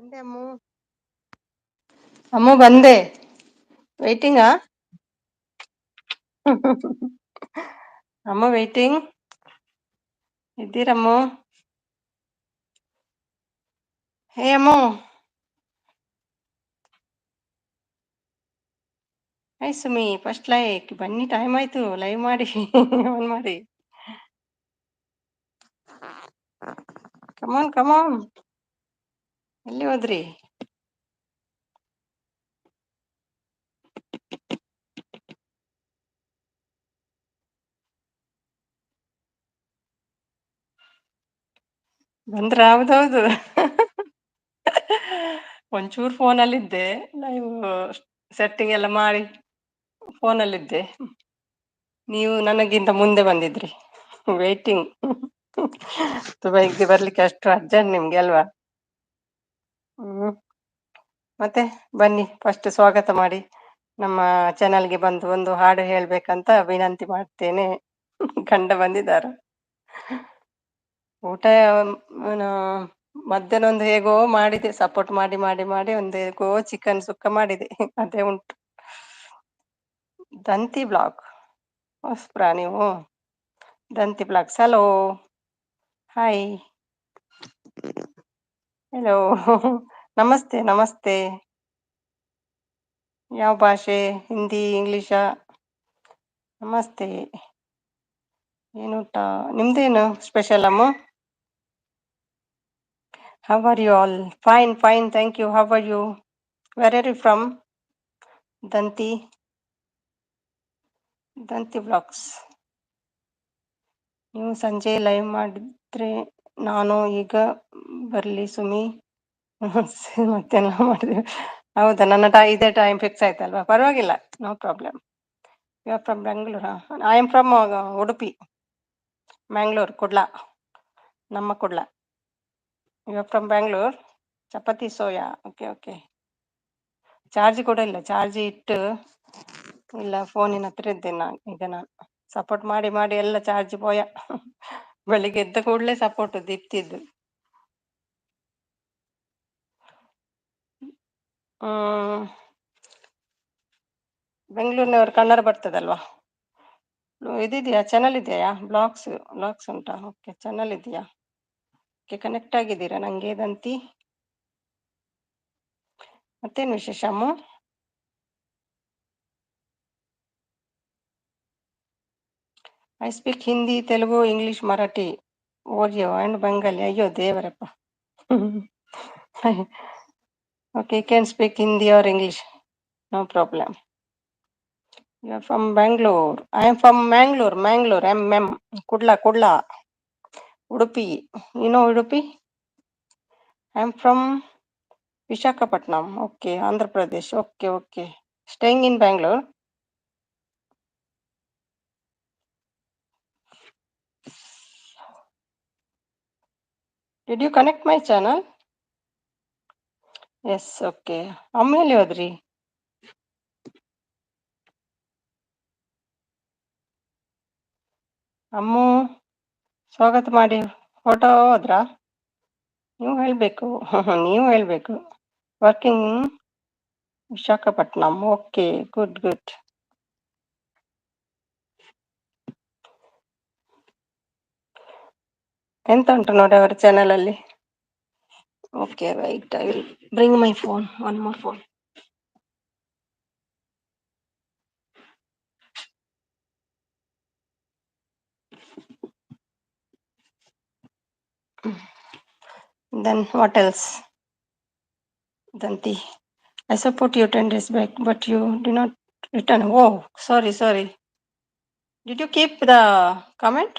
ಬಂದೆ ಅಮ್ಮು. ಅಮ್ಮು ಬಂದೆ. ವೇಟಿಂಗಾ? ಅಮ್ಮ ವೇಟಿಂಗ್. ಇದ್ದೀರಮ್ಮು? ಹೇ ಅಮ್ಮು. ಹೇ ಸುಮಿ, ಫಸ್ಟ್ ಲೈಕ್ ಬನ್ನಿ, ಟೈಮ್ ಆಯ್ತು, ಲೈವ್ ಮಾಡಿ. ಆನ್ ಮಾಡಿ. ಕಮಾನ್ ಕಮಾನ್. ಎಲ್ಲಿ ಹೋದ್ರಿ? ಬಂದ್ರ? ಹೌದೌದು. ಒಂಚೂರು ಫೋನಲ್ಲಿದ್ದೆ, ಲೈವ್ ಸೆಟ್ಟಿಂಗ್ ಎಲ್ಲ ಮಾಡಿ ಫೋನಲ್ಲಿದ್ದೆ. ನೀವು ನನಗಿಂತ ಮುಂದೆ ಬಂದಿದ್ರಿ. ವೇಟಿಂಗ್. ದುಬೈಗೆ ಬರ್ಲಿಕ್ಕೆ ಅಷ್ಟು ಅರ್ಜೆಂಟ್ ನಿಮ್ಗೆ ಅಲ್ವಾ? ಹ್ಮ್. ಮತ್ತೆ ಬನ್ನಿ, ಫಸ್ಟ್ ಸ್ವಾಗತ ಮಾಡಿ. ನಮ್ಮ ಚಾನಲ್ಗೆ ಬಂದು ಒಂದು ಹಾಡು ಹೇಳ್ಬೇಕಂತ ವಿನಂತಿ ಮಾಡ್ತೇನೆ. ಗಂಡ ಬಂದಿದ್ದಾರ. ಊಟ ಏನು, ಮಧ್ಯಾಹ್ನ ಒಂದು ಹೇಗೋ ಮಾಡಿದೆ, ಸಪೋರ್ಟ್ ಮಾಡಿ ಮಾಡಿ ಮಾಡಿ ಒಂದು ಹೇಗೋ ಚಿಕನ್ ಸುಕ್ಕ ಮಾಡಿದೆ, ಅದೇ ಉಂಟು. ದಂತಿ ಬ್ಲಾಗ್ ಹೊಸ್ಬ್ರಾ ನೀವು? ದಂತಿ ಬ್ಲಾಗ್ಸ್. Hello, hi, hello. ನಮಸ್ತೆ ನಮಸ್ತೆ. ಯಾವ ಭಾಷೆ? ಹಿಂದಿ, ಇಂಗ್ಲಿಷಾ? ನಮಸ್ತೆ. ಏನೂಟ? ನಿಮ್ದೇನು ಸ್ಪೆಷಲ್ ಅಮ್ಮ? How are you all? Fine fine, thank you. How are you? Where are you from? Danti. Danti blogs. ನೀವು ಸಂಜೆ ಲೈವ್ ಮಾಡಿದ್ರೆ ನಾನು ಈಗ ಬರ್ಲಿ ಸುಮಿ? ಮತ್ತೆಲ್ಲ ಮಾಡಿದೆ. ಹೌದಾ, ನನ್ನ ಇದೇ ಟೈಮ್ ಫಿಕ್ಸ್ ಆಯ್ತಲ್ವಾ? ಪರವಾಗಿಲ್ಲ, no problem. You are from ಬೆಂಗಳೂರಾ? I am from Udupi, Mangalore, Kudla, ನಮ್ಮ Kudla. You are from Bangalore? Chapati soya, okay okay. Charge ಕೂಡ ಇಲ್ಲ, ಚಾರ್ಜ್ ಇಟ್ಟು ಇಲ್ಲ, ಫೋನಿನ ಹತ್ರ ಇದ್ದೇನೆ ನಾನು ಈಗ. ನಾನು ಸಪೋರ್ಟ್ ಮಾಡಿ ಮಾಡಿ ಎಲ್ಲ ಚಾರ್ಜ್ ಪೋಯ. ಬೆಳಿಗ್ಗೆ ಎದ್ದ ಕೂಡಲೇ ಸಪೋರ್ಟ್ ದಿಪ್ತಿದ್ದು. ಬೆಂಗಳೂರಿನವರು ಕನ್ನಡ ಬರ್ತದಲ್ವಾ? ಇದಿದೆಯಾ, ಚಾನಲ್ ಇದೆಯಾ? ಬ್ಲಾಗ್ಸ್ ಬ್ಲಾಗ್ಸ್ ಉಂಟಾ? ಓಕೆ, ಚಾನಲ್ ಇದೆಯಾ? ಓಕೆ, ಕನೆಕ್ಟ್ ಆಗಿದ್ದೀರಾ ನಂಗೆ ದಂತಿ? ಮತ್ತೇನು ವಿಶೇಷ ಅಮ್ಮ? I speak Hindi, Telugu, English, Marathi, Oriya and Bengali. ಅಯ್ಯೋ ದೇವರಪ್ಪ. Okay, you can speak Hindi or English, no problem. You are from Bangalore? I am from Mangalore, Mangalore, Kudla, Kudla, Udupi. You know Udupi? I am from Visakhapatnam. Okay, Andhra Pradesh. Okay okay. Staying in Bangalore? Did you connect my channel? Yes, okay. ಅಮ್ಮ ಎಲ್ಲಿ ಹೋದ್ರಿ? ಅಮ್ಮು ಸ್ವಾಗತ ಮಾಡಿ photo ಹೋದ್ರಾ? ನೀವು ಹೇಳಬೇಕು. ನೀವು ಹೇಳಬೇಕು. Working Visakhapatnam. Okay, good good. ಎಂತ ಉಂಟು ನೋಡಿ ಅವರ ಚಾನಲ್ ಅಲ್ಲಿ? Okay, right. I will bring my phone, one more phone. Then what else? Danti, I support you 10 days back, but you did not return. Oh, sorry, sorry. Did you keep the comment?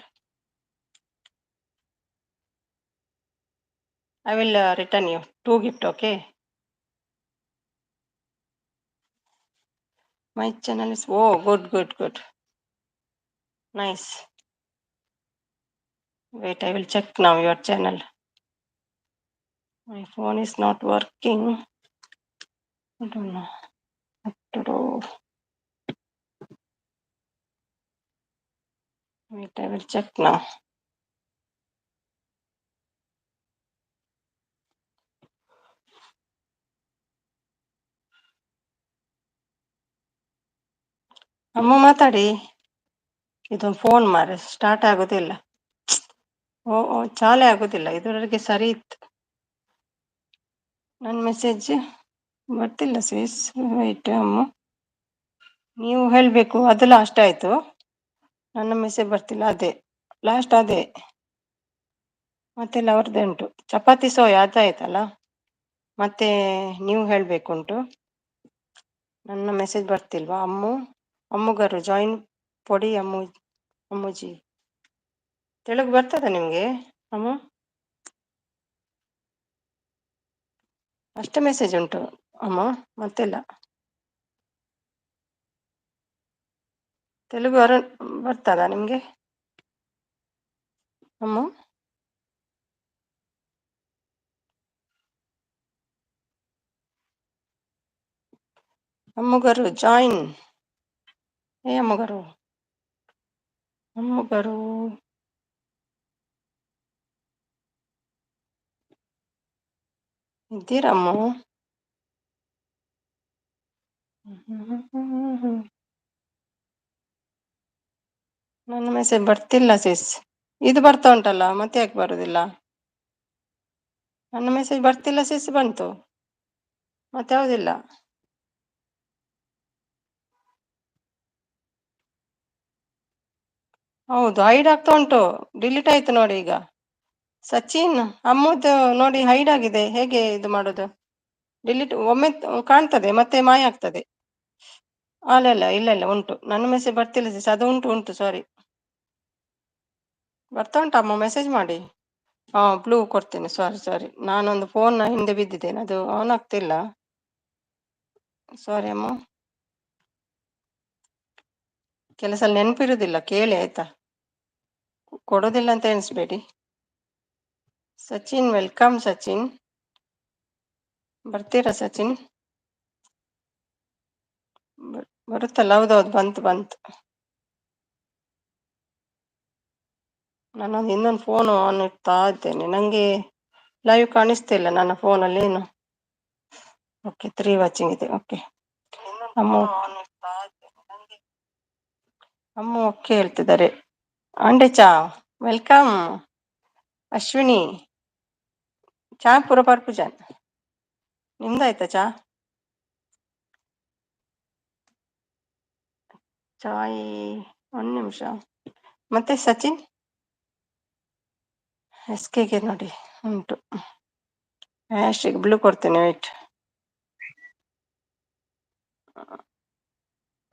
I will return you 2 gift, okay? My channel is, oh, good, good, good. Nice. Wait, I will check now your channel. My phone is not working. I don't know what to do. Wait, I will check now. ಅಮ್ಮ ಮಾತಾಡಿ. ಇದೊಂದು phone ಮಾರೆ start ಆಗೋದಿಲ್ಲ. ಓ ಓ ಚಾಲೆ ಆಗೋದಿಲ್ಲ. ಇದುವರೆಗೆ ಸರಿ ಇತ್ತು. ನನ್ನ ಮೆಸೇಜ್ ಬರ್ತಿಲ್ಲ ಸೀಸ್. ವೆಯ್ಟ್ ಅಮ್ಮ, ನೀವು ಹೇಳಬೇಕು. ಅದು ಲಾಸ್ಟ್ ಆಯಿತು. ನನ್ನ ಮೆಸೇಜ್ ಬರ್ತಿಲ್ಲ. ಅದೇ ಲಾಸ್ಟ್. ಅದೇ ಮತ್ತೆಲ್ಲ ಅವ್ರದ್ದೇ ಉಂಟು. ಚಪಾತಿ ಸೋಯಾ ಅದಾಯ್ತಲ್ಲ. ಮತ್ತೆ ನೀವು ಹೇಳಬೇಕುಂಟು. ನನ್ನ ಮೆಸೇಜ್ ಬರ್ತಿಲ್ವಾ? ಅಮ್ಮುಗರು ಜಾಯಿನ್ ಪೊಡಿ ಅಮ್ಮುಜಿ. ತೆಲುಗು ಬರ್ತದ ನಿಮಗೆ ಅಮ್ಮ? ಅಷ್ಟೇ ಮೆಸೇಜ್ ಉಂಟು ಅಮ್ಮ, ಮತ್ತೆಲ್ಲ ತೆಲುಗು ಬರ್ತದಾ ನಿಮಗೆ ಅಮ್ಮ? ಅಮ್ಮುಗರು ಜಾಯಿನ್. ಅಮ್ಮುಗರು, ಅಮ್ಮುಗರು ಇದ್ದೀರಮ್ಮ? ನನ್ನ ಮೆಸೇಜ್ ಬರ್ತಿಲ್ಲ ಸಿಸ್. ಇದು ಬರ್ತಾ ಉಂಟಲ್ಲ, ಮತ್ತೆ ಯಾಕೆ ಬರುದಿಲ್ಲ? ನನ್ನ ಮೆಸೇಜ್ ಬರ್ತಿಲ್ಲ ಸಿಸ್. ಬಂತು ಮತ್ತೆ ಯಾವುದಿಲ್ಲ. ಹೌದು, ಹೈಡ್ ಆಗ್ತಾ ಉಂಟು. ಡಿಲೀಟ್ ಆಯ್ತು ನೋಡಿ ಈಗ. ಸಚಿನ್ ಅಮ್ಮದು ನೋಡಿ ಹೈಡ್ ಆಗಿದೆ. ಹೇಗೆ ಇದು ಮಾಡೋದು? ಡಿಲೀಟ್ ಒಮ್ಮೆ ಕಾಣ್ತದೆ, ಮತ್ತೆ ಮಾಯ ಆಗ್ತದೆ. ಅಲ್ಲ ಇಲ್ಲ ಇಲ್ಲ, ಉಂಟು. ನನ್ನ ಮೆಸೇಜ್ ಬರ್ತಿಲ್ಲ ಸಿಸ್. ಅದು ಉಂಟು ಸಾರಿ. ಬರ್ತಾ ಉಂಟು ಅಮ್ಮ, ಮೆಸೇಜ್ ಮಾಡಿ. ಬ್ಲೂ ಕೊಡ್ತೇನೆ. ಸಾರಿ, ನಾನೊಂದು ಫೋನ್ ಹಿಂದೆ ಬಿದ್ದಿದ್ದೇನೆ, ಅದು ಆನ್ ಆಗ್ತಿಲ್ಲ. ಸಾರಿ ಅಮ್ಮ. ಕೆಲಸ ನೆನಪಿರುವುದಿಲ್ಲ, ಕೇಳಿ ಆಯ್ತಾ. ಕೊಡೋದಿಲ್ಲ ಅಂತ ಎಣಿಸ್ಬೇಡಿ. ಸಚಿನ್ ವೆಲ್ಕಮ್. ಸಚಿನ್ ಬರ್ತೀರಾ ಸಚಿನ್? ಬರುತ್ತಲ್ಲ. ಹೌದೌದು, ಬಂತು. ನಾನೊಂದು ಇನ್ನೊಂದು ಫೋನು ಆನ್ ಇಡ್ತಾ ಇದ್ದೇನೆ. ನನಗೆ ಲೈವ್ ಕಾಣಿಸ್ತಿಲ್ಲ ನನ್ನ ಫೋನಲ್ಲಿ ಏನು. ಓಕೆ, 3 ವಾಚಿಂಗ್ ಇದೆ. ಓಕೆ ಅಮ್ಮ, ಅಮ್ಮ ಓಕೆ ಹೇಳ್ತಿದ್ದಾರೆ. ಅಂಡೆ ಚಾ ವೆಲ್ಕಮ್. ಅಶ್ವಿನಿ ಚಾ ಪೂರ ಪರ್ಪುಜನ್. ನಿಮ್ದಾಯ್ತಾ ಚಾ? ಚಾಯ್ 1 ನಿಮಿಷ. ಮತ್ತೆ ಸಚಿನ್ ಎಸ್ಕೆಗೆ ನೋಡಿ ಉಂಟು. ಬ್ಲೂ ಕೊಡ್ತೇನೆ, ವೇಟ್.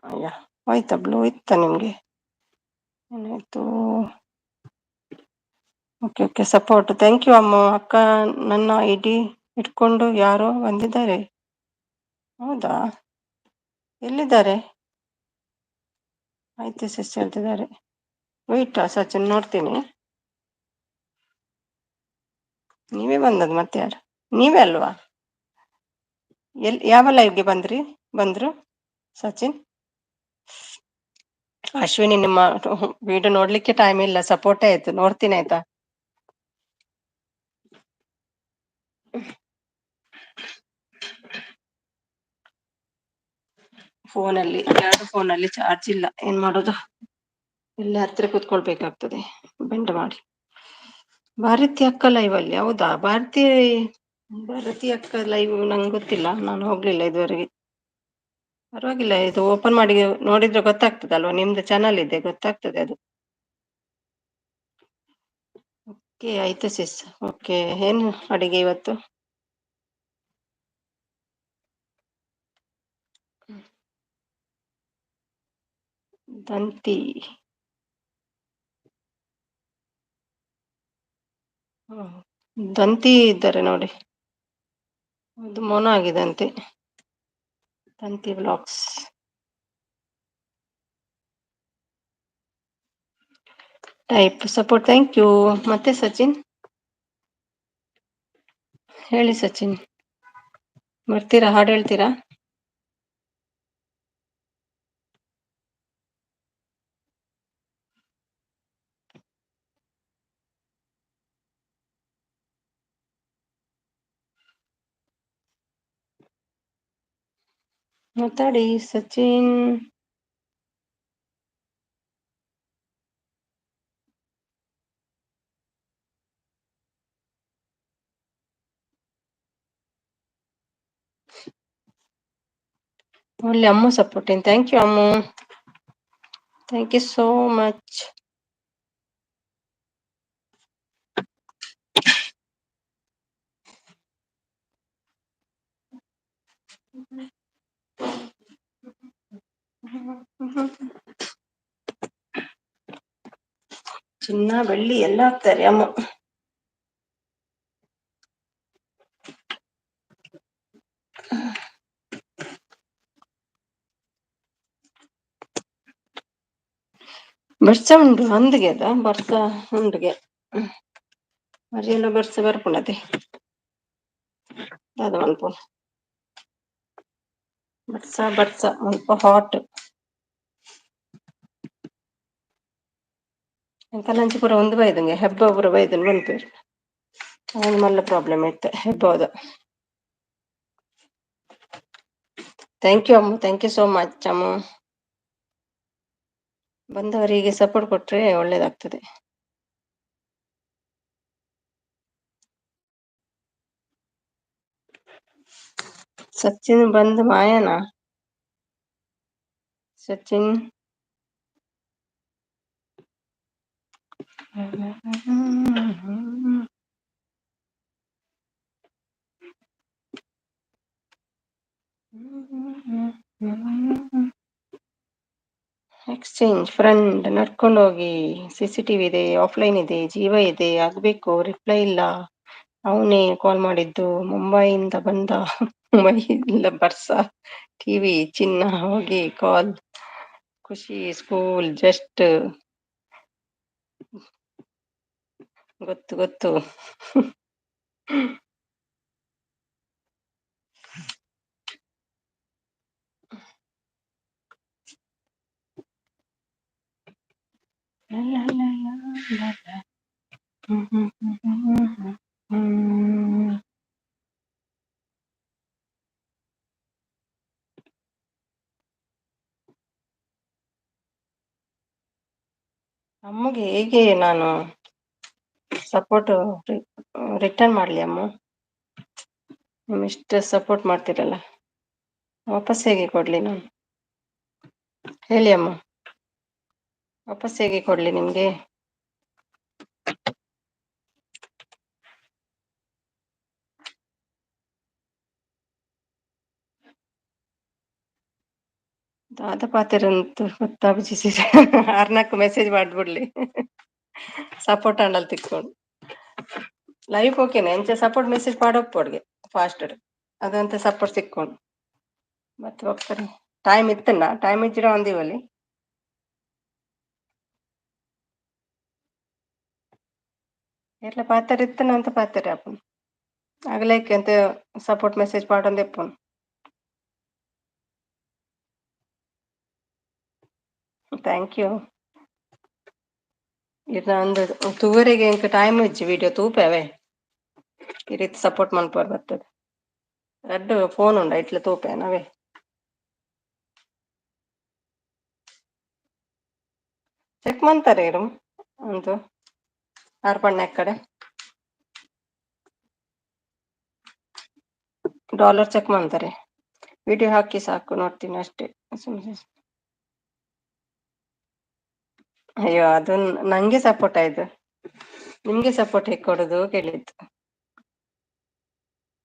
ಅಯ್ಯ, ಹೋಯ್ತಾ? ಬ್ಲೂ ಇತ್ತ ನಿಮ್ಗೆ? ಏನಾಯ್ತು? Okay support. ಥ್ಯಾಂಕ್ ಯು ಅಮ್ಮ. ಅಕ್ಕ ನನ್ನ ಐಡಿ ಇಟ್ಕೊಂಡು ಯಾರೋ ಬಂದಿದ್ದಾರೆ. ಹೌದಾ? ಎಲ್ಲಿದ್ದಾರೆ? ಆಯ್ತು ಸಿಸ್ ಹೇಳ್ತಿದ್ದಾರೆ. ವೆಯ್ಟ್ ಸಚಿನ್, ನೋಡ್ತೀನಿ. ನೀವೇ ಬಂದದ್ದು, ಮತ್ತೆ ಯಾರು? ನೀವೇ ಅಲ್ವಾ? ಯಾವ ಲೈವ್ಗೆ ಬಂದ್ರು ಸಚಿನ್? ಅಶ್ವಿನಿ, ನಿಮ್ಮ ವಿಡಿಯೋ ನೋಡ್ಲಿಕ್ಕೆ ಟೈಮ್ ಇಲ್ಲ. ಸಪೋರ್ಟ್ ಆಯ್ತು, ನೋಡ್ತೀನಿ ಆಯ್ತಾ. ಎರಡು ಫೋನಲ್ಲಿ ಚಾರ್ಜ್ ಇಲ್ಲ. ಏನ್ ಮಾಡೋದು? ಇಲ್ಲಿ ಹತ್ರ ಕೂತ್ಕೊಳ್ಬೇಕಾಗ್ತದೆ ಬೆಂಡ್ ಮಾಡಿ. ಭಾರತಿ ಅಕ್ಕ ಲೈವ್ ಅಲ್ಲಿ? ಹೌದಾ? ಭಾರತಿ ಅಕ್ಕ ಲೈವ್ ನಂಗೆ ಗೊತ್ತಿಲ್ಲ, ನಾನು ಹೋಗ್ಲಿಲ್ಲ ಇದುವರೆಗೆ. ಪರವಾಗಿಲ್ಲ, ಇದು ಓಪನ್ ಮಾಡಿ ನೋಡಿದ್ರೆ ಗೊತ್ತಾಗ್ತದಲ್ವಾ. ನಿಮ್ದು ಚಾನಲ್ ಇದೆ, ಗೊತ್ತಾಗ್ತದೆ ಅದು. ಓಕೆ ಆಯ್ತು ಸಿಸ್. ಓಕೆ, ಏನು ಅಡಿಗೆ ಇವತ್ತು? ದಂತಿ. ದಂತಿ ಇದ್ದಾರೆ ನೋಡಿ. ಅದು ಮೌನ ಆಗಿದೆ ಅಂತೆ. Danti blogs type support. Thank you. ಮತ್ತೆ ಸಚಿನ್ ಹೇಳಿ. ಸಚಿನ್ ಬರ್ತೀರಾ? ಹಾಡು ಹೇಳ್ತೀರಾ? ಮಾತಾಡಿ Sachin. only Ammu supporting. Thank you, Ammu. Thank you so much. ಚಿನ್ನ ಬೆಳ್ಳಿ ಎಲ್ಲ ಹಾಕ್ತಾರೆ ಅಮ್ಮ. ಬರ್ಸ ಉಂಟು ಅಂದಿಗೆ ಅದ ಬರ್ಸ ಉಂಡಿಗೆ ಮರಿಯೆಲ್ಲ ಬರ್ಸ ಬರ್ಪುಣತೆ ಅದು ಅಲ್ಪ ಬರ್ಸ ಬರ್ಸ ಅಲ್ಪ ಹಾಟ್ ಎಂಕಲಂಚಿ ಪೂರ ಒಂದು ಬೈದಂಗೆ ಹೆಬ್ಬ ಪೂರ ಬೈದನ್ ಬಂದ್ಪೇರು ಅವನು ಮಲ್ಲ ಪ್ರಾಬ್ಲಮ್ ಐತೆ ಹೆಬ್ಬದ. ಥ್ಯಾಂಕ್ ಯು ಅಮ್ಮ, ಥ್ಯಾಂಕ್ ಯು ಸೋ ಮಚ್ ಅಮ್ಮ. ಬಂದವರಿಗೆ ಸಪೋರ್ಟ್ ಕೊಟ್ರೆ ಒಳ್ಳೇದಾಗ್ತದೆ. ಸಚಿನ್ ಬಂದ್ ಮಾಯನಾ ಸಚಿನ್ ಎಕ್ಸ್ಚೇಂಜ್ ಫ್ರೆಂಡ್ ನಡ್ಕೊಂಡು ಹೋಗಿ CCTV ಇದೆ, ಆಫ್ಲೈನ್ ಇದೆ, ಜೀವ ಇದೆ, ಆಗ್ಬೇಕು ರಿಪ್ಲೈ ಇಲ್ಲ. ಅವನೇ ಕಾಲ್ ಮಾಡಿದ್ದು ಮುಂಬೈಯಿಂದ ಬಂದ. ಮುಂಬೈ ಇಲ್ಲ ಬರ್ಸ ಟಿವಿ ಚಿನ್ನ ಹೋಗಿ ಕಾಲ್ ಖುಷಿ ಸ್ಕೂಲ್ ಜಸ್ಟ್ ಗೊತ್ತು ಗೊತ್ತು. ಅಮ್ಮಗೆ ಹೇಗೆ ನಾನು ಸಪೋರ್ಟ್ ರಿಟರ್ನ್ ಮಾಡ್ಲಿ ಅಮ್ಮ? ನಿಮ್ ಇಷ್ಟ ಸಪೋರ್ಟ್ ಮಾಡ್ತೀರಲ್ಲ ವಾಪಸ್ ಹೇಗೆ ಕೊಡ್ಲಿ ನಾನು ಹೇಳಿ ಅಮ್ಮ? ವಾಪಸ್ ಹೇಗೆ ಕೊಡ್ಲಿ ನಿಮ್ಗೆ? ದಾದ ಪಾತಿರಂತ ಗೊತ್ತಾಗ್ಬಿಸಿ ಆರ್ನಾಕು ಮೆಸೇಜ್ ಮಾಡ್ಬಿಡ್ಲಿ ಸಪೋರ್ಟ್ ಹಣ್ಣಲ್ಲಿ ತಿಕ್ಕೊಂಡು ಲೈಫ್ ಓಕೆನೆ ಎಂಚ ಸಪೋರ್ಟ್ ಮೆಸೇಜ್ ಪಾಡೋಕ್ಪೋಡ್ಗೆ ಫಾಸ್ಟ್ ಅದಂತ ಸಪೋರ್ಟ್ ಸಿಕ್ಕೊಂಡು ಮತ್ತೆ ಹೋಗ್ತಾರೆ. ಟೈಮ್ ಇತ್ತನ್ನ ಟೈಮ್ ಇಚ್ಚಿರ ಒಂದಿವಲ್ಲಿ ఎట్లా పాతారు ఇత్తను అంత పాతారు అప్పుడు అగలేకి ఎంత సపోర్ట్ మెసేజ్ పాడడం తెప్పను. Thank you. ಇದು ನಂದು ತೂವರೆಗೆ ಇಂಕ ಟೈಮ್ ಇಜ್ಜಿ ವಿಡಿಯೋ ತೂಪೇವೆ ಈ ರೀತಿ ಸಪೋರ್ಟ್ ಮನ್ಪೋರ್ ಬರ್ತದೆ. ರಡ್ಡು ಫೋನ್ ಉಂಡ ಇಟ್ಲ ತೂಪೆ ನಾವೇ ಚೆಕ್ ಮಾಡ್ತಾರೆ ಇರು ಅಂತು ಆರ್ಪಣ್ಣ ಕಡೆ ಡಾಲರ್ ಚೆಕ್ ಮಾಡ್ತಾರೆ. ವಿಡಿಯೋ ಹಾಕಿ ಸಾಕು ನೋಡ್ತೀನಿ ಅಷ್ಟೇ. ಅಯ್ಯೋ ಅದು ನಂಗೆ ಸಪೋರ್ಟ್ ಆಯ್ತು, ನಿಮ್ಗೆ ಸಪೋರ್ಟ್ ಹೇಗೆ ಕೊಡೋದು ಕೇಳಿದ್ದು.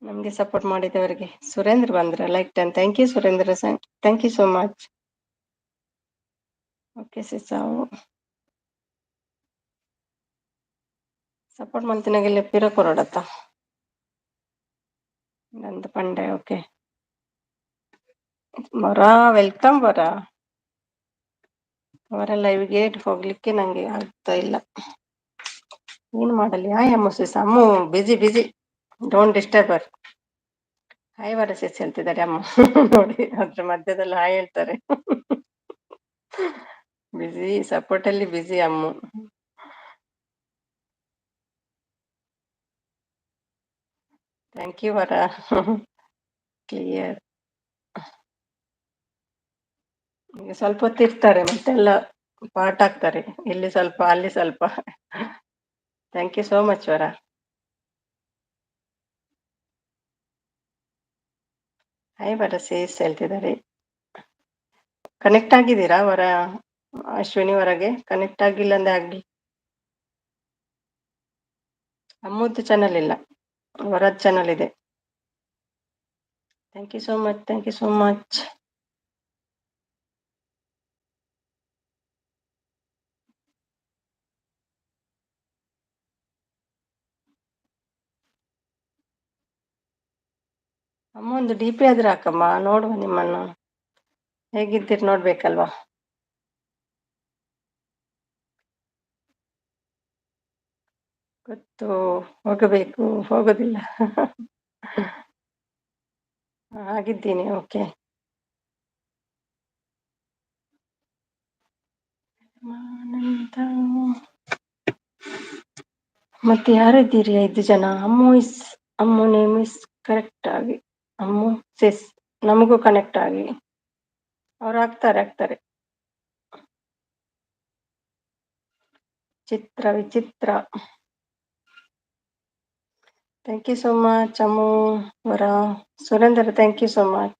ನಮ್ಗೆ ಸಪೋರ್ಟ್ ಮಾಡಿದವರಿಗೆ ಸುರೇಂದ್ರ ಬಂದ್ರ like 10. Thank you Surendra, thank you so much. Okay ಸಿಸಾವು ಸಪೋರ್ಟ್ ಮಾಡ್ತೀನಾಗೆಲ್ಲ ಪಿರ ಕೊರೋಡತ್ತ ನಂದು ಪಂಡೆ. ಓಕೆ ಬರಾ ವೆಲ್ಕಮ್ ಬರಾ ಅವರ ಲೈವ್ಗೆ ಹೋಗ್ಲಿಕ್ಕೆ ನಂಗೆ ಆಗ್ತಾ ಇಲ್ಲ. ಏನ್ ಮಾಡಲಿ? ಹಾಯ್ ಅಮ್ಮ sis, Ammu busy busy, don't disturb ಅವರ್. ಹಾಯ್ ವರಸಿಸ್ ಹೇಳ್ತಿದ್ದಾರೆ ಅಮ್ಮ ನೋಡಿ ಅದ್ರ ಮಧ್ಯದಲ್ಲಿ ಹಾಯ್ ಹೇಳ್ತಾರೆ. ಬಿಜಿ ಸಪೋರ್ಟ್ ಅಲ್ಲಿ ಬಿಜಿ ಅಮ್ಮು. ಥ್ಯಾಂಕ್ ಯು ವರ. ಕ್ಲಿಯರ್. ಈಗ ಸ್ವಲ್ಪ ಹೊತ್ತು ಇರ್ತಾರೆ ಮತ್ತೆಲ್ಲ ಪಾಠ ಆಗ್ತಾರೆ, ಇಲ್ಲಿ ಸ್ವಲ್ಪ ಅಲ್ಲಿ ಸ್ವಲ್ಪ. ಥ್ಯಾಂಕ್ ಯು ಸೋ ಮಚ್ ವರ. ಹಾಯ್ ವರ ಸೇಸ್ ಹೇಳ್ತಿದ್ದಾರೆ. ಕನೆಕ್ಟ್ ಆಗಿದ್ದೀರಾ ಅಶ್ವಿನಿ ಹೊರಗೆ ಕನೆಕ್ಟ್ ಆಗಿಲ್ಲ ಅಂದ್ರೆ ಆಗ್ಲಿ. ಅಮ್ಮುದು ಚಾನಲ್ ಇಲ್ಲ, ವರದ್ ಚಾನಲ್ ಇದೆ. Thank you so much, thank you so much. ಅಮ್ಮ ಒಂದು ಡಿ ಪಿ ಆದ್ರೆ ಹಾಕಮ್ಮ, ನೋಡುವ ನಿಮ್ಮನ್ನು ಹೇಗಿದ್ದೀರಿ ನೋಡ್ಬೇಕಲ್ವಾ. ಗೊತ್ತು, ಹೋಗಬೇಕು, ಹೋಗೋದಿಲ್ಲ. ಆಗಿದ್ದೀನಿ, ಓಕೆ. ಮತ್ತೆ ಯಾರಿದ್ದೀರಿ? 5 ಜನ. ಅಮ್ಮು ನೇಮ್ ಇಸ್ ಕರೆಕ್ಟ್ ಆಗಿ, ಅಮ್ಮು ಸೆಸ್ ನಮಗೂ ಕನೆಕ್ಟ್ ಆಗಿ. ಅವ್ರು ಆಗ್ತಾರೆ. ವಿಚಿತ್ರ. Thank you so much Ammu ವರ. Surender, thank you so much.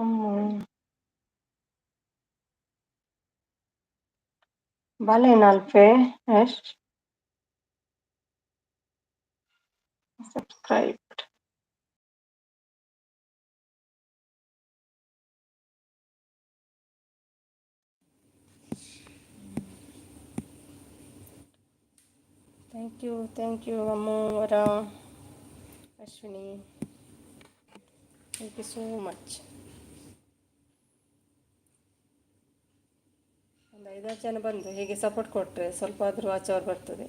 Ammu ಬಾಲೆನಾಲ್ಪೆ ಎಷ್ಟ್ ಸಬ್ಸ್ಕ್ರೈಬ್. ಥ್ಯಾಂಕ್ ಯು ಅಮ್ಮು ವರ, Ashwini, thank you so much. ಒಂದು 5 ಜನ ಬಂದು ಹೀಗೆ ಸಪೋರ್ಟ್ ಕೊಟ್ಟರೆ ಸ್ವಲ್ಪ ಆದರೂ ಆಚೆ ಬರ್ತದೆ.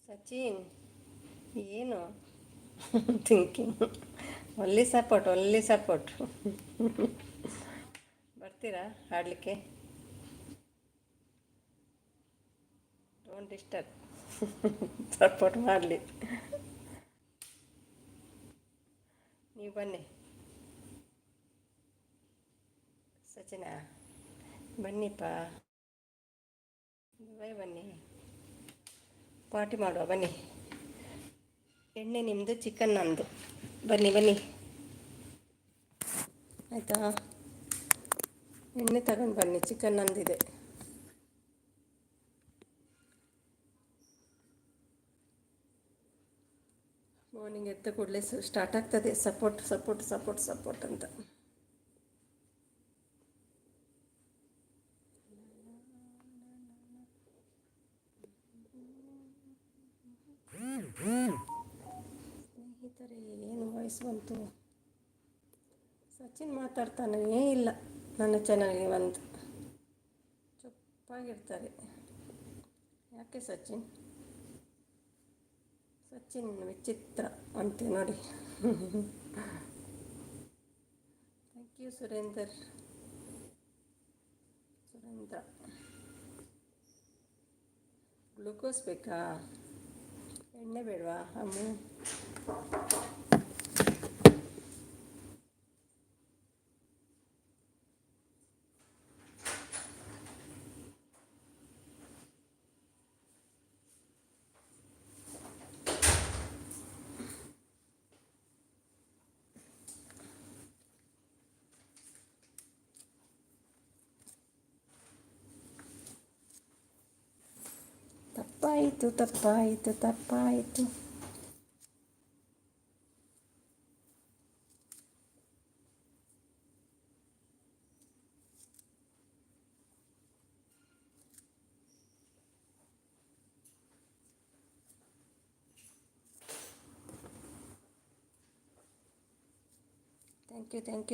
ಸಚಿನ್ ಏನು ಥಿಂಕಿಂಗ್, ಒಳ್ಳೆ ಸಪೋರ್ಟ್. ಬರ್ತೀರಾ ಹಾಡಲಿಕ್ಕೆ? ಡೋಂಟ್ ಡಿಸ್ಟರ್ಬ್, ಸಪೋರ್ಟ್ ಮಾಡಲಿ. ನೀವು ಬನ್ನಿ ಸಚಿನ, ಬನ್ನಿಪ್ಪ, ಬನ್ನಿ ಪಾರ್ಟಿ ಮಾಡುವ, ಬನ್ನಿ. ಎಣ್ಣೆ ನಿಮ್ಮದು, ಚಿಕನ್ ನಂದು. ಬನ್ನಿ ಆಯಿತಾ? ಎಣ್ಣೆ ತಗೊಂಡು ಬನ್ನಿ, ಚಿಕನ್ ನಂದಿದೆ. ಮಾರ್ನಿಂಗ್ ಎದ್ದ ಕೂಡಲೇ ಸ್ಟಾರ್ಟ್ ಆಗ್ತದೆ ಸಪೋರ್ಟ್ ಅಂತ. ಸ್ನೇಹಿತರೆ, ಏನು ವಾಯ್ಸ್ ಬಂತು? ಸಚಿನ್ ಮಾತಾಡ್ತಾನೇ ಇಲ್ಲ ನನ್ನ ಚಾನಲ್ಗೆ ಬಂದು, ಚುಪ್ಪಾಗಿರ್ತಾರೆ. ಯಾಕೆ ಸಚಿನ್ ವಿಚಿತ್ರ ಅಂತೆ ನೋಡಿ. Thank you Surendra. ಗ್ಲೂಕೋಸ್ ಬೇಕಾ? ಎಣ್ಣೆ ಬೇಡವಾ ಅಮ್ಮು? ತಪ್ಪಾಯಿತು.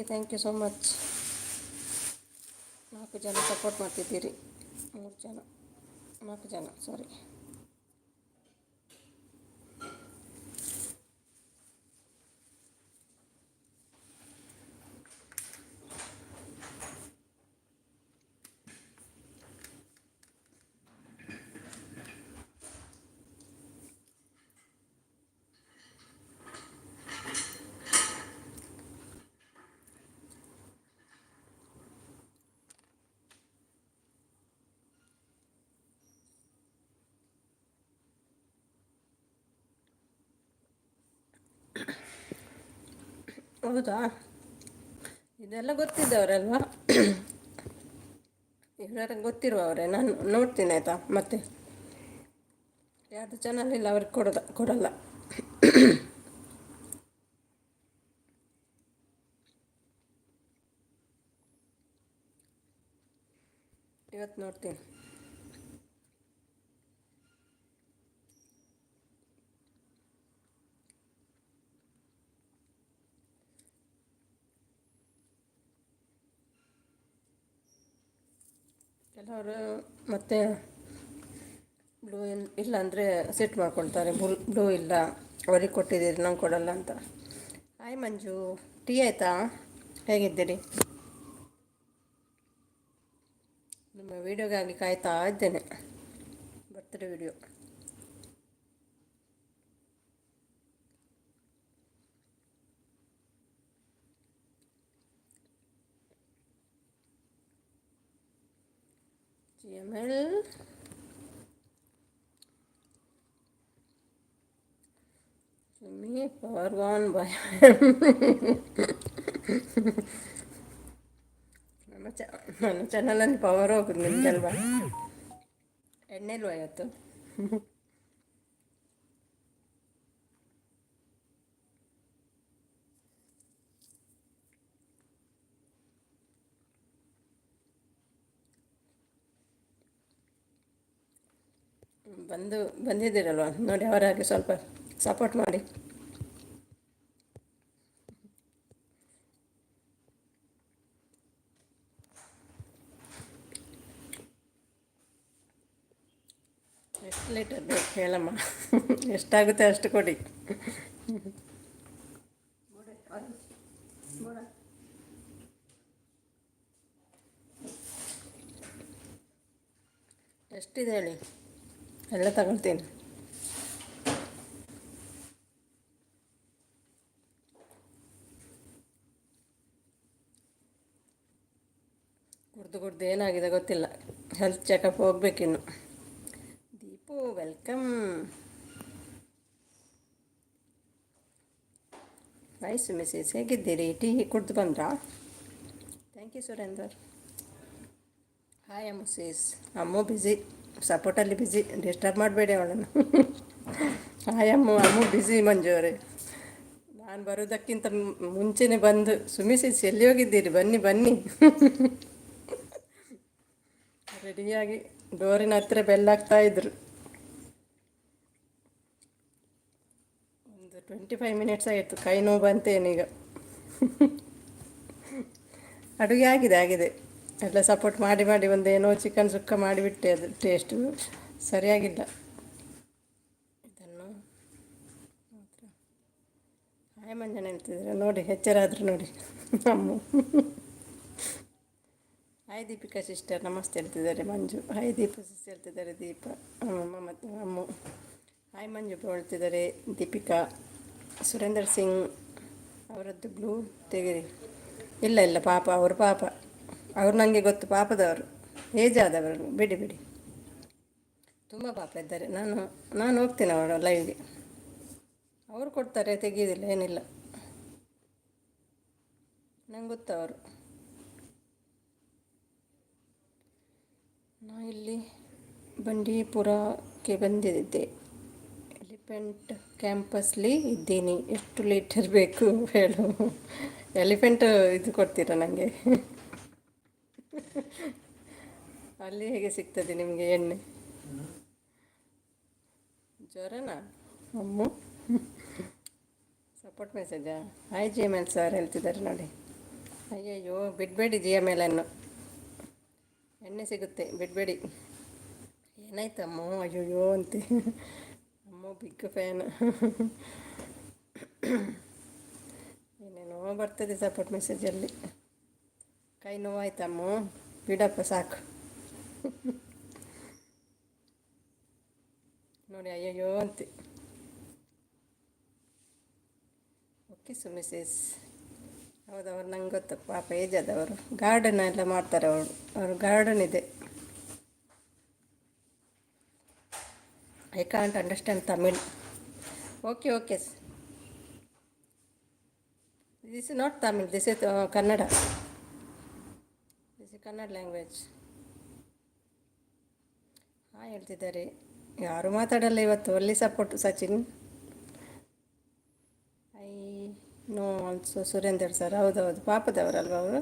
Thank you so much. 4 ಜನ ಸಪೋರ್ಟ್ ಮಾಡ್ತಿದ್ದೀರಿ. 4 ಜನ ಸಾರಿ. ಹೌದಾ, ಇದೆಲ್ಲ ಗೊತ್ತಿದ್ದವರಲ್ವಾ? ಇವರ ಗೊತ್ತಿರುವವರೇ, ನಾನು ನೋಡ್ತೀನಿ ಆಯಿತಾ. ಮತ್ತೆ ಯಾರ್ದು ಚಾನಲ್ ಇಲ್ಲ ಅವ್ರಿಗೆ ಕೊಡಲ್ಲ. ಇವತ್ತು ನೋಡ್ತೀನಿ. ಕೆಲವರು ಮತ್ತೆ ಬ್ಲೂ ಇಲ್ಲ ಅಂದರೆ ಸೆಟ್ ಮಾಡ್ಕೊಳ್ತಾರೆ. ಬ್ಲೂ ಇಲ್ಲ, ಅವ್ರಿಗೆ ಕೊಟ್ಟಿದ್ದೀರಿ ನಂಗೆ ಕೊಡಲ್ಲ ಅಂತ. ಹಾಯ್ ಮಂಜು, ಟೀ ಆಯಿತಾ? ಹೇಗಿದ್ದೀರಿ? ನಿಮ್ಮ ವೀಡಿಯೋಗಾಗಿ ಕಾಯ್ತಾ ಇದ್ದೇನೆ, birthday video. GML me power gone by ನನ್ನ ಚಾನಲಲ್ಲಿ ಪವರ್ ಹೋಗುದು ನಿಮಗೆಲ್ವಾ? ಎಣ್ಣೆಲ್ವಾ ಇವತ್ತು? ಬಂದಿದ್ದೀರಲ್ವ ನೋಡಿ, ಅವರಾಗಿ ಸ್ವಲ್ಪ ಸಪೋರ್ಟ್ ಮಾಡಿ. ಎಷ್ಟು ಲೀಟರ್ ಬೇಕು ಹೇಳಮ್ಮ? ಎಷ್ಟಾಗುತ್ತೆ ಅಷ್ಟು ಕೊಡಿ. ಎಷ್ಟಿದೆ ಹೇಳಿ, ಎಲ್ಲ ತಗೊಳ್ತೀನಿ. ಕುಡ್ದು ಏನಾಗಿದೆ ಗೊತ್ತಿಲ್ಲ, ಹೆಲ್ತ್ ಚೆಕಪ್ ಹೋಗ್ಬೇಕಿನ್ನು. ದೀಪು ವೆಲ್ಕಮ್. ನೈಸ್ ಮಿಸಸ್, ಹೇಗಿದ್ದೀರಿ? ಟೀ ಕುಡ್ದು ಬಂದ್ರಾ? Thank you Surender. Hi Ammu sis. Ammu busy, ಸಪೋರ್ಟಲ್ಲಿ ಬ್ಯುಸಿ, ಡಿಸ್ಟರ್ಬ್ ಮಾಡಬೇಡಿ ಅವಳನ್ನು. ಹಾಯ್ ಅಮ್ಮು ಬ್ಯುಸಿ ಮಂಜು ಅವರೇ. ನಾನು ಬರೋದಕ್ಕಿಂತ ಮುಂಚೆನೇ ಬಂದು, ಸುಮಿ ಸೀಸ್ ಎಲ್ಲಿ ಹೋಗಿದ್ದೀರಿ, ಬನ್ನಿ ಬನ್ನಿ. ರೆಡಿಯಾಗಿ ಡೋರಿನ ಹತ್ತಿರ ಬೆಲ್ಲಾಗ್ತಾ ಇದ್ರು. ಒಂದು 25 ಮಿನಿಟ್ಸ್ ಆಯಿತು, ಕೈ ನೋವು ಬಂತೇನೀಗ. ಅಡುಗೆ ಆಗಿದೆ ಎಲ್ಲ ಸಪೋರ್ಟ್ ಮಾಡಿ ಒಂದೇನೋ ಚಿಕನ್ ಸುಕ್ಕ ಮಾಡಿಬಿಟ್ಟೆ, ಅದು ಟೇಸ್ಟು ಸರಿಯಾಗಿಲ್ಲ. ಇದನ್ನು ಮಾತ್ರ ಹಾಯ್ ಮಂಜನ ಹೇಳ್ತಿದ್ದಾರೆ ನೋಡಿ, ಎಚ್ಚರಾದರು ನೋಡಿ ಅಮ್ಮು. ಹಾಯ್ ದೀಪಿಕಾ ಸಿಸ್ಟರ್ ನಮಸ್ತೆ ಹೇಳ್ತಿದ್ದಾರೆ ಮಂಜು. ಹಾಯ್ ದೀಪ ಸಿಸ್ಟರ್ ಹೇಳ್ತಿದ್ದಾರೆ ದೀಪ ಅಮ್ಮ ಮತ್ತು ಅಮ್ಮು. ಹಾಯ್ ಮಂಜು ಹೇಳ್ತಿದ್ದಾರೆ ದೀಪಿಕಾ. ಸುರೇಂದರ್ ಸಿಂಗ್ ಅವರದ್ದು ಬ್ಲೂ ತೆಗೆರಿ. ಇಲ್ಲ ಪಾಪ, ಅವರು ಪಾಪ, ಅವ್ರು ನನಗೆ ಗೊತ್ತು, ಪಾಪದವರು, ಏಜ್ ಆದವರು. ಬಿಡಿ ತುಂಬ ಪಾಪ ಇದ್ದಾರೆ. ನಾನು ಹೋಗ್ತೇನೆ ಅವರ ಲೈವ್ಗೆ, ಅವರು ಕೊಡ್ತಾರೆ, ತೆಗೆಯೋದಿಲ್ಲ, ಏನಿಲ್ಲ, ನಂಗೆ ಗೊತ್ತು ಅವರು. ನಾನು ಇಲ್ಲಿ ಬಂಡೀಪುರಕ್ಕೆ ಬಂದಿದ್ದೆ, ಎಲಿಫೆಂಟ್ ಕ್ಯಾಂಪಸ್ಲಿ ಇದ್ದೀನಿ. ಎಷ್ಟು ಲೀಟರ್ ಬೇಕು ಹೇಳು? ಎಲಿಫೆಂಟ್ ಇದು ಕೊಡ್ತೀರಾ ನನಗೆ? ಅಲ್ಲಿ ಹೇಗೆ ಸಿಗ್ತದೆ ನಿಮಗೆ ಎಣ್ಣೆ? ಜ್ವರನಾ ಅಮ್ಮು? ಸಪೋರ್ಟ್ ಮೆಸೇಜಾ? ಹಾಯ್ GML ಸರ್ ಹೇಳ್ತಿದ್ದಾರೆ ನೋಡಿ. ಅಯ್ಯಯ್ಯೋ ಬಿಡಬೇಡಿ GML ಅನ್ನು, ಎಣ್ಣೆ ಸಿಗುತ್ತೆ, ಬಿಡಬೇಡಿ. ಏನಾಯ್ತು ಅಮ್ಮು? ಅಯ್ಯಯ್ಯೋ ಅಂತೆ ಅಮ್ಮು, ಬಿಗ್ ಫ್ಯಾನ್. ಏನೇನೋ ಬರ್ತದೆ ಸಪೋರ್ಟ್ ಮೆಸೇಜಲ್ಲಿ. ಕೈ ನೋವಾಯ್ತಮ್ಮು? ಬಿಡಪ್ಪ ಸಾಕು. ನೋಡಿ ಅಯ್ಯಯ್ಯೋ ಅಂತೆ. ಓಕೆ ಸುಮಿಸೇಸ್, ಹೌದು, ಅವ್ರು ನಂಗೆ ಗೊತ್ತು, ಪಾಪ ಏಜ್ ಆದವರು. ಗಾರ್ಡನ್ ಎಲ್ಲ ಮಾಡ್ತಾರೆ ಅವರು ಗಾರ್ಡನ್ ಇದೆ. I can't understand Tamil. Okay this is not Tamil, this is Kannada. This is Kannada language. ಹಾಂ ಹೇಳ್ತಿದ್ದಾರೆ. ಯಾರು ಮಾತಾಡಲ್ಲ ಇವತ್ತು. ಒಲ್ಲಿ support Sachin. I know also Surender sir. ಹೌದೌದು, ಪಾಪದವರಲ್ವ ಅವರು.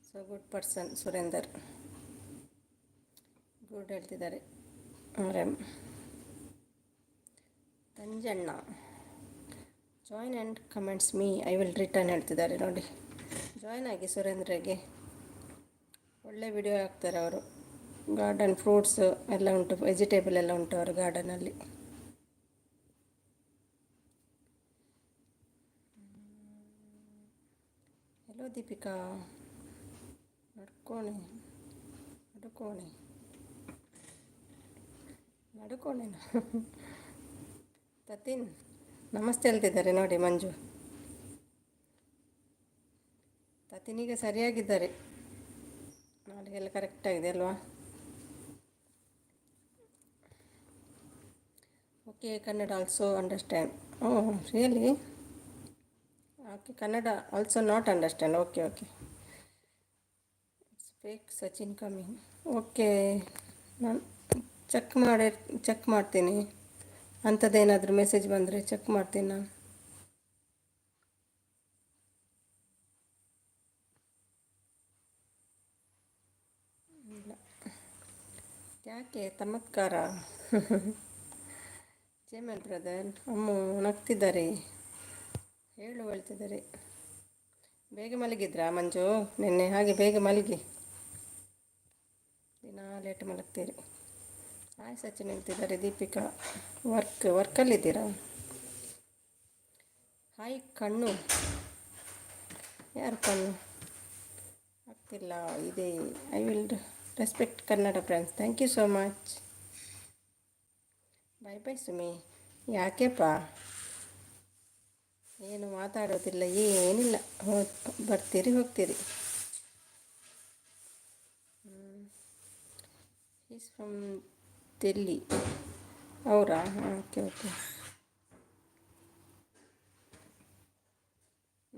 So good person Surender. Good ಹೇಳ್ತಿದ್ದಾರೆ. ಆರಾಮ್. ತಂಜಣ್ಣ join and comments me, I will return ಹೇಳ್ತಿದ್ದಾರೆ ನೋಡಿ. ಜಾಯ್ನ್ ಆಗಿ ಸುರೇಂದ್ರಗೆ. ಒಳ್ಳೆ ವಿಡಿಯೋ ಹಾಕ್ತಾರೆ ಅವರು. ಗಾರ್ಡನ್ ಫ್ರೂಟ್ಸ್ ಎಲ್ಲ ಉಂಟು, ವೆಜಿಟೇಬಲ್ ಎಲ್ಲ ಉಂಟು ಅವರ ಗಾರ್ಡನಲ್ಲಿ. ಹಲೋ ದೀಪಿಕಾ. ನಡ್ಕೋಣೆ ನಡ್ಕೋಣೆ ನಡ್ಕೋಣೆನ ತತಿನ್ ನಮಸ್ತೆ ಹೇಳ್ತಿದ್ದಾರೆ ನೋಡಿ ಮಂಜು. ತತಿನೀಗ ಸರಿಯಾಗಿದ್ದಾರೆ, ನಾಳೆಗೆಲ್ಲ ಕರೆಕ್ಟಾಗಿದೆ ಅಲ್ವಾ. Okay, Kannada also understand. Oh really? Okay, Kannada also not understand. Okay okay. Fake Sachin coming. Okay, ನಾನು ಚೆಕ್ ಮಾಡ್ತೀನಿ. ಅಂಥದ್ದೇನಾದರೂ ಮೆಸೇಜ್ ಬಂದರೆ ಚೆಕ್ ಮಾಡ್ತೀನಿ ನಾನು. ಇಲ್ಲ, ಯಾಕೆ ತಮತ್ಕಾರ? ಜೇಮಲ್ ಬ್ರದರ್ ಅಮ್ಮು ನಗ್ತಿದ್ದಾರೆ, ಹೇಳ್ತಿದ್ದಾರೆ. ಬೇಗ ಮಲಗಿದ್ರಾ ಮಂಜು ನಿನ್ನೆ? ಹಾಗೆ ಬೇಗ ಮಲಗಿ, ದಿನ ಲೇಟ್ ಮಲಗ್ತೀರಿ. ಹಾಯ್ ಸಚಿನ್ ಹೇಳ್ತಿದ್ದಾರೆ. ದೀಪಿಕಾ ವರ್ಕಲ್ಲಿದ್ದೀರಾ? ಹಾಯ್ ಕಣ್ಣು. ಯಾರು ಕಣ್ಣು? ಆಗ್ತಿಲ್ಲ ಇದೆ. I will respect Kannada friends. Thank you so much. Bye bye Sumi. ಯಾಕೆಪ್ಪ ಏನು ಮಾತಾಡೋದಿಲ್ಲ, ಏನಿಲ್ಲ, ಬರ್ತೀರಿ ಹೋಗ್ತೀರಿ. ಈಸ್ ಫ್ರಮ್ ದಿಲ್ಲಿ ಅವರಾ? Okay okay.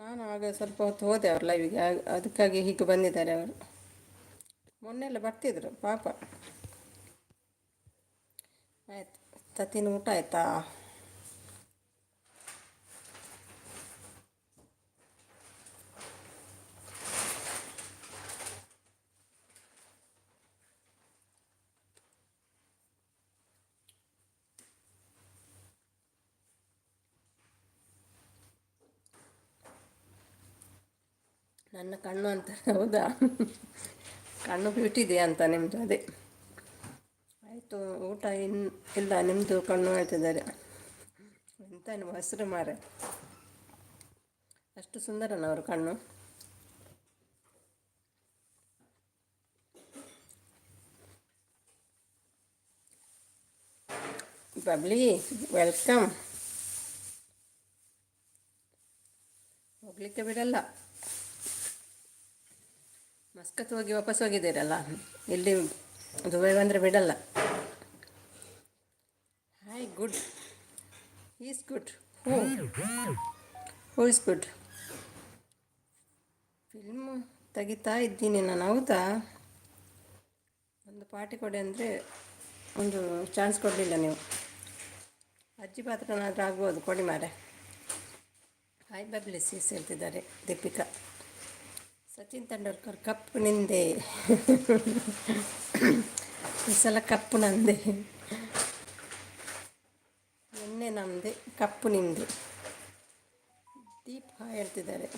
ನಾನು ಆಗ ಸ್ವಲ್ಪ ಹೊತ್ತು ಹೋದೆ ಅವ್ರ ಲೈವಿಗೆ, ಅದಕ್ಕಾಗಿ ಹೀಗೆ ಬಂದಿದ್ದಾರೆ ಅವರು. ಮೊನ್ನೆಲ್ಲ ಬರ್ತಿದ್ರು ಪಾಪ. ಆಯ್ತು, ತತ್ತಿನ ಊಟ ಆಯಿತಾ? ನನ್ನ ಕಣ್ಣು ಅಂತ? ಹೌದಾ, ಕಣ್ಣು ಬಿಟ್ಟಿದೆಯಾ ಅಂತ ನಿಮ್ಮದು? ಅದೇ ಆಯಿತು. ಊಟ ಇಲ್ಲ ನಿಮ್ಮದು ಕಣ್ಣು ಹೇಳ್ತಿದ್ದಾರೆ. ಎಂತ ನಿಮ್ಮ ಹೆಸರು ಮಾರೆ, ಅಷ್ಟು ಸುಂದರನ ಅವರು ಕಣ್ಣು? Bubbly welcome. ಹೋಗ್ಲಿಕ್ಕೆ ಬಿಡಲ್ಲ. ಮಸ್ಕತ್ ಹೋಗಿ ವಾಪಸ್ ಹೋಗಿದ್ದೀರಲ್ಲ, ಇಲ್ಲಿ ದುಬೈ ಬಂದರೆ ಬಿಡಲ್ಲ. Hi good. Is good. Who is good? Film ತೆಗಿತಾ ಇದ್ದೀನಿ ನಾನು. ಹೌದಾ? ಒಂದು ಪಾರ್ಟಿ ಕೊಡಿ ಅಂದರೆ ಒಂದು ಚಾನ್ಸ್ ಕೊಡಲಿಲ್ಲ ನೀವು. ಅಜ್ಜಿ ಪಾತ್ರನಾದರೂ ಆಗ್ಬೋದು, ಕೊಡಿ ಮಾರೆ. ಹಾಯ್ ಬಬ್ಲಿ ಸೀಸ್ ಹೇಳ್ತಿದ್ದಾರೆ ದೀಪಿಕಾ. ಸಚಿನ್ ತೆಂಡೂಲ್ಕರ್ ಕಪ್ಪು ನಿಂದೆ. ಈ ಸಲ ಕಪ್ಪು ನಂದೆ, ನಿನ್ನೆ ನಮ್ಮದೆ, ಕಪ್ಪು ನಿಂದೆ. ದೀಪ್ ಹಾಯ್ ಹೇಳ್ತಿದ್ದಾರೆ.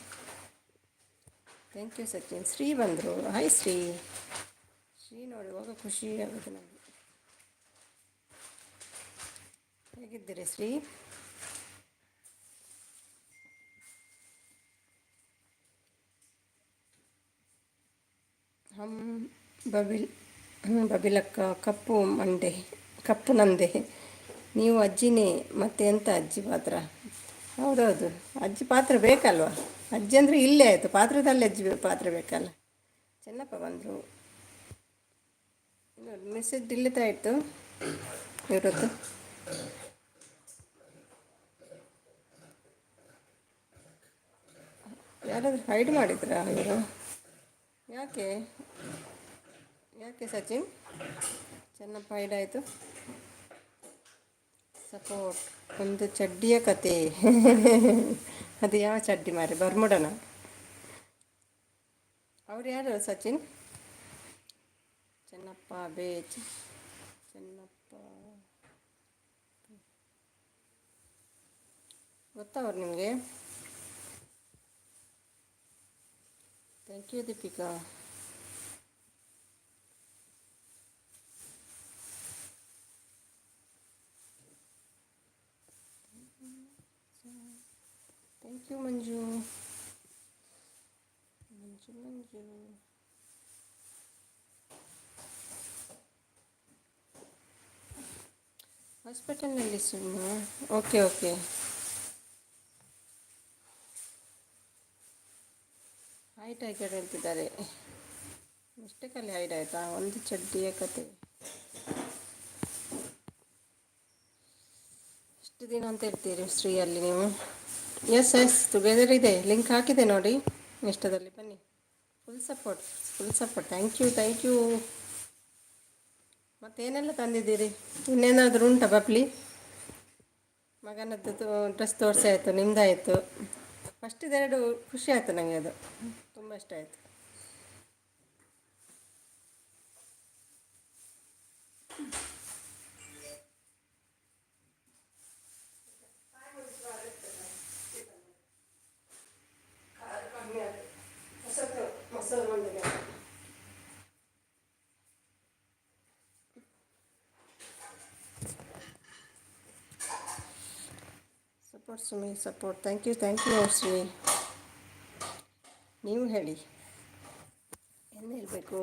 Thank you Sachin. ಶ್ರೀ ಬಂದರು. ಹಾಯ್ ಶ್ರೀ. ಶ್ರೀ ನೋಡಿ ಹೋಗ ಖುಷಿ ಆಗುತ್ತೆ ನನಗೆ. ಹೇಗಿದ್ದೀರಿ ಶ್ರೀ? ಬಬಿಲಕ್ಕ ಕಪ್ಪು ಮಂಡೆ, ಕಪ್ಪು ನಂದೆ. ನೀವು ಅಜ್ಜಿನೇ, ಮತ್ತೆ ಎಂತ ಅಜ್ಜಿ ಪಾತ್ರ? ಹೌದೌದು, ಅಜ್ಜಿ ಪಾತ್ರ ಬೇಕಲ್ವ? ಅಜ್ಜಿ ಅಂದರೆ ಇಲ್ಲೇ ಆಯಿತು, ಪಾತ್ರದಲ್ಲಿ ಅಜ್ಜಿ ಪಾತ್ರ ಬೇಕಲ್ಲ. ಚೆನ್ನಪ್ಪ ಬಂದರು. ಮೆಸೇಜ್ ಡಿಲೀಟ್ ಆಯಿತು ಇವರದ್ದು. ಯಾರಾದರೂ ಹೈಡ್ ಮಾಡಿದ್ರಾ ಇವರು? ಯಾಕೆ ಯಾಕೆ ಸಚಿನ್ ಚೆನ್ನಪ್ಪ ಹೈಡ್ ಆಯಿತು? ಸಪೋರ್ಟ್ ಒಂದು ಚಡ್ಡಿಯ ಕತೆ. ಅದು ಯಾವ ಚಡ್ಡಿ ಮಾರಿ, ಬರ್ಮುಡನ? ಅವ್ರು ಯಾರು ಸಚಿನ್? ಚೆನ್ನಪ್ಪ ಬೇಚ್ ಚೆನ್ನಪ್ಪ ಗೊತ್ತವ್ರು ನಿಮಗೆ? Thank you Deepika. Thank you Manju Manju Manju. ಹಾಸ್ಪಿಟಲ್ನಲ್ಲಿ ಸುಮ್ಮ. Okay okay. ಹೈಟ್ ಆಯ್ಕೆ ಹೇಳ್ತಿದ್ದಾರೆ. ಮಿಸ್ಟೇಕಲ್ಲಿ ಹೈಡ್ ಆಯಿತಾ? ಒಂದು ಚಡ್ಡಿಯ ಕತೆ. ಎಷ್ಟು ದಿನ ಅಂತ ಇರ್ತೀರಿ ಶ್ರೀಯಲ್ಲಿ ನೀವು? ಎಸ್ ಎಸ್ ಟುಗೆದರ್ ಇದೆ, ಲಿಂಕ್ ಹಾಕಿದೆ ನೋಡಿ ಇಷ್ಟದಲ್ಲಿ, ಬನ್ನಿ. Full support full support. Thank you thank you. ಮತ್ತೇನೆಲ್ಲ ತಂದಿದ್ದೀರಿ? ಇನ್ನೇನಾದರೂ ಉಂಟಾ ಬಬ್ಲಿ? ಮಗನದ್ದು ಡ್ರೆಸ್ ತೋರಿಸಿ ಆಯಿತು, ನಿಮ್ಮದಾಯಿತು. ಫಸ್ಟಿದೆರಡು ಖುಷಿ ಆಯಿತು ನನಗೆ, ಅದು ತುಂಬ ಇಷ್ಟ ಆಯಿತು. Support Sumi support. Thank you Shri. ನೀವು ಹೇಳಿ, ಏನು ಹೇಳಬೇಕು?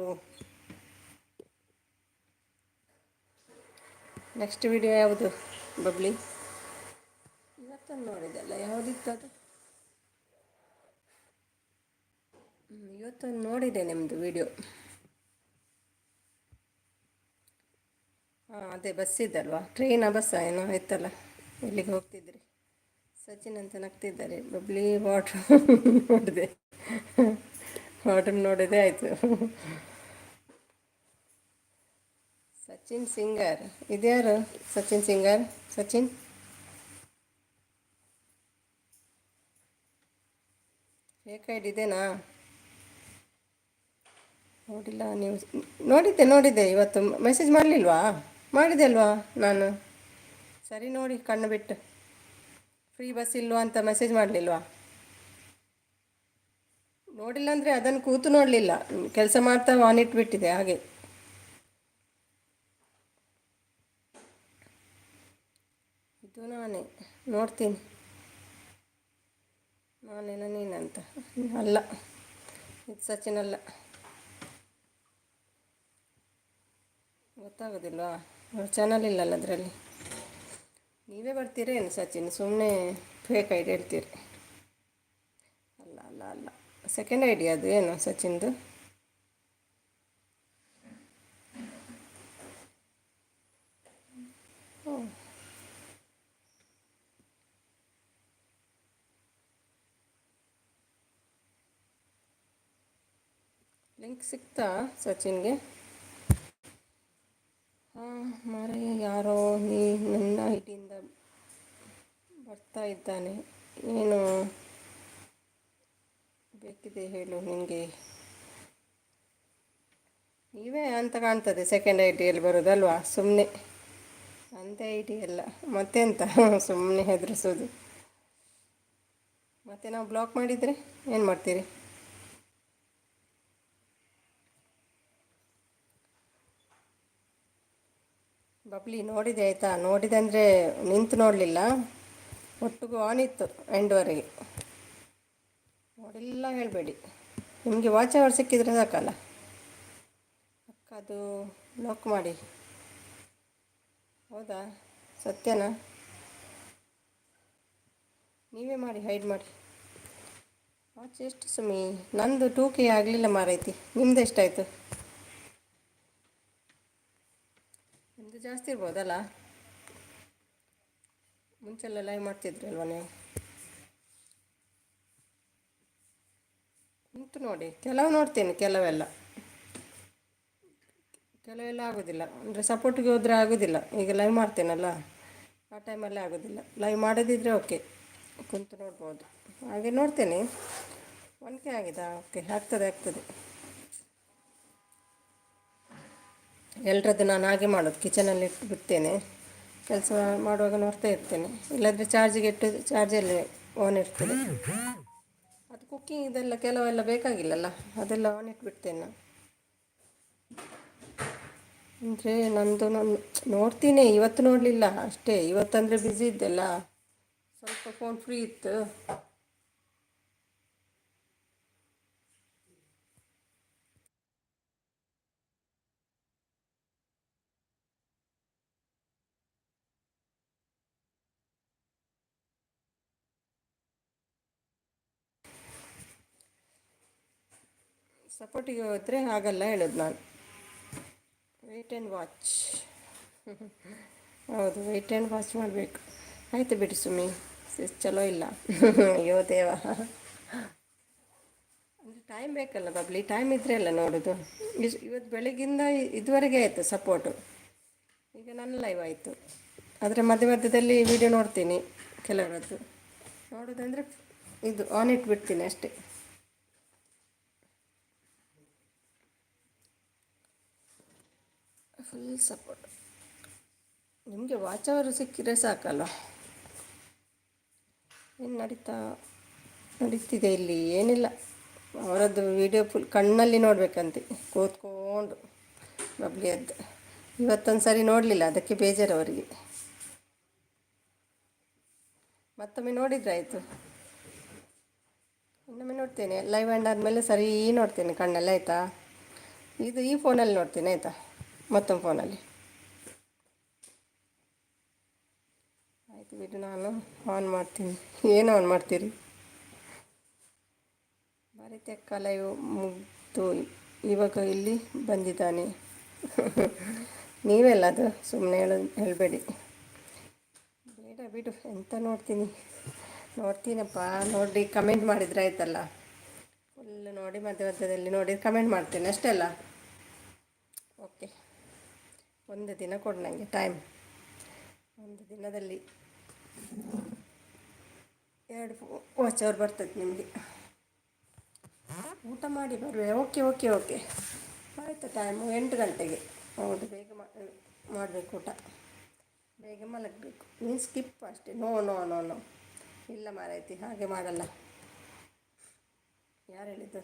ನೆಕ್ಸ್ಟ್ ವಿಡಿಯೋ ಯಾವುದು ಬಬ್ಲಿ? ಇವತ್ತೊಂದು ನೋಡಿದೆಲ್ಲ, ಯಾವುದಿತ್ತು ಅದು? ಇವತ್ತೊಂದು ನೋಡಿದೆ ನಿಮ್ಮದು ವಿಡಿಯೋ. ಹಾಂ ಅದೇ ಬಸ್ ಇದ್ದಲ್ವಾ, ಟ್ರೈನಾ ಬಸ್ಸಾ ಏನೋ ಇತ್ತಲ್ಲ, ಎಲ್ಲಿಗೆ ಹೋಗ್ತಿದ್ರಿ? ಸಚಿನ್ ಅಂತ ನಗ್ತಿದ್ದಾರೆ. ಬಬ್ಲಿ ವಾಟ್ರ್ ನೋಡಿದೆ, ವಾಟ್ರ್ ನೋಡಿದೆ ಆಯಿತು. ಸಚಿನ್ ಸಿಂಗರ್ ಇದ್ಯಾರು? Sachin singer Sachin fake ID ಇದೆನಾ? ನೋಡಿಲ್ಲ ನೀವು? ನೋಡಿದ್ದೆ ಇವತ್ತು. ಮೆಸೇಜ್ ಮಾಡಲಿಲ್ವಾ? ಮಾಡಿದೆ ಅಲ್ವಾ ನಾನು? ಸರಿ ನೋಡಿ ಕಣ್ಣು ಬಿಟ್ಟು. ಫ್ರೀ ಬಸ್ ಇಲ್ವಾ ಅಂತ ಮೆಸೇಜ್ ಮಾಡಲಿಲ್ವಾ? ನೋಡಿಲ್ಲ ಅಂದರೆ ಅದನ್ನು ಕೂತು ನೋಡಲಿಲ್ಲ, ಕೆಲಸ ಮಾಡ್ತಾ ಆನ್ ಇಟ್ಬಿಟ್ಟಿದೆ ಹಾಗೆ. ಇದು ನಾನೇ ನೋಡ್ತೀನಿ, ನಾನೇನ ನೀನಂತ. ಅಲ್ಲ, ಇದು ಸಚಿನ್ ಅಲ್ಲ. ಗೊತ್ತಾಗೋದಿಲ್ವಾ? ಚಾನಲ್ ಇಲ್ಲಲ್ಲ ಅದರಲ್ಲಿ. ನೀವೇ ಬರ್ತೀರೇನು ಸಚಿನ್? ಸುಮ್ಮನೆ ಫೇಕ್ ಐಡಿ ಹೇಳ್ತೀರಿ. ಅಲ್ಲ ಅಲ್ಲ ಅಲ್ಲ, ಸೆಕೆಂಡ್ ಐಡಿ ಅದು. ಏನು ಸಚಿನ್ದು? ಲಿಂಕ್ ಸಿಗ್ತಾ ಸಚಿನ್ಗೆ? ಹಾಂ ಮಾರೇ, ಯಾರೋ ನನ್ನ ಐಡಿಯಿಂದ ಬರ್ತಾ ಇದ್ದಾನೆ. ಏನು ಬೇಕಿದೆ ಹೇಳು ನಿನಗೆ? ನೀವೇ ಅಂತ ಕಾಣ್ತದೆ, ಸೆಕೆಂಡ್ ಐ ಟಿಯಲ್ಲಿ ಬರೋದಲ್ವಾ? ಸುಮ್ಮನೆ ಅಂತೆ ಐ ಟಿ ಎಲ್ಲ ಮತ್ತೆಂತ, ಸುಮ್ಮನೆ ಹೆದರಿಸೋದು. ಮತ್ತು ನಾವು ಬ್ಲಾಕ್ ಮಾಡಿದರೆ ಏನು ಮಾಡ್ತೀರಿ? ಬಬ್ಲಿ ನೋಡಿದೆ ಆಯಿತಾ? ನೋಡಿದೆ ಅಂದರೆ ನಿಂತು ನೋಡಲಿಲ್ಲ, ಒಟ್ಟಿಗೂ ಆನ್ ಇತ್ತು ಎಂಡ್ವರೆಗೆ. ನೋಡಿಲ್ಲ ಹೇಳಬೇಡಿ. ನಿಮಗೆ ವಾಚ್ ಅವರ್ ಸಿಕ್ಕಿದರೆ ಸಾಕಲ್ಲ. ಅಕ್ಕ ಅದು ಲಾಕ್ ಮಾಡಿ. ಹೌದಾ? ಸತ್ಯನಾ? ನೀವೇ ಮಾಡಿ, ಹೈಡ್ ಮಾಡಿ. ವಾಚ್ ಎಷ್ಟು ಸುಮಿ? ನಂದು 2K ಆಗಲಿಲ್ಲ ಮಾರೈತಿ. ನಿಮ್ದು ಎಷ್ಟಾಯಿತು? ನಿಮ್ಮದು ಜಾಸ್ತಿ ಇರ್ಬೋದಲ್ಲ? ಮುಂಚೆಲ್ಲ ಲೈವ್ ಮಾಡ್ತಿದ್ರಲ್ವ ನೀವು? ಉಂಟು ನೋಡಿ, ಕೆಲವು ನೋಡ್ತೇನೆ, ಕೆಲವೆಲ್ಲ ಆಗೋದಿಲ್ಲ. ಅಂದರೆ ಸಪೋರ್ಟಿಗೆ ಹೋದರೆ ಆಗೋದಿಲ್ಲ. ಈಗ ಲೈವ್ ಮಾಡ್ತೇನಲ್ಲ, ಆ ಟೈಮಲ್ಲೇ ಆಗೋದಿಲ್ಲ. ಲೈವ್ ಮಾಡೋದಿದ್ರೆ ಓಕೆ, ಕುಂತು ನೋಡ್ಬೋದು. ಹಾಗೆ ನೋಡ್ತೇನೆ. 1K ಆಗಿದೆ, ಓಕೆ, ಆಗ್ತದೆ. ಎಲ್ಲರದ್ದು ನಾನು ಹಾಗೆ ಮಾಡೋದು, ಕಿಚನಲ್ಲಿ ಇಟ್ಟು ಬಿಡ್ತೇನೆ. ಕೆಲಸ ಮಾಡುವಾಗ ನೋಡ್ತಾ ಇರ್ತೇನೆ. ಇಲ್ಲಾಂದರೆ ಚಾರ್ಜಿಗೆ ಇಟ್ಟು ಚಾರ್ಜಲ್ಲಿ ಆನ್ ಇರ್ತದೆ. ಅದು ಕುಕ್ಕಿಂಗ್ ಇದೆಲ್ಲ ಕೆಲವೆಲ್ಲ ಬೇಕಾಗಿಲ್ಲಲ್ಲ, ಅದೆಲ್ಲ ಆನ್ ಇಟ್ಬಿಡ್ತೇನೆ ನಾನು. ಅಂದರೆ ನಾನು ನೋಡ್ತೀನಿ, ಇವತ್ತು ನೋಡಲಿಲ್ಲ ಅಷ್ಟೇ. ಇವತ್ತಂದರೆ ಬ್ಯುಸಿ ಇದ್ದೆಲ್ಲ, ಸ್ವಲ್ಪ ಫೋನ್ ಫ್ರೀ ಇತ್ತು. ಸಪೋರ್ಟಿಗೆ ಹೋದರೆ ಹಾಗಲ್ಲ ಹೇಳೋದು ನಾನು. Wait and watch. ಹೌದು, ವೆಯ್ಟ್ ಆ್ಯಂಡ್ ವಾಚ್ ಮಾಡಬೇಕು. ಆಯಿತು ಬಿಡಿ ಸುಮ್ಮಿ, ಚಲೋ ಇಲ್ಲ. ಅಯ್ಯೋ ದೇವ, ಅಂದರೆ ಟೈಮ್ ಬೇಕಲ್ಲ ಬಬ್ಲಿ, ಟೈಮ್ ಇದ್ದರೆ ಅಲ್ಲ ನೋಡೋದು. ಇವತ್ತು ಬೆಳಗ್ಗಿಂದ ಇದುವರೆಗೆ ಆಯಿತು ಸಪೋರ್ಟು. ಈಗ ನನ್ನ ಲೈವ್ ಆಯಿತು. ಆದರೆ ಮಧ್ಯದಲ್ಲಿ ವೀಡಿಯೋ ನೋಡ್ತೀನಿ ಕೆಲವರದ್ದು. ನೋಡೋದಂದರೆ ಇದು ಆನ್ ಇಟ್ಬಿಡ್ತೀನಿ ಅಷ್ಟೇ. Full support. ನಿಮಗೆ ವಾಚ್ ಅವರು ಸಿಕ್ಕಿದ್ರೆ ಸಾಕಲ್ಲ. ಏನು ನಡೀತಿದೆ ಇಲ್ಲಿ ಏನಿಲ್ಲ. ಅವರದ್ದು ವೀಡಿಯೋ ಫುಲ್ ಕಣ್ಣಲ್ಲಿ ನೋಡಬೇಕಂತೆ ಕೂತ್ಕೊಂಡು ಬಬ್ಲಿಯದ್ದು. ಇವತ್ತೊಂದು ಸರಿ ನೋಡಲಿಲ್ಲ, ಅದಕ್ಕೆ ಬೇಜಾರು ಅವರಿಗೆ. ಮತ್ತೊಮ್ಮೆ ನೋಡಿದ್ರಾಯಿತು. ಇನ್ನೊಮ್ಮೆ ನೋಡ್ತೇನೆ, ಲೈವ್ ಎಂಡ್ ಆದಮೇಲೆ ಸರಿ ನೋಡ್ತೇನೆ ಕಣ್ಣಲ್ಲಿ, ಆಯಿತಾ. ಈ ಫೋನಲ್ಲಿ ನೋಡ್ತೇನೆ ಆಯಿತಾ, ಮತ್ತೊಂದು ಫೋನಲ್ಲಿ. ಆಯಿತು ಬಿಡು, ನಾನು ಆನ್ ಮಾಡ್ತೀನಿ. ಏನು ಆನ್ ಮಾಡ್ತೀರಿ? ಭಾರತೀಯಕ್ಕ ಲೈವ್ ಮುಗ್ದು ಇವಾಗ ಇಲ್ಲಿ ಬಂದಿದ್ದಾನೆ. ನೀವೆಲ್ಲ ಅದು ಸುಮ್ಮನೆ ಹೇಳಬೇಡಿ. ಬೇಡ ಬಿಡು, ಎಂತ ನೋಡ್ತೀನಪ್ಪ. ನೋಡಿ ಕಮೆಂಟ್ ಮಾಡಿದ್ರೆ ಆಯ್ತಲ್ಲ. ಫುಲ್ ನೋಡಿ ಮಧ್ಯದಲ್ಲಿ ನೋಡಿ ಕಮೆಂಟ್ ಮಾಡ್ತೇನೆ ಅಷ್ಟೇ ಅಲ್ಲ. ಓಕೆ, ಒಂದು ದಿನ ಕೊಡು ನನಗೆ ಟೈಮ್. ಒಂದು ದಿನದಲ್ಲಿ 2 ವಾಚ್ ಅವರ್ ಬರ್ತದೆ ನಿಮಗೆ. ಊಟ ಮಾಡಿ ಬರುವೆ. ಓಕೆ. ಆಯಿತು, ಟೈಮು 8 ಗಂಟೆಗೆ. ಹೌದು, ಬೇಗ ಮಾಡಬೇಕು ಊಟ, ಬೇಗ ಮಲಗಬೇಕು. ನೀನು ಸ್ಕಿಪ್ ಅಷ್ಟೇ. ನೋ. ಇಲ್ಲ ಮಾರೈತಿ, ಹಾಗೆ ಮಾಡಲ್ಲ. ಯಾರು ಹೇಳಿದ್ದು?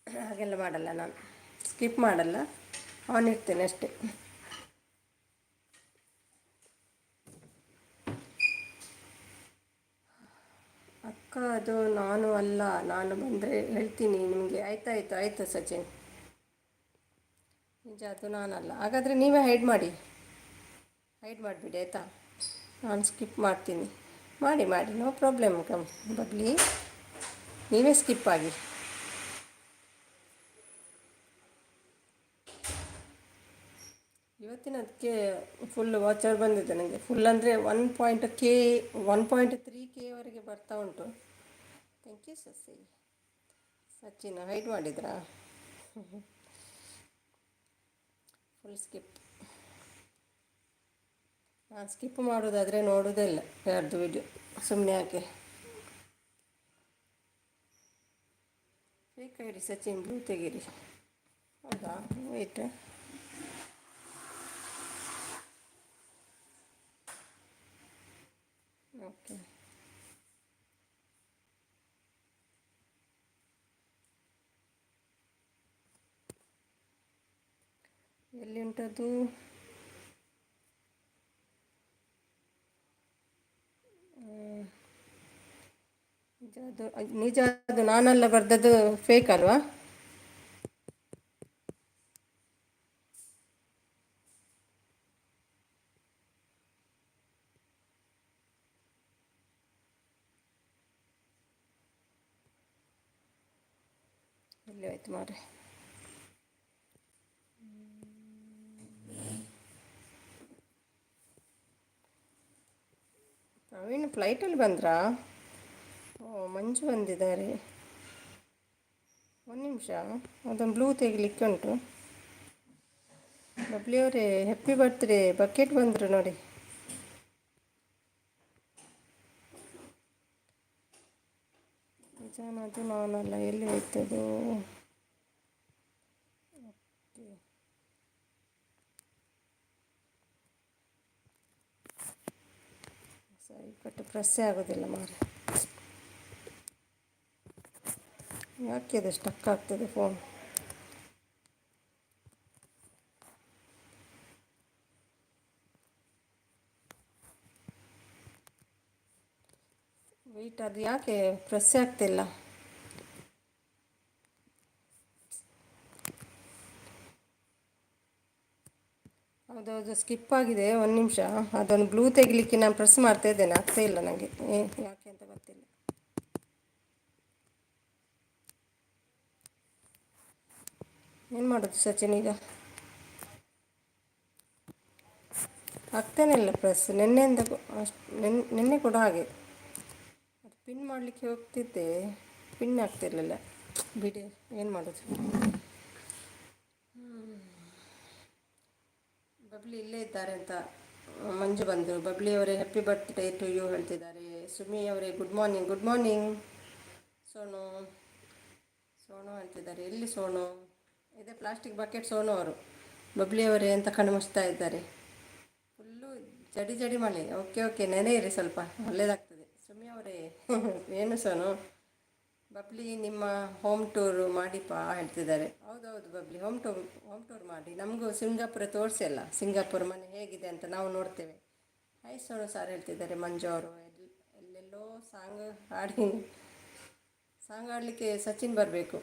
ಹಾಗೆಲ್ಲ ಮಾಡಲ್ಲ ನಾನು. ಸ್ಕಿಪ್ ಮಾಡಲ್ಲ, ಆನ್ ಇಡ್ತೇನೆ ಅಷ್ಟೇ. ಅಕ್ಕ, ಅದು ನಾನು ಅಲ್ಲ. ನಾನು ಬಂದರೆ ಹೇಳ್ತೀನಿ ನಿಮಗೆ. ಆಯಿತು ಸಚಿನ್. ನಿಜ, ಅದು ನಾನಲ್ಲ. ಹಾಗಾದರೆ ನೀವೇ ಹೈಡ್ ಮಾಡಿಬಿಡಿ ಆಯಿತಾ. ನಾನು ಸ್ಕಿಪ್ ಮಾಡ್ತೀನಿ. ಮಾಡಿ, ನೋ ಪ್ರಾಬ್ಲಮ್. ಬಗ್ಲಿ, ನೀವೇ ಸ್ಕಿಪ್ ಆಗಿ. ಇವತ್ತಿನದಕ್ಕೆ ಫುಲ್ ವಾಚರ್ ಬಂದಿದೆ ನನಗೆ. ಫುಲ್ ಅಂದರೆ 1.3K ಬರ್ತಾ ಉಂಟು. ಥ್ಯಾಂಕ್ ಯು ಸಚಿನ್, ಹೈಡ್ ಮಾಡಿದ್ರಾ? Full skip. ನಾನು ಸ್ಕಿಪ್ ಮಾಡೋದಾದರೆ ನೋಡೋದೇ ಇಲ್ಲ ಯಾರ್ದು ವಿಡಿಯೋ, ಸುಮ್ಮನೆ ಯಾಕೆ. ಬೇಕಾಗಿರಿ ಸಚಿನ್, ಬ್ಲೂ ತೆಗೀರಿ. ಹೌದಾ, ವೆಯ್ಟ್. ಓಕೆ, ಎಲ್ಲಿ ಉಂಟದು? ನಿಜ, ಅದು ನಾನೆಲ್ಲ ಬರ್ದದ್ದು ಫೇಕ್ ಅಲ್ವಾ? ಎಲ್ಲಿ ಆಯ್ತು ಮಾರೆ. ಪ್ರವೀಣ್ ಫ್ಲೈಟಲ್ಲಿ ಬಂದ್ರಾ? ಓ, ಮಂಜು ಬಂದಿದ್ದಾರೆ. ಒಂದು ನಿಮಿಷ, ಅದೊಂದು ಬ್ಲೂ ತೆಗಿಲಿಕ್ಕೆ ಉಂಟು. ಬಬ್ಲಿಯವರೇ, ಹ್ಯಾಪಿ ಬರ್ತ್ಡೇ. ಬಕೆಟ್ ಬಂದರು ನೋಡಿ. ನಿಜಾನದು ನಾನಲ್ಲ, ಎಲ್ಲಿ ಹೋಯ್ತದು? ಸರಿ ಕಟ್ಟು, ಪ್ರೆಸ್ಸೇ ಆಗೋದಿಲ್ಲ ಮಾರೆ. ಯಾಕೆ ಅದು ಸ್ಟಕ್ ಆಗ್ತದೆ ಫೋನ್? ವೆಯ್ಟ್, ಅದು ಯಾಕೆ ಪ್ರೆಸ್ಸೇ ಆಗ್ತಿಲ್ಲ? ಹೌದೌದು, ಸ್ಕಿಪ್ ಆಗಿದೆ. ಒಂದು ನಿಮಿಷ, ಅದೊಂದು ಬ್ಲೂ ತೆಗಿಲಿಕ್ಕೆ ನಾನು ಪ್ರೆಸ್ ಮಾಡ್ತಾ ಇದ್ದೇನೆ, ಆಗ್ತಾ ಇಲ್ಲ ನನಗೆ. ಯಾಕೆ ಅಂತ ಗೊತ್ತಿಲ್ಲ. ಏನು ಮಾಡೋದು ಸಚಿನ್ ಈಗ? ಆಗ್ತಾನೆ ಇಲ್ಲ ಪ್ರೆಸ್. ನಿನ್ನೆಯಿಂದ ಅಷ್ಟು ನಿನ್ನೆ ಕೂಡ ಹಾಗೆ. ಅದು ಪಿನ್ ಮಾಡಲಿಕ್ಕೆ ಹೋಗ್ತಿದ್ದೆ, ಪಿನ್ ಆಗ್ತಿರ್ಲಿಲ್ಲ. ಬಿಡಿ, ಏನು ಮಾಡೋದು. ಬಬ್ಲಿ ಇಲ್ಲೇ ಇದ್ದಾರೆ ಅಂತ ಮಂಜು ಬಂದರು. ಬಬ್ಲಿಯವರೇ ಹ್ಯಾಪಿ ಬರ್ತ್ಡೇ ಟು ಯು ಹೇಳ್ತಿದ್ದಾರೆ. ಸುಮಿ ಅವರೇ good morning. Good morning Sonu. Sonu ಹೇಳ್ತಿದ್ದಾರೆ. ಎಲ್ಲಿ ಸೋನು? ಇದೇ ಪ್ಲಾಸ್ಟಿಕ್ ಬಕೆಟ್ ಸೋನು ಅವರು. ಬಬ್ಲಿಯವರೇ ಅಂತ ಕಣ್ಣು ಮುಚ್ತಾ ಇದ್ದಾರೆ. ಫುಲ್ಲು ಜಡಿ ಜಡಿ ಮಳೆ. ಓಕೆ ಓಕೆ, ನೆನೆಯಿರಿ ಸ್ವಲ್ಪ, ಒಳ್ಳೆಯದಾಗ್ತದೆ. ಸುಮಿ ಅವರೇ ಏನು ಸೋನು? ಬಬ್ಲಿ ನಿಮ್ಮ ಹೋಮ್ ಟೂರು ಮಾಡಿಪಾ ಹೇಳ್ತಿದ್ದಾರೆ. ಹೌದೌದು ಬಬ್ಲಿ, ಹೋಮ್ ಟೂರ್ ಮಾಡಿ. ನಮಗೂ ಸಿಂಗಾಪುರ ತೋರಿಸಿ ಸಿಂಗಾಪುರ ಮನೆ ಹೇಗಿದೆ ಅಂತ ನಾವು ನೋಡ್ತೇವೆ. ಹಾಯ್ ಸೋನು ಸಾರ್ ಹೇಳ್ತಿದ್ದಾರೆ ಮಂಜು ಅವರು. ಎಲ್ಲೆಲ್ಲೋ ಸಾಂಗ್ ಆಡಲಿಕ್ಕೆ ಸಚಿನ್ ಬರಬೇಕು.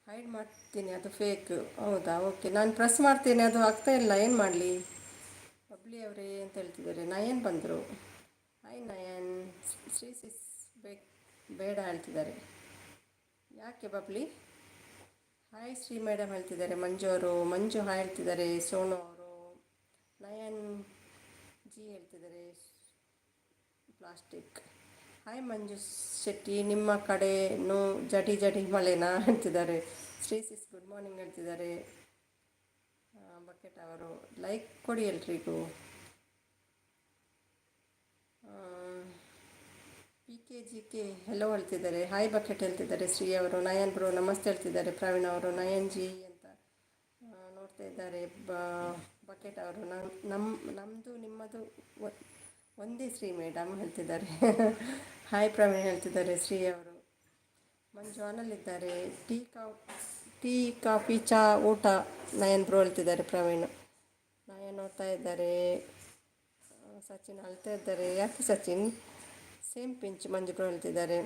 ಹೈಡ್ ಮಾಡ್ತೀನಿ, ಅದು ಫೇಕ್. ಹೌದಾ, ಓಕೆ, ನಾನು ಪ್ರೆಸ್ ಮಾಡ್ತೀನಿ, ಅದು ಆಗ್ತಾ ಇಲ್ಲ. ಏನು ಮಾಡಲಿ? ಬಬ್ಲಿ ಅವರೇ ಅಂತ ಹೇಳ್ತಿದ್ದಾರೆ. ನಯನ್ ಬಂದರು. ಹಾಯ್ ನಯನ್. ಶ್ರೀಸಿಸ್ ಬೇಡ ಹೇಳ್ತಿದ್ದಾರೆ. ಯಾಕೆ ಬಬ್ಲಿ? ಹಾಯ್ ಶ್ರೀ ಮೇಡಮ್ ಹೇಳ್ತಿದ್ದಾರೆ ಮಂಜು ಅವರು. ಮಂಜು ಹಾಯ್ ಹೇಳ್ತಿದ್ದಾರೆ. ಸೋನು ಅವರು. ನಯನ್ ಜಿ ಹೇಳ್ತಿದ್ದಾರೆ. ಪ್ಲಾಸ್ಟಿಕ್. ಹಾಯ್ ಮಂಜು ಶೆಟ್ಟಿ, ನಿಮ್ಮ ಕಡೆನೂ ಜಡಿ ಜಡಿ ಮಳೆನಾ ಹೇಳ್ತಿದ್ದಾರೆ. ಶ್ರೀಸಿಸ್ ಗುಡ್ ಮಾರ್ನಿಂಗ್ ಹೇಳ್ತಿದ್ದಾರೆ. ಬಕೆಟ್ ಅವರು ಲೈಕ್ ಕೊಡಿ ಎಲ್ರಿಗೂ. PKGK ಹೆಲೋ ಹೇಳ್ತಿದ್ದಾರೆ. ಹಾಯ್ ಬಕೆಟ್ ಹೇಳ್ತಿದ್ದಾರೆ ಶ್ರೀ ಅವರು. ನಯನ್ ಬ್ರೋ ನಮಸ್ತೆ ಹೇಳ್ತಿದ್ದಾರೆ. ಪ್ರವೀಣ್ ಅವರು ನಯನ್ ಜಿ ಅಂತ ನೋಡ್ತಾ ಇದ್ದಾರೆ. ಬಕೆಟ್ ಅವರು ನಮ್ಮದು ನಿಮ್ಮದು ಒಂದೇ ಶ್ರೀ ಮೇಡಮ್ ಹೇಳ್ತಿದ್ದಾರೆ. ಹಾಯ್ ಪ್ರವೀಣ್ ಹೇಳ್ತಿದ್ದಾರೆ ಶ್ರೀ ಅವರು. ಮಂಜು ಆನಲ್ಲಿದ್ದಾರೆ. ಟೀ ಕಾಫಿ ಚಾ ಊಟ ನಯನ್ ಬ್ರೋ ಹೇಳ್ತಿದ್ದಾರೆ. ಪ್ರವೀಣ್ ನಯನ್ ನೋಡ್ತಾ ಇದ್ದಾರೆ. ಸಚಿನ್ ಅಳ್ತಾ ಇದ್ದಾರೆ. ಯಾಕೆ ಸಚಿನ್? ಸೇಮ್ ಪಿಂಚ್ ಮಂಜು ಬ್ರೋ ಹೇಳ್ತಿದ್ದಾರೆ.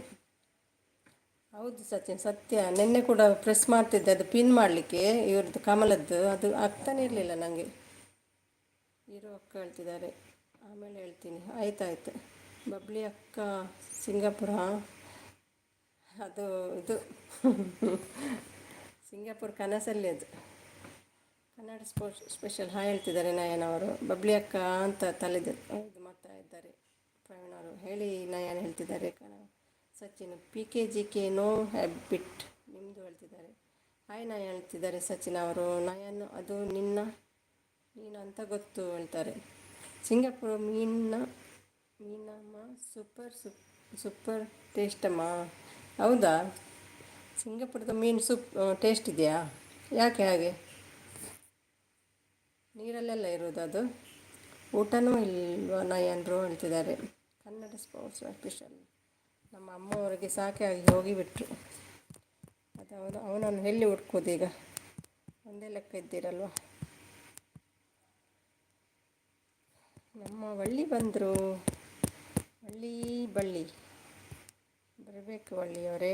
ಹೌದು ಸಚಿನ್, ಸತ್ಯ. ನಿನ್ನೆ ಕೂಡ ಪ್ರೆಸ್ ಮಾಡ್ತಿದ್ದೆ, ಅದು ಪಿನ್ ಮಾಡಲಿಕ್ಕೆ ಇವ್ರದ್ದು ಕಮಲದ್ದು, ಅದು ಆಗ್ತಾನೆ ಇರಲಿಲ್ಲ ನನಗೆ. ಹೀರೋ ಅಕ್ಕ ಹೇಳ್ತಿದ್ದಾರೆ. ಆಮೇಲೆ ಹೇಳ್ತೀನಿ. ಆಯ್ತಾಯ್ತು. ಬಬ್ಲಿ ಅಕ್ಕ ಸಿಂಗಾಪುರ, ಅದು ಇದು ಸಿಂಗಾಪುರ್ ಕನಸಲ್ಲಿ ಅದು. ಕನ್ನಡ ಸ್ಪೆಷಲ್ ಹಾಯ್ ಹೇಳ್ತಿದ್ದಾರೆ ನಯನ್ ಅವರು. ಬಬ್ಲಿ ಅಕ್ಕ ಅಂತ ತಲೆದು ಇದು ಮಾಡ್ತಾ ಇದ್ದಾರೆ. ಪ್ರವೀಣ್ ಅವರು ಹೇಳಿ ನಯನ್ ಹೇಳ್ತಿದ್ದಾರೆ. ಸಚಿನ್ PKGK ನೋ ಹ್ಯಾಬಿಟ್ ನಿಮ್ಮದು ಹೇಳ್ತಿದ್ದಾರೆ. ಹಾಯ್ ನಯನ್ ಹೇಳ್ತಿದ್ದಾರೆ ಸಚಿನ್ ಅವರು. ನಯನ್ ಅದು ನೀನು ಅಂತ ಗೊತ್ತು ಹೇಳ್ತಾರೆ. ಸಿಂಗಾಪುರ ಮೀನಮ್ಮ ಸೂಪರ್ ಟೇಸ್ಟಮ್ಮ. ಹೌದಾ, ಸಿಂಗಾಪುರದ ಮೀನು ಟೇಸ್ಟ್ ಇದೆಯಾ? ಯಾಕೆ ಹಾಗೆ? ನೀರಲ್ಲೆಲ್ಲ ಇರೋದು ಅದು. ಊಟನೂ ಇಲ್ವಾ ನಯನ್ರು ಹೇಳ್ತಿದ್ದಾರೆ. ಕನ್ನಡ ಸ್ಪೆಷಲ್. ನಮ್ಮ ಅಮ್ಮವರಿಗೆ ಸಾಕೆ ಆಗಿ ಹೋಗಿಬಿಟ್ರು. ಅದು ಅವನನ್ನು ಎಲ್ಲಿ ಹುಡ್ಕೋದು ಈಗ? ಒಂದೇ ಲೆಕ್ಕ ಇದ್ದೀರಲ್ವ. ನಮ್ಮ ವಳ್ಳಿ ಬಂದರು. ಬಳ್ಳಿ ಬರಬೇಕು ವಳ್ಳಿಯವರೇ.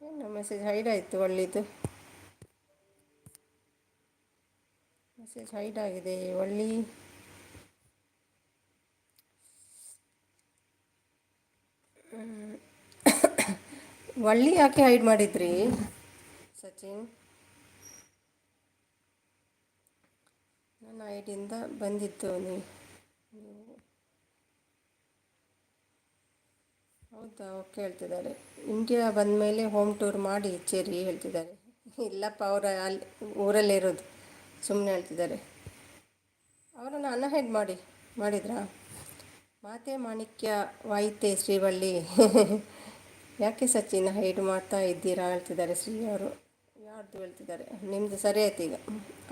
ಏನು ಮೆಸೇಜ್ ಹೈಡ್ ಆಯಿತು ವಳ್ಳಿದು? ಮೆಸೇಜ್ ಹೈಡ್ ಆಗಿದೆ ವಳ್ಳಿ. ವಳ್ಳಿ ಯಾಕೆ ಹೈಡ್ ಮಾಡಿದ್ರಿ ಸಚಿನ್? ನನ್ನ ಐಡಿಯಿಂದ ಬಂದಿತ್ತು ನೀವು. ಹೌದಾ, ಓಕೆ ಹೇಳ್ತಿದ್ದಾರೆ. ಇಂಡಿಯಾ ಬಂದ ಮೇಲೆ ಹೋಮ್ ಟೂರ್ ಮಾಡಿ ಚೇರಿ ಹೇಳ್ತಿದ್ದಾರೆ. ಇಲ್ಲಪ್ಪ, ಅವರ ಅಲ್ಲಿ ಊರಲ್ಲೇ ಇರೋದು. ಸುಮ್ಮನೆ ಹೇಳ್ತಿದ್ದಾರೆ. ಅವರನ್ನು ಅನ್ಹೈಡ್ ಮಾಡಿದ್ರಾ? ಮಾತೆ ಮಾಣಿಕ್ಯ ವಾಯಿತೆ ಶ್ರೀವಳ್ಳಿ. ಯಾಕೆ ಸಚಿನ್ ಹೈಡ್ ಮಾಡ್ತಾ ಇದ್ದೀರಾ ಹೇಳ್ತಿದ್ದಾರೆ ಶ್ರೀ ಅವರು. ಯಾರ್ದು ಹೇಳ್ತಿದ್ದಾರೆ? ನಿಮ್ಮದು ಸರಿ ಆಯ್ತು ಈಗ.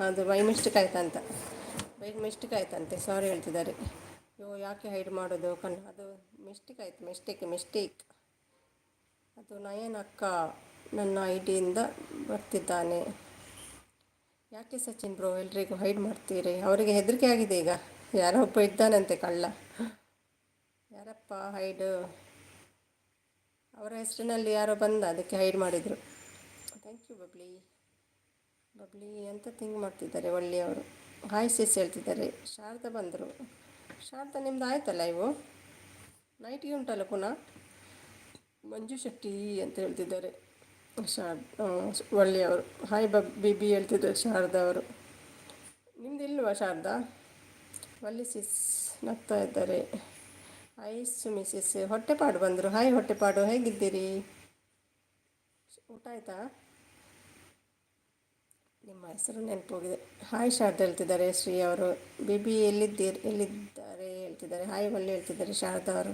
ಅದು ಬೈ ಮಿಸ್ಟೇಕ್ ಆಯ್ತಂತ. ಬೈ ಮಿಸ್ಟೇಕ್ ಆಯ್ತಂತೆ, ಸಾರಿ ಹೇಳ್ತಿದ್ದಾರೆ. ಅಯ್ಯೋ, ಯಾಕೆ ಹೈಡ್ ಮಾಡೋದು ಅದು ಮಿಸ್ಟೇಕ್ ಆಯಿತು, ಮಿಸ್ಟೇಕ್. ಅದು ನಯನ್ ಅಕ್ಕ ನನ್ನ ಐಡಿಯಿಂದ ಬರ್ತಿದ್ದಾನೆ. ಯಾಕೆ ಸಚಿನ್ ಬ್ರೋ ಎಲ್ರಿಗೂ ಹೈಡ್ ಮಾಡ್ತೀರಿ? ಅವರಿಗೆ ಹೆದರಿಕೆ ಆಗಿದೆ ಈಗ. ಯಾರೋ ಒಬ್ಬ ಇದ್ದಾನಂತೆ ಕಳ್ಳ. ಯಾರಪ್ಪ ಹೈಡು? ಅವರ ಹೆಸರಿನಲ್ಲಿ ಯಾರೋ ಬಂದ, ಅದಕ್ಕೆ ಹೈಡ್ ಮಾಡಿದರು. Thank you Babli. ಬಬ್ಲಿ ಅಂತ ಥಿಂಕ್ ಮಾಡ್ತಿದ್ದಾರೆ ಒಳ್ಳೆಯವರು. ಹಾಯ್ ಸಿಸ್ ಹೇಳ್ತಿದ್ದಾರೆ. ಶಾರದಾ ಬಂದರು. ಶಾರದಾ, ನಿಮ್ದು ಆಯ್ತಲ್ಲ ಇವು ನೈಟ್ಗೆ ಉಂಟಲ್ಲ ಪುನಃ. ಮಂಜು ಶೆಟ್ಟಿ ಅಂತ ಹೇಳ್ತಿದ್ದಾರೆ ಒಳ್ಳೆಯವರು. ಹಾಯ್ ಬಿಬಿ ಹೇಳ್ತಿದ್ದಾರೆ ಶಾರದಾ ಅವರು. ನಿಮ್ದು ಇಲ್ವಾ ಶಾರದಾ? ಒಳ್ಳೆ ಸಿಸ್ ನಗ್ತಾ ಇದ್ದಾರೆ. ಹಾಯ್ ಸುಮಿ ಸಿಸ್. ಹೊಟ್ಟೆಪಾಡು ಬಂದರು. ಹಾಯ್ ಹೊಟ್ಟೆಪಾಡು, ಹೇಗಿದ್ದೀರಿ? ಊಟ ಆಯಿತಾ? ನಿಮ್ಮ ಹೆಸರು ನೆನಪೋಗಿದೆ. ಹಾಯ್ ಶಾರದಾ ಹೇಳ್ತಿದ್ದಾರೆ ಶ್ರೀ ಅವರು. ಬಿಬಿ ಎಲ್ಲಿದ್ದಾರೆ ಹೇಳ್ತಿದ್ದಾರೆ. ಹಾಯ್ ಒಳ್ಳೆ ಹೇಳ್ತಿದ್ದಾರೆ ಶಾರದಾ ಅವರು.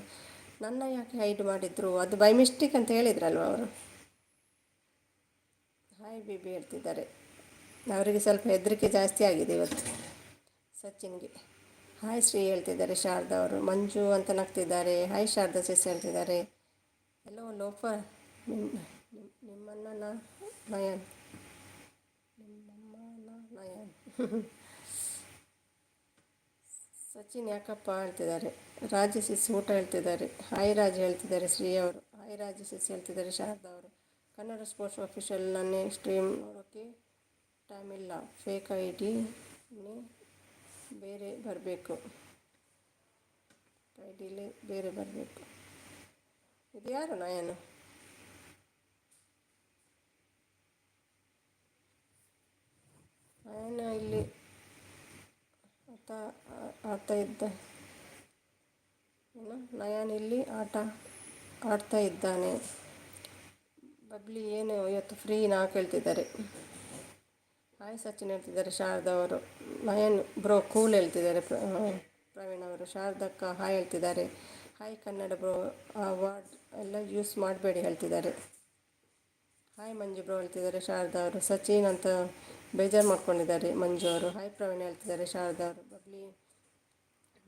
ನನ್ನ ಯಾಕೆ ಹೈಡ್ ಮಾಡಿದ್ರು? ಅದು ಬೈ ಮಿಸ್ಟೇಕ್ ಅಂತ ಹೇಳಿದ್ರಲ್ವ ಅವರು. ಹಾಯ್ ಬಿಬಿ ಹೇಳ್ತಿದ್ದಾರೆ. ಅವರಿಗೆ ಸ್ವಲ್ಪ ಹೆದರಿಕೆ ಜಾಸ್ತಿ ಆಗಿದೆ ಇವತ್ತು ಸಚಿನ್ಗೆ. ಹಾಯ್ ಶ್ರೀ ಹೇಳ್ತಿದ್ದಾರೆ ಶಾರದಾ ಅವರು. ಮಂಜು ಅಂತ ನಗ್ತಿದ್ದಾರೆ. ಹಾಯ್ ಶಾರದಾ ಸಿಸ್ ಹೇಳ್ತಿದ್ದಾರೆ. ಎಲ್ಲೋ ಲೋಫರ್ ನಿಮ್ಮನ್ನ ನಯನ್ ನಯನ್. ಸಚಿನ್ ಯಾಕಪ್ಪ ಹೇಳ್ತಿದ್ದಾರೆ. ರಾಜ ಸಿಸ್ ಊಟ ಹೇಳ್ತಿದ್ದಾರೆ. ಹಾಯ್ ರಾಜ್ ಹೇಳ್ತಿದ್ದಾರೆ ಶ್ರೀ ಅವರು. ಹಾಯ್ ರಾಜ ಸಿಸ್ ಹೇಳ್ತಿದ್ದಾರೆ ಶಾರದಾ ಅವರು. ಕನ್ನಡ ಸ್ಪೋರ್ಟ್ಸ್ ಆಫೀಷಿಯಲ್ ನನ್ನೇ ಸ್ಟ್ರೀಮ್ ನೋಡೋಕ್ಕೆ ಟೈಮ್ ಇಲ್ಲ. ಫೇಕ್ ಐಡಿನೇ ಬೇರೆ ಬರಬೇಕು. ಐಡಿಲೇ ಬೇರೆ ಬರಬೇಕು. ಇದು ಯಾರು ನಯನು? ನಯನ ಇಲ್ಲಿ ಆಡ್ತಾ ಇದ್ದ ಏನು? ನಯನ್ ಇಲ್ಲಿ ಆಡ್ತಾ ಇದ್ದಾನೆ. ಬಬ್ಲಿ ಏನು ಇವತ್ತು ಫ್ರೀನಾ ಕೇಳ್ತಿದ್ದಾರೆ. ಹಾಯ್ ಸಚಿನ್ ಹೇಳ್ತಿದ್ದಾರೆ ಶಾರದಾ ಅವರು. ನಯನ್ ಬ್ರೋ ಕೂಲ್ ಹೇಳ್ತಿದ್ದಾರೆ ಪ್ರವೀಣ್ ಅವರು. ಶಾರದಕ್ಕ ಹಾಯ್ ಹೇಳ್ತಿದ್ದಾರೆ. ಹಾಯ್ ಕನ್ನಡ ಬ್ರೋ, ಆ ವರ್ಡ್ ಎಲ್ಲ ಯೂಸ್ ಮಾಡಬೇಡಿ ಹೇಳ್ತಿದ್ದಾರೆ. ಹಾಯ್ ಮಂಜು ಬ್ರೋ ಹೇಳ್ತಿದ್ದಾರೆ ಶಾರದಾ ಅವರು. ಸಚಿನ್ ಅಂತ ಬೇಜಾರು ಮಾಡ್ಕೊಂಡಿದ್ದಾರೆ ಮಂಜು ಅವರು. ಹಾಯ್ ಪ್ರವೀಣ್ ಹೇಳ್ತಿದ್ದಾರೆ ಶಾರದಾ ಅವರು. ಬಬ್ಲಿ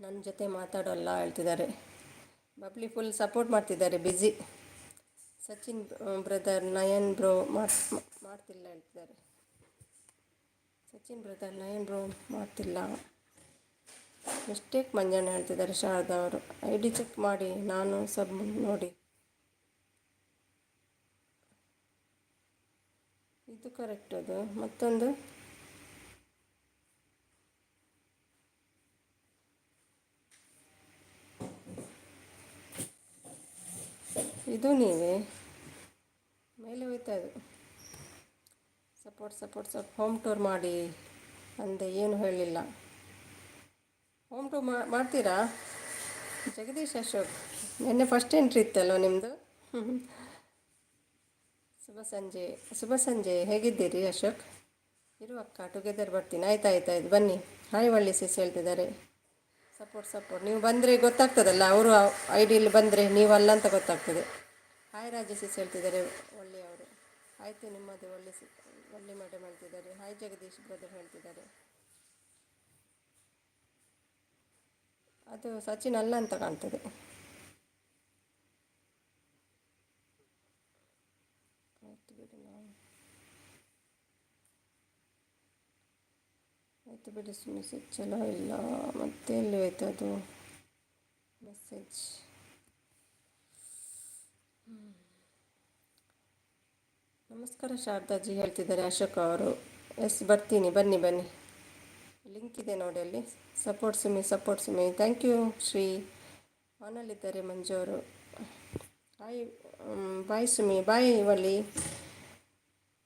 ನನ್ನ ಜೊತೆ ಮಾತಾಡೋಲ್ಲ ಹೇಳ್ತಿದ್ದಾರೆ. ಬಬ್ಲಿ ಫುಲ್ ಸಪೋರ್ಟ್ ಮಾಡ್ತಿದ್ದಾರೆ, busy. Sachin brother Nayan bro ಮಾಡ್ತಿಲ್ಲ ಹೇಳ್ತಿದ್ದಾರೆ. ಸಚಿನ್ ಬ್ರದರ್ ನಯನ್ ಬ್ರೋ ಮಾಡ್ತಿಲ್ಲ, ಮಿಸ್ಟೇಕ್ ಮಂಜಣ್ಣ ಹೇಳ್ತಿದ್ದಾರೆ ಶಾರದಾ ಅವರು. ಐ ಡಿ ಚೆಕ್ ಮಾಡಿ, ನಾನು ಸಬ್ ನೋಡಿ. ಇದು ಕರೆಕ್ಟ್. ಅದು ಮತ್ತೊಂದು ಇದು ನೀವೇ ಮೇಲೆ ಹೋಯ್ತಾ ಇದು. ಸಪೋರ್ಟ್ ಹೋಮ್ ಟೂರ್ ಮಾಡಿ ಅಂದೆ, ಏನು ಹೇಳಿಲ್ಲ. ಹೋಮ್ ಟೂರ್ ಮಾಡ್ತೀರಾ ಜಗದೀಶ್ ಅಶೋಕ್? ನಿನ್ನೆ ಫಸ್ಟ್ ಎಂಟ್ರಿ ಇತ್ತಲ್ವ ನಿಮ್ಮದು. ಶುಭ ಸಂಜೆ ಹೇಗಿದ್ದೀರಿ ಅಶೋಕ್? ಇರು ಅಕ್ಕ, ಟುಗೆದರ್ ಬರ್ತೀನಿ. ಆಯ್ತು ಬನ್ನಿ. ಹಾಯ್ ಒಳ್ಳೆ ಸಿಸ್ ಹೇಳ್ತಿದ್ದಾರೆ. ಸಪೋರ್ಟ್ ನೀವು ಬಂದರೆ ಗೊತ್ತಾಗ್ತದಲ್ಲ, ಅವರು ಐ ಡಿಯಲ್ಲಿ ಬಂದರೆ ನೀವಲ್ಲ ಅಂತ ಗೊತ್ತಾಗ್ತದೆ. ಹಾಯ್ ರಾಜ ಸಿಸ್ ಹೇಳ್ತಿದ್ದಾರೆ ಒಳ್ಳೆಯವರು. ಆಯಿತು ನಿಮ್ಮದು ಒಳ್ಳೆ ಮೇಡಮ್ ಹೇಳ್ತಿದ್ದಾರೆ. ಹಾಯ್ ಜಗದೀಶ್ ಬ್ರದರ್ ಹೇಳ್ತಿದ್ದಾರೆ. ಅದು ಸಚಿನ್ ಅಲ್ಲ ಅಂತ ಕಾಣ್ತದೆ. ಆಯಿತು ಬಿಡಿ. ಮೆಸೇಜ್ ಚಲೋ ಇಲ್ಲ, ಮತ್ತೆ ಎಲ್ಲಿ ಹೋಯ್ತು ಅದು ಮೆಸೇಜ್? ನಮಸ್ಕಾರ ಶಾರದಾಜಿ ಹೇಳ್ತಿದ್ದಾರೆ ಅಶೋಕ್ ಅವರು. ಎಸ್ ಬರ್ತೀನಿ, ಬನ್ನಿ. ಲಿಂಕ್ ಇದೆ ನೋಡಿ ಅಲ್ಲಿ. Support Sumi. Thank you Shri. ಆನಲ್ಲಿದ್ದಾರೆ ಮಂಜು ಅವರು. ಹಾಯ್ ಬಾಯ್ ಸುಮಿ, ಬಾಯ್ ಒಳ್ಳಿ.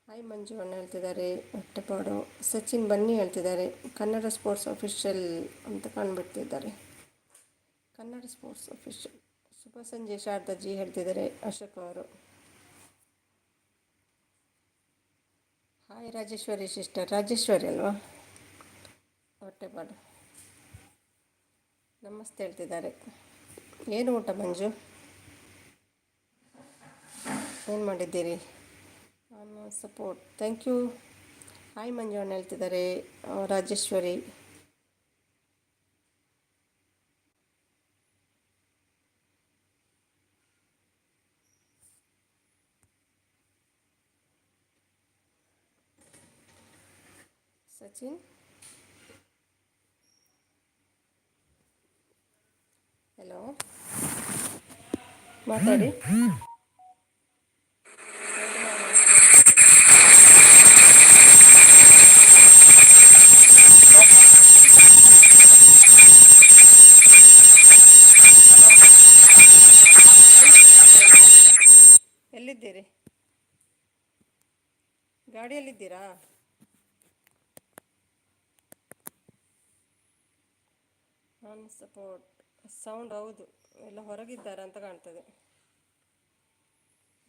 ಹಾಯ್ ಮಂಜು ಅಣ್ಣ ಹೇಳ್ತಿದ್ದಾರೆ. ಹೊಟ್ಟೆಪಾಡು. ಸಚಿನ್ ಬನ್ನಿ ಹೇಳ್ತಿದ್ದಾರೆ. ಕನ್ನಡ ಸ್ಪೋರ್ಟ್ಸ್ ಆಫೀಷಿಯಲ್ ಅಂತ ಕಾಣ್ಬಿಡ್ತಿದ್ದಾರೆ. ಕನ್ನಡ ಸ್ಪೋರ್ಟ್ಸ್ ಆಫೀಷಿಯಲ್ ಶುಭ ಸಂಜೆ ಶಾರದಾಜಿ ಹೇಳ್ತಿದ್ದಾರೆ ಅಶೋಕ್ ಅವರು. ಹಾಯ್ ರಾಜೇಶ್ವರಿ ಸಿಸ್ಟರ್, ರಾಜೇಶ್ವರಿ ಅಲ್ವಾ? ಹೊಟ್ಟೆಪಾಡು ನಮಸ್ತೆ ಹೇಳ್ತಿದ್ದಾರೆ. ಏನು ಊಟ ಮಂಜು, ಏನು ಮಾಡಿದ್ದೀರಿ? ನಾನು ಸಪೋರ್ಟ್, ಥ್ಯಾಂಕ್ ಯು. ಹಾಯ್ ಮಂಜು ಅಣ್ಣ ಹೇಳ್ತಿದ್ದಾರೆ ರಾಜೇಶ್ವರಿ. ಸಚಿನ್ ಹಲೋ, ಮಾತಾಡಿ. ಎಲ್ಲಿದ್ದೀರಿ? ಗಾಡಿಯಲ್ಲಿದ್ದೀರಾ? ನಾನು ಸಪೋರ್ಟ್. ಸೌಂಡ್ ಹೌದು, ಎಲ್ಲ ಹೊರಗಿದ್ದಾರೆ ಅಂತ ಕಾಣ್ತದೆ,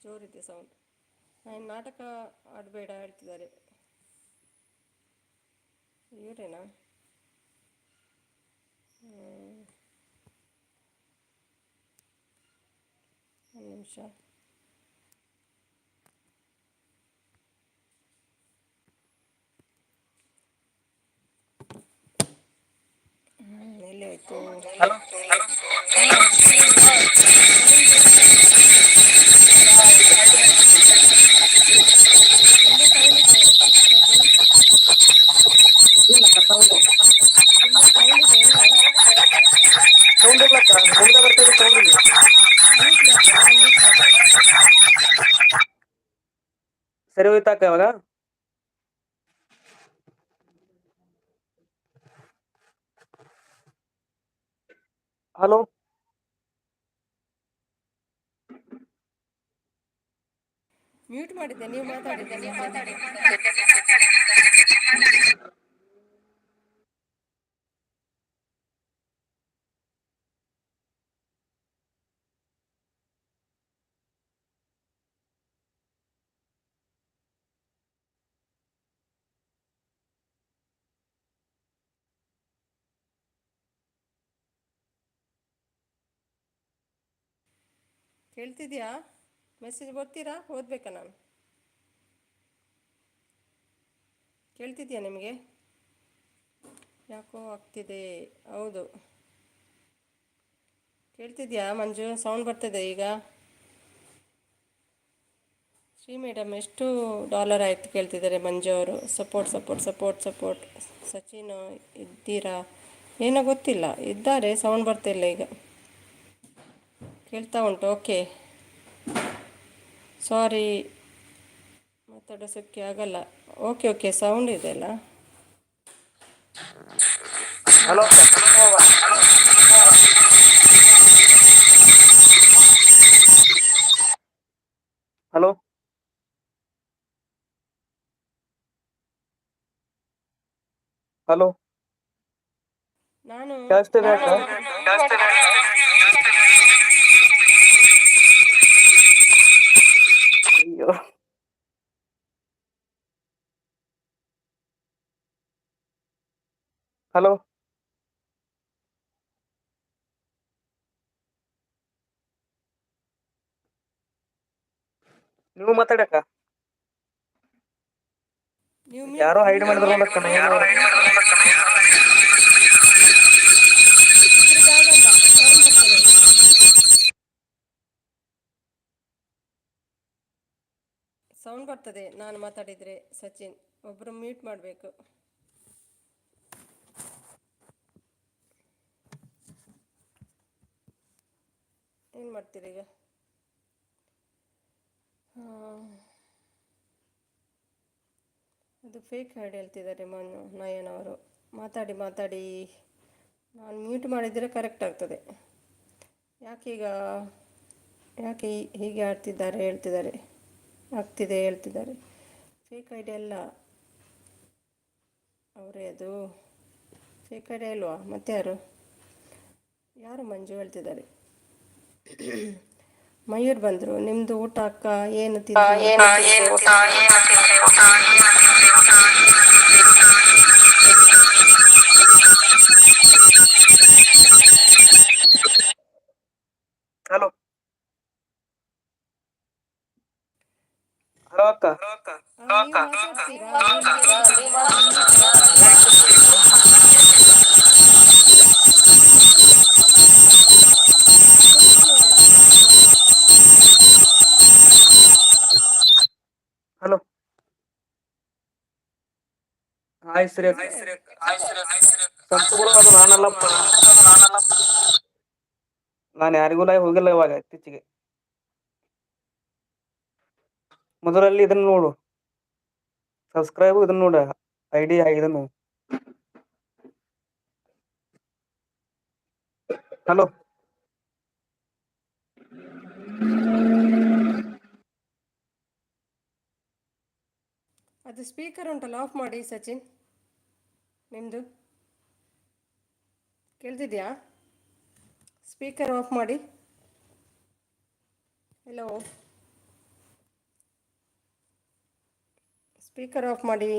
ಜೋರಿದೆ ಸೌಂಡ್. ನಾನು ನಾಟಕ ಆಡಬೇಡ ಹೇಳ್ತಿದ್ದಾರೆ. ಇವರೇನಾ? ಒಂದು ನಿಮಿಷ. ಎಲ್ಲಿ ಹೋಯ್ತು? ಸರಿ ಹೋಯ್ತಾಕ ಇವಾಗ? ಹಲೋ, ಮ್ಯೂಟ್ ಮಾಡಿದ್ದೆ, ನೀವು ಮಾತಾಡಿದ್ದೆ. ಕೇಳ್ತಿದ್ಯಾ? ಮೆಸೇಜ್ ಬರ್ತೀರಾ? ಓದಬೇಕಾ ನಾನು? ಕೇಳ್ತಿದ್ಯಾ ನಿಮಗೆ? ಯಾಕೋ ಆಗ್ತಿದೆ. ಹೌದು, ಕೇಳ್ತಿದ್ಯಾ ಮಂಜು? ಸೌಂಡ್ ಬರ್ತಿದೆ ಈಗ. ಶ್ರೀ ಮೇಡಮ್ ಎಷ್ಟು ಡಾಲರ್ ಆಯಿತು ಕೇಳ್ತಿದ್ದಾರೆ ಮಂಜು ಅವರು. Support support support support. Sachin ಇದ್ದೀರಾ? ಏನೋ ಗೊತ್ತಿಲ್ಲ, ಇದ್ದಾರೆ, ಸೌಂಡ್ ಬರ್ತಿಲ್ಲ ಈಗ. ಕೇಳ್ತಾ ಉಂಟು. ಓಕೆ, ಸಾರಿ ಮಾತಾಡೋಸಕ್ಕೆ ಆಗಲ್ಲ. ಓಕೆ ಓಕೆ, ಸೌಂಡ್ ಇದೆ ಅಲ್ಲ. ಹಲೋ, ಹಲೋ, ಹಲೋ, ನಾನು ಕೇಳಿಸ್ತಿದೆ? ಅಯ್ಯೋ, ಹಲೋ, ನೀವು ಮಾತಾಡಕ? ನೀವು ಯಾರೋ ಹೈಡ್ ಮಾಡಿದ್ರು. ಇದ್ರಿಗಾಗಲ್ಲ, ಸೌಂಡ್ ಬರ್ತದೆ. ಸೌಂಡ್ ಬರ್ತದೆ ನಾನು ಮಾತಾಡಿದರೆ. ಸಚಿನ್, ಒಬ್ಬರು ಮ್ಯೂಟ್ ಮಾಡಬೇಕು. ಏನು ಮಾಡ್ತೀರಿ ಈಗ? ಅದು ಫೇಕ್ ಹ್ಯಾಡ್ ಹೇಳ್ತಿದ್ದಾರೆ ನಯನ್ ಅವರು. ಮಾತಾಡಿ ಮಾತಾಡಿ, ನಾನು ಮ್ಯೂಟ್ ಮಾಡಿದರೆ ಕರೆಕ್ಟ್ ಆಗ್ತದೆ. ಯಾಕೆ ಹೀಗೆ ಆಗ್ತಿದೆ ಹೇಳ್ತಿದ್ದಾರೆ. ಫೇಕ್ ಐಡಿ ಅಲ್ಲ ಅವರೇ, ಅದು ಫೇಕ್ ಐಡಿ ಅಲ್ವಾ? ಮತ್ತೆ ಯಾರು ಮಂಜು ಹೇಳ್ತಿದ್ದಾರೆ. ಮಯೂರ್ ಬಂದರು. ನಿಮ್ಮದು ಊಟ ಅಕ್ಕ, ಏನು ತಿಂದ್ರಿ ಊಟ? ಹಲೋ ಹಲೋ ಅಕ್ಕ. ನೀವು ಮಾತಾಡ್ತೀರಾ? ನೀವು ಮಾತಾಡ್ತಿದ್ದೀರಾ? ಹಲೋ ಹಾಯ್ ಸರಿ ಅಕ್ಕ. ಸಂತುಗಳು ಅದು ನಾನಲ್ಲಪ್ಪ. ನಾನು ಯಾರಿಗೂ ಲೈವ್ ಹೋಗಿಲ್ಲ ಇವಾಗ ಇತ್ತೀಚೆಗೆ. ಮೊದಲಲ್ಲಿ ಇದನ್ನು ನೋಡು, ಸಬ್ಸ್ಕ್ರೈಬ್ ಇದನ್ನು ನೋಡ, ಐಡಿ ಇದನ್ನು. ಹಲೋ ಅದು ಸ್ಪೀಕರ್ ಉಂಟಲ್ಲ, ಆಫ್ ಮಾಡಿ ಸಚಿನ್. ನಿಮ್ಮದು ಕೇಳ್ತಿದ್ಯಾ? ಸ್ಪೀಕರ್ ಆಫ್ ಮಾಡಿ. ಹಲೋ, ಸ್ಪೀಕರ್ ಆಫ್ ಮಾಡಿ.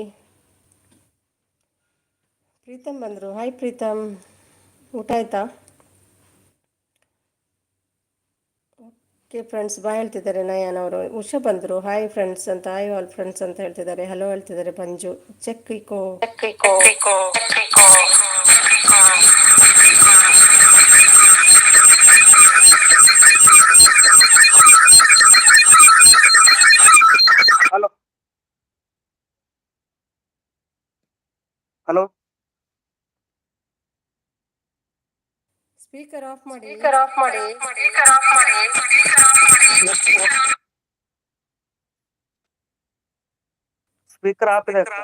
ಪ್ರೀತಮ್ ಬಂದರು. ಹಾಯ್ ಪ್ರೀತಮ್, ಊಟ ಆಯಿತಾ? ಓಕೆ ಫ್ರೆಂಡ್ಸ್, ಬಾಯ್ ಹೇಳ್ತಿದ್ದಾರೆ ನಯನ್ ಅವರು. ಉಷಾ ಬಂದರು. ಹಾಯ್ ಫ್ರೆಂಡ್ಸ್ ಅಂತ, ಹಾಯ್ ಆಲ್ ಫ್ರೆಂಡ್ಸ್ ಅಂತ ಹೇಳ್ತಿದ್ದಾರೆ. ಹಲೋ ಹೇಳ್ತಿದ್ದಾರೆ Manju. Check echo. Hello hello speaker off ಮಾಡಿ. ಸ್ಪೀಕರ್ ಆಫ್ ಇದೆ ಅಕ್ಕ.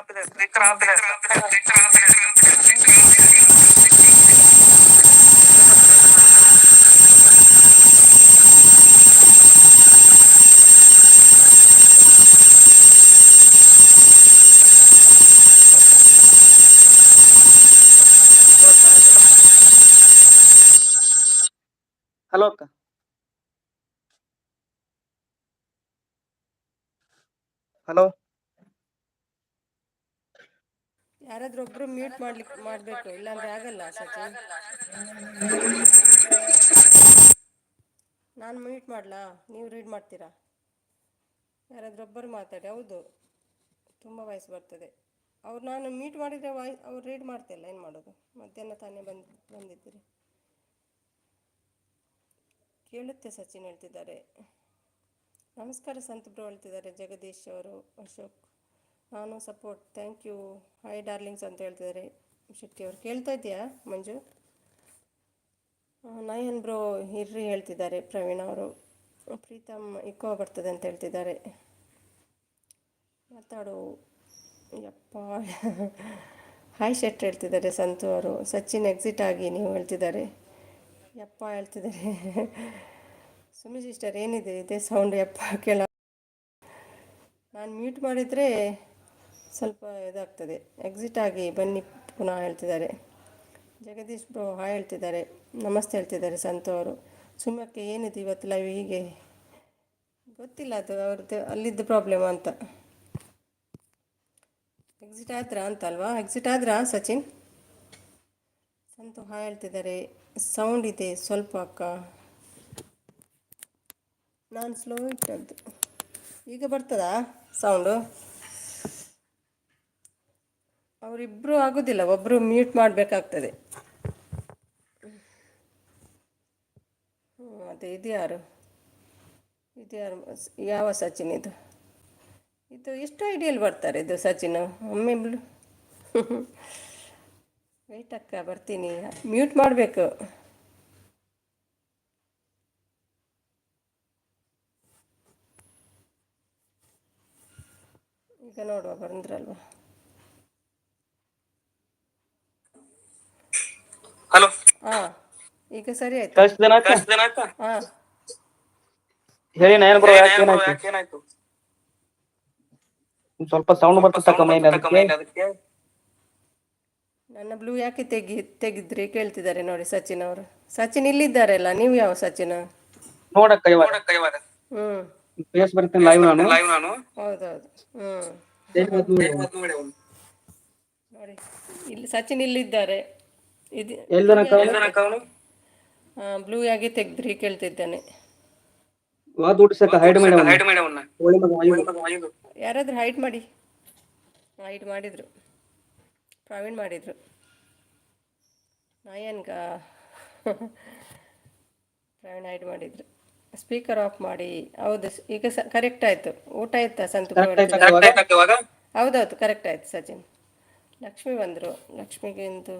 ಹಲೋ ಅಕ್ಕ. ಹಲೋ ಯಾರಾದ್ರೂ ಒಬ್ರು ಮ್ಯೂಟ್ ಮಾಡಬೇಕು, ಇಲ್ಲಾಂದ್ರೆ ಆಗಲ್ಲ ಸಚಿನ್. ನಾನು ಮ್ಯೂಟ್ ಮಾಡಲಾ? ನೀವು ರೀಡ್ ಮಾಡ್ತೀರಾ? ಯಾರಾದ್ರೂ ಒಬ್ಬರು ಮಾತಾಡಿ. ಹೌದು, ತುಂಬ ವಾಯ್ಸ್ ಬರ್ತದೆ. ನಾನು ಮ್ಯೂಟ್ ಮಾಡಿದರೆ ಅವ್ರು ರೀಡ್ ಮಾಡ್ತಿಲ್ಲ. ಏನು ಮಾಡೋದು? ಮಧ್ಯಾಹ್ನ ತಾನೇ ಬಂದಿದ್ದೀರಿ. ಕೇಳುತ್ತೆ ಸಚಿನ್ ಹೇಳ್ತಿದ್ದಾರೆ. ನಮಸ್ಕಾರ ಸಂತು ಬ್ರೋ ಹೇಳ್ತಿದ್ದಾರೆ ಜಗದೀಶ್ ಅವರು. ಅಶೋಕ್, ನಾನು support, thank you. Hi darlings ಅಂತ ಹೇಳ್ತಿದ್ದಾರೆ ಶೆಟ್ಟಿ ಅವರು. ಕೇಳ್ತಾ ಇದೆಯಾ ಮಂಜು? ನಯನ್ ಬ್ರೋ ಇರ್ರಿ ಹೇಳ್ತಿದ್ದಾರೆ ಪ್ರವೀಣ್ ಅವರು. ಪ್ರೀತಮ್ ಇಕೋ ಬರ್ತದೆ ಅಂತ ಹೇಳ್ತಿದ್ದಾರೆ. ಮಾತಾಡು ಯಪ್ಪ. ಹಾಯ್ ಶೆಟ್ಟಿ ಹೇಳ್ತಿದ್ದಾರೆ ಸಂತು ಅವರು. ಸಚಿನ್ ಎಕ್ಸಿಟ್ ಆಗಿ ನೀವು ಹೇಳ್ತಿದ್ದಾರೆ. ಯಪ್ಪ ಹೇಳ್ತಿದ್ದಾರೆ. ಸುಮಿ ಸಿಸ್ಟರ್ ಏನಿದೆ ಇದೇ ಸೌಂಡ್ ಯಪ್ಪ ಕೇಳ. ನಾನು ಮ್ಯೂಟ್ ಮಾಡಿದರೆ ಸ್ವಲ್ಪ ಇದಾಗ್ತದೆ. ಎಕ್ಸಿಟ್ ಆಗಿ ಬನ್ನಿ ಪುನಃ ಹೇಳ್ತಿದ್ದಾರೆ. ಜಗದೀಶ್ ಬ್ರೋ ಹಾಯ್ ಹೇಳ್ತಿದ್ದಾರೆ. ನಮಸ್ತೆ ಹೇಳ್ತಿದ್ದಾರೆ ಸಂತು ಅವರು. ಸುಮ್ಮಕ್ಕೆ ಏನಿದೆ ಇವತ್ತು ಲೈವ್ ಹೀಗೆ? ಗೊತ್ತಿಲ್ಲ, ಅದು ಅವ್ರದ್ದು ಅಲ್ಲಿದ್ದು ಪ್ರಾಬ್ಲಮ್ ಅಂತ. ಎಕ್ಸಿಟ್ ಆದ್ರಾ ಅಂತ ಅಲ್ವಾ? ಎಕ್ಸಿಟ್ ಆದ್ರಾ ಸಚಿನ್? ಸಂತು ಹಾಯ್ ಹೇಳ್ತಿದ್ದಾರೆ. ಸೌಂಡ್ ಇದೆ ಸ್ವಲ್ಪ ಅಕ್ಕ, ನಾನು ಸ್ಲೋ ಇಟ್ಟದ್ದು. ಈಗ ಬರ್ತದಾ ಸೌಂಡು? ಅವರಿಬ್ಬರು ಆಗೋದಿಲ್ಲ, ಒಬ್ಬರು ಮ್ಯೂಟ್ ಮಾಡಬೇಕಾಗ್ತದೆ. ಅದೇ ಇದು ಯಾರು? ಯಾವ ಸಚಿನ್ ಇದು? ಎಷ್ಟು ಐಡಿಯಲ್ಲಿ ಬರ್ತಾರೆ ಇದು ಸಚಿನ್? ಒಮ್ಮೆ ವೆಯ್ಟ್ ಅಕ್ಕ, ಬರ್ತೀನಿ. ಮ್ಯೂಟ್ ಮಾಡಬೇಕು. ಈಗ ನೋಡುವ, ಬಂದ್ರಲ್ವ? ಹಲೋ ಹಾಂ, ಈಗ ಸರಿ ಆಯ್ತು. ಹಾಂ ಹೇಳಿ ನಯನ್ ಬ್ರೋ, ಯಾಕೆ ಏನಾಯ್ತು? ಸ್ವಲ್ಪ ಸೌಂಡ್ ಬರ್ತಕ್ಕ ಮೈನ್, ಅದಕ್ಕೆ. ನನ್ನ ಬ್ಲೂ ಯಾಕೆ ತೆಗಿದ್ರಿ ಕೇಳ್ತಿದ್ದಾರೆ ನೋಡಿ ಸಚಿನ್ ಅವರು. ಸಚಿನ್ ಇಲ್ಲಿದ್ದಾರಲ್ಲ, ನೀವು ಯಾವ ಸಚಿನ್? ನೋಡಕ್ಕ ಇವಾಗ ಹ್ಮ್ ಫೇಸ್ ಬರ್ತೀನಿ ಲೈವ್ ನಾನು ಹೌದೌದು ಡೈಲಿ ಮತ್ ನೋಡಿ ಅವ್ನು. ನೋಡಿ ಇಲ್ಲಿ ಸಚಿನ್ ಇಲ್ಲಿದ್ದಾರೆ. ಇದು ಎಲ್ಲಿ ತನಕ ಅವನು ಬ್ಲೂ ಆಗಿ ತೆಗ್ದ್ರಿ ಕೇಳ್ತಿದ್ದಾನೆ. ದುಡ್ಡು ಸಾಕ ಹೈಡ್ ಮಾಡಿ ಅವನ್ನ ಕೋಳಿ ಮಗ ವಾಯುದು. ಯಾರಾದ್ರೂ ಹೈಡ್ ಮಾಡಿ. ಹೈಡ್ ಮಾಡಿದ್ರು, ಪ್ರವೀಣ್ ಮಾಡಿದ್ರು. ನಯನ್ಗ ಪ್ರವೀಣ್ ಹೈಡ್ ಮಾಡಿದ್ರು. ಸ್ಪೀಕರ್ ಆಫ್ ಮಾಡಿ. ಹೌದು, ಈಗ ಕರೆಕ್ಟ್ ಆಯಿತು. ಊಟ ಆಯ್ತಾ ಸಂತುಪ್ಪ ಕರೆಕ್ಟ್ ಹೇಳ್ತಿದ್ದಾರೆ. ಆಯ್ತು ಇವಾಗ. ಹೌದೌದು, ಕರೆಕ್ಟ್ ಆಯ್ತು ಸಚಿನ್. ಲಕ್ಷ್ಮಿ ಬಂದರು. ಲಕ್ಷ್ಮಿಗೆ ಎಂದು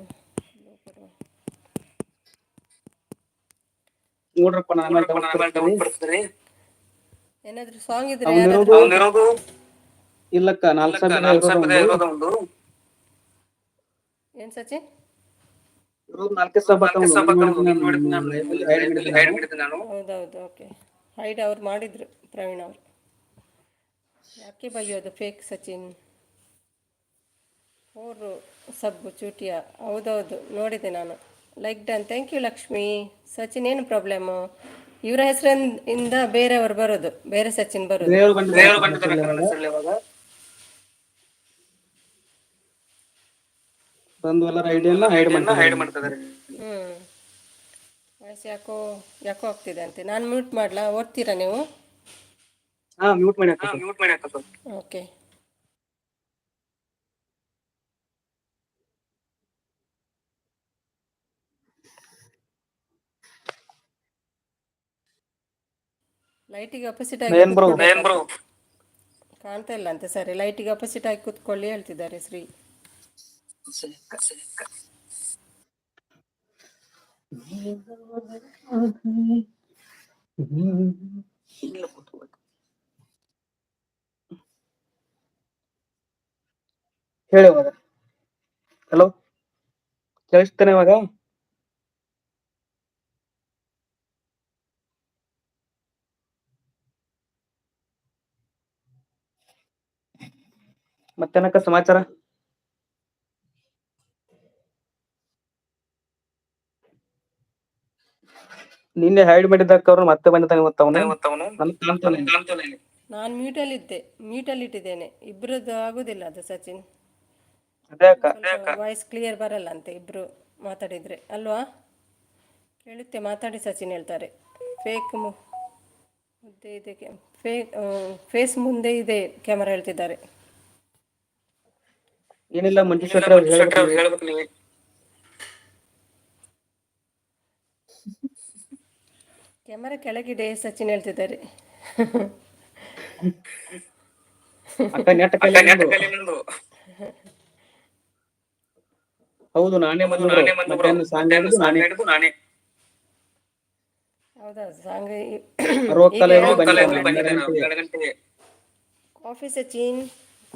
ನೋಡ್ರಪ್ಪ ನಾನು ಆಮೇಲೆ ಡೌಟ್ ಪಡ್ತೀನಿ. ಏನಾದರೂ ಸಾಂಗ್ ಇದ್ರೆ ಅವನಿರೋದು ಇಲ್ಲಕ್ಕ 4 ಸಾವಿರ ಇರೋದು ಒಂದು. ಏನು ಸಚಿನ್? ಇರೋದು 4 ಸಾವಿರ ನಾನು. ಹೌದೌದು, ಓಕೆ. ಹೈಡ್ ಅವ್ರು ಮಾಡಿದ್ರು, ಪ್ರವೀಣ್ ಅವರು. ಯಾಕೆ ಬೈಯೋದು ಫೇಕ್ ಸಚಿನ್? 4 ಸಬ್ಬು ಚೂಟಿಯ. ಹೌದೌದು, ನೋಡಿದೆ ನಾನು. Like done. Thank you Lakshmi. Sachin ಏನು ಪ್ರಾಬ್ಲಮ್ಮು? ಇವರ ಹೆಸರಿಂದ ಬೇರೆಯವರು ಬರೋದು, ಬೇರೆ ಸಚಿನ್ ಬರೋದು. ಬಂದು ಎಲ್ಲರ ಐಡಿಯನ್ನ ಹೈಡ್ ಮಾಡ್ತಿದ್ದಾರೆ. ವಾಯ್ಸ್ ಯಾಕೋ ಆಗ್ತಿದೆ ಅಂತೆ. ನಾನು ಮ್ಯೂಟ್ ಮಾಡಲಾ? ಓದ್ತೀರಾ ನೀವು? ಮ್ಯೂಟ್ ಮಾಡಿ ಹಾಕೋದು. ಓಕೆ. ಲೈಟಿಗೆ ಅಪೋಸಿಟ್ ಆಗಿ ಕಾಣ್ತಾ ಇಲ್ಲ ಅಂತೆ. ಸರಿ, ಲೈಟಿಗೆ ಅಪೋಸಿಟ್ ಆಗಿ ಕೂತ್ಕೊಳ್ಳಿ ಹೇಳ್ತಿದ್ದಾರೆ ಶ್ರೀ. ಹೇಳಿ ಇವಾಗ. ಹಲೋ, ಕೇಳಿಸ್ತೇನೆ ಇವಾಗ? ಮತ್ತೇನಕ್ಕ ಸಮಾಚಾರ? ನಿನ್ನೆ ಹೈಡ್ ಮಾಡಿದ್ದಕ್ಕ ಅವ್ರು ಮತ್ತೆ ಬಂದಿದ್ದಾನೆ ನಾನು ಮ್ಯೂಟಲ್ಲಿ ಇಟ್ಟಿದ್ದೇನೆ. ಇಬ್ಬರದ್ದು ಆಗೋದಿಲ್ಲ ಅದು ಸಚಿನ್. ವಾಯ್ಸ್ ಕ್ಲಿಯರ್ ಬರಲ್ಲ ಅಂತೆ ಇಬ್ಬರು ಮಾತಾಡಿದರೆ, ಅಲ್ವಾ? ಕೇಳುತ್ತೆ, ಮಾತಾಡಿ ಸಚಿನ್ ಹೇಳ್ತಾರೆ. ಮುಂದೆ ಇದೆ ಫೇಸ್ ಮುಂದೆ ಇದೆ ಕ್ಯಾಮರಾ ಹೇಳ್ತಿದ್ದಾರೆ. ಏನಿಲ್ಲ ಮಂಜು ಶೆಟ್ಟಿ ಅವ್ರು ಹೇಳ್ಬೇಕು ನೀವೇ. ಕ್ಯಾಮರಾ ಕೆಳಗಿದೆ ಸಚಿನ್ ಹೇಳ್ತಿದ್ದಾರೆ. ಹೌದು, ನಾನೇ ಮಧ್ಯಾಹ್ನ ಸಾಂಗ್ ಹೇಳಿದ್ದು ನಾನೇ. ಹೌದಾ? ಸಾಂಗ್ ಕಾಫಿ ಸಚಿನ್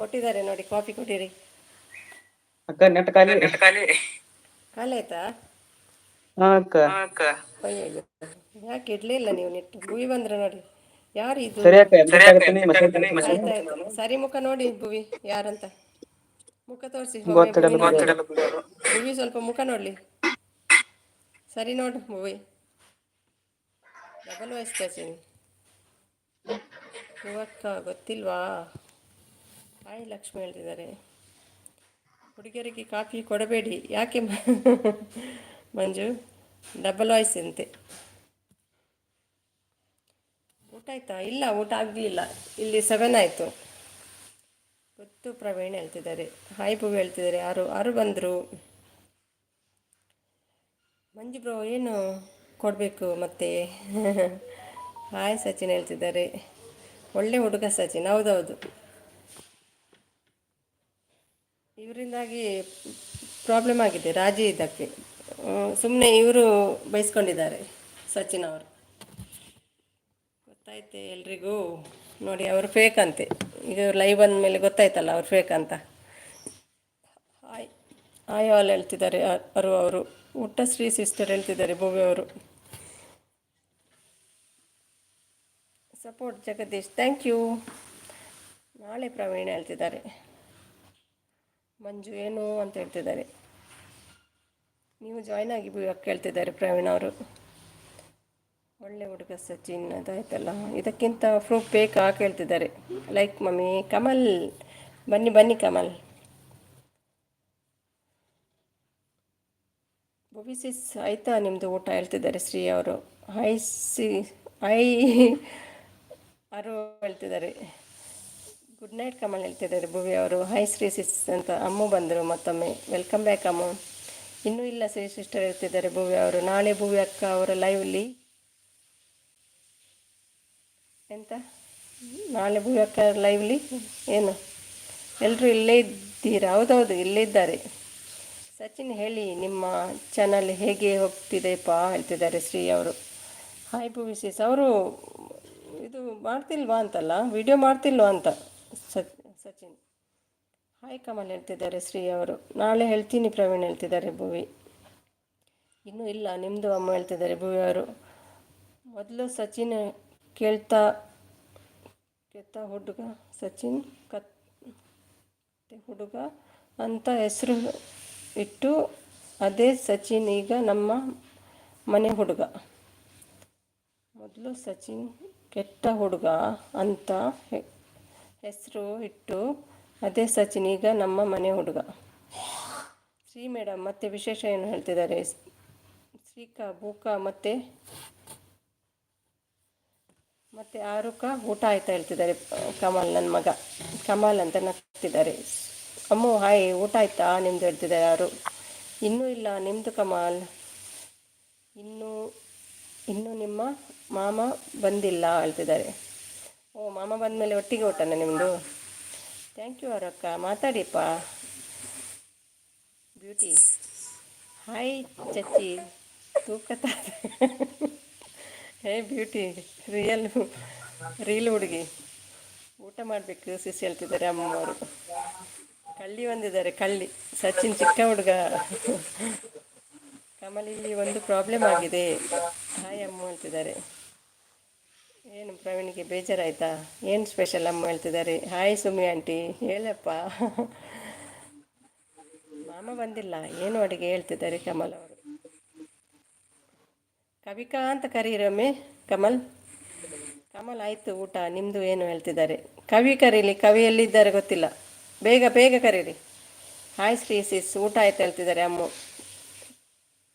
ಕೊಟ್ಟಿದ್ದಾರೆ ನೋಡಿ, ಕಾಫಿ ಕೊಟ್ಟಿರಿ. ಅಕ್ಕ ನೆಟ್ ಖಾಲಿ ಆಯ್ತಾ? ಯಾಕೆ ಇಡ್ಲಿಲ್ಲ ನೀವು ನೆಟ್? ಭುವಿ ಬಂದ್ರೆ ನೋಡಿ. ಯಾರು ಇದು? ಆಯ್ತಾಯ್ತು, ಸರಿ. ಮುಖ ನೋಡಿ ಭುವಿ ಯಾರಂತ. ಮುಖ ತೋರಿಸಿ. ಭುವಿ ಸ್ವಲ್ಪ ಮುಖ ನೋಡ್ಲಿ. ಸರಿ ನೋಡು ಭುವಿ. Double voice Sachin. ಇವಕ್ಕ ಗೊತ್ತಿಲ್ವಾ? ಹಾಯ್ ಲಕ್ಷ್ಮಿ ಹೇಳ್ತಿದ್ದಾರೆ. ಹುಡುಗಿಯರಿಗೆ ಕಾಫಿ ಕೊಡಬೇಡಿ. ಯಾಕೆ ಮಂಜು? ಡಬಲ್ ವಾಯ್ಸ್ ಅಂತೆ. ಊಟ ಆಯ್ತಾ? ಇಲ್ಲ, ಊಟ ಆಗಲಿಲ್ಲ. ಇಲ್ಲಿ 7 ಆಯಿತು. ಗೊತ್ತು ಪ್ರವೀಣ್ ಹೇಳ್ತಿದ್ದಾರೆ. ಹಾಯ್ ಭುವಿ ಹೇಳ್ತಿದ್ದಾರೆ. ಯಾರು ಬಂದರು? ಮಂಜು ಬ್ರೋ ಏನು ಕೊಡಬೇಕು ಮತ್ತೆ? ಹಾಯ್ ಸಚಿನ್ ಹೇಳ್ತಿದ್ದಾರೆ. ಒಳ್ಳೆ ಹುಡುಗ ಸಚಿನ್. ಹೌದೌದು, ಇವರಿಂದಾಗಿ ಪ್ರಾಬ್ಲಮ್ ಆಗಿದೆ, ರಾಜಿ ಇದಕ್ಕೆ. ಸುಮ್ಮನೆ ಇವರು ಬಯಸ್ಕೊಂಡಿದ್ದಾರೆ ಸಚಿನ್ ಅವರು. ಗೊತ್ತಾಯ್ತೆ ಎಲ್ರಿಗೂ. ನೋಡಿ, ಅವರು ಫೇಕ್ ಅಂತೆ. ಈಗ ಲೈವ್ ಬಂದ ಮೇಲೆ ಗೊತ್ತಾಯ್ತಲ್ಲ ಅವ್ರು ಫೇಕ್ ಅಂತ. ಹಾಯ್ ಆಲ್ ಹೇಳ್ತಿದ್ದಾರೆ ಅವರು. ಊಟ ಶ್ರೀ ಸಿಸ್ಟರ್ ಹೇಳ್ತಿದ್ದಾರೆ ಭೂವಿ ಅವರು. Support Jagadish, thank you. ನಾಳೆ ಪ್ರವೀಣ್ ಹೇಳ್ತಿದ್ದಾರೆ. ಮಂಜು ಏನು ಅಂತ ಹೇಳ್ತಿದ್ದಾರೆ. ನೀವು ಜಾಯ್ನ್ ಆಗಿ ಭೂವಿ ಕೇಳ್ತಿದ್ದಾರೆ ಪ್ರವೀಣ್ ಅವರು. ಒಳ್ಳೆ ಹುಡುಗ ಸಚಿನ್ ಅದಾಯ್ತಲ್ಲ, ಇದಕ್ಕಿಂತ ಪ್ರೂಫ್ ಬೇಕಾ ಕೇಳ್ತಿದ್ದಾರೆ. ಲೈಕ್ ಮಮ್ಮಿ ಕಮಲ್, ಬನ್ನಿ ಬನ್ನಿ ಕಮಲ್. ಬೊಬಿಸಿಸ್ ಆಯಿತಾ ನಿಮ್ಮದು ಊಟ ಹೇಳ್ತಿದ್ದಾರೆ ಶ್ರೀ ಅವರು. ಹೈ ಹೈ ಅರು ಹೇಳ್ತಿದ್ದಾರೆ. ಗುಡ್ ನೈಟ್ ಕಮಲ್ ಹೇಳ್ತಿದ್ದಾರೆ ಭುವಿ ಅವರು. ಹೈ ಶ್ರೀ ಸಿಸ್ ಅಂತ ಅಮ್ಮು ಬಂದರು ಮತ್ತೊಮ್ಮೆ. ವೆಲ್ಕಮ್ ಬ್ಯಾಕ್ ಅಮ್ಮು. ಇನ್ನೂ ಇಲ್ಲ ಶ್ರೀ ಸಿಸ್ಟರ್ ಹೇಳ್ತಿದ್ದಾರೆ ಭುವಿ ಅವರು. ನಾಳೆ ಭುವಿ ಅಕ್ಕ ಅವರ ಲೈವ್ಲಿ ಎಂತ, ನಾಳೆ ಭುವಿ ಅಕ್ಕ ಲೈವ್ಲಿ ಏನು ಎಲ್ಲರೂ ಇಲ್ಲೇ ಇದ್ದೀರಾ? ಹೌದೌದು ಇಲ್ಲೇ ಇದ್ದಾರೆ. ಸಚಿನ್ ಹೇಳಿ ನಿಮ್ಮ ಚಾನಲ್ ಹೇಗೆ ಹೋಗ್ತಿದೆಪ್ಪ ಹೇಳ್ತಿದ್ದಾರೆ ಶ್ರೀ ಅವರು. ಹಾಯ್ ಭುವಿಸಿಸ್ ಅವರು ಇದು ಮಾಡ್ತಿಲ್ವಾ ಅಂತಲ್ಲ, ವಿಡಿಯೋ ಮಾಡ್ತಿಲ್ವಾ ಅಂತ ಸಚಿನ್. ಹಾಯ್ ಕಮಲ್ ಹೇಳ್ತಿದ್ದಾರೆ ಶ್ರೀ ಅವರು. ನಾಳೆ ಹೇಳ್ತೀನಿ ಪ್ರವೀಣ್ ಹೇಳ್ತಿದ್ದಾರೆ ಭುವಿ. ಇನ್ನೂ ಇಲ್ಲ ನಿಮ್ಮದು ಅಮ್ಮ ಹೇಳ್ತಿದ್ದಾರೆ ಭುವಿ ಅವರು. ಮೊದಲು ಸಚಿನ್ ಕೇಳ್ತಾ ಹುಡುಗ, ಸಚಿನ್ ಕತ್ತೆ ಹುಡುಗ ಅಂತ ಹೆಸರು ಇಟ್ಟು ಅದೇ ಸಚಿನ್ ಈಗ ನಮ್ಮ ಮನೆ ಹುಡುಗ. ಮೊದಲು ಸಚಿನ್ ಕೆಟ್ಟ ಹುಡುಗ ಅಂತ ಹೆಸರು ಇಟ್ಟು ಅದೇ ಸಚಿನ್ ಈಗ ನಮ್ಮ ಮನೆ ಹುಡುಗ. ಶ್ರೀ ಮೇಡಮ್ ಮತ್ತೆ ವಿಶೇಷ ಏನು ಹೇಳ್ತಿದ್ದಾರೆ. ಶ್ರೀಕಾ ಬೂಕ ಮತ್ತೆ ಆರುಕ ಊಟ ಆಯ್ತಾ ಹೇಳ್ತಿದ್ದಾರೆ ಕಮಲ್. ನನ್ನ ಮಗ ಕಮಲ್ ಅಂತ ನಗ್ತಿದ್ದಾರೆ. ಅಮ್ಮು ಹಾಯ್, ಊಟ ಆಯ್ತಾ ನಿಮ್ಮದು ಹೇಳ್ತಿದ್ದಾರೆ ಯಾರು. ಇನ್ನೂ ಇಲ್ಲ ನಿಮ್ಮದು ಕಮಲ್. ಇನ್ನೂ ನಿಮ್ಮ ಮಾಮ ಬಂದಿಲ್ಲ ಹೇಳ್ತಿದ್ದಾರೆ. ಓ ಮಾಮ ಬಂದಮೇಲೆ ಒಟ್ಟಿಗೆ ಊಟನ ನಿಮ್ಮದು. ಥ್ಯಾಂಕ್ ಯು ಅವರಕ್ಕ. ಮಾತಾಡಿಪ್ಪ ಬ್ಯೂಟಿ. ಹಾಯ್ ಚಚ್ಚಿ ತೂಕತ ಹೇ ಬ್ಯೂಟಿ ರೀಲ್ ಹುಡುಗಿ ಊಟ ಮಾಡಬೇಕು ಸಿಸ್ ಹೇಳ್ತಿದ್ದಾರೆ ಅಮ್ಮವರು. ಕಳ್ಳಿ ಬಂದಿದ್ದಾರೆ ಕಳ್ಳಿ. ಸಚಿನ್ ಚಿಕ್ಕ ಹುಡುಗ. ಕಮಲ್ ಇಲ್ಲಿ ಒಂದು ಪ್ರಾಬ್ಲಮ್ ಆಗಿದೆ. ಹಾಯ್ ಅಮ್ಮ ಹೇಳ್ತಿದ್ದಾರೆ. ಏನು ಪ್ರವೀಣಿಗೆ ಬೇಜಾರಾಯ್ತಾ? ಏನು ಸ್ಪೆಷಲ್ ಅಮ್ಮ ಹೇಳ್ತಿದ್ದಾರೆ. ಹಾಯ್ ಸುಮಿ ಆಂಟಿ ಹೇಳಪ್ಪ. ಮಾಮ ಬಂದಿಲ್ಲ ಏನು ಅಡುಗೆ ಹೇಳ್ತಿದ್ದಾರೆ ಕಮಲ್ ಅವರು. ಕವಿಕಾ ಅಂತ ಕರೀರಮ್ಮೆ ಕಮಲ್. ಕಮಲ್ ಆಯಿತು ಊಟ, ನಿಮ್ಮದು ಏನು ಹೇಳ್ತಿದ್ದಾರೆ. ಕವಿ ಕರೀಲಿ, ಕವಿ ಎಲ್ಲಿದ್ದಾರೆ ಗೊತ್ತಿಲ್ಲ. ಬೇಗ ಬೇಗ ಕರೀರಿ. ಹಾಯ್ ಶ್ರೀ ಸಿಸ್ ಊಟ ಆಯ್ತು ಹೇಳ್ತಿದ್ದಾರೆ ಅಮ್ಮು.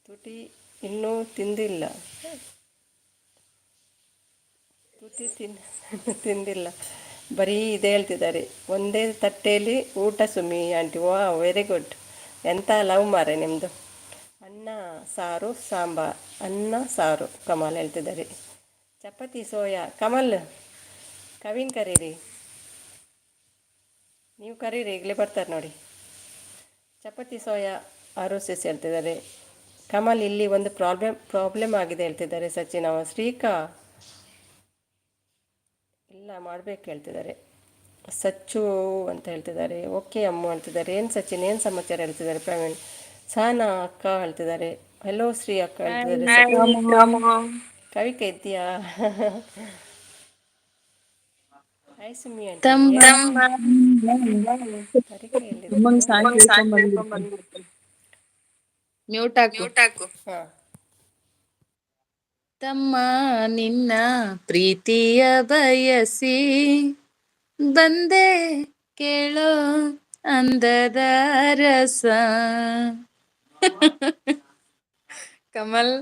ತುಟಿ ಇನ್ನೂ ತಿಂದಿಲ್ಲ, ತಿಂದಿಲ್ಲ ಬರೀ ಇದೆ ಹೇಳ್ತಿದ್ದಾರೆ. ಒಂದೇ ತಟ್ಟೆಯಲ್ಲಿ ಊಟ ಸುಮ್ಮಿ ಆಂಟಿ. ವಾ ವೆರಿ ಗುಡ್. ಎಂಥ ಲವ್ ಮಾರೆ ನಿಮ್ಮದು. ಅನ್ನ ಸಾರು ಸಾಂಬಾರ್, ಅನ್ನ ಸಾರು ಕಮಲ್ ಹೇಳ್ತಿದ್ದಾರೆ. ಚಪಾತಿ ಸೋಯಾ ಕಮಲ್. ಕವಿನ್ ಕರೀರಿ, ನೀವು ಕರೀರಿ ಈಗಲೇ ಬರ್ತಾರೆ ನೋಡಿ. ಚಪಾತಿ ಸೋಯಾ ಆರೋಸಿಸ್ ಹೇಳ್ತಿದ್ದಾರೆ. ಕಮಲ್ ಇಲ್ಲಿ ಒಂದು ಪ್ರಾಬ್ಲಮ್ ಆಗಿದೆ ಹೇಳ್ತಿದ್ದಾರೆ ಸಚಿನ್ ಅವ. ಶ್ರೀಕಾ ಇಲ್ಲ ಮಾಡಬೇಕು ಹೇಳ್ತಿದ್ದಾರೆ. ಸಚ್ಚು ಅಂತ ಹೇಳ್ತಿದ್ದಾರೆ. ಓಕೆ ಅಮ್ಮ ಹೇಳ್ತಿದ್ದಾರೆ. ಏನು ಸಚಿನ್ ಏನು ಸಮಾಚಾರ ಹೇಳ್ತಿದ್ದಾರೆ ಪ್ರವೀಣ್. ಸಾನಾ ಅಕ್ಕ ಹೇಳ್ತಿದ್ದಾರೆ. ಹೆಲೋ ಶ್ರೀ ಅಕ್ಕ ಹೇಳ್ತಿದ್ದಾರೆ. ಕವಿಕೆ ಇದ್ದೀಯಾ? Hi ಸುಮ್ಮಿ aunty. ಮ್ಯೂಟ್ ಹಾಕು. ತಮ್ಮ ನಿನ್ನ ಪ್ರೀತಿಯ ಬಯಸಿ ಬಂದೆ ಕೇಳೋ ಅಂದದ ರಸ. ಕಮಲ್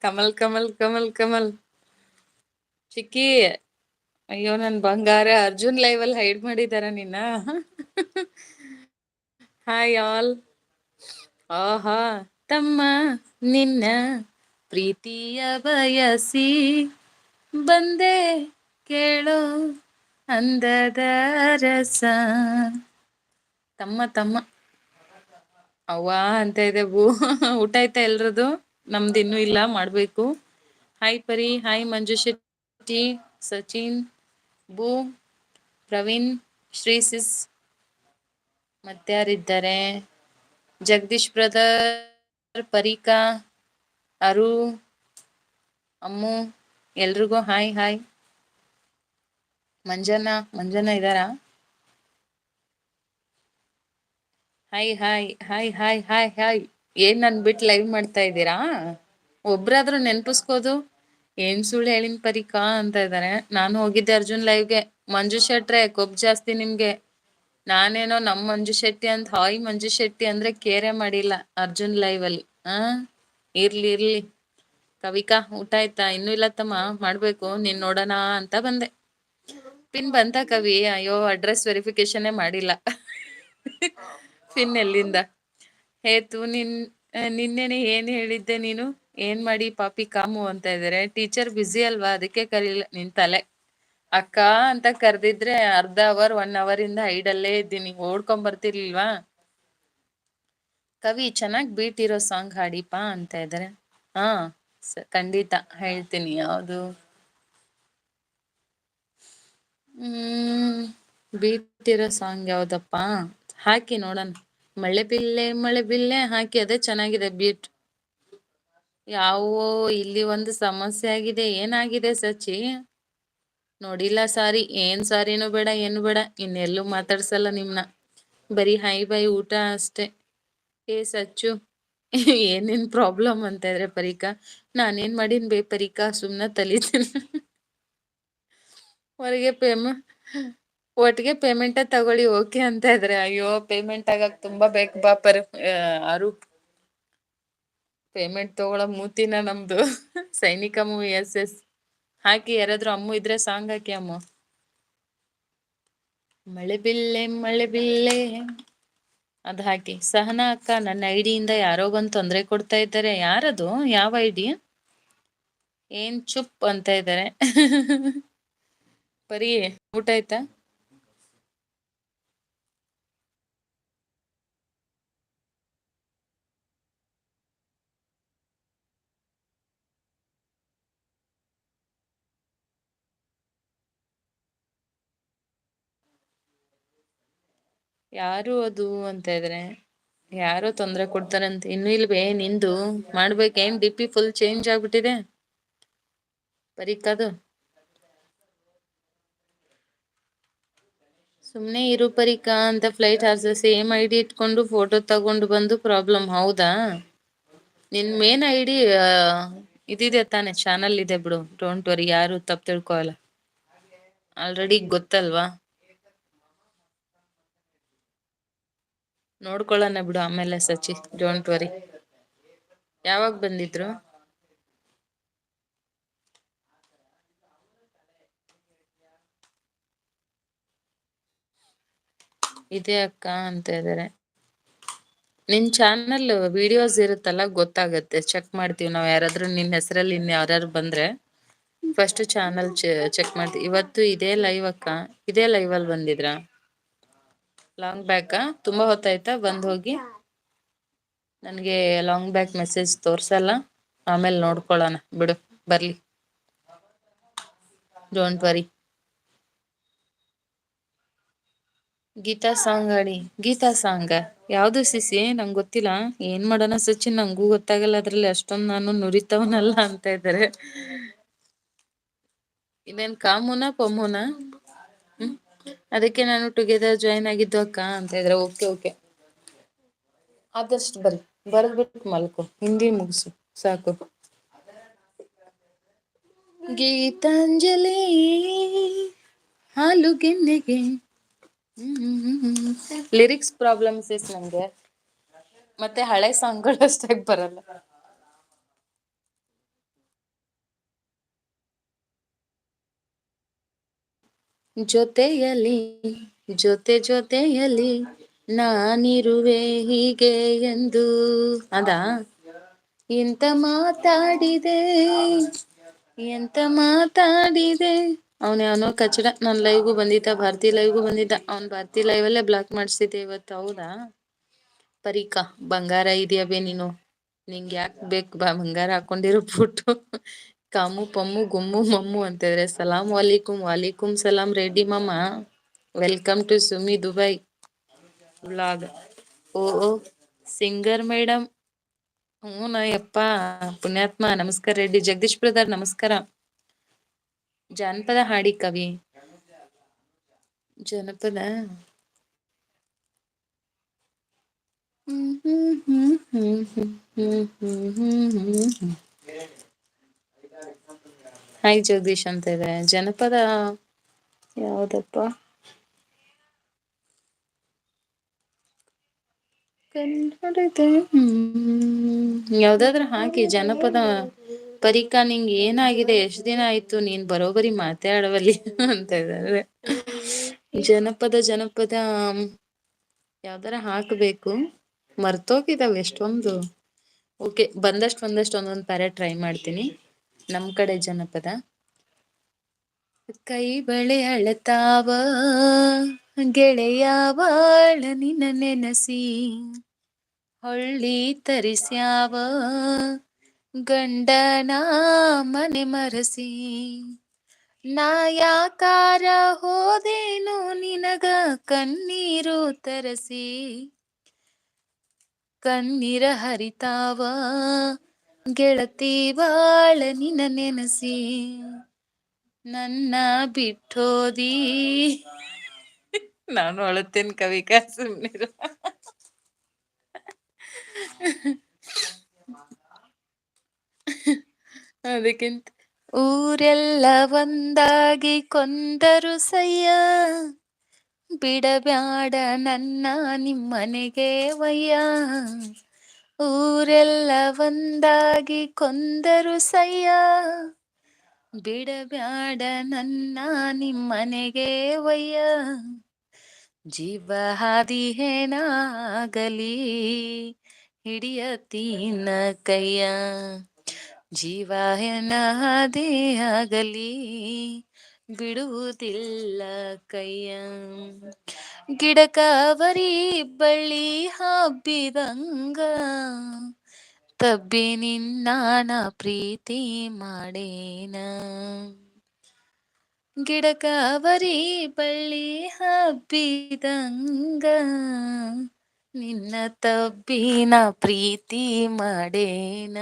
ಕಮಲ್ ಕಮಲ್ ಕಮಲ್ ಕಮಲ್ ಚಿಕ್ಕಿ. ಅಯ್ಯೋ ನನ್ ಬಂಗಾರ. ಅರ್ಜುನ್ ಲೈವ್ ಅಲ್ಲಿ ಹೈಡ್ ಮಾಡಿದಾರ ನಿನ್ನ. Hi all. ಆಹಾ ತಮ್ಮ ನಿನ್ನ ಪ್ರೀತಿಯ ಬಯಸಿ ಬಂದೆ ಕೇಳೋ ಅಂದದ ರಸ. ತಮ್ಮ ಅವ್ವ ಅಂತ ಇದೆ ಬೂ. ಊಟ ಆಯ್ತಾ ಎಲ್ರದು? ನಮ್ದು ಇನ್ನೂ ಇಲ್ಲ, ಮಾಡ್ಬೇಕು. ಹಾಯ್ ಪರಿ, ಹಾಯ್ ಮಂಜು ಶೆಟ್ಟಿ, ಸಚಿನ್, ಬೂ, ಪ್ರವೀಣ್, ಶ್ರೀಸಿಸ್, ಮತ್ಯಾರಿದ್ದಾರೆ? ಜಗದೀಶ್ ಬ್ರದರ್, ಪರಿಕಾ, ಅರು, ಅಮ್ಮು, ಎಲ್ರಿಗೂ ಹಾಯ್ ಹಾಯ್. ಮಂಜನಾ ಇದಾರಾ? Hi hi hi hi hi hi. ಏನ್ ನನ್ ಬಿಟ್ಟು ಲೈವ್ ಮಾಡ್ತಾ ಇದ್ದೀರಾ? ಒಬ್ರಾದ್ರೂ ನೆನಪಿಸ್ಕೋದು. ಏನ್ ಸುಳ್ಳು ಹೇಳಿನ ಪರಿಕಾ ಅಂತ ಇದ್ದಾರೆ. ನಾನು ಹೋಗಿದ್ದೆ ಅರ್ಜುನ್ ಲೈವ್ಗೆ. ಮಂಜು ಶೆಟ್ರೆ ಕೊಬ್ ಜಾಸ್ತಿ ನಿಮ್ಗೆ. ನಾನೇನೋ ನಮ್ ಮಂಜು ಶೆಟ್ಟಿ ಅಂತ ಹಾಯ್ ಮಂಜು ಶೆಟ್ಟಿ ಅಂದ್ರೆ ಕೇರೆ ಮಾಡಿಲ್ಲ ಅರ್ಜುನ್ ಲೈವ್ ಅಲ್ಲಿ. ಆ ಇರ್ಲಿ ಇರ್ಲಿ. ಕವಿಕಾ ಊಟ ಆಯ್ತಾ? ಇನ್ನೂ ಇಲ್ಲ ತಮ್ಮ, ಮಾಡ್ಬೇಕು. ನೀನ್ ನೋಡೋಣ ಅಂತ ಬಂದೆ. ಪಿನ್ ಬಂತ ಕವಿ? ಅಯ್ಯೋ ಅಡ್ರೆಸ್ ವೆರಿಫಿಕೇಶನ್ನೇ ಮಾಡಿಲ್ಲ. ಪಿನ್ ಎಲ್ಲಿಂದ ಹೇತು? ನಿನ್ನೆನೆ ಏನ್ ಹೇಳಿದ್ದೆ ನೀನು? ಏನ್ ಮಾಡಿ ಪಾಪಿ ಕಾಮು ಅಂತ ಇದಾರೆ. ಟೀಚರ್ ಬ್ಯುಸಿ ಅಲ್ವಾ, ಅದಕ್ಕೆ ಕರೀಲ್ಲ. ನಿನ್ ತಲೆ. ಅಕ್ಕ ಅಂತ ಕರೆದಿದ್ರೆ ಅರ್ಧ ಅವರ್ 1 ಅವರ್ ಇಂದ ಐಡಲ್ಲೇ ಇದ್ದೀನಿ. ಓಡ್ಕೊಂಡ್ ಬರ್ತಿರ್ಲಿಲ್ವಾ? ಕವಿ ಚೆನ್ನಾಗ್ ಬೀಟ್ ಇರೋ ಸಾಂಗ್ ಹಾಡಿಪಾ ಅಂತ ಇದಾರೆ. ಹಾ ಖಂಡಿತ ಹೇಳ್ತೀನಿ. ಯಾವುದು ಬೀಟ್ ಇರೋ ಸಾಂಗ್ ಯಾವ್ದಪ್ಪ? ಹಾಕಿ ನೋಡೋಣ. ಮಳೆ ಬಿಲ್ಲೆ ಮಳೆ ಬಿಲ್ಲೆ ಹಾಕಿ, ಅದೇ ಚೆನ್ನಾಗಿದೆ ಬೀಟ್. ಯಾವ ಇಲ್ಲಿ ಒಂದು ಸಮಸ್ಯೆ ಆಗಿದೆ. ಏನಾಗಿದೆ ಸಚಿ? ನೋಡಿಲ್ಲ ಸಾರಿ. ಏನ್ ಸಾರಿನೂ ಬೇಡ ಏನು ಬೇಡ. ಇನ್ನೆಲ್ಲೂ ಮಾತಾಡ್ಸಲ್ಲ ನಿಮ್ನ. ಬರೀ ಹೈ ಬೈ ಊಟ ಅಷ್ಟೇ. ಏ ಸಚ್ಚು, ಏನೇನ್ ಪ್ರಾಬ್ಲಮ್ ಅಂತ ಇದ್ರೆ ಪರಿಕಾ? ನಾನೇನ್ ಮಾಡೀನ್ ಬೇ ಪರಿಕಾ? ಸುಮ್ನ ತಲಿತೀನಿ. ಒಟ್ಟಿಗೆ ಪೇಮೆಂಟ್ ತಗೊಳ್ಳಿ ಓಕೆ ಅಂತ ಇದ್ರೆ. ಅಯ್ಯೋ ಪೇಮೆಂಟ್ ಆಗಕ್ ತುಂಬಾ ಬೇಕು ಬಾಪರ್. ಅರು ಪೇಮೆಂಟ್ ತಗೊಳ ಮೂತಿನ ನಮ್ದು. ಸೈನಿಕ ಮೂವಿ ಎಸ್. ಹಾಕಿ ಯಾರಾದ್ರೂ ಅಮ್ಮು ಇದ್ರೆ ಸಾಂಗ್ ಹಾಕಿ ಅಮ್ಮು. ಮಳೆ ಬಿಲ್ಲೆ ಮಳೆ ಬಿಲ್ಲೆ ಅದ್ ಹಾಕಿ. ಸಹನಾ ಅಕ್ಕ, ನನ್ನ ಐಡಿಯಿಂದ ಯಾರೋ ಬಂದ್ ತೊಂದ್ರೆ ಕೊಡ್ತಾ ಇದ್ದಾರೆ. ಯಾರದು? ಯಾವ ಐಡಿ? ಏನ್ ಚುಪ್ ಅಂತ ಇದ್ದಾರೆ. ಪರಿ ಊಟ ಆಯ್ತಾ? ಯಾರು ಅದು ಅಂತ ಇದ್ರೆ. ಯಾರೋ ತೊಂದ್ರೆ ಕೊಡ್ತಾರಂತೆ. ಇನ್ನು ಇಲ್ವೇ ನಿಂದು? ಮಾಡ್ಬೇಕೇನ್? ಡಿ.ಪಿ ಫುಲ್ ಚೇಂಜ್ ಆಗ್ಬಿಟ್ಟಿದೆ ಪರಿಕದು. ಸುಮ್ನೆ ಇರು ಪರಿಕಾ ಅಂತ ಫ್ಲೈಟ್ ಹಾರ್ಸ. ಸೇಮ್ ಐಡಿ ಇಟ್ಕೊಂಡು ಫೋಟೋ ತಗೊಂಡು ಬಂದು ಪ್ರಾಬ್ಲಮ್. ಹೌದಾ? ನಿನ್ ಮೇನ್ ಐಡಿ ಇದಿದೆ ತಾನೆ? ಚಾನಲ್ ಇದೆ ಬಿಡು. ಡೋಂಟ್ ವರಿ, ಯಾರು ತಪ್ಪು ತಿಳ್ಕೊಲ್ಲ. ಆಲ್ರೆಡಿ ಗೊತ್ತಲ್ವಾ? ನೋಡ್ಕೊಳ್ಳೋಣ ಬಿಡು ಆಮೇಲೆ ಸಚಿ. Don't worry. ಯಾವಾಗ ಬಂದಿದ್ರು? ಇದೇ ಅಕ್ಕ ಅಂತ ಇದಾರೆ. ನಿನ್ ಚಾನಲ್ ವಿಡಿಯೋಸ್ ಇರುತ್ತಲ್ಲ, ಗೊತ್ತಾಗತ್ತೆ. ಚೆಕ್ ಮಾಡ್ತೀವಿ ನಾವ್. ಯಾರಾದ್ರೂ ನಿನ್ ಹೆಸರಲ್ಲಿ ಇನ್ ಯಾರ್ಯಾರು ಬಂದ್ರೆ ಫಸ್ಟ್ ಚಾನಲ್ ಚೆಕ್ ಮಾಡ್ತೀವಿ. ಇವತ್ತು ಇದೇ ಲೈವ್ ಅಕ್ಕ. ಇದೇ ಲೈವ್ ಅಲ್ಲಿ ಬಂದಿದ್ರ? ಲಾಂಗ್ ಬ್ಯಾಕ್ ತುಂಬಾ ಹೊತ್ತಾಯ್ತಾ ಬಂದ್ ಹೋಗಿ? ನನ್ಗೆ ಲಾಂಗ್ ಬ್ಯಾಕ್ ಮೆಸೇಜ್ ತೋರ್ಸಲ್ಲ. ಆಮೇಲೆ ನೋಡ್ಕೊಳ್ಳೋಣ ಬಿಡು. ಬರ್ಲಿ, ಡೋಂಟ್ ವರಿ. ಗೀತಾ ಸಾಂಗ್ ಹಾಡಿ. ಗೀತಾ ಸಾಂಗ್ ಯಾವ್ದು ಸಿಸಿ? ನಂಗೆ ಗೊತ್ತಿಲ್ಲ. ಏನ್ ಮಾಡೋಣ ಸಚಿನ್, ನಂಗೂ ಗೊತ್ತಾಗಲ್ಲ ಅದ್ರಲ್ಲಿ ಅಷ್ಟೊಂದು. ನಾನು ನುರಿತವನಲ್ಲ ಅಂತ ಇದ್ದಾರೆ. ಇನ್ನೇನ್ ಕಾಮುನಾ ಪಮ್ಮುನಾ? ಅದಕ್ಕೆ ನಾನು ಟುಗೆದರ್ ಜಾಯ್ನ್ ಆಗಿದ್ದು ಅಕ್ಕ ಅಂತ ಇದ್ರೆ. ಓಕೆ ಓಕೆ, ಆದಷ್ಟು ಬರಿ. ಬರ್ದ್ಬಿಟ್ಟು ಮಲ್ಕೊ. ಹಿಂದಿ ಮುಗಿಸು ಸಾಕು. ಗೀತಾಂಜಲಿ ಹಾಲುಗೆನ್ನೆಗೆ. ಲಿರಿಕ್ಸ್ ಪ್ರಾಬ್ಲಮ್ಸ್ ಇಸ್ ನಂಗೆ. ಮತ್ತೆ ಹಳೆ ಸಾಂಗ್ಗಳು ಅಷ್ಟಾಗಿ ಬರಲ್ಲ. ಜೊತೆಯಲಿ ಜೊತೆ ಜೊತೆಯಲಿ ನಾನಿರುವೆ ಹೀಗೆ ಎಂದು. ಅದಾ? ಎಂತ ಮಾತಾಡಿದೆ ಎಂತ ಮಾತಾಡಿದೆ. ಅವನ ಯಾವನೋ ಕಚಡ ನನ್ ಲೈವ್ಗೂ ಬಂದಿದ್ದ, ಭಾರತಿ ಲೈವ್ಗೂ ಬಂದಿದ್ದ. ಅವ್ನ್ ಭಾರತಿ ಲೈವ್ ಅಲ್ಲೇ ಬ್ಲಾಕ್ ಮಾಡ್ಸಿದ್ದೆ ಇವತ್ತು. ಹೌದಾ ಪರಿಕಾ? ಬಂಗಾರ ಇದೆಯಾ ಬೇ ನೀನು? ನಿಂಗೆ ಯಾಕೆ ಬೇಕು ಬಾ ಬಂಗಾರ ಹಾಕೊಂಡಿರೋ ಫೋಟೋ? ಕಾಮು ಪಮ್ಮು ಗುಮ್ಮು ಮಮ್ಮು ಅಂತಿದ್ರೆ. ಸಲಾಂ ವಾಲಿಕುಂ. ವಾಲಿಕುಂ ಸಲಾಂ ರೆಡ್ಡಿ ಮಾಮ. Welcome to Sumi Dubai vlog. ಓ ಸಿಂಗರ್ ಮೇಡಮ್. ಹ್ಞೂ ಯಪ್ಪಾ ಪುಣ್ಯಾತ್ಮ. ನಮಸ್ಕಾರ ರೆಡ್ಡಿ. ಜಗದೀಶ್ ಬ್ರದರ್ ನಮಸ್ಕಾರ. ಜಾನಪದ ಹಾಡಿ ಕವಿ. ಜನಪದ ಹಾಯ್ ಜಗದೀಶ್ ಅಂತ ಇದೆ. ಜನಪದ ಯಾವ್ದಪ್ಪ? ಕನ್ನಡದ ಯಾವ್ದಾದ್ರು ಹಾಕಿ ಜನಪದ. ಪರಿಕಾ ನಿಂಗ್ ಏನಾಗಿದೆ, ಎಷ್ಟ್ ದಿನ ಆಯ್ತು ನೀನ್ ಬರೋಬರಿ ಮಾತಾಡವಲ್ಲಿ ಅಂತ ಇದ್ದಾರೆ. ಜನಪದ ಯಾವ್ದಾರ ಹಾಕ್ಬೇಕು, ಮರ್ತೋಗಿದಾವ ಎಷ್ಟೊಂದು. ಓಕೆ, ಒಂದಷ್ಟು ಒಂದೊಂದ್ ಪ್ಯಾರೆ ಟ್ರೈ ಮಾಡ್ತೀನಿ. ನಮ್ ಕಡೆ ಜನಪದ. ಕೈ ಬಳೆ ಅಳತಾವ ಗೆಳೆಯ ಬಾಳ ನಿನ್ನ ನೆನಸಿ, ಹೊಳ್ಳಿ ತರಿಸ್ಯಾವ ಗಂಡನ ಮನೆ ಮರಸಿ, ನಾ ಯಾಕಾರ ಹೋದೇನು ನಿನಗ ಕಣ್ಣೀರು ತರಸಿ, ಕಣ್ಣೀರ ಹರಿತಾವ ಗೆಳತಿ ಬಾಳ ನಿನ್ನ ನೆನಸಿ, ನನ್ನ ಬಿಟ್ಟೋದಿ. ನಾನು ಅಳುತ್ತೇನೆ ಕವಿಕಾ, ಸುಮ್ನಿರು. ಅದಕ್ಕಿಂತ ಊರೆಲ್ಲ ಒಂದಾಗಿ ಕೊಂದರು ಸಯ್ಯ, ಬಿಡಬ್ಯಾಡ ನನ್ನ ನಿಮ್ಮನೆಗೆ ವಯ್ಯ. ಊರೆಲ್ಲ ಒಂದಾಗಿ ಕೊಂದರು ಸಯ್ಯ, ಬಿಡಬ್ಯಾಡ ನನ್ನ ನಿಮ್ಮನೆಗೆ ವಯ್ಯ. ಜೀವ ಹಾದಿ ಹೇನಾಗಲಿ ಹಿಡಿಯತೀನ ಕೈಯ, ಜೀವ ಹೆಣ ಹಾದಿ ಆಗಲಿ ಬಿಡುವುದಿಲ್ಲ ಕೈಯ. ಗಿಡಕವರಿ ಬಳ್ಳಿ ಹಬ್ಬಿದಂಗ, ತಬ್ಬಿ ನಿನ್ನಾನ ಪ್ರೀತಿ ಮಾಡೇನ. ಗಿಡಕವರಿ ಬಳ್ಳಿ ಹಬ್ಬಿದಂಗ, ನಿನ್ನ ತಬ್ಬಿನ ಪ್ರೀತಿ ಮಾಡೇನ.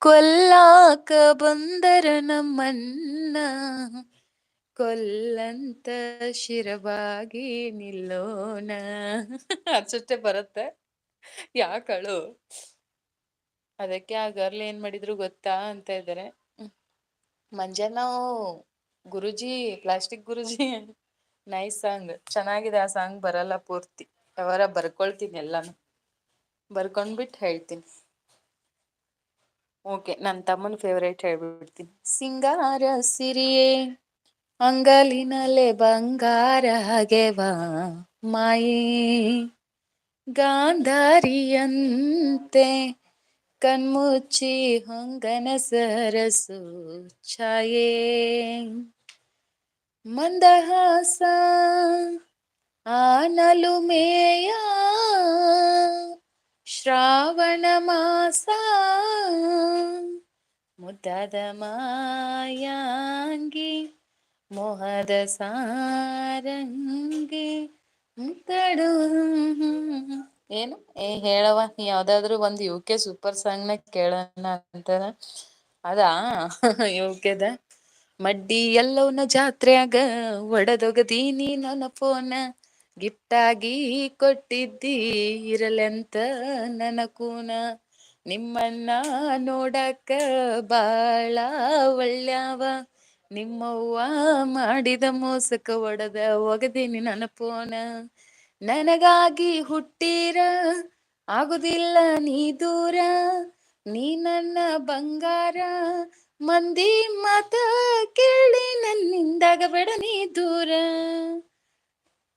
ಕೊಲ್ಲಾಕ ಬಂದರ ನಮ್ಮನ್ನ, ಕೊಲ್ಲಂತ ಶಿರವಾಗಿ ನಿಲ್ಲೋಣ. ಅಷ್ಟೇ ಬರುತ್ತೆ, ಯಾಕಳು. ಅದಕ್ಕೆ ಆ ಗರ್ಲ್ ಏನ್ ಮಾಡಿದ್ರು ಗೊತ್ತಾ ಅಂತ ಇದ್ದಾರೆ. ಮಂಜನಾ ಗುರುಜಿ, ಪ್ಲಾಸ್ಟಿಕ್ ಗುರುಜಿ, ನೈಸ್ ಸಾಂಗ್, ಚೆನ್ನಾಗಿದೆ. ಆ ಸಾಂಗ್ ಬರಲ್ಲ ಪೂರ್ತಿ, ಯಾವಾರ ಬರ್ಕೊಳ್ತೀನಿ, ಎಲ್ಲಾನು ಬರ್ಕೊಂಡ್ಬಿಟ್ಟು ಹೇಳ್ತೀನಿ. ಓಕೆ, ನನ್ನ ತಮ್ಮನ ಫೇವ್ರೇಟ್ ಹೇಳ್ಬಿಡ್ತೀನಿ. ಸಿಂಗಾರ ಸಿರಿಯೇ ಅಂಗಲಿನಲ್ಲೇ ಬಂಗಾರ ಹಾಗೆವಾ ಮಾಯೇ, ಗಾಂಧಾರಿಯಂತೆ ಕಣ್ಮುಚ್ಚಿ ಹೊಂಗನ ಸರಸು ಛಾಯೇ, ಮಂದಹಾಸ ಆನಲುಮೇಯ ಶ್ರಾವಣ ಮಾಸ, ಮುದ್ದಾದ ಮಾಯಾಂಗಿ ಮೋಹದ ಸಾರಂಗಿ ಮುತ್ತಡು. ಏನು ಹೇಳವ, ಯಾವ್ದಾದ್ರು ಒಂದು UK ಸೂಪರ್ ಸಾಂಗ್ ನ ಕೇಳೋಣ ಅಂತಾರ. ಅದಾ UKದ ಮಡ್ಡಿ ಎಲ್ಲವನ ಜಾತ್ರೆಯಾಗ ಒಡದೊಗದೀನಿ ನನ್ನ ಫೋನ, ಗಿಫ್ಟ್ ಆಗಿ ಕೊಟ್ಟಿದ್ದಿ ಇರಲೆಂತ ನನ್ನ ಕೂನ, ನಿಮ್ಮನ್ನ ನೋಡಕ ಬಾಳ ಒಳ್ಳ್ಯಾವ, ನಿಮ್ಮವ್ವ ಮಾಡಿದ ಮೋಸಕ ಒಡದ ಒಗದೀನಿ ನನ್ನ ಫೋನ. ನನಗಾಗಿ ಹುಟ್ಟೀರ ಆಗುದಿಲ್ಲ ನೀ ದೂರ, ನೀ ನನ್ನ ಬಂಗಾರ ಮಂದಿ ಮಾತ ಕೇಳಿ ನನ್ನಿಂದಾಗಬೇಡ ನೀ ದೂರ.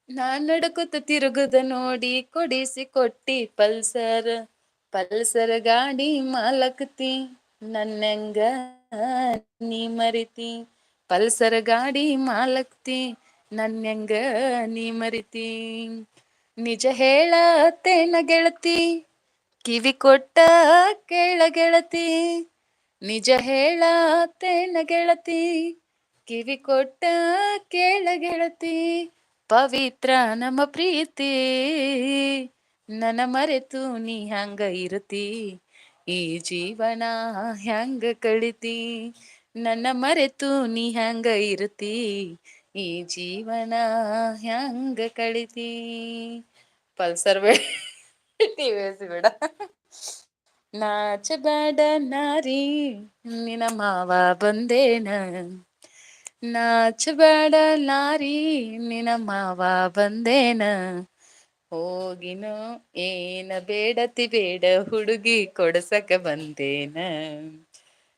ನಾನ್ ನಡ್ಕೊತ ತಿರುಗುದ ನೋಡಿ ಕೊಡಿಸಿ ಕೊಟ್ಟಿ ಪಲ್ಸರ್, ಪಲ್ಸರ್ ಗಾಡಿ ಮಾಲಕ್ತಿ ನನ್ನೆಂಗ ನೀ ಮರಿತಿ, ಪಲ್ಸರ್ ಗಾಡಿ ಮಾಲಕ್ತಿ ನನ್ನೆಂಗ ನೀ ಮರಿತಿ. ನಿಜ ಹೇಳತೇನ ಗೆಳತಿ ಕಿವಿ ಕೊಟ್ಟ ಕೇಳ ಗೆಳತಿ, ನಿಜ ಹೇಳತೇನ ಗೆಳತಿ ಕಿವಿ ಕೊಟ್ಟ ಕೇಳ ಗೆಳತಿ. ಪವಿತ್ರ ನಮ್ಮ ಪ್ರೀತಿ ನನ್ನ ಮರೆತು ನೀ ಹ್ಯಾಂಗ ಇರುತ್ತಿ, ಈ ಜೀವನ ಹ್ಯಾಂಗ ಕಳಿತಿ, ನನ್ನ ಮರೆತು ನೀ ಹ್ಯಾಂಗ ಇರುತ್ತಿ, ಈ ಜೀವನ ಹ್ಯಾಂಗ ಕಳಿತಿ. ಪಲ್ಸರ್ ಬೇಡ, TVS ಬೇಡ. ನಾಚಬೇಡ ನಾರಿ ನಿನ ಮಾವ ಬಂದೇನ, ನಾಚಬೇಡ ನಾರಿ ನಿನ ಮಾವ ಬಂದೇನ, ಹೋಗಿನೋ ಏನ ಬೇಡತಿ ಬೇಡ ಹುಡುಗಿ ಕೊಡಸಕ ಬಂದೇನ,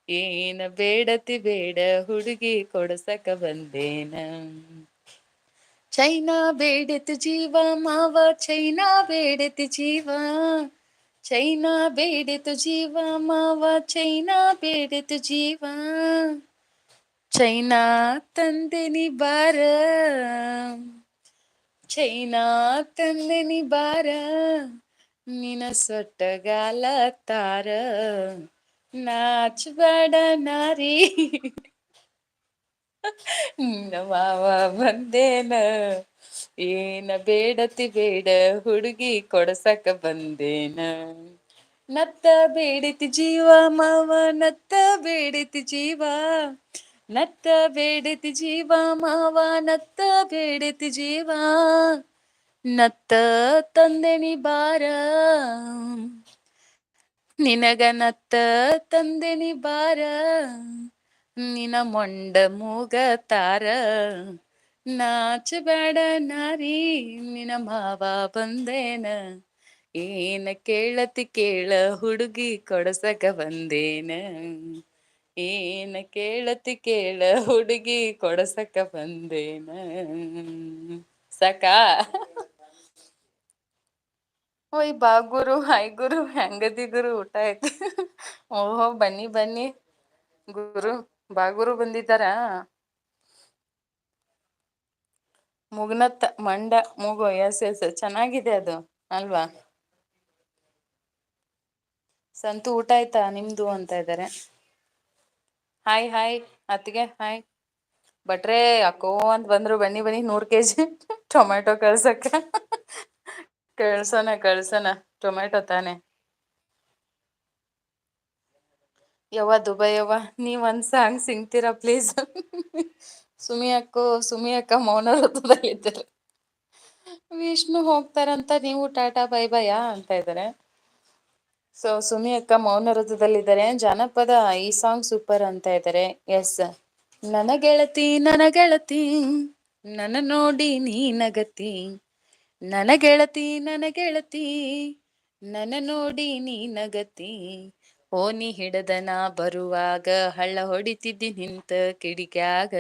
ಏನ ಬೇಡತಿ ಬೇಡ ಹುಡುಗಿ ಕೊಡಸಕ ಬಂದೇನ, ಚೈನಾ ಬೇಡತಿ ಜೀವ ಮಾವ ಚೈನಾ ಬೇಡತಿ ಜೀವ, ಚೈನಾ ಬೇಡಿತು ಜೀವ ಮಾವ ಚೈನಾ ಬೇಡಿತು ಜೀವ, ಚೈನಾ ತಂದೆನಿ ಬಾರ, ಚೈನಾ ತಂದೆನಿ ಬಾರ, ನಿನ ಸೊಟ್ಟಗಾಲ ತಾರ, ನಾಚಬೇಡ ನಾರಿ ನಿನ್ನ ಮಾವ ಬಂದೇನ, ಏನ ಬೇಡತಿ ಬೇಡ ಹುಡುಗಿ ಕೊಡಸಕ ಬಂದೇನ, ನತ್ತ ಬೇಡಿತಿ ಜೀವ ಮಾವ ನತ್ತ ಬೇಡಿತಿ ಜೀವ, ನತ್ತ ಬೇಡತಿ ಜೀವ ಮಾವ ನತ್ತ ಬೇಡತಿ ಜೀವ, ನತ್ತ ತಂದೆನಿ ಬಾರ, ನಿನಗ ನತ್ತ ತಂದೆನಿ ಬಾರ, ನಿನ ಮೊಂಡ ಮೂಗ ತಾರ, ನಾಚಬೇಡ ನಾರಿ ನಿನ ಮಾವ ಬಂದೇನ, ಏನ ಕೇಳತಿ ಕೇಳ ಹುಡುಗಿ ಕೊಡಸಕ ಬಂದೇನ, ಏನ ಕೇಳತಿ ಕೇಳ ಹುಡುಗಿ ಕೊಡಸಕ ಬಂದೇನ, ಸಾಕಾ ಓಯ್ ಬಾ ಗುರು ಹಾಯ್ ಗುರು ಹೆಂಗದಿ ಗುರು ಊಟ ಆಯ್ತು, ಓಹೋ ಬನ್ನಿ ಬನ್ನಿ ಗುರು ಬಾಗುರು ಬಂದಿದ್ದಾರಾ, ಮುಗನತ್ ಮಂಡ ಮೂಗು ಎಸ್ ಎಸ್ ಚೆನ್ನಾಗಿದೆ ಅದು ಅಲ್ವಾ, ಸಂತು ಊಟ ಆಯ್ತಾ ನಿಮ್ದು ಅಂತ ಇದ್ದಾರೆ, ಹಾಯ್ ಹಾಯ್ ಅತ್ಗೆ ಹಾಯ್, ಭಟ್ರೆ ಅಕ್ಕೋ ಅಂತ ಬಂದ್ರು ಬನ್ನಿ ಬನ್ನಿ 100 kg ಟೊಮೆಟೊ ಕಳ್ಸಕ್ಕ, ಕಳ್ಸೋಣ ಕಳ್ಸೋಣ ಟೊಮೆಟೊ ತಾನೆ, ಯವ್ವ ದುಬೈ ಯವ್ವ ನೀವ್ ಒಂದ್ ಸಾಂಗ್ ಸಿಂಗ್ತೀರಾ ಪ್ಲೀಸ್, ಸುಮಿ ಅಕ್ಕ ಮೌನ ವೃತದಲ್ಲಿದ್ದಾರೆ, ವಿಷ್ಣು ಹೋಗ್ತಾರಂತ ನೀವು ಟಾಟಾ ಬೈ ಬೈಯಾ ಅಂತ ಇದ್ದಾರೆ, ಸೊ ಸುಮಿ ಅಕ್ಕ ಮೌನ ವೃತದಲ್ಲಿದ್ದಾರೆ, ಜಾನಪದ ಈ ಸಾಂಗ್ ಸೂಪರ್ ಅಂತ ಇದ್ದಾರೆ, ಎಸ್ ನನ್ನ ಗೆಳತಿ ನನ್ನ ಗೆಳತಿ ನನ್ನ ನೋಡಿ ನೀ ನಗತಿ, ನನ್ನ ಗೆಳತಿ ನನ್ನ ಗೆಳತಿ ನನ್ನ ನೋಡಿ ನೀ ನಗತಿ, ಓನಿ ಹಿಡದನ ಬರುವಾಗ ಹಳ್ಳ ಹೊಡಿತಿದ್ದಿ ನಿಂತ ಕಿಡಿಕ್ಯಾಗ,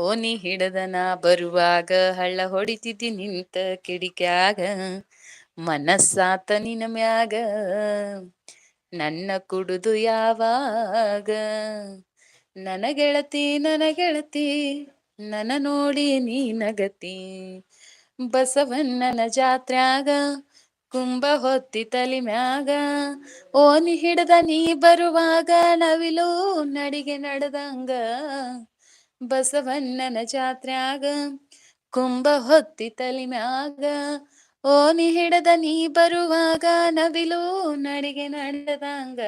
ಓನಿ ಹಿಡದನ ಬರುವಾಗ ಹಳ್ಳ ಹೊಡಿತಿದ್ದಿ ನಿಂತ ಕಿಡಿಕ್ಯಾಗ, ಮನಸ್ಸಾತ ನಿನ ಮ್ಯಾಗ ನನ್ನ ಕುಡುದು ಯಾವಾಗ, ನನ್ನ ಗೆಳತಿ ನನ್ನ ಗೆಳತಿ ನನ್ನ ನೋಡಿ ನೀ ನಗತಿ, ಬಸವಣ್ಣನ ಜಾತ್ರ್ಯಾಗ ಕುಂಭ ಹೊತ್ತಿ ತಲಿ ಮ್ಯಾಗ, ಓನಿ ಹಿಡ್ದ ನೀ ಬರುವಾಗ ನವಿಲು ನಡಿಗೆ ನಡದಂಗ, ಬಸವಣ್ಣನ ಜಾತ್ರ್ಯಾಗ ಕುಂಭ ಹೊತ್ತಿ ತಲಿ ಮ್ಯಾಗ, ಓನಿ ಹಿಡದ ನೀ ಬರುವಾಗ ನವಿಲು ನಡಿಗೆ ನಡೆದಂಗ,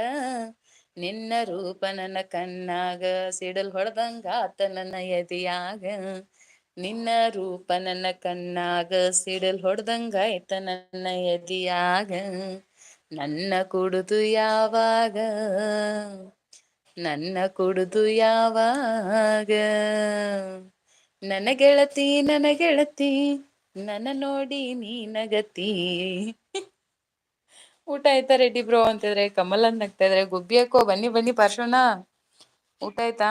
ನಿನ್ನ ರೂಪ ನನ್ನ ಕಣ್ಣಾಗ ಸಿಡಲ್ ಹೊಡ್ದಂಗಾತ ನನ್ನ ಎದಿಯಾಗ, ನಿನ್ನ ರೂಪ ನನ್ನ ಕಣ್ಣಾಗ ಸಿಡಲ್ ಹೊಡ್ದಂಗಾಯ್ತ ನನ್ನ ಎದಿಯಾಗ, ನನ್ನ ಕುಡುದು ಯಾವಾಗ ನನ್ನ ಕುಡುದು ಯಾವಾಗ, ನನ್ನ ಗೆಳತಿ ನನ್ನ ಗೆಳತಿ ನನ್ನ ನೋಡಿ ನೀ ನಗತಿ, ಊಟ ಆಯ್ತಾ ರೆಡ್ಡಿ ಬ್ರೋ ಅಂತಿದ್ರೆ, ಕಮಲ್ ಅಂತ ನಗ್ತಾ ಇದ್ರೆ, ಗುಬ್ಬಿಯಕ್ಕೋ ಬನ್ನಿ ಬನ್ನಿ ಪಾರ್ಶ್ವನ ಊಟ ಆಯ್ತಾ,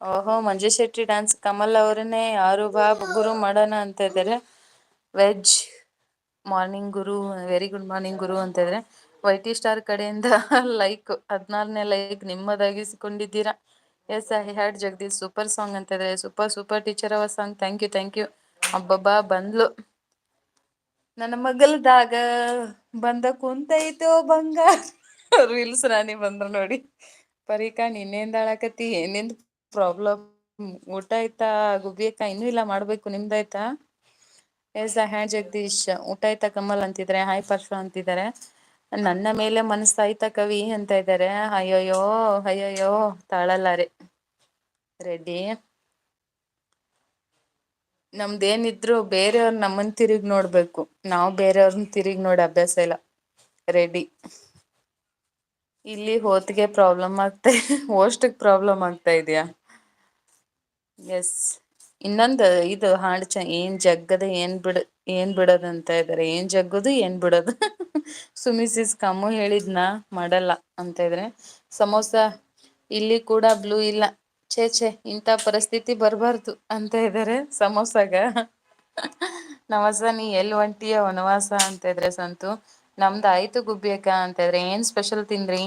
ಓಹೋ ಮಂಜುಶ್ ಶೆಟ್ಟಿ ಡ್ಯಾನ್ಸ್ ಕಮಲ್ ಅವ್ರನ್ನೇ ಯಾರು ಬಾ ಗುರು ಮಾಡೋಣ ಅಂತ ಇದ್ದಾರೆ, ವೆಜ್ ಮಾರ್ನಿಂಗ್ ಗುರು ವೆರಿ ಗುಡ್ ಮಾರ್ನಿಂಗ್ ಗುರು ಅಂತ ಇದ್ರೆ, ವೈಟಿ ಸ್ಟಾರ್ ಕಡೆಯಿಂದ ಲೈಕ್ 14ನೇ ಲೈಕ್ ನಿಮ್ಮದಾಗಿಸಿಕೊಂಡಿದ್ದೀರಾ, yes I had Jagadish super song ಅಂತ ಇದ್ರೆ, ಸೂಪರ್ ಸೂಪರ್ ಟೀಚರ್ ಅವರ್ ಸಾಂಗ್ ಥ್ಯಾಂಕ್ ಯು ಅಬ್ಬಬ್ಬಾ ಬಂದ್ಲು ನನ್ನ ಮಗಲ್ದಾಗ ಬಂದ ಕುಂತೈತೋ ಬಂಗಾರ, ರೀಲ್ಸ್ ರಾಣಿ ಬಂದ್ರು ನೋಡಿ, ಪರಿಕಾ ನಿನ್ನೆಂದ ಅಳಕತಿ ಏನಿಂದ ಪ್ರಾಬ್ಲಮ್, ಊಟ ಆಯ್ತಾ ಗುಬ್ಬಿಯಕ್ಕ ಇನ್ನೂ ಇಲ್ಲ ಮಾಡ್ಬೇಕು ನಿಮ್ದಾಯ್ತಾ, ಎಸ್ ಐ ಹ್ಯಾಡ್ ಜಗದೀಶ್ ಊಟ ಆಯ್ತಾ ಕಮಲ್ ಅಂತಿದ್ದಾರೆ, ಹಾಯ್ ಪರ್ಶ ಅಂತಿದ್ದಾರೆ, ನನ್ನ ಮೇಲೆ ಮನಸ್ಸಾಯ್ತಾ ಕವಿ ಅಂತ ಇದ್ದಾರೆ. ಅಯ್ಯೋಯ್ಯೋ ಅಯ್ಯೋಯ್ಯೋ ತಾಳಲ್ಲಾರೆ. ರೆಡ್ಡಿ, ನಮ್ದೇನಿದ್ರು ಬೇರೆಯವ್ರ ನಮ್ಮನ್ ತಿರುಗಿ ನೋಡ್ಬೇಕು, ನಾವು ಬೇರೆಯವ್ರನ್ನ ತಿರುಗಿ ನೋಡಿ ಅಭ್ಯಾಸ ಇಲ್ಲ. ರೆಡಿ, ಇಲ್ಲಿ ಹೋತ್ಗೆ ಪ್ರಾಬ್ಲಮ್ ಆಗ್ತಾ ಹೋಸ್ಟಿಗೆ ಪ್ರಾಬ್ಲಮ್ ಆಗ್ತಾ ಇದೆಯಾ? ಎಸ್. ಇನ್ನೊಂದು ಇದು ಹಾಡು ಏನ್ ಜಗ್ಗದ ಏನ್ ಬಿಡೋದಂತ ಇದಾರೆ. ಏನ್ ಜಗ್ಗದು ಏನ್ ಬಿಡೋದು. ಸುಮಿಸಿಸ್ ಕಮ್ಮು ಹೇಳಿದ್ನ ಮಾಡಲ್ಲ ಅಂತ ಇದ್ರೆ. ಸಮೋಸ ಇಲ್ಲಿ ಕೂಡ ಬ್ಲೂ ಇಲ್ಲ. ಛೇ ಇಂಥ ಪರಿಸ್ಥಿತಿ ಬರ್ಬಾರ್ದು ಅಂತ ಇದ್ದಾರೆ ಸಮೋಸಾಗ. ನವಸ ನೀ ಎಲ್ ಒಂಟಿಯ ವನವಾಸ ಅಂತ ಇದ್ರೆ ಸಂತು. ನಮ್ದು ಆಯ್ತು ಗುಬ್ಬಿಯಕ್ಕ ಅಂತ ಇದ್ರೆ. ಏನ್ ಸ್ಪೆಷಲ್ ತಿಂದ್ರಿ?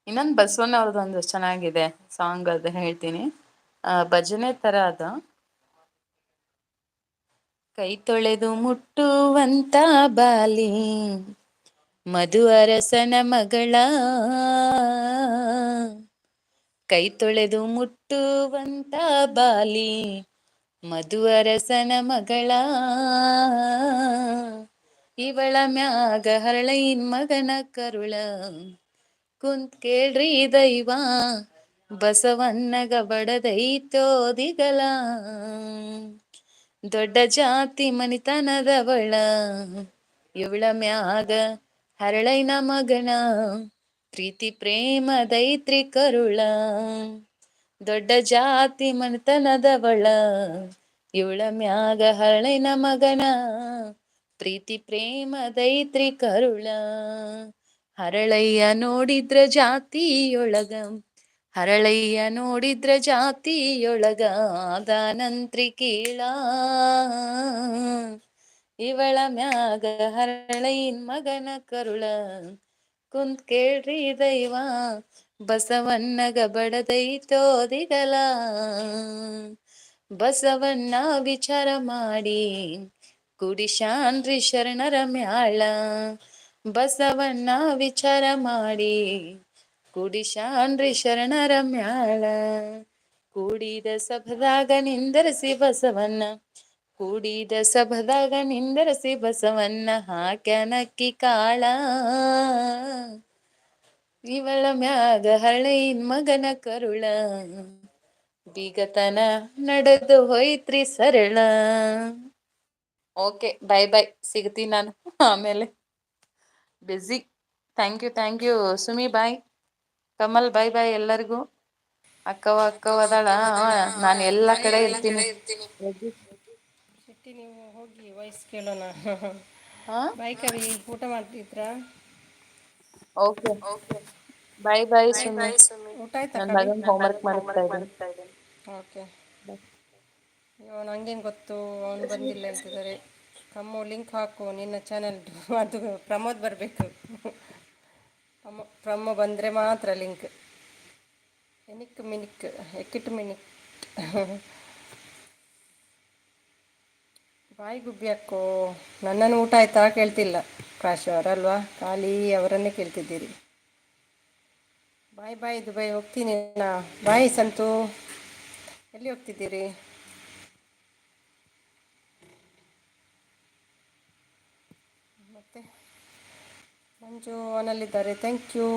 ಇನ್ನೊಂದು ಬಸವಣ್ಣ ಅವ್ರದ್ದೊಂದು ಚೆನ್ನಾಗಿದೆ ಸಾಂಗ್, ಅದು ಹೇಳ್ತೀನಿ. ಭಜನೆ ತರ ಅದು. ಕೈ ತೊಳೆದು ಮುಟ್ಟುವಂತ ಬಾಲಿ ಮಧು ಅರಸನ ಮಗಳ, ಕೈ ತೊಳೆದು ಮುಟ್ಟುವಂತ ಬಾಲಿ ಮಧು ಅರಸನ ಮಗಳ, ಇವಳ ಮ್ಯಾಗ ಹರಳೈನ್ ಮಗನ ಕರುಳ, ಕುಂತ್ ಕೇಳ್ರಿ ದೈವ ಬಸವಣ್ಣಗ ಬಡದೈತೋ ದಿಗಲ, ದೊಡ್ಡ ಜಾತಿ ಮನಿತನದವಳ, ಇವಳ ಮ್ಯಾಗ ಹರಳೈನ ಮಗನ, ಪ್ರೀತಿ ಪ್ರೇಮ ದೈತ್ರಿ ಕರುಳ, ದೊಡ್ಡ ಜಾತಿ ಮನಿತನದವಳ, ಇವಳ ಮ್ಯಾಗ ಹರಳೈನ ಮಗನ, ಪ್ರೀತಿ ಪ್ರೇಮ ದೈತ್ರಿ ಕರುಳ, ಹರಳಯ್ಯ ನೋಡಿದ್ರ ಜಾತಿಯೊಳಗ, ಹರಳಯ್ಯ ನೋಡಿದ್ರ ಜಾತಿಯೊಳಗ ಆದಾನಂತ್ರಿ ಕೀಳ, ಇವಳ ಮ್ಯಾಗ ಹರಳೈನ್ ಮಗನ ಕರುಳ, ಕುಂತ್ ಕೇಳ್ರಿ ದೈವ ಬಸವಣ್ಣಗ ಬಡದೈತೋ ದಿಗಲ, ಬಸವಣ್ಣ ವಿಚಾರ ಮಾಡಿ ಕುಡಿಶಾನ್ರಿ ಶರಣರ ಮ್ಯಾಳ, ಬಸವಣ್ಣ ವಿಚಾರ ಮಾಡಿ ಕುಡಿಶಾನ್ರಿ ಶರಣರ ಮ್ಯಾಳ, ಕೂಡಿದ ಸಭದಾಗ ನಿಂದರಸಿ ಬಸವಣ್ಣ, ಕೂಡಿದ ಸಭದಾಗ ನಿಂದರಸಿ ಬಸವಣ್ಣ ಹಾಕ್ಯಾನಕ್ಕಿ ಕಾಳ, ಇವಳ ಮ್ಯಾಗ ಹರಳೈನ್ ಮಗನ ಕರುಳ, ಬೀಗತನ ನಡೆದು ಹೋಯ್ತ್ರಿ ಸರಳ. ಓಕೆ, ಬೈ ಸಿಗ್ತೀನಿ ನಾನು ಆಮೇಲೆ. Busy. Thank you Sumi. Bye Kamal. Bye ಎಲ್ಲರಿಗೂ. ಅಕ್ಕವ ಅದಾಳ. ನಾನು ಎಲ್ಲಾ ಕಡೆ ಇರ್ತೀನಿ. ಶೆಟ್ಟಿ, ನೀವು ಹೋಗಿ ವಾಯ್ಸ್ ಕೇಳೋಣ. ಹಾ, ಬಾಯ್ ಕವಿ, ಊಟ ಮಾಡ್ತಿದ್ರಾ? ಓಕೆ. ಬಾಯ್ ಬಾಯ್ ಸುಮಿ. ಬಾಯ್ ಸುಮಿ. ಊಟ ಆಯ್ತಾ ನನ್ ಕವಿ? ಮಗನ್ ನನ್ನ ಹೋಮ್ವರ್ಕ್ ಮಗನ ಮಾಡಿಸ್ತಾ ಹೋಮ್ವರ್ಕ್ ಇದ್ದೀನಿ. ಮಾಡಿಸ್ತಾ ಇದ್ದೀನಿ. ಓಕೆ. ಅಯ್ಯೋ, ನಂಗೇನು ಗೊತ್ತು ಅವನು ಬಂದಿಲ್ಲ ಅಂತಿದ್ದಾರೆ. ಕಮ್ಮು ಲಿಂಕ್ ಹಾಕು ನಿನ್ನ ಚಾನಲ್. ಅದು ಪ್ರಮೋದ್ ಬರಬೇಕು. ಪ್ರಮೋ ಬಂದರೆ ಮಾತ್ರ ಲಿಂಕ್. ಮಿನಿಕ್ ಎಕ್ಕಿಟ್ಟು ಮಿನಿಕ್. ಬಾಯ್ ಗುಬ್ಬಿ ಅಕ್ಕೋ. ನನ್ನನ್ನು ಊಟ ಆಯ್ತಾ ಕೇಳ್ತಿಲ್ಲ ಕಾಶು ಅವರಲ್ವಾ, ಖಾಲಿ ಅವರನ್ನೇ ಕೇಳ್ತಿದ್ದೀರಿ. ಬಾಯ್ ದುಬೈ ಹೋಗ್ತೀನಿ ನಾ. ಬಾಯ್ ಸಂತು. ಎಲ್ಲಿ ಹೋಗ್ತಿದ್ದೀರಿ? ಮತ್ತೆ ಮಂಜು ಅವನಲ್ಲಿದ್ದಾರೆ. Thank you.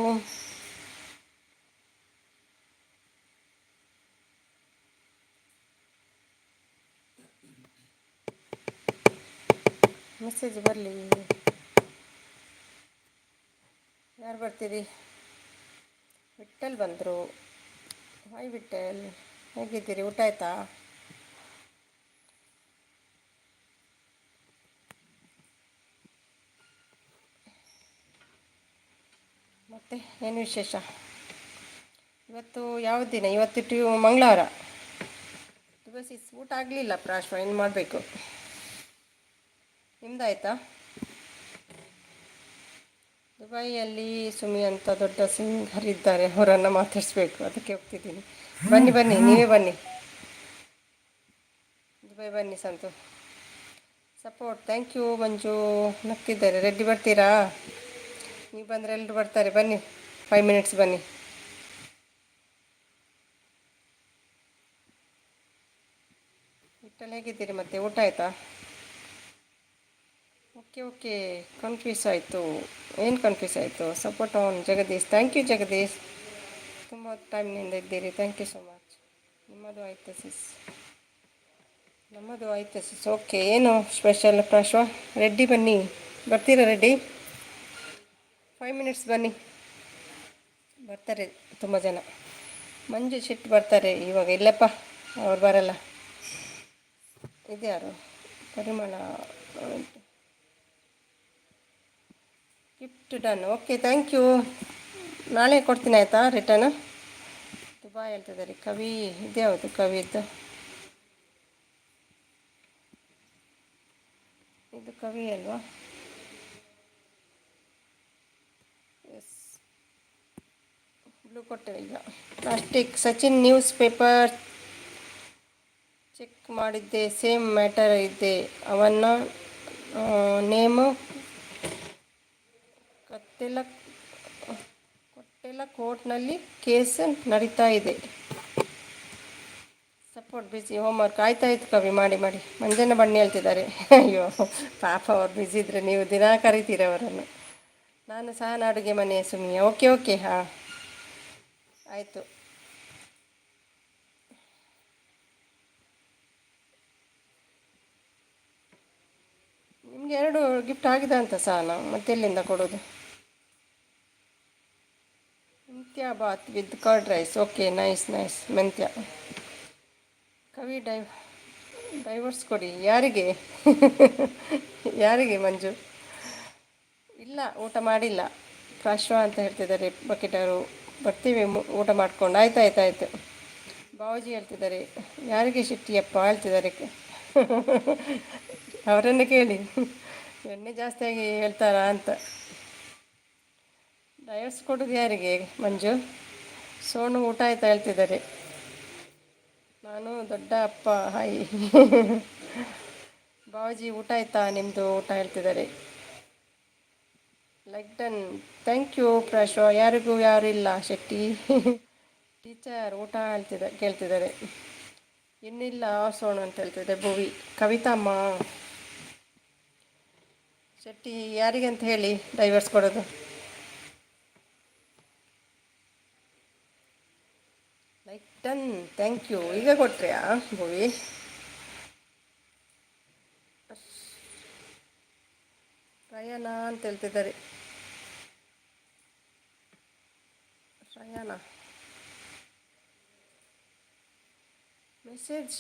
ಮೆಸೇಜ್ ಬರಲಿ. ಯಾರು ಬರ್ತೀರಿ? ವಿಠಲ್ ಬಂದರು. ಹಾಯ್ ವಿಠಲ್, ಹೇಗಿದ್ದೀರಿ? ಊಟ ಆಯ್ತಾ? ಮತ್ತು ಏನು ವಿಶೇಷ? ಇವತ್ತು ಯಾವ ದಿನ? ಇವತ್ತು ಮಂಗಳವಾರ. ದಿವಸ ಊಟ ಆಗಲಿಲ್ಲ ಪ್ರಾಶ್ವ, ಏನು ಮಾಡಬೇಕು? ನಿಮ್ದಾಯ್ತಾ? ದುಬೈಯಲ್ಲಿ ಸುಮಿ ಅಂತ ದೊಡ್ಡ ಸಿಂಗರ್ ಇದ್ದಾರೆ, ಅವರನ್ನು ಮಾತಾಡಿಸ್ಬೇಕು, ಅದಕ್ಕೆ ಹೋಗ್ತಿದ್ದೀನಿ. ಬನ್ನಿ ನೀವೇ ಬನ್ನಿ. ದುಬೈ ಬನ್ನಿ ಸಂತು. ಸಪೋರ್ಟ್. ಥ್ಯಾಂಕ್ ಯು ಮಂಜು. ನಗ್ತಿದ್ದಾರೆ. ರೆಡ್ಡಿ ಬರ್ತೀರಾ? ನೀವು ಬಂದರೆ ಎಲ್ಲರೂ ಬರ್ತಾರೆ. ಬನ್ನಿ, 5 ಮಿನಿಟ್ಸ್ ಬನ್ನಿ. ವಿಠಲ್ ಹೇಗಿದ್ದೀರಿ? ಮತ್ತೆ ಊಟ ಆಯಿತಾ? ಓಕೆ. ಓಕೆ ಓಕೆ, ಕನ್ಫ್ಯೂಸ್ ಆಯಿತು. ಏನು ಕನ್ಫ್ಯೂಸ್ ಆಯಿತು? Support on Jagadish. Thank you Jagadish, ತುಂಬ ಟೈಮ್ನಿಂದ ಇದ್ದೀರಿ. Thank you so much. ನಿಮ್ಮದು ಆಯಿತು ಸಿಸ್, ನಮ್ಮದು ಆಯಿತು ಸಿಸ್. ಓಕೆ, ಏನು ಸ್ಪೆಷಲ್ ಪ್ರಾಶ್ವ? ರೆಡ್ಡಿ ಬನ್ನಿ, ಬರ್ತೀರಾ ರೆಡ್ಡಿ? 5 ಮಿನಿಟ್ಸ್ ಬನ್ನಿ, ಬರ್ತಾರೆ ತುಂಬ ಜನ. ಮಂಜು ಶೆಟ್ಟಿ ಬರ್ತಾರೆ ಇವಾಗ. ಇಲ್ಲಪ್ಪ, ಅವ್ರು ಬರಲ್ಲ. ಇದ್ಯಾರು? Parimala gift done. Okay, thank you. ನಾಳೆ ಕೊಡ್ತೀನಿ ಆಯಿತಾ ರಿಟರ್ನ್. ದುಬಾಯ್ ಹೇಳ್ತಿದ್ದಾರೆ ಕವಿ. ಇದ್ಯಾವುದು ಕವಿದ್ದು? ಇದು ಕವಿ ಅಲ್ವಾ? ಎಸ್, ಬ್ಲೂ ಕೊಟ್ಟೆ ಈಗ. Plastic Sachin news paper check ಮಾಡಿದ್ದೆ, ಸೇಮ್ ಮ್ಯಾಟರ್ ಇದೆ. ಅವನ ನೇಮು ಕೊಟ್ಟೆಲ್ಲ ಕೋರ್ಟ್ನಲ್ಲಿ ಕೇಸ್ ನಡೀತಾ ಇದೆ. ಸಪೋರ್ಟ್ ಬಿಸಿ, ಹೋಮ್ವರ್ಕ್ ಆಯ್ತಾಯ್ತು ಕವಿ, ಮಾಡಿ ಮಾಡಿ. ಮಂಜಣ್ಣ ಬನ್ನಿ ಹೇಳ್ತಿದ್ದಾರೆ. ಅಯ್ಯೋ ಪಾಪ, ಅವ್ರು ಬ್ಯುಸಿ ಇದ್ದರೆ ನೀವು ದಿನ ಕರಿತೀರ ಅವರನ್ನು. ನಾನು ಸಹ ಅಡುಗೆ ಮನೆ ಸುಮಿಯ. ಓಕೆ ಓಕೆ, ಹಾಂ ಆಯಿತು. ನಿಮಗೆ 2 ಗಿಫ್ಟ್ ಆಗಿದೆ ಅಂತ ಸಹ ಮತ್ತೆಲ್ಲಿಂದ ಕೊಡೋದು? ಮೆಂತ್ಯ ಬಾತ್ with curd rice. Okay, nice nice. ಮೆಂತ್ಯ ಕವಿ ಡೈವರ್ಸ್ ಕೊಡಿ. ಯಾರಿಗೆ? ಯಾರಿಗೆ ಮಂಜು? ಇಲ್ಲ, ಊಟ ಮಾಡಿಲ್ಲ. ಪ್ರಾಶ್ವ ಅಂತ ಹೇಳ್ತಿದ್ದಾರೆ ಬಕೆಟ್ ಅವರು. ಬರ್ತೀವಿ ಊಟ ಮಾಡ್ಕೊಂಡು. ಆಯ್ತು. ಬಾವೂಜಿ ಹೇಳ್ತಿದ್ದಾರೆ. ಯಾರಿಗೆ ಶೆಟ್ಟಿಯಪ್ಪ ಹೇಳ್ತಿದ್ದಾರೆ. ಅವರನ್ನು ಕೇಳಿ, ಎಣ್ಣೆ ಜಾಸ್ತಿಯಾಗಿ ಹೇಳ್ತಾರಾ ಅಂತ. ಡೈವರ್ಸ್ ಕೊಡೋದು ಯಾರಿಗೆ ಮಂಜು? ಸೋನು ಊಟ ಆಯ್ತಾ ಹೇಳ್ತಿದ್ದಾರೆ. ನಾನು ದೊಡ್ಡ ಅಪ್ಪ, ಹಾಯ್. ಬಾವೂಜಿ ಊಟ ಆಯ್ತಾ ನಿಮ್ಮದು? ಊಟ ಹೇಳ್ತಿದ್ದಾರೆ. Like done, thank you Parshva. ಯಾರಿಗೂ ಯಾರು ಇಲ್ಲ ಶೆಟ್ಟಿ. ಟೀಚರ್ ಊಟ ಕೇಳ್ತಿದ್ದಾರೆ. ಇನ್ನಿಲ್ಲ ಸೋಣು ಅಂತ ಹೇಳ್ತಿದ್ದೆ ಭುವಿ. ಕವಿತಮ್ಮ ಶೆಟ್ಟಿ ಯಾರಿಗೆ ಅಂತ ಹೇಳಿ ಡೈವರ್ಸ್ ಕೊಡೋದು? Like done, thank you. ಈಗ ಕೊಟ್ರಿಯಾ ಭುವಿ? ಪ್ರಯಾಣ ಅಂತ ಹೇಳ್ತಿದ್ದಾರೆ. ಪ್ರಯಾಣ ಮೆಸೇಜ್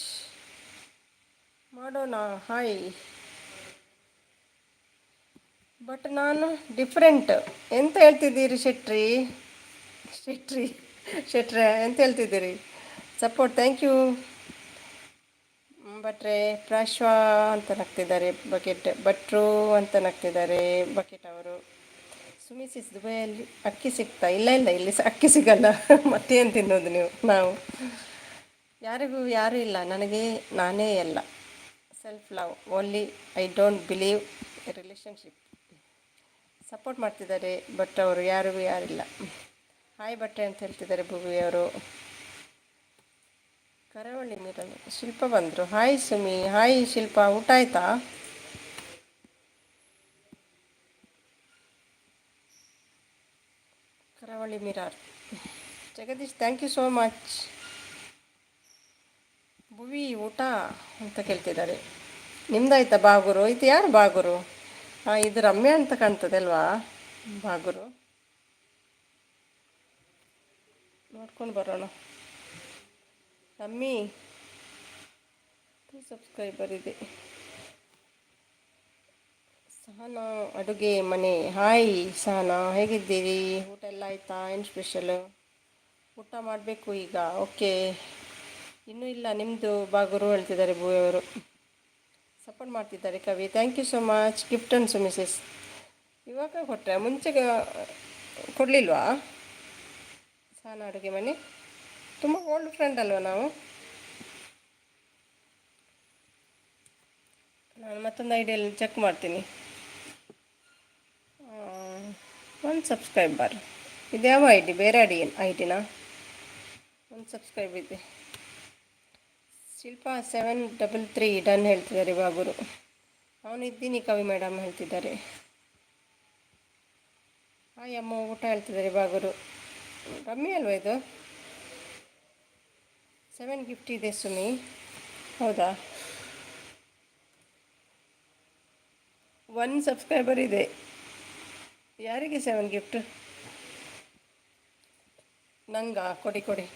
ಮಾಡೋಣ. ಹಾಯ್, ಬಟ್ ನಾನು ಡಿಫ್ರೆಂಟ್. ಎಂತ ಹೇಳ್ತಿದ್ದೀರಿ ಶೆಟ್ರೆ ಎಂತ ಹೇಳ್ತಿದ್ದೀರಿ? ಸಪೋರ್ಟ್, ಥ್ಯಾಂಕ್ ಯು ಭಟ್ರೆ. ಪ್ರಾಶ್ವ ಅಂತ ನಗ್ತಿದ್ದಾರೆ ಬಕೆಟ್. ಭಟ್ರು ಅಂತ ನಗ್ತಿದ್ದಾರೆ ಬಕೆಟ್ ಅವರು. ಸುಮಿಸಿಸ್ ದುಬೈಯಲ್ಲಿ ಅಕ್ಕಿ ಸಿಗ್ತಾ? ಇಲ್ಲ, ಇಲ್ಲಿ ಅಕ್ಕಿ ಸಿಗಲ್ಲ. ಮತ್ತೇನು ತಿನ್ನೋದು ನಾವು? ಯಾರಿಗೂ ಯಾರೂ ಇಲ್ಲ, ನನಗೆ ನಾನೇ ಎಲ್ಲ. Self love only, I don't believe A relationship. Support ಮಾಡ್ತಿದ್ದಾರೆ ಬಟ್ ಅವರು ಯಾರಿಗೂ ಯಾರಿಲ್ಲ. ಹಾಯ್ ಬಟ್ಟೆ ಅಂತ ಹೇಳ್ತಿದ್ದಾರೆ ಭುವಿಯವರು. ಕರಾವಳಿ ಮೀರಲ್ ಶಿಲ್ಪ ಬಂದರು. ಹಾಯ್ ಸುಮಿ. ಹಾಯ್ ಶಿಲ್ಪ, ಊಟ ಆಯ್ತಾ? ಕರಾವಳಿ ಮಿರಾರ್. Jagadish thank you so much. Bhuvi ಊಟ ಅಂತ ಕೇಳ್ತಿದ್ದಾರೆ. ನಿಮ್ದಾಯ್ತಾ ಬಾಗುರು? ಇದು ಯಾರು ಬಾಗುರು? ಹಾಂ, ಇದು ರಮ್ಯಾ ಅಂತ ಕಾಣ್ತದೆ ಅಲ್ವಾ ಬಾಗುರು? ನೋಡ್ಕೊಂಡು ಬರೋಣ. ರಮ್ಮಿ 2 ಸಬ್ಸ್ಕ್ರೈಬರ್ ಇದೆ. ಸಹನಾ ಅಡುಗೆ ಮನೆ. ಹಾಯ್ ಸಹನಾ, ಹೇಗಿದ್ದೀರಿ? ಊಟ ಎಲ್ಲ ಆಯಿತಾ? ಏನು ಸ್ಪೆಷಲು? ಊಟ ಮಾಡಬೇಕು ಈಗ. ಓಕೆ, ಇನ್ನೂ ಇಲ್ಲ ನಿಮ್ಮದು ಬಾಗುರು ಹೇಳ್ತಿದ್ದಾರೆ ಭೂಯವರು. ಸಪೋರ್ಟ್ ಮಾಡ್ತಿದ್ದಾರೆ Kavi. Thank you so much. Gift ಅನ್ಸು ಮಿಸಸ್. ಇವಾಗ ಕೊಟ್ಟರೆ ಮುಂಚೆ ಕೊಡಲಿಲ್ವಾ? ಸಹನಾ ಅಡುಗೆ ಮನೆ ತುಂಬ ಓಲ್ಡ್ ಫ್ರೆಂಡ್ ಅಲ್ವಾ ನಾವು? ನಾನು ಮತ್ತೊಂದು ಐಡಿಯಲ್ಲಿ ಚೆಕ್ ಮಾಡ್ತೀನಿ. 1 ಸಬ್ಸ್ಕ್ರೈಬರ್. ಇದು ಯಾವ ಐ ಡಿ? ಬೇರೆ ಐಡಿನಾ? 1 ಸಬ್ಸ್ಕ್ರೈಬ್ ಇದೆ. ಶಿಲ್ಪ 733 ಡನ್ ಹೇಳ್ತಿದ್ದಾರೆ ಬಾಗುರು. ಅವನಿದ್ದೀನಿ ಕವಿ ಮೇಡಮ್ ಹೇಳ್ತಿದ್ದಾರೆ. ಹಾಯ್ ಅಮ್ಮ, ಊಟ ಹೇಳ್ತಿದ್ದಾರೆ ಬಾಗುರು. ರಮ್ಮಿ ಅಲ್ವಾ ಇದು? 7 ಗಿಫ್ಟ್ ಇದೆ ಸುಮಿ. ಹೌದಾ? 1 ಸಬ್ಸ್ಕ್ರೈಬರ್ ಇದೆ. ಯಾರಿಗೆ 7 ಗಿಫ್ಟ್? ನಂಗ ಕೊಡಿ ಕೊಡಿ.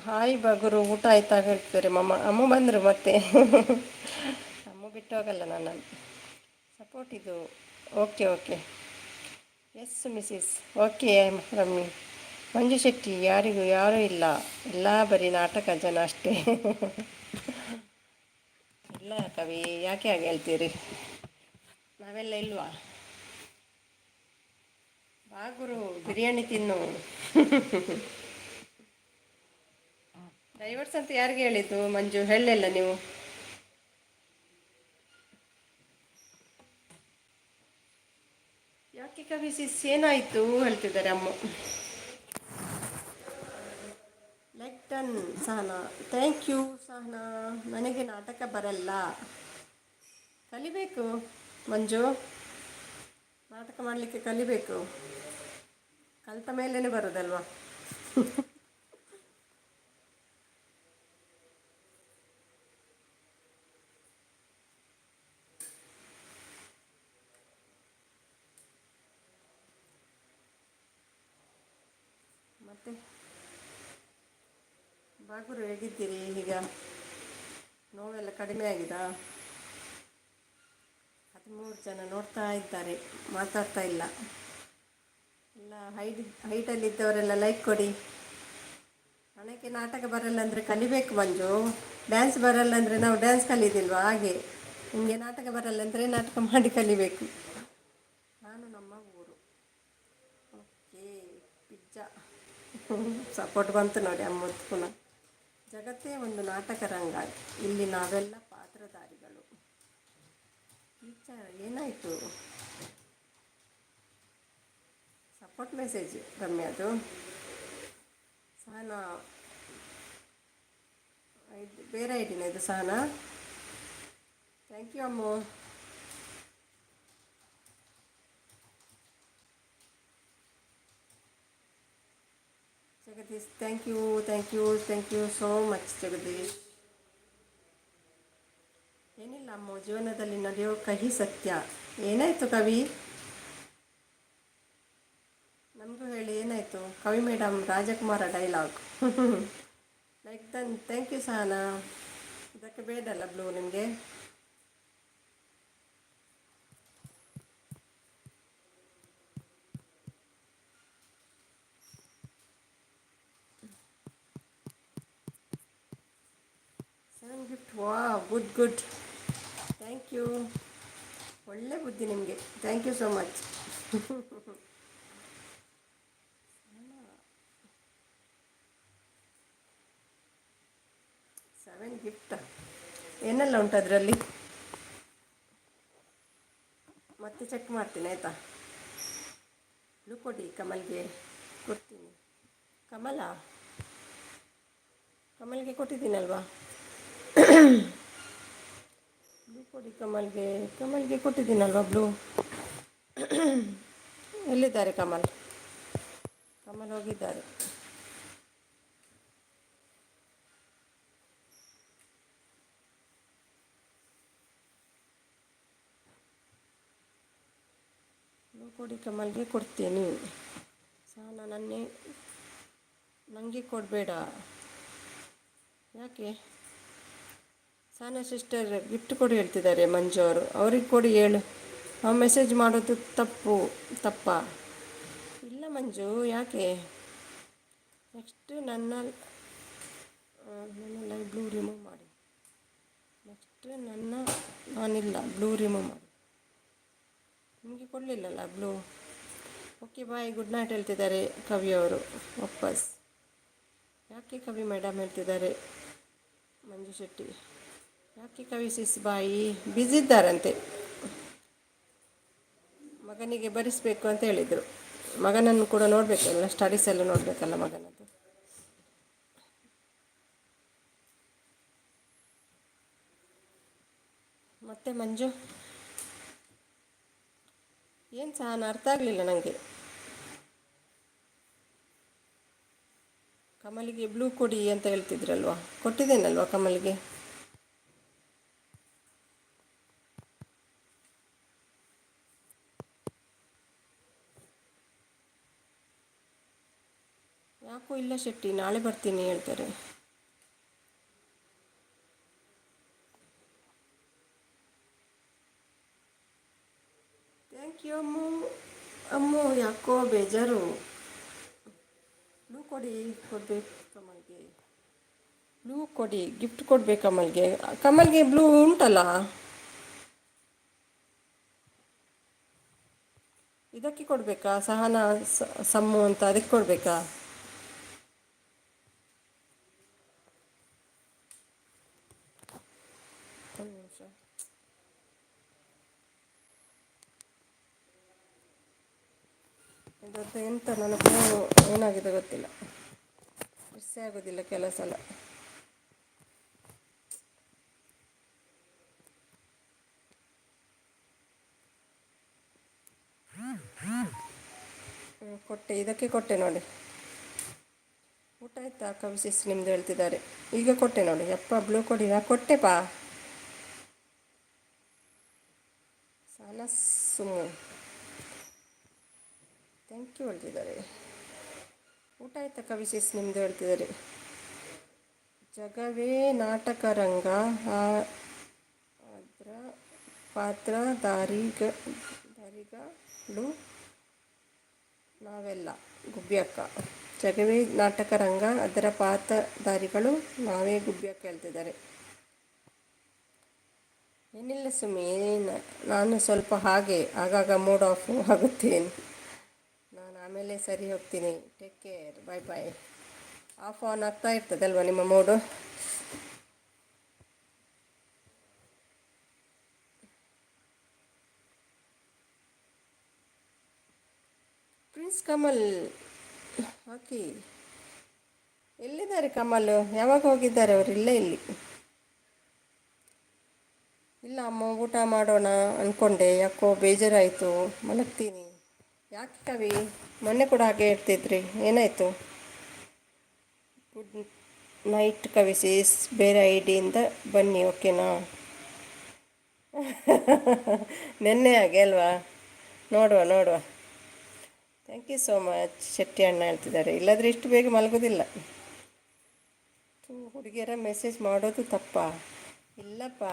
ಹಾಯ್ ಬಾಗುರು, ಊಟ ಆಯ್ತಾ ಹೇಳ್ತಿದ್ದಾರೆ ಅಮ್ಮ ಬಂದರು ಮತ್ತೆ. ಅಮ್ಮ ಬಿಟ್ಟು ಹೋಗಲ್ಲ ನನ್ನನ್ನು. ಸಪೋರ್ಟ್ ಇದು. Okay okay, yes Mrs. Okay ರಮ್ಮಿ. ಮಂಜು ಶೆಟ್ಟಿ, ಯಾರಿಗೂ ಯಾರೂ ಇಲ್ಲ, ಎಲ್ಲ ಬರೀ ನಾಟಕ ಜನ ಅಷ್ಟೇ. ಇಲ್ಲ ಕವಿ, ಯಾಕೆ ಹಾಗೆ ಹೇಳ್ತೀರಿ? ನಾವೆಲ್ಲ ಇಲ್ವಾ? ಬಾಗುರು, ಬಿರಿಯಾನಿ ತಿನ್ನು. ಡೈವರ್ಸ್ ಅಂತ ಯಾರಿಗೆ ಹೇಳಿದ್ದು ಮಂಜು? ಹೇಳಲಿಲ್ಲ ನೀವು. ಯಾಕೆ ಕವಿ ಸಿಸ್, ಏನಾಯಿತು ಹೇಳ್ತಿದ್ದಾರೆ ಅಮ್ಮ. Like done Sahana, thank you Sahana. ನನಗೆ ನಾಟಕ ಬರಲ್ಲ, ಕಲಿಬೇಕು ಮಂಜು. ನಾಟಕ ಮಾಡಲಿಕ್ಕೆ ಕಲಿಬೇಕು, ಕಲಿತ ಮೇಲೇ ಬರೋದಲ್ವಾ. ಮತ್ತೆ ಬಾಗುರು, ಹೇಗಿದ್ದೀರಿ ಈಗ? ನೋವೆಲ್ಲ ಕಡಿಮೆ ಆಗಿದಾ? 13 ಜನ ನೋಡ್ತಾ ಇದ್ದಾರೆ, ಮಾತಾಡ್ತಾ ಇಲ್ಲ. ಎಲ್ಲ ಹೈಟಲ್ಲಿದ್ದವರೆಲ್ಲ ಲೈಕ್ ಕೊಡಿ. ನನಗೆ ನಾಟಕ ಬರಲ್ಲ ಅಂದರೆ ಕಲಿಬೇಕು ಮಂಜು. ಡ್ಯಾನ್ಸ್ ಬರಲ್ಲ ಅಂದರೆ ನಾವು ಡ್ಯಾನ್ಸ್ ಕಲಿಯೋದಿಲ್ವಾ? ಹಾಗೆ ನಿಮಗೆ ನಾಟಕ ಬರಲ್ಲ ಅಂದರೆ ನಾಟಕ ಮಾಡಿ ಕಲಿಬೇಕು. ನಾನು ನಮ್ಮ ಊರು. ಓಕೆ, ಪಿಜ್ಜಾ ಸಪೋರ್ಟ್ ಬಂತು ನೋಡಿ ಅಮ್ಮದು ಪುನಃ. ಜಗತ್ತೇ ಒಂದು ನಾಟಕ ರಂಗ, ಇಲ್ಲಿ ನಾವೆಲ್ಲ ಪಾತ್ರಧಾರಿಗಳು. ಟೀಚರ್ ಏನಾಯಿತು? ಸಪೋರ್ಟ್ ಮೆಸೇಜ್ ರಮ್ಯಾದು. ಸಹನಾ, ಇದು ಬೇರೆ ಐಡಿನ ಇದು Sahana. Thank you Ammu. Jagadish, thank you so much Jagadish. ಏನಿಲ್ಲ ಅಮ್ಮ, ಜೀವನದಲ್ಲಿ ನಡೆಯೋ ಕಹಿ ಸತ್ಯ. ಏನಾಯಿತು ಕವಿ? ನಮಗೂ ಹೇಳಿ ಏನಾಯಿತು? Kavi madam Rajakumara dialogue. Like done, thank you Sahana. ಇದಕ್ಕೆ ಬೇಡಲ್ಲ ಬ್ಲೂ ನಿಮಗೆ? ಗಿಫ್ಟ್, ವಾ ಗುಡ್. ಥ್ಯಾಂಕ್ ಯು, ಒಳ್ಳೆ ಬುದ್ಧಿ ನಿಮಗೆ. Thank you so much. 7 gift ಏನೆಲ್ಲ ಉಂಟು ಅದರಲ್ಲಿ? ಮತ್ತೆ ಚೆಕ್ ಮಾಡ್ತೀನಿ ಆಯಿತಾ? ಬ್ಲೂ ಕೊಡಿ, ಕಮಲ್ಗೆ ಕೊಡ್ತೀನಿ. ಕಮಲ್ಗೆ ಕೊಟ್ಟಿದ್ದೀನಲ್ವಾ? ಬ್ಲೂ ಕೊಡಿ ಕಮಲ್ಗೆ ಕೊಟ್ಟಿದ್ದೀನಲ್ವಾ ಬ್ಲೂ. ಎಲ್ಲಿದ್ದಾರೆ ಕಮಲ್ ಹೋಗಿದ್ದಾರೆ. ಬ್ಲೂ ಕೊಡಿ, ಕಮಲ್ಗೆ ಕೊಡ್ತೀನಿ. ಸಹನಾ, ನನಗೆ ಕೊಡಬೇಡ. ಯಾಕೆ? ಸಹನಾ ಸಿಸ್ಟರ್ ಗಿಫ್ಟ್ ಕೊಡಿ ಹೇಳ್ತಿದ್ದಾರೆ ಮಂಜು ಅವರು. ಅವ್ರಿಗೆ ಕೊಡಿ ಹೇಳು. ನಾವು ಮೆಸೇಜ್ ಮಾಡೋದು ತಪ್ಪಾ? ಇಲ್ಲ ಮಂಜು, ಯಾಕೆ? ನೆಕ್ಸ್ಟ್ ನನ್ನ ಲೈವ್ ಬ್ಲೂ ರಿಮೂವ್ ಮಾಡಿ. ನಾನಿಲ್ಲ, ಬ್ಲೂ ರಿಮೂವ್ ಮಾಡಿ. ನಿಮಗೆ ಕೊಡಲಿಲ್ಲಲ್ಲ blue. Okay bye, good night ಹೇಳ್ತಿದ್ದಾರೆ ಕವಿಯವರು ವಾಪಸ್. ಯಾಕೆ ಕವಿ ಮೇಡಮ್ ಹೇಳ್ತಿದ್ದಾರೆ ಮಂಜು ಶೆಟ್ಟಿ. ಯಾಕೆ ಕವಿ ಸಿಸ್ ಬಾಯಿ? ಬ್ಯುಸಿ ಇದ್ದಾರಂತೆ, ಮಗನಿಗೆ ಬರೆಸಬೇಕು ಅಂತ ಹೇಳಿದರು. ಮಗನನ್ನು ಕೂಡ ನೋಡಬೇಕಲ್ಲ, ಸ್ಟಡೀಸ್ ಎಲ್ಲ ನೋಡಬೇಕಲ್ಲ ಮಗನದ್ದು. ಮತ್ತೆ ಮಂಜು, ಏನು ಸಹ ಅರ್ಥ ಆಗಲಿಲ್ಲ ನನಗೆ. ಕಮಲಿಗೆ ಬ್ಲೂ ಕೊಡಿ ಅಂತ ಹೇಳ್ತಿದ್ರಲ್ವಾ, ಕೊಟ್ಟಿದ್ದೇನಲ್ವಾ ಕಮಲಿಗೆ? ಯಾಕೋ ಇಲ್ಲ ಶೆಟ್ಟಿ, ನಾಳೆ ಬರ್ತೀನಿ ಹೇಳ್ತಾರೆ. ಥ್ಯಾಂಕ್ ಯು ಅಮ್ಮು. ಅಮ್ಮು ಯಾಕೋ ಬೇಜಾರು. ಬ್ಲೂ ಕೊಡಿ, ಕೊಡ್ಬೇಕು ಕಮಲ್ಗೆ. ಬ್ಲೂ ಕೊಡಿ, ಗಿಫ್ಟ್ ಕೊಡ್ಬೇಕು ಕಮಲ್ಗೆ. ಕಮಲ್ಗೆ ಬ್ಲೂ ಉಂಟಲ್ಲ, ಇದಕ್ಕೆ ಕೊಡಬೇಕಾ? ಸಹನಾ ಸಮ್ಮು ಅಂತ ಅದಕ್ಕೆ ಕೊಡಬೇಕಾ? ಒಂದು ನಿಮಿಷ. ಇದದ್ದು ಎಂತ ನನ್ನ ಫೋನು ಏನಾಗಿದೆ ಗೊತ್ತಿಲ್ಲ, ಮಿಸ್ಸೇ ಆಗೋದಿಲ್ಲ ಕೆಲವು ಸಲ. ಕೊಟ್ಟೆ, ಇದಕ್ಕೆ ಕೊಟ್ಟೆ ನೋಡಿ. ಊಟ ಆಯ್ತಾ ಕವಿಸಿಸ್ ನಿಮ್ದು ಹೇಳ್ತಿದ್ದಾರೆ. ಈಗ ಕೊಟ್ಟೆ ನೋಡಿ. ಯಪ್ಪ ಬ್ಲೂ ಕೊಡಿ, ನಾ ಕೊಟ್ಟೆಪಾ. ಸಾಲ ಸುಮ್ಮು ಥ್ಯಾಂಕ್ ಯು ಹೇಳ್ತಿದ್ದಾರೆ. ಊಟ ಆಯ್ತಾ ಕವಿಸಿಸ್ ನಿಮ್ದು ಹೇಳ್ತಿದ್ದಾರೆ. ಜಗವೇ ನಾಟಕ ರಂಗ, ಅದರ ಪಾತ್ರಧಾರಿಗಳು ನಾವೆಲ್ಲ. ಗುಬ್ಬಿಯಕ್ಕ, ಜಗವೇ ನಾಟಕ ರಂಗ, ಅದರ ಪಾತ್ರಧಾರಿಗಳು ನಾವೇ. ಗುಬ್ಬಿಯಕ್ಕ ಹೇಳ್ತಿದ್ದಾರೆ. ಏನಿಲ್ಲ ಸುಮ್ಮಿ, ನಾನು ಸ್ವಲ್ಪ ಹಾಗೆ ಆಗಾಗ ಮೂಡ್ ಆಫ್ ಆಗುತ್ತೇನೆ. ನಾನು ಆಮೇಲೆ ಸರಿ ಹೋಗ್ತೀನಿ. Take care, bye bye. Off on ಆಗ್ತಾ ಇರ್ತದಲ್ವ ನಿಮ್ಮ ಮೂಡು. ಪ್ರಿನ್ಸ್ ಕಮಲ್ ಹಾಕಿ. ಎಲ್ಲಿದ್ದಾರೆ ಕಮಲ್? ಯಾವಾಗ ಹೋಗಿದ್ದಾರೆ ಅವರು? ಇಲ್ಲೇ ಇಲ್ಲಿ ಇಲ್ಲ ಅಮ್ಮ, ಊಟ ಮಾಡೋಣ ಅಂದ್ಕೊಂಡೆ, ಯಾಕೋ ಬೇಜಾರಾಯಿತು, ಮಲಗ್ತೀನಿ. ಯಾಕೆ ಕವಿ? ಮೊನ್ನೆ ಕೂಡ ಹಾಗೆ ಹೇಳ್ತಿದ್ರಿ, ಏನಾಯಿತು? ಗುಡ್ ನೈಟ್ ಕವಿಸಿಸ್, ಬೇರೆ ಐಡಿಯಿಂದ ಬನ್ನಿ ಓಕೆನಾ? ನೆನ್ನೆ ಹಾಗೆ ಅಲ್ವಾ? ನೋಡುವ ನೋಡುವ. Thank you so much Shetty ಅಣ್ಣ ಹೇಳ್ತಿದ್ದಾರೆ. ಇಲ್ಲಾದರೆ ಇಷ್ಟು ಬೇಗ ಮಲಗೋದಿಲ್ಲ. ಹುಡುಗಿಯರ ಮೆಸೇಜ್ ಮಾಡೋದು ತಪ್ಪಾ? ಇಲ್ಲಪ್ಪ.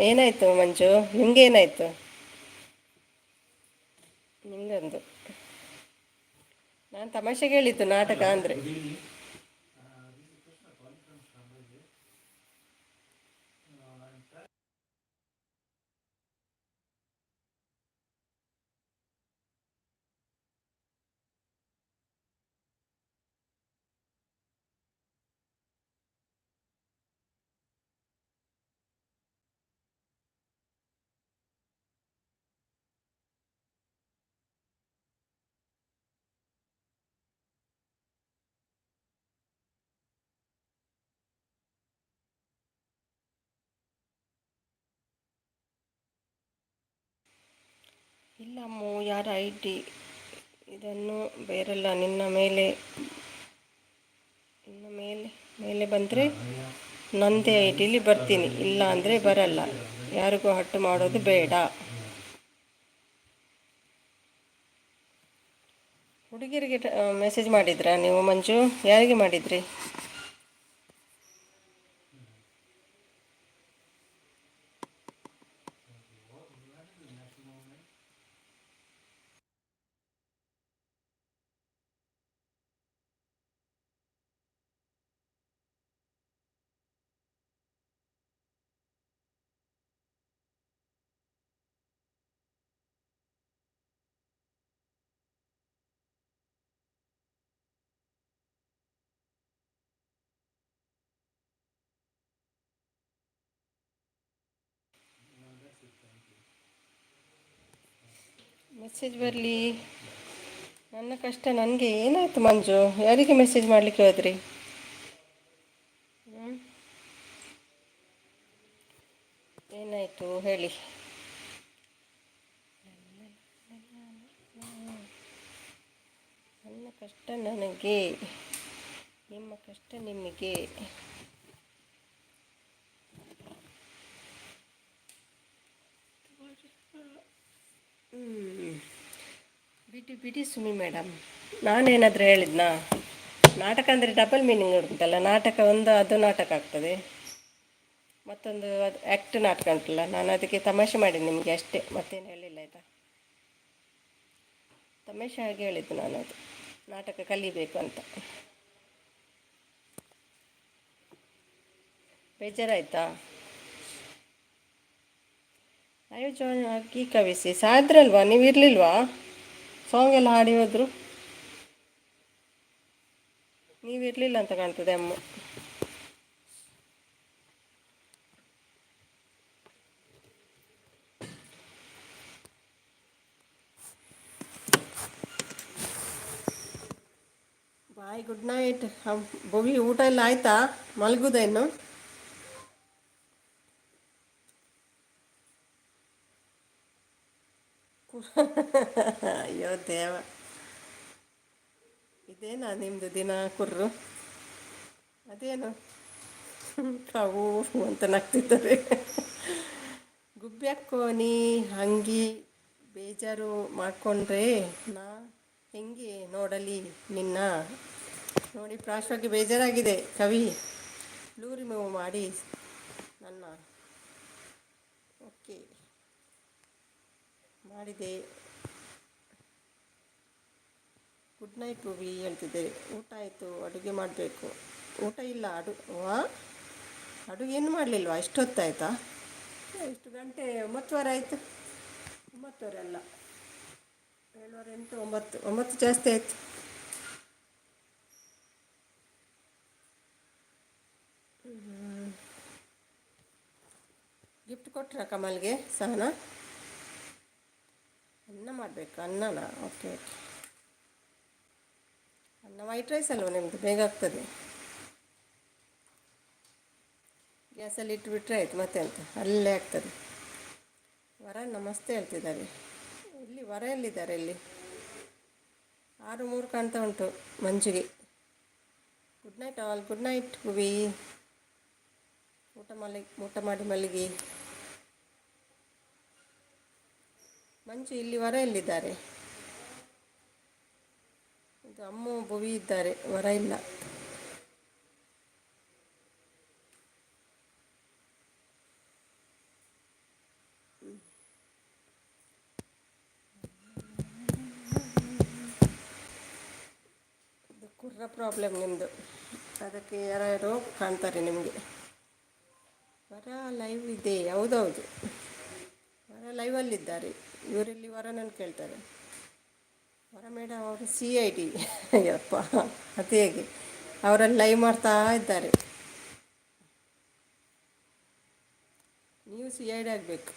ಏನಾಯಿತು ಮಂಜು, ನಿಮಗೇನಾಯಿತು? ನಿಮಗೊಂದು ನಾನು ತಮಾಷೆಗೆ ಹೇಳಿದ್ದು, ನಾಟಕ ಅಂದರೆ. ಇಲ್ಲ ಅಮ್ಮು, ಯಾರ ಐ ಡಿ ಇದನ್ನು ಬೇರೆಲ್ಲ. ನಿನ್ನ ಮೇಲೆ ಬಂದರೆ ನನ್ನದೇ ಐ ಡಿಲಿ ಬರ್ತೀನಿ, ಇಲ್ಲ ಅಂದರೆ ಬರಲ್ಲ. ಯಾರಿಗೂ ಹಟ್ಟು ಮಾಡೋದು ಬೇಡ. ಹುಡುಗಿಯರಿಗೆ ಮೆಸೇಜ್ ಮಾಡಿದ್ರಾ ನೀವು ಮಂಜು? ಯಾರಿಗೆ ಮಾಡಿದ್ರಿ? ಮೆಸೇಜ್ ಬರಲಿ, ನನ್ನ ಕಷ್ಟ ನನಗೆ. ಏನಾಯಿತು ಮಂಜು? ಯಾರಿಗೆ ಮೆಸೇಜ್ ಮಾಡಲಿಕ್ಕೆ ಹೋದ್ರಿ? ಕಷ್ಟ ನನಗೆ, ನಿಮ್ಮ ಕಷ್ಟ ನಿಮಗೆ. ಬಿಡಿ ಬಿಡಿ ಸುಮಿ ಮೇಡಮ್, ನಾನೇನಾದರೂ ಹೇಳಿದ್ನಾ? ನಾಟಕ ಅಂದರೆ ಡಬಲ್ ಮೀನಿಂಗ್ ಉಂಟಲ್ಲ. ನಾಟಕ ಒಂದು ಅದು ನಾಟಕ ಆಗ್ತದೆ, ಮತ್ತೊಂದು ಅದು ಆ್ಯಕ್ಟ್ ನಾಟಕ ಉಂಟಲ್ಲ. ನಾನು ಅದಕ್ಕೆ ತಮಾಷೆ ಮಾಡಿ ನಿಮಗೆ ಅಷ್ಟೇ, ಮತ್ತೇನು ಹೇಳಿಲ್ಲ ಆಯಿತಾ. ತಮಾಷೆ ಹಾಗೆ ಹೇಳಿದ್ದು ನಾನು, ಅದು ನಾಟಕ ಕಲಿಬೇಕು ಅಂತ. ಬೇಜಾರಾಯಿತಾ? ಅಯ್ಯೋ ಜಾಯ್ನ್ ಆಗಿ ಕವಿಸಿ ಸಾದ್ರಲ್ವಾ, ನೀವು ಇರಲಿಲ್ವಾ? ಸಾಂಗ್ ಎಲ್ಲ ಹಾಡಿ ಹೋದರು, ನೀವಿರಲಿಲ್ಲ ಅಂತ ಕಾಣ್ತದೆ ಅಮ್ಮ. ಬಾಯ್, ಗುಡ್ ನೈಟ್. ಭವಿ, ಊಟ ಎಲ್ಲ ಆಯಿತಾ? ಮಲಗುದೇನು? ಅಯ್ಯೋ ದೇವ, ಇದೇನಾ ನಿಮ್ಮದು ದಿನ ಕುರ್ರು? ಅದೇನು ಕಾವು ಅಂತ ನಗ್ತಿದ್ದಾರೆ. ಗುಬ್ಬ್ಯಾಕೋ ನೀ ಹಂಗೆ ಬೇಜಾರು ಮಾಡಿಕೊಂಡ್ರೆ ನಾ ಹೆಂಗೆ ನೋಡಲಿ ನಿನ್ನ? ನೋಡಿ, ಪ್ರಾಶ್ವಾಗಿ ಬೇಜಾರಾಗಿದೆ ಕವಿ. ಬ್ಲೂ ರಿಮೂವ್ ಮಾಡಿ ನನ್ನ. ಓಕೆ, ಮಾಡಿದೆ. ಗುಡ್ ನೈಟ್ ಭೂವಿ ಹೇಳ್ತಿದ್ದೇವೆ. ಊಟ ಆಯಿತು, ಅಡುಗೆ ಮಾಡಬೇಕು. ಊಟ ಇಲ್ಲ, ಅಡುಗೆ ಏನು ಮಾಡಲಿಲ್ವಾ? ಇಷ್ಟೊತ್ತಾಯ್ತಾ? ಎಷ್ಟು ಗಂಟೆ? 9:15 ಆಯಿತು. 9:15 ಅಲ್ಲ, 7:08, 9, 9 ಜಾಸ್ತಿ ಆಯಿತು. ಗಿಫ್ಟ್ ಕೊಟ್ರಾ ಕಮಲ್ಗೆ ಸಹನಾ? ಅನ್ನ ಮಾಡಬೇಕು. ಅನ್ನನಾ? Okay okay. ಅನ್ನ ವೈಟ್ ರೈಸ್ ಅಲ್ವ ನಿಮ್ಮದು, ಬೇಗ ಆಗ್ತದೆ. ಗ್ಯಾಸಲ್ಲಿ ಇಟ್ಟುಬಿಟ್ರೆ ಆಯಿತು, ಮತ್ತೆ ಅಂತ ಅಲ್ಲೇ ಆಗ್ತದೆ. ವರ ನಮಸ್ತೆ ಹೇಳ್ತಿದ್ದಾರೆ. ಇಲ್ಲಿ ವರ ಎಲ್ಲಿದ್ದಾರೆ? ಇಲ್ಲಿ 6:03 ಕಾಣ್ತಾ ಉಂಟು ಮಂಜುಗೆ. Good night all. Good night Bhuvi. ಊಟ ಮಾಡಿ ಮಲಗಿ. ಮಂಜು, ಇಲ್ಲಿ ವರ ಎಲ್ಲಿದ್ದಾರೆ? ಇದು ಅಮ್ಮು ಭುವಿ ಇದ್ದಾರೆ, ವರ ಇಲ್ಲ. ಇದು ಕುರ್ರ ಪ್ರಾಬ್ಲಮ್ ನಿಮ್ಮದು, ಅದಕ್ಕೆ ಯಾರ್ಯಾರೋ ಕಾಣ್ತಾರೆ ನಿಮಗೆ. ವರ ಲೈವ್ ಇದೆ. ಹೌದೌದು, ವರ ಲೈವಲ್ಲಿದ್ದಾರೆ. ಇವರಲ್ಲಿ ವರನನ್ನು ಕೇಳ್ತಾರೆ. ವರ ಮೇಡಮ್ ಅವರು CID. ಅಯ್ಯಪ್ಪ, ಅದು ಹೇಗೆ? ಅವರಲ್ಲಿ ಲೈವ್ ಮಾಡ್ತಾ ಇದ್ದಾರೆ. ನೀವು CID ಆಗಬೇಕು.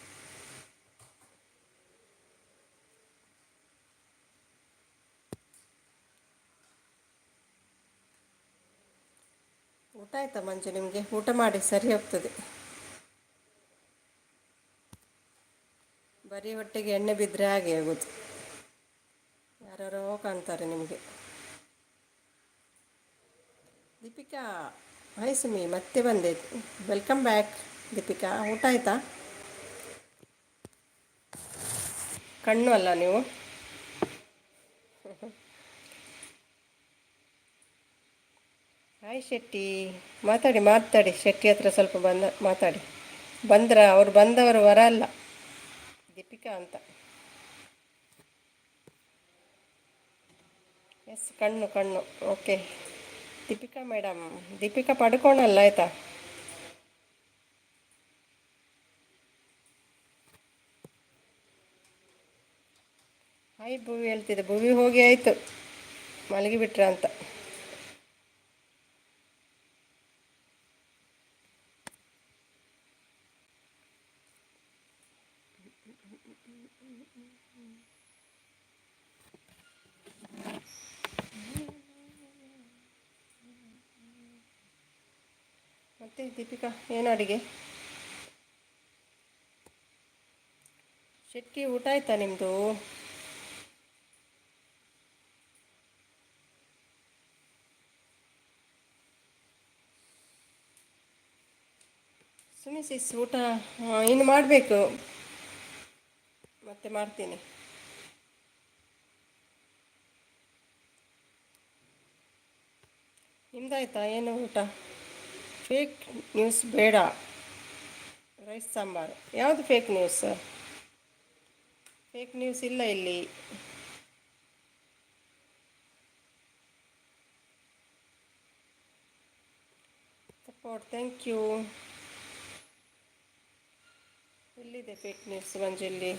ಊಟ ಆಯ್ತಾ ಮಂಜು ನಿಮಗೆ? ಊಟ ಮಾಡಿ, ಸರಿ ಹೋಗ್ತದೆ. ಬರೀ ಹೊಟ್ಟೆಗೆ ಎಣ್ಣೆ ಬಿದ್ದರೆ ಹಾಗೆ ಆಗೋದು. ಯಾರ್ಯಾರೋ ಕಾಣ್ತಾರೆ ನಿಮಗೆ. ದೀಪಿಕಾ, ಹಾಯ್ ಸುಮಿ, ಮತ್ತೆ ಬಂದೆ. Welcome back Deepika. ಊಟ ಆಯಿತಾ? ಕಣ್ಣು ಅಲ್ಲ ನೀವು. ಹಾಯ್ ಶೆಟ್ಟಿ, ಮಾತಾಡಿ ಶೆಟ್ಟಿ ಹತ್ರ ಸ್ವಲ್ಪ ಮಾತಾಡಿ. ಅವ್ರು ಬಂದವರು ವರ ಅಲ್ಲ, ದೀಪಿಕಾ ಅಂತ. ಎಸ್, ಕಣ್ಣು. Okay Deepika madam. ದೀಪಿಕಾ ಪಡ್ಕೋಣಲ್ಲ ಆಯಿತಾ? ಹಾಯ್ ಭೂವಿ ಹೇಳ್ತಿದ್ದೆ. ಭೂವಿ ಹೋಗಿ ಆಯಿತು, ಮಲಗಿಬಿಟ್ರ ಅಂತ. ಮತ್ತೆ ದೀಪಿಕಾ, ಏನು ಅಡುಗೆ? ಶೆಟ್ಟಿ, ಊಟ ಆಯ್ತಾ ನಿಮ್ಮದು? ಸಿಸ್ ಊಟ ಇನ್ನು ಮಾಡಬೇಕು, ಮತ್ತೆ ಮಾಡ್ತೀನಿ. ನಿಮ್ದಾಯ್ತಾ ಏನು ಊಟ? ಫೇಕ್ ನ್ಯೂಸ್ ಬೇಡ, ರೈಸ್ ಸಾಂಬಾರು. ಯಾವುದು ಫೇಕ್ ನ್ಯೂಸ್? ಫೇಕ್ ನ್ಯೂಸ್ ಇಲ್ಲ ಇಲ್ಲಿ. Support, thank you. ಎಲ್ಲಿದೆ ಫೇಕ್ ನ್ಯೂಸ್ ಮಂಜಲ್ಲಿ?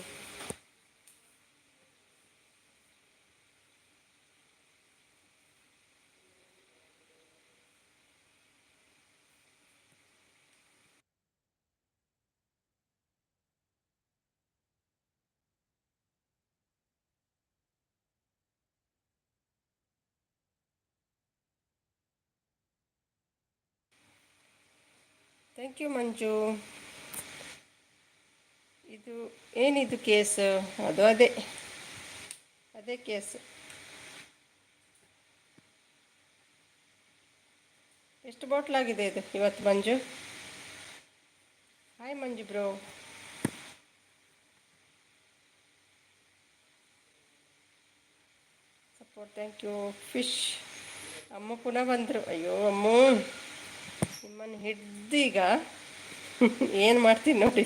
Thank you Manju. ಇದು ಏನಿದು ಕೇಸ್? ಅದು ಅದೇ ಅದೇ ಕೇಸ್. ಎಷ್ಟು ಬಾಟ್ಲಾಗಿದೆ ಇದು ಇವತ್ತು Manju? Hi Manju bro. Support, thank you. Fish ಅಮ್ಮ ಪುನಃ ಬಂದರು. ಅಯ್ಯೋ ಅಮ್ಮ, ನಿಮ್ಮನ್ನು ಹಿಡ್ದೀಗ ಏನು ಮಾಡ್ತೀನಿ ನೋಡಿ.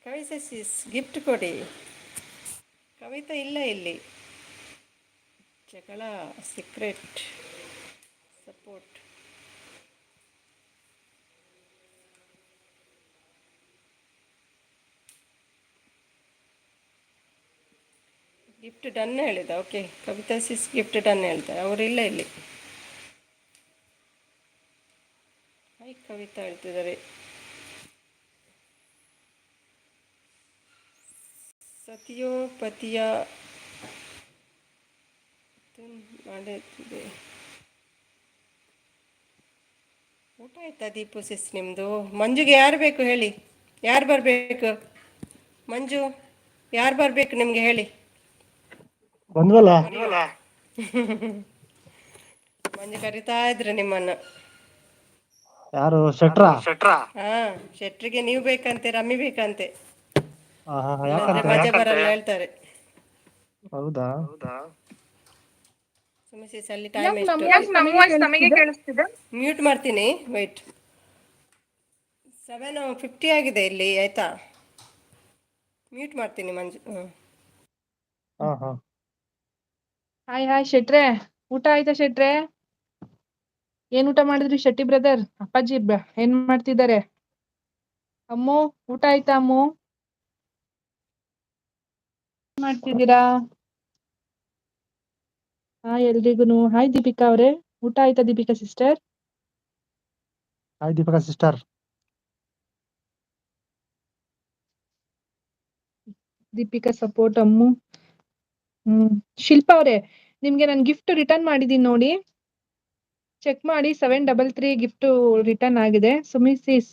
ಕವಿತಾ ಸಿಸ್ ಗಿಫ್ಟ್ ಕೊಡಿ. ಕವಿತಾ ಇಲ್ಲ ಇಲ್ಲಿ. ಜಗಳ ಸೀಕ್ರೆಟ್. ಸಪೋರ್ಟ್. ಗಿಫ್ಟ್ ಡನ್ ಹೇಳಿದ. ಓಕೆ, ಕವಿತಾ ಸಿಸ್ ಗಿಫ್ಟ್ ಡನ್ ಹೇಳ್ತಾರೆ. ಅವರಿಲ್ಲ ಇಲ್ಲಿ. ಹೈ ಕವಿತಾ ಹೇಳ್ತಿದ್ದಾರೆ. ಸತಿಯೋ ಪತಿಯ ಮಾಡುತ್ತಿದೆ. ಊಟ ಆಯ್ತಾ ದೀಪು ಸಿಸ್ ನಿಮ್ಮದು? ಮಂಜುಗೆ ಯಾರು ಬೇಕು ಹೇಳಿ? ಯಾರು ಬರಬೇಕು? ಮಂಜು ಯಾರು ಬರಬೇಕು ನಿಮಗೆ ಹೇಳಿ? ಬಂದ್ವಲ್ಲ. ಮಂಜು ಕರಿತಾ ಇದ್ರು ನಿಮ್ಮನ್ನು. ಯಾರು? ಶೆಟ್ರಾ? ಹಾ, ಶೆಟ್ರಿಗೆ ನೀವು ಬೇಕಂತೆ, ರಮ್ಮಿ ಬೇಕಂತೆ. ಇಲ್ಲಾಂದ್ರೆ ಯಾಕಂತೆ? ಮಜಾ ಬರಲ್ಲ ಹೇಳ್ತಾರೆ. ಹೌದಾ? ಸುಮಿಸಿಸ್ ಅಲ್ಲಿ ಟೈಮ್ ಎಷ್ಟು? ನಮ್ಮ ವಾಯ್ಸ್ ನಮಗೆ ಕೇಳಿಸ್ತಿದೆ. ಮ್ಯೂಟ್ ಮಾಡ್ತೀನಿ, ವೆಯ್ಟ್. 7:50 ಆಗಿದೆ ಇಲ್ಲಿ, ಆಯ್ತಾ? ಮ್ಯೂಟ್ ಮಾಡ್ತೀನಿ ಮಂಜು. ಹಾಯ್ ಶೆಟ್ರೆ, ಊಟ ಆಯ್ತಾ ಶೆಟ್ರೆ? ಏನ್ ಊಟ ಮಾಡಿದ್ರಿ ಶೆಟ್ಟಿ ಬ್ರದರ್? ಅಪ್ಪಾಜಿ ಏನ್ ಮಾಡ್ತಿದ್ದಾರೆ? ಅಮ್ಮು ಊಟ ಆಯ್ತಾ? ಅಮ್ಮು ಏನ್ ಮಾಡ್ತಿದ್ದೀರಾ? ಹಾಯ್ ಎಲ್ರಿಗೂ. ಹಾಯ್ ದೀಪಿಕಾ ಅವ್ರೆ, ಊಟ ಆಯ್ತಾ Deepika sister? Hi Deepika sister. Deepika support. Ammu. Shilpa ಅವ್ರೆ, ನಿಮ್ಗೆ ನಾನು ಗಿಫ್ಟ್ ರಿಟರ್ನ್ ಮಾಡಿದೀನಿ ನೋಡಿ, ಚೆಕ್ ಮಾಡಿ. 733 ಗಿಫ್ಟ್ ರಿಟರ್ನ್ ಆಗಿದೆ. ಸುಮಿಸಿಸ್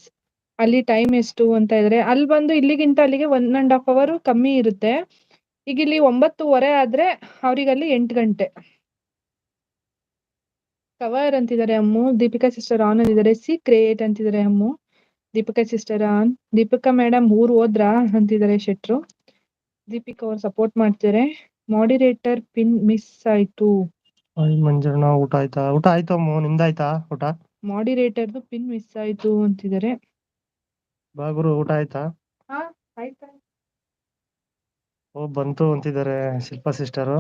ಅಲ್ಲಿ ಟೈಮ್ ಎಷ್ಟು ಅಂತ ಇದ್ರೆ, ಅಲ್ಲಿ ಬಂದು ಇಲ್ಲಿಗಿಂತ ಅಲ್ಲಿಗೆ 1.5 ಅವರ್ ಕಮ್ಮಿ ಇರುತ್ತೆ. ಈಗ ಇಲ್ಲಿ 9:30 ಆದ್ರೆ ಅವ್ರಿಗಲ್ಲಿ 8 ಗಂಟೆ. ಕವರ್ ಅಂತಿದ್ದಾರೆ ಅಮ್ಮು. ದೀಪಿಕಾ ಸಿಸ್ಟರ್ ಆನ್ ಅಂತಿದ್ದಾರೆ. ಸೀಕ್ರೆಟ್ ಅಂತಿದ್ದಾರೆ Ammu. Deepika sister on. Deepika madam ಊರ್ ಹೋದ್ರಾ ಅಂತಿದ್ದಾರೆ ಶೆಟ್ರು. ದೀಪಿಕಾ ಅವ್ರು ಸಪೋರ್ಟ್ ಮಾಡ್ತಾರೆ. ಮಾಡಿರೇಟರ್ ಪಿನ್ ಮಿಸ್ ಆಯ್ತು. ಮಂಜಣ್ಣ ಊಟ ಆಯ್ತಾ? ಊಟ ಆಯ್ತು ಅಮ್ಮ, ನಿಮ್ದಾಯ್ತಾ ಊಟ? ಮಾಡಿರೇಟರ್ದು ಪಿನ್ ಮಿಸ್ ಆಯ್ತು ಅಂತಿದ್ದಾರೆ. ಬಾಗುರು ಊಟ ಆಯ್ತಾ? ಆಯ್ತಾ. ಬಂತು ಅಂತಿದ್ದಾರೆ Shilpa sister.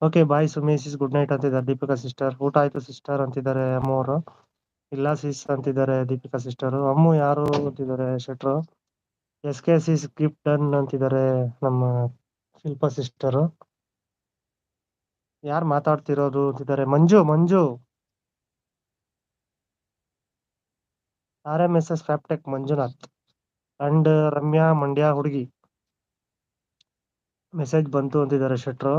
Okay bye Sumi sis, good night ಅಂತಿದ್ದಾರೆ ದೀಪಿಕಾ ಸಿಸ್ಟರ್. ಊಟ ಆಯ್ತು ಸಿಸ್ಟರ್ ಅಂತಿದ್ದಾರೆ ಅಮ್ಮ ಅವರು. ಇಲ್ಲ ಸಿಸ್ ಅಂತಿದ್ದಾರೆ ದೀಪಿಕಾ ಸಿಸ್ಟರ್. ಅಮ್ಮು ಯಾರು ಅಂತಿದ್ದಾರೆ ಶೆಟ್ರು. SK ಸಿಸ್ ಗಿಫ್ಟ್ ಡನ್ ಅಂತಿದ್ದಾರೆ ನಮ್ಮ ಶಿಲ್ಪಾ ಸಿಸ್ಟರ್. ಯಾರು ಮಾತಾಡ್ತಿರೋದು ಅಂತಿದ್ದಾರೆ ಮಂಜು. RMSS ಫ್ಯಾಪ್ಟೆಕ್ ಮಂಜುನಾಥ್ ಅಂಡ್ ರಮ್ಯಾ ಮಂಡ್ಯ ಹುಡುಗಿ. ಮೆಸೇಜ್ ಬಂತು ಅಂತಿದ್ದಾರೆ ಶೆಟ್ರು.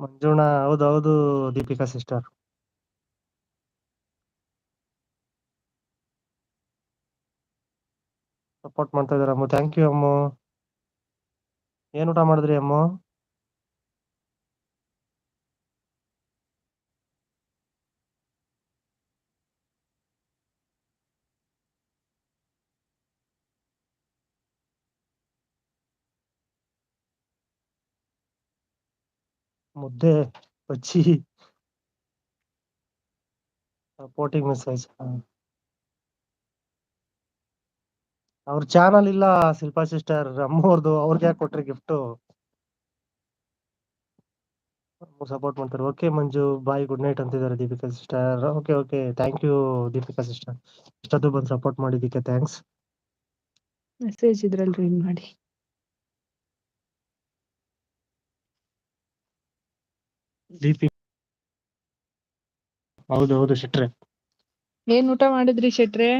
ಮಂಜುಣ ಹೌದೌದು ದೀಪಿಕಾ ಸಿಸ್ಟರ್. ಸಪೋರ್ಟ್ ಮಾಡ್ತಾ ಇದಾರೆ ಅಮ್ಮ. ಥ್ಯಾಂಕ್ ಯು ಅಮ್ಮ. ಏನ್ ಊಟ ಮಾಡಿದ್ರಿ ಅಮ್ಮ? ಮುದ್ದೆ ಬಜ್ಜಿ ಸಪೋರ್ಟಿಂಗ್ ಮೆಸೇಜ್. ಅವ್ರ ಚಾನಲ್ ಇಲ್ಲ ಶಿಲ್ಪಾ ಸಿಸ್ಟರ್, ಅಮ್ಮವ್ರದ್ದು. ಅವ್ರಿಗೆ ಯಾಕೆ ಕೊಟ್ರಿ ಗಿಫ್ಟ್? ಸಪೋರ್ಟ್ ಮಾಡ್ತಾರೆ. Okay Manju bye, good night ಅಂತಿದ್ದಾರೆ Deepika sister. Okay okay, thank you Deepika sister, ಇಷ್ಟೊತ್ತು ಬಂದು ಸಪೋರ್ಟ್ ಮಾಡಿದ್ದಕ್ಕೆ ಥ್ಯಾಂಕ್ಸ್. ಮೆಸೇಜ್ ಇದ್ರಲ್ಲಿ ರೀಡ್ ಮಾಡಿ. ದೀಪಿ ಹೌದು ಹೌದು ಶೆಟ್ರೆ. ಏನ್ ಊಟ ಮಾಡಿದ್ರಿ ಶೆಟ್ರೆ?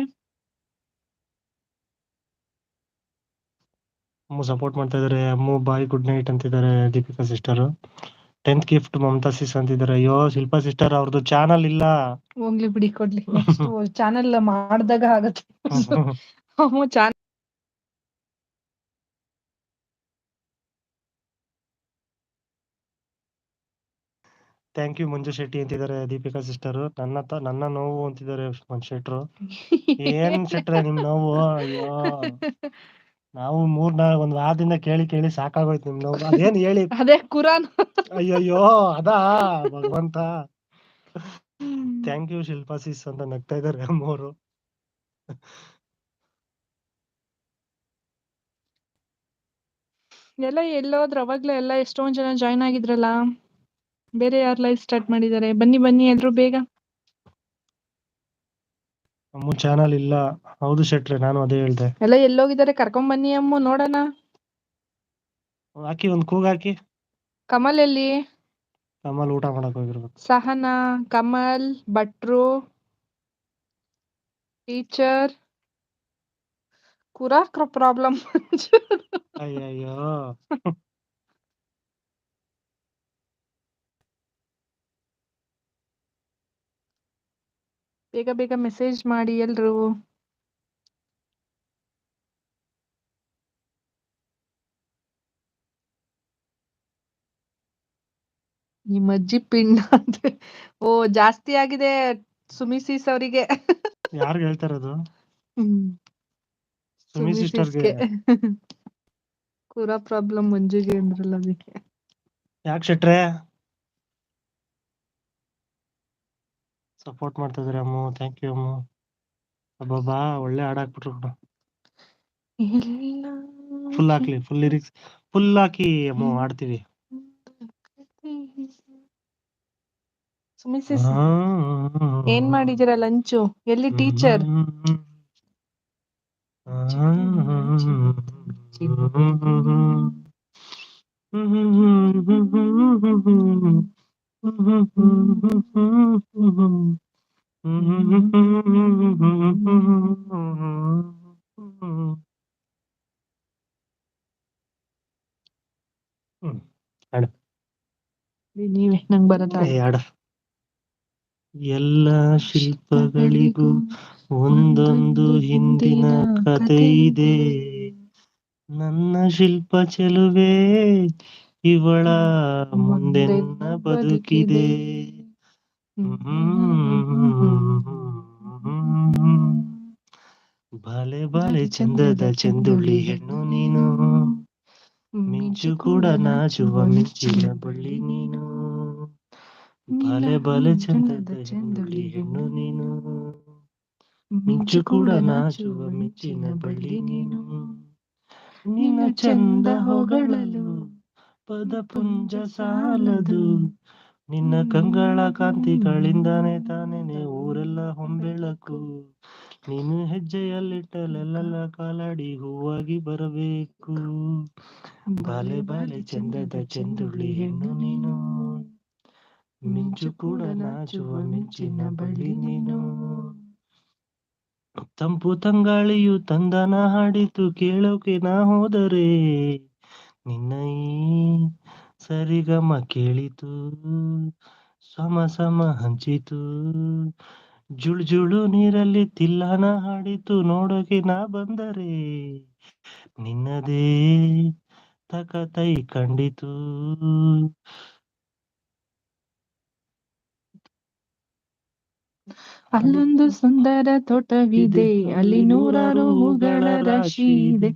ಅಮ್ಮು ಸಪೋರ್ಟ್ ಮಾಡ್ತಾ ಇದಾರೆ. ಅಮ್ಮು ಬಾಯ್ ಗುಡ್ ನೈಟ್ ಅಂತಿದ್ದಾರೆ Deepika sister. 10th gift Mamata sis ಅಂತಿದ್ದಾರೆ. ಅಯ್ಯೋ ಶಿಲ್ಪಾ ಸಿಸ್ಟರ್ ಅವ್ರದ್ದು ಚಾನಲ್ ಇಲ್ಲ. ಹೋಗ್ಲಿ ಬಿಡಿ, ಕೊಡ್ಲಿ. ನೆಕ್ಸ್ಟ್ ಚಾನೆಲ್ ಮಾಡ್ದಾಗ ಆಗತ್ತೆ. ಚಾನಲ್ ಥ್ಯಾಂಕ್ ಯು ಮಂಜು ಶೆಟ್ಟಿ ಅಂತಿದ್ದಾರೆ ದೀಪಿಕಾ ಸಿಸ್ಟರ್. ನನ್ನ ನೋವು ಅಂತಿದ್ದಾರೆ ಶೆಟ್ರು. ಏನ್ ಶೆಟ್ರೆ ನಿಮ್ ನೋವು? ಅಯ್ಯೋ ನಾವು ಒಂದ್ ವಾರದಿಂದ ಕೇಳಿ ಕೇಳಿ ಸಾಕಾಗೋಯ್ತು ನಿಮ್ ನೋವು. ಅದೇನ್ ಹೇಳಿ? ಅದೇ ಕುರಾನ್. ಅಯ್ಯಯ್ಯೋ ಅದಾ ಭಗವಂತ. ಥ್ಯಾಂಕ್ ಯು ಶಿಲ್ಪಾ ಸಿಸ್ ಅಂತ ನಗ್ತಾ ಇದಾರೆ ಅಮ್ಮವರು. ಎಲ್ಲ ಎಲ್ಲೋದ್ರ ಅವಾಗ್ಲೇ ಎಲ್ಲ ಎಷ್ಟೊಂದ್ ಜನ ಜಾಯ್ನ್ ಆಗಿದ್ರಲ್ಲ. ಬೇರೆ ಯಾರು ಲೈವ್ ಸ್ಟಾರ್ಟ್ ಮಾಡಿದ್ದಾರೆ? ಬನ್ನಿ ಬನ್ನಿ ಎಲ್ರು ಬೇಗ. ಅಮ್ಮು ಚಾನಲ್ ಇಲ್ಲ. ಹೌದು ಶೆಟ್ರೆ, ನಾನು ಅದೇ ಹೇಳ್ದೆ. ಎಲ್ಲ ಎಲ್ಲೋಗಿದ್ದಾರೆ? ಕರ್ಕೊಂಡ್ ಬನ್ನಿ ಅಮ್ಮು, ನೋಡೋಣ. ಹಾಕಿ ಒಂದ್ ಕೂಗ್ ಹಾಕಿ. ಕಮಲ್ ಎಲ್ಲಿ? ಕಮಲ್ ಊಟ ಮಾಡಕ್ ಹೋಗಿರ್ಬೇಕು. ಸಹನಾ, ಕಮಲ್, ಭಟ್ರು, ಟೀಚರ್, ಕುರಾಕ್ರ ಪ್ರಾಬ್ಲಮ್. ಅಯ್ಯಯ್ಯೋ ಬೇಗ ಬೇಗ ಮೆಸೇಜ್ ಮಾಡಿ ಎಲ್ರು. ನಿಮ್ಮ ಅಜ್ಜಿ ಪಿಂಡ ಅಂತ. ಓ ಜಾಸ್ತಿ ಆಗಿದೆ ಸುಮಿಸೀಸ್ ಅವರಿಗೆ. ಯಾರ್ಗ್ ಹೇಳ್ತಾ ಇರೋದು? ಸುಮಿ ಸಿಸ್ಟರ್ಗೆ. ಸುಮಿಸೀಸ್ಗೆ. ಕುರಾ ಪ್ರಾಬ್ಲಮ್ ಮಂಜುಗೆ ಅಂದ್ರಲ್ಲ ಅದಕ್ಕೆ. ಯಾಕೆ ಶೆಟ್ರೆ? ಸಪೋರ್ಟ್ ಮಾಡ್ತಾ ಇದಾರೆ ಅಮ್ಮು. ಥ್ಯಾಂಕ್ ಯು ಅಮ್ಮು. ಅಬ್ಬಬ್ಬಾ ಒಳ್ಳೆ ಹಾಡ್ ಹಾಕ್ಬಿಟ್ರು. ಫುಲ್ ಹಾಕ್ಲಿ, ಫುಲ್ ಲಿರಿಕ್ಸ್ ಫುಲ್ ಹಾಕಿ ಅಮ್ಮು, ಹಾಡ್ತೀವಿ. ಸುಮಿಸೀಸ್ ಏನ್ ಮಾಡಿದಿರ ಲಂಚು? ಎಲ್ಲಿ ಟೀಚರ್? ನೀವೇ, ನಂಗ್ ಬರಲ್ಲ. ಎಲ್ಲ ಶಿಲ್ಪಗಳಿಗೂ ಒಂದೊಂದು ಹಿಂದಿನ ಕಥೆ ಇದೆ. ನನ್ನ ಶಿಲ್ಪ ಚೆಲುವೆ ಇವಳ ಮುಂದೆನ್ನ ಬದುಕಿದೆ. ಬಾಲೆ ಬಾಲೆ ಚಂದದ ಚಂದುಳ್ಳಿ ಹೆಣ್ಣು ನೀನು, ಮಿಂಚು ಕೂಡ ನಾಚುವ ಮಿಂಚಿನ ಬಳ್ಳಿ ನೀನು. ಬಾಲೆ ಬಾಲೆ ಚಂದದ ಚಂದುಳ್ಳಿ ಹೆಣ್ಣು ನೀನು, ಮಿಂಚು ಕೂಡ ನಾಚುವ ಮಿಂಚಿನ ಬಳ್ಳಿ ನೀನು. ನಿನ್ನ ಚಂದ ಹೊಗಳಲು ಪದಪುಂಜ ಸಾಲದು, ನಿನ್ನ ಕಂಗಳ ಕಾಂತಿಗಳಿಂದಾನೆ ತಾನೇನೆ ಊರೆಲ್ಲ ಹೊಂಬೆಳಕು. ನೀನು ಹೆಜ್ಜೆಯಲ್ಲಿಟ್ಟಲೆಲ್ಲ ಕಾಲಾಡಿ ಹೂವಾಗಿ ಬರಬೇಕು. ಬಾಲೆ ಬಾಲೆ ಚಂದದ ಚಂದುಳ್ಳಿ ಹೆಣ್ಣು ನೀನು, ಮಿಂಚು ಕೂಡ ನಾಚುವ ಮಿಂಚಿನ ಬಳ್ಳಿ ನೀನು. ತಂಪು ತಂಗಾಳಿಯು ತಂದನ ಹಾಡಿತು ಕೇಳೋಕೆ ನಾ ಹೋದರೆ, ನಿನ್ನ ಈ ಸರಿಗಮ ಕೇಳಿತು ಸಮ ಸಮ ಹಂಚಿತು. ಜುಳು ಜುಳು ನೀರಲ್ಲಿ ತಿಲ್ಲನ ಹಾಡಿತು ನೋಡೋಕೆ ನಾ ಬಂದರೆ, ನಿನ್ನದೇ ತಕತೈ ಕಂಡಿತು. ಅಲ್ಲೊಂದು ಸುಂದರ ತೋಟವಿದೆ, ಅಲ್ಲಿ ನೂರಾರು ಹೂಗಳ ರಾಶಿ ಇದೆ.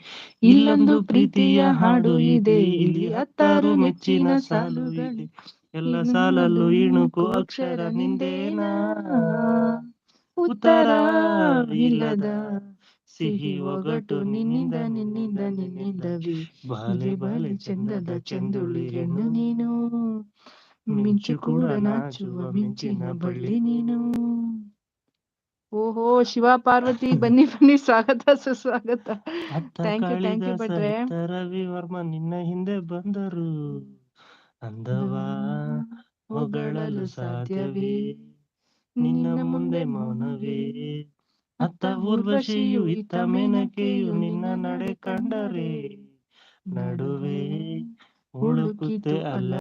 ಇಲ್ಲೊಂದು ಪ್ರೀತಿಯ ಹಾಡು ಇದೆ, ಇಲ್ಲಿ 10 ಮೆಚ್ಚಿನ ಸಾಲುಗಳಿದೆ. ಎಲ್ಲ ಸಾಲಲ್ಲೂ ಇಣುಕು ಅಕ್ಷರ ನಿಂದೇನಾ ಉತ್ತರ ಇಲ್ಲದ ಸಿಹಿ ಒಗಟು ನಿನ್ನಿಂದ ನಿನ್ನಿಂದ ನಿನ್ನಿಂದವಿ ಬಾಲೆ ಬಾಲೆ ಚಂದದ ಚಂದುಳ್ಳಿ ಹೆಣ್ಣು ನೀನು ಮಿಂಚು ಕೂಡ ನಾಚುವ ಮಿಂಚಿನ ಬಳ್ಳಿ ನೀನು. ಓಹೋ ಶಿವ ಪಾರ್ವತಿ ಬನ್ನಿ ಬನ್ನಿ, ಸ್ವಾಗತ ಸುಸ್ವಾಗತ. ಅತ್ತ ಥ್ಯಾಂಕ್ ಯು ಕಾಳಿದಾಸ ಭಟ್ರೆ. ಹೆತ್ತ ರವಿವರ್ಮ ನಿನ್ನ ಹಿಂದೆ ಬಂದರು ಅಂದವ ಹೊಗಳಲು ಸಾಧ್ಯವೇ ನಿನ್ನ ಮುಂದೆ ಮೌನವೇ. ಅತ್ತ ಊರ್ವಶಿಯು ಇತ್ತ ಮೇನಕೆಯು ನಿನ್ನ ನಡೆ ಕಂಡರೆ ನಡುವೆ ಹುಡುಕುತ್ತೆ ಅಲ್ಲ.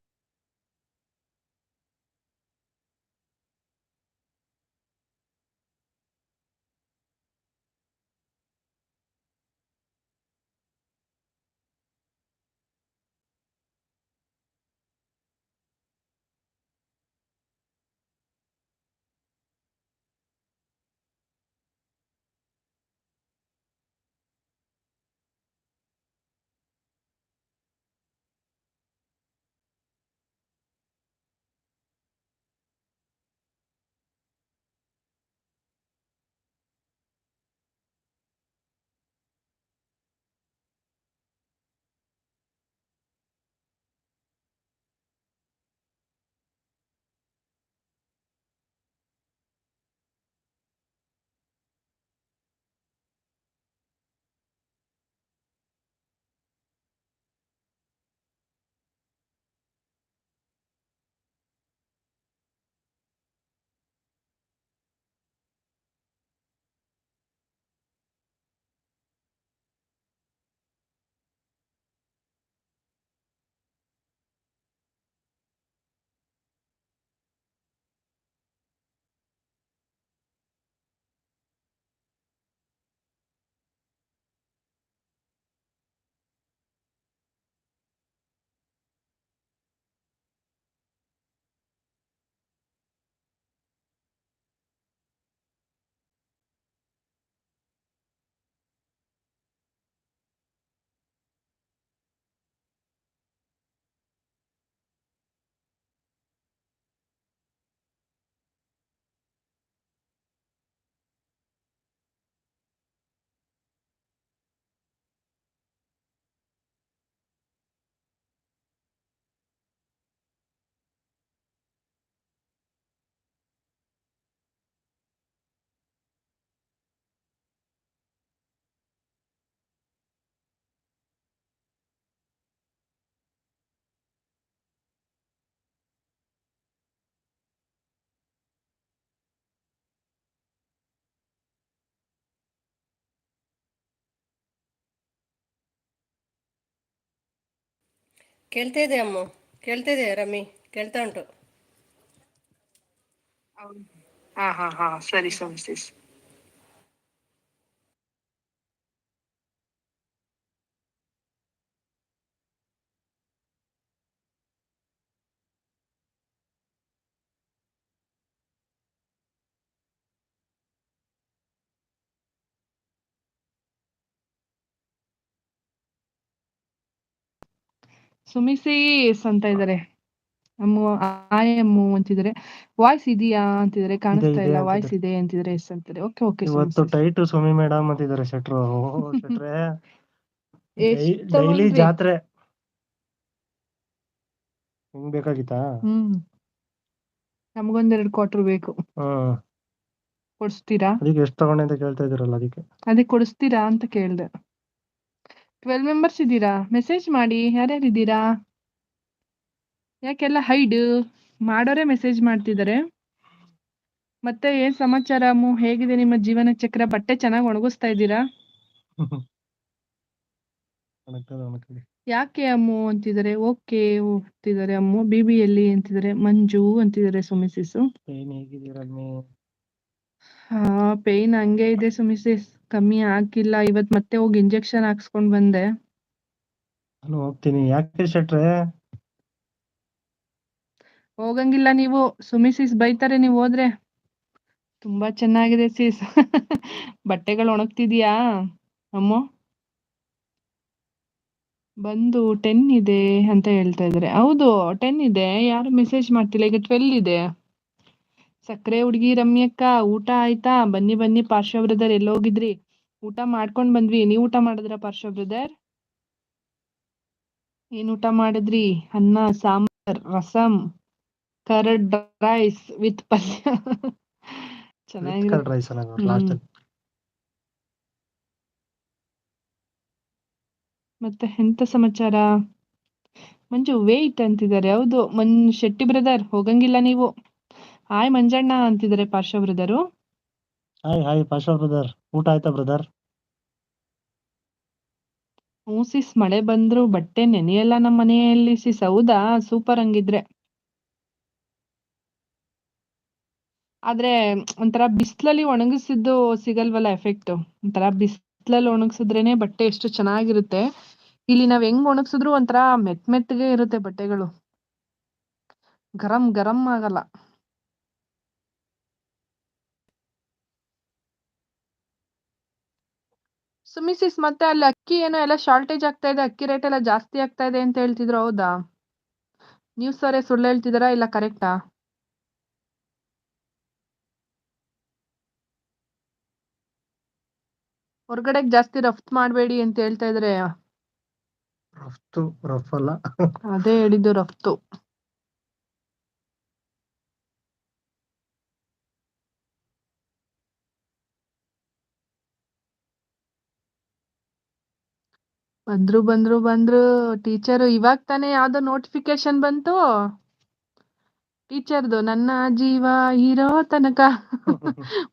ಕೇಳ್ತಾ ಇದೆ ಅಮ್ಮ, ಕೇಳ್ತಾ ಇದೆ ರಮಿ, ಕೇಳ್ತಾ ಉಂಟು. ಹಾ ಹಾ ಹಾ ಸರಿ ಸರಿ. ಸುಮಿಸೀಸ್ ಅಂತ ಇದಾರೆ. ಅಮ್ಮು ಆಯ್ ಅಮ್ಮು ಅಂತಿದ್ದಾರೆ. ವಾಯ್ಸ್ ಇದೆಯಾ ಅಂತಿದ್ದಾರೆ, ಕಾಣಿಸ್ತಾ ಇದೆ ಇಲ್ಲ. ಅಂತಿದ್ದಾರೆ. ವಾಯ್ಸ್ ಇದೆ ಅಂತಿದ್ದಾರೆ, ಎಸ್ ಅಂತಾರೆ. ಓಕೆ ಓಕೆ ಇವತ್ತು ಟೈಟು ಸುಮಿ ಮೇಡಮ್ ಅಂತಿದ್ದಾರೆ ಶೆಟ್ರು. ಶೆಟ್ರೆ ಡೈಲಿ ಜಾತ್ರೆ ಹಿಂಗ್ ಬೇಕಾಗಿತ್ತಾ? ನಮಗೊಂದೆರಡು ಕ್ವಾರ್ಟರ್ ಬೇಕು. ಕೊಡಿಸ್ತೀರಾ? ಅದಕ್ಕೆ ಎಷ್ಟು ತಗೊಂಡೆ ಅಂತ ಕೇಳ್ತಾ ಇದ್ದೀರಲ್ಲ, ಅದಕ್ಕೆ ಕೊಡಿಸ್ತೀರಾ ಅಂತ ಕೇಳ್ದೆ. 12 ಮೆಂಬರ್ಸ್ ಇದ್ದೀರಾ? ಮೆಸೇಜ್ ಮಾಡಿ, ಯಾರ್ಯಾರಿದ್ದೀರಾ? ಯಾಕೆಲ್ಲ ಹೈಡ್ ಮಾಡೋರೇ ಮೆಸೇಜ್ ಮಾಡ್ತಿದ್ದಾರೆ. ಮತ್ತೆ ಏನ್ ಸಮಾಚಾರ ಅಮ್ಮು? ಹೇಗಿದೆ ನಿಮ್ಮ ಜೀವನ ಚಕ್ರ? ಬಟ್ಟೆ ಚೆನ್ನಾಗಿ ಒಣಗಿಸ್ತಾ ಇದ್ದೀರಾ? ಯಾಕೆ ಅಮ್ಮು ಅಂತಿದ್ದಾರೆ. ಓಕೆ ಹೋಗ್ತಿದ್ದಾರೆ ಅಮ್ಮು. ಬಿಬಿಯಲ್ಲಿ ಅಂತಿದ್ದಾರೆ. ಮಂಜು ಅಂತಿದ್ದಾರೆ ಸುಮಿಸಿಸು. ಪೇಯ್ನ್ ಹಂಗೆ ಇದೆ ಸುಮಿಸಿಸ್, ಕಮ್ಮಿ ಆಗಿಲ್ಲ. ಇವತ್ ಮತ್ತೆ ಹೋಗಿ ಇಂಜೆಕ್ಷನ್ ಹಾಕ್ಸ್ಕೊಂಡ್ ಬಂದೆ. ನಾನು ಹೋಗ್ತೀನಿ. ಯಾಕೆ ಶೆಟ್ರೆ? ಹೋಗಂಗಿಲ್ಲ ನೀವು. ಸುಮಿಸಿಸ್ ಬೈತಾರೆ ನೀವು ಹೋದ್ರೆ. ತುಂಬಾ ಚೆನ್ನಾಗಿದೆ ಸೀಸ್. ಬಟ್ಟೆಗಳು ಒಣಗ್ತಿದ್ಯಾ ಅಮ್ಮು? ಬಂದು 10 ಇದೆ ಅಂತ ಹೇಳ್ತಾ ಇದಾರೆ. ಹೌದು 10 ಇದೆ, ಯಾರು ಮೆಸೇಜ್ ಮಾಡ್ತಿಲ್ಲ. ಈಗ 12 ಇದೆ. ಸಕ್ಕರೆ ಹುಡುಗಿ ರಮ್ಯಕ್ಕ ಊಟ ಆಯ್ತಾ? ಬನ್ನಿ ಬನ್ನಿ ಪಾರ್ಶ್ವ ಬ್ರದರ್, ಎಲ್ಲೋಗಿದ್ರಿ? ಊಟ ಮಾಡ್ಕೊಂಡ್ ಬಂದ್ವಿ. ನೀವ್ ಊಟ ಮಾಡಿದ್ರ ಪಾರ್ಶ್ವ ಬ್ರದರ್? ಏನ್ ಊಟ ಮಾಡಿದ್ರಿ? ಅನ್ನ, sambar, rasam, curd rice with ಪಲ್ಯ. ವಿತ್ ಚೆನ್ನಾಗಿರುತ್ತೆ. ಕರ್ಡ್ ರೈಸ್ ಅಲ್ಲ ಹ್ಮ್. ಲಾಸ್ಟ್. ಮತ್ತೆ ಎಂತ ಸಮಾಚಾರ? ಮಂಜು ವೇಟ್ ಅಂತಿದ್ದಾರೆ. ಹೌದು ಶೆಟ್ಟಿ ಬ್ರದರ್, ಹೋಗಂಗಿಲ್ಲ ನೀವು. ಹಾಯ್ ಮಂಜಣ್ಣ ಅಂತಿದ್ದಾರೆ ಪಾರ್ಶ್ವ ಬ್ರದರು. ಹಾಯ್ ಪಾಶಾ ಬ್ರದರ್, ಊಟ ಆಯ್ತಾ ಬ್ರದರ್? ಹ್ಞೂ ಸಿಸ್, ಮಳೆ ಬಂದ್ರು ಬಟ್ಟೆ ನೆನೆಯಲ್ಲ ನಮ್ಮ ಮನೆಯಲ್ಲಿ ಸಿಸ್. ಹೌದಾ, ಸೂಪರ್ ಹಂಗಿದ್ರೆ. ಆದ್ರೆ ಒಂಥರ ಬಿಸ್ಲಲ್ಲಿ ಒಣಗಿಸಿದ್ದು ಸಿಗಲ್ವಲ್ಲ ಎಫೆಕ್ಟ್. ಒಂಥರ ಬಿಸ್ಲಲ್ಲಿ ಒಣಗಿಸಿದ್ರೇನೆ ಬಟ್ಟೆ ಎಷ್ಟು ಚೆನ್ನಾಗಿರುತ್ತೆ. ಇಲ್ಲಿ ನಾವ್ ಹೆಂಗ್ ಒಣಗಿಸಿದ್ರು ಒಂಥರ ಮೆತ್ತಗೆ ಇರುತ್ತೆ ಬಟ್ಟೆಗಳು, ಗರಂ ಗರಂ ಆಗಲ್ಲ. ಸುಮಿ ಸಿಸ್, ಮತ್ತೆ ಅಲ್ಲಿ ಅಕ್ಕಿ ಏನೋ ಎಲ್ಲ ಶಾರ್ಟೇಜ್ ಆಗ್ತಾ ಇದೆ, ಅಕ್ಕಿ ರೇಟ್ ಎಲ್ಲ ಜಾಸ್ತಿ ಆಗ್ತಾ ಇದೆ ಅಂತ ಹೇಳ್ತಿದ್ರು. ಹೌದಾ? ನ್ಯೂಸ್ ಅವರೇ ಸುಳ್ಳು ಹೇಳ್ತಿದಾರಾ ಇಲ್ಲ ಕರೆಕ್ಟಾ? ಹೊರಗಡೆಗೆ ಜಾಸ್ತಿ ರಫ್ತು ಮಾಡಬೇಡಿ ಅಂತ ಹೇಳ್ತಾ ಇದ್ರೆ. ರಫ್ ಅಲ್ಲ. ಅದೇ ಹೇಳಿದ್ದು, ರಫ್ತು. ಬಂದ್ರು ಟೀಚರು. ಇವಾಗ ತಾನೇ ಯಾವ್ದೋ ನೋಟಿಫಿಕೇಶನ್ ಬಂತು ಟೀಚರ್ದು, ನನ್ನ ಜೀವ ಇರೋ ತನಕ.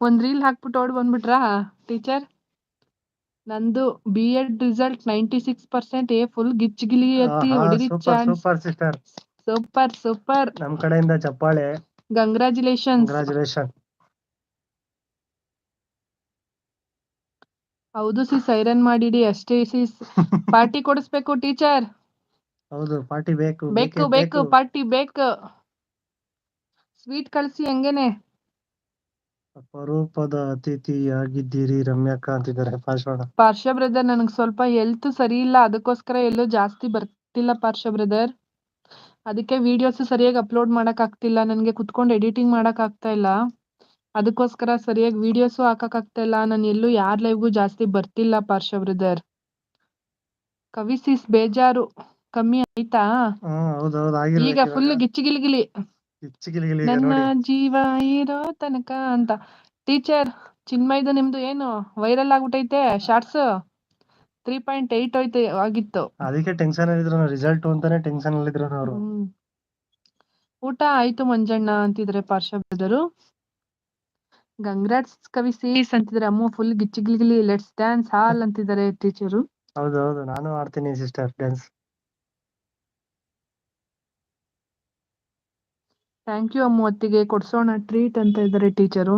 ಒಂದ್ ರೀಲ್ ಹಾಕ್ಬಿಟ್ಟು ಓಡ್ ಬಂದ್ಬಿಟ್ರಾ ಟೀಚರ್? ನಂದು B.Ed ರಿಸಲ್ಟ್ 96%. ಫುಲ್ ಗಿಚ್ಗಿಲಿ ಎತ್ತಿ ಹೊಡಿರಿ ಚಾನ್ಸ್. Super sister, super. ನಮ್ ಕಡೆಯಿಂದ ಚಪ್ಪಾಳೆ. ಕಂಗ್ರಾಚುಲೇಷನ್. ಹೌದು ಸಿಸ್, ಐರನ್ ಮಾಡಿಡಿ ಅಷ್ಟೇ ಸಿಸ್. ಪಾರ್ಟಿ ಕೊಡಿಸ್ಬೇಕು ಟೀಚರ್. ಹೌದು, ಪಾರ್ಟಿ ಬೇಕು. ಬೇಕು ಪಾರ್ಟಿ ಬೇಕು. ಸ್ವೀಟ್ ಕಳಿಸಿ ಹಂಗೇನೆ. ಅಪರೂಪದ ಅತಿಥಿಯಾಗಿದ್ದೀರಿ ರಮ್ಯಕ್ಕ ಅಂತಿದ್ದಾರೆ ಪಾರ್ಶ್ವ ಬ್ರದರ್, ನನಗೆ ಸ್ವಲ್ಪ ಹೆಲ್ತ್ ಸರಿ ಇಲ್ಲ, ಅದಕ್ಕೋಸ್ಕರ ಎಲ್ಲೂ ಜಾಸ್ತಿ ಬರ್ತಿಲ್ಲ ಪಾರ್ಶ್ವ ಬ್ರದರ್. ಅದಕ್ಕೆ ವಿಡಿಯೋಸ್ ಸರಿಯಾಗಿ ಅಪ್ಲೋಡ್ ಮಾಡಕ್ ಆಗ್ತಿಲ್ಲ. ನನಗೆ ಕುತ್ಕೊಂಡು ಎಡಿಟಿಂಗ್ ಮಾಡಕ್ ಆಗ್ತಾ ಇಲ್ಲ. ಅದಕ್ಕೋಸ್ಕರ ಸರಿಯಾಗಿ ವಿಡಿಯೋಸು ಹಾಕಕ್ ಆಗ್ತಾ ಇಲ್ಲ. ನಾನು ಎಲ್ಲೂ ಯಾರ ಲೈವ್ಗೂ ಜಾಸ್ತಿ ಬರ್ತಿಲ್ಲ ಪಾರ್ಶ್ವ ಬ್ರದರ್. ಕವಿ ಸಿಸ್, ಬೇಜಾರು ಕಮ್ಮಿ ಆಯ್ತಾ? ಈಗ ಫುಲ್ ಗಿಚ್ಚಿಗಿಲಿಗಿಲಿ. ನನ್ನ ಜೀವ ಇರೋ ತನಕ ಅಂತ. ಟೀಚರ್ ಚಿನ್ಮಯ್ದು ನಿಮ್ದು ಏನು ವೈರಲ್ ಆಗ್ಬಿಟ್ಟೈತೆ ಶಾರ್ಟ್ಸ್. 3.8 ಆಗಿತ್ತು. ಅದಕ್ಕೆ ಟೆನ್ಷನ್ ಇದ್ರು, ರಿಸಲ್ಟ್ ಅಂತಾನೆ ಟೆನ್ಷನ್ ಅಲ್ಲಿದ್ರು ಅವರು. ಊಟ ಆಯ್ತು ಮಂಜಣ್ಣ ಅಂತಿದ್ರೆ ಪಾರ್ಶ್ವ ಬ್ರದರು. ಕಂಗ್ರಾಟ್ಸ್ ಕವಿ ಸೀಸ್ ಅಂತಿದ್ರೆ ಅಮ್ಮ. ಫುಲ್ ಗಿಚ್ಚಿಗಿಲಿಗಿಲಿ. ಲೆಟ್ಸ್ ಡ್ಯಾನ್ಸ್ ಹಾಲ್ ಅಂತಿದ್ದಾರೆ ಟೀಚರು. ಹೌದು, ನಾನು ಆಡ್ತೀನಿ ಸಿಸ್ಟರ್ ಡ್ಯಾನ್ಸ್. ಥ್ಯಾಂಕ್ ಯು ಅಮ್ಮ, ಹೊತ್ತಿಗೆ ಕೊಡ್ಸೋಣ ಟ್ರೀಟ್ ಅಂತ ಇದ್ದಾರೆ ಟೀಚರು.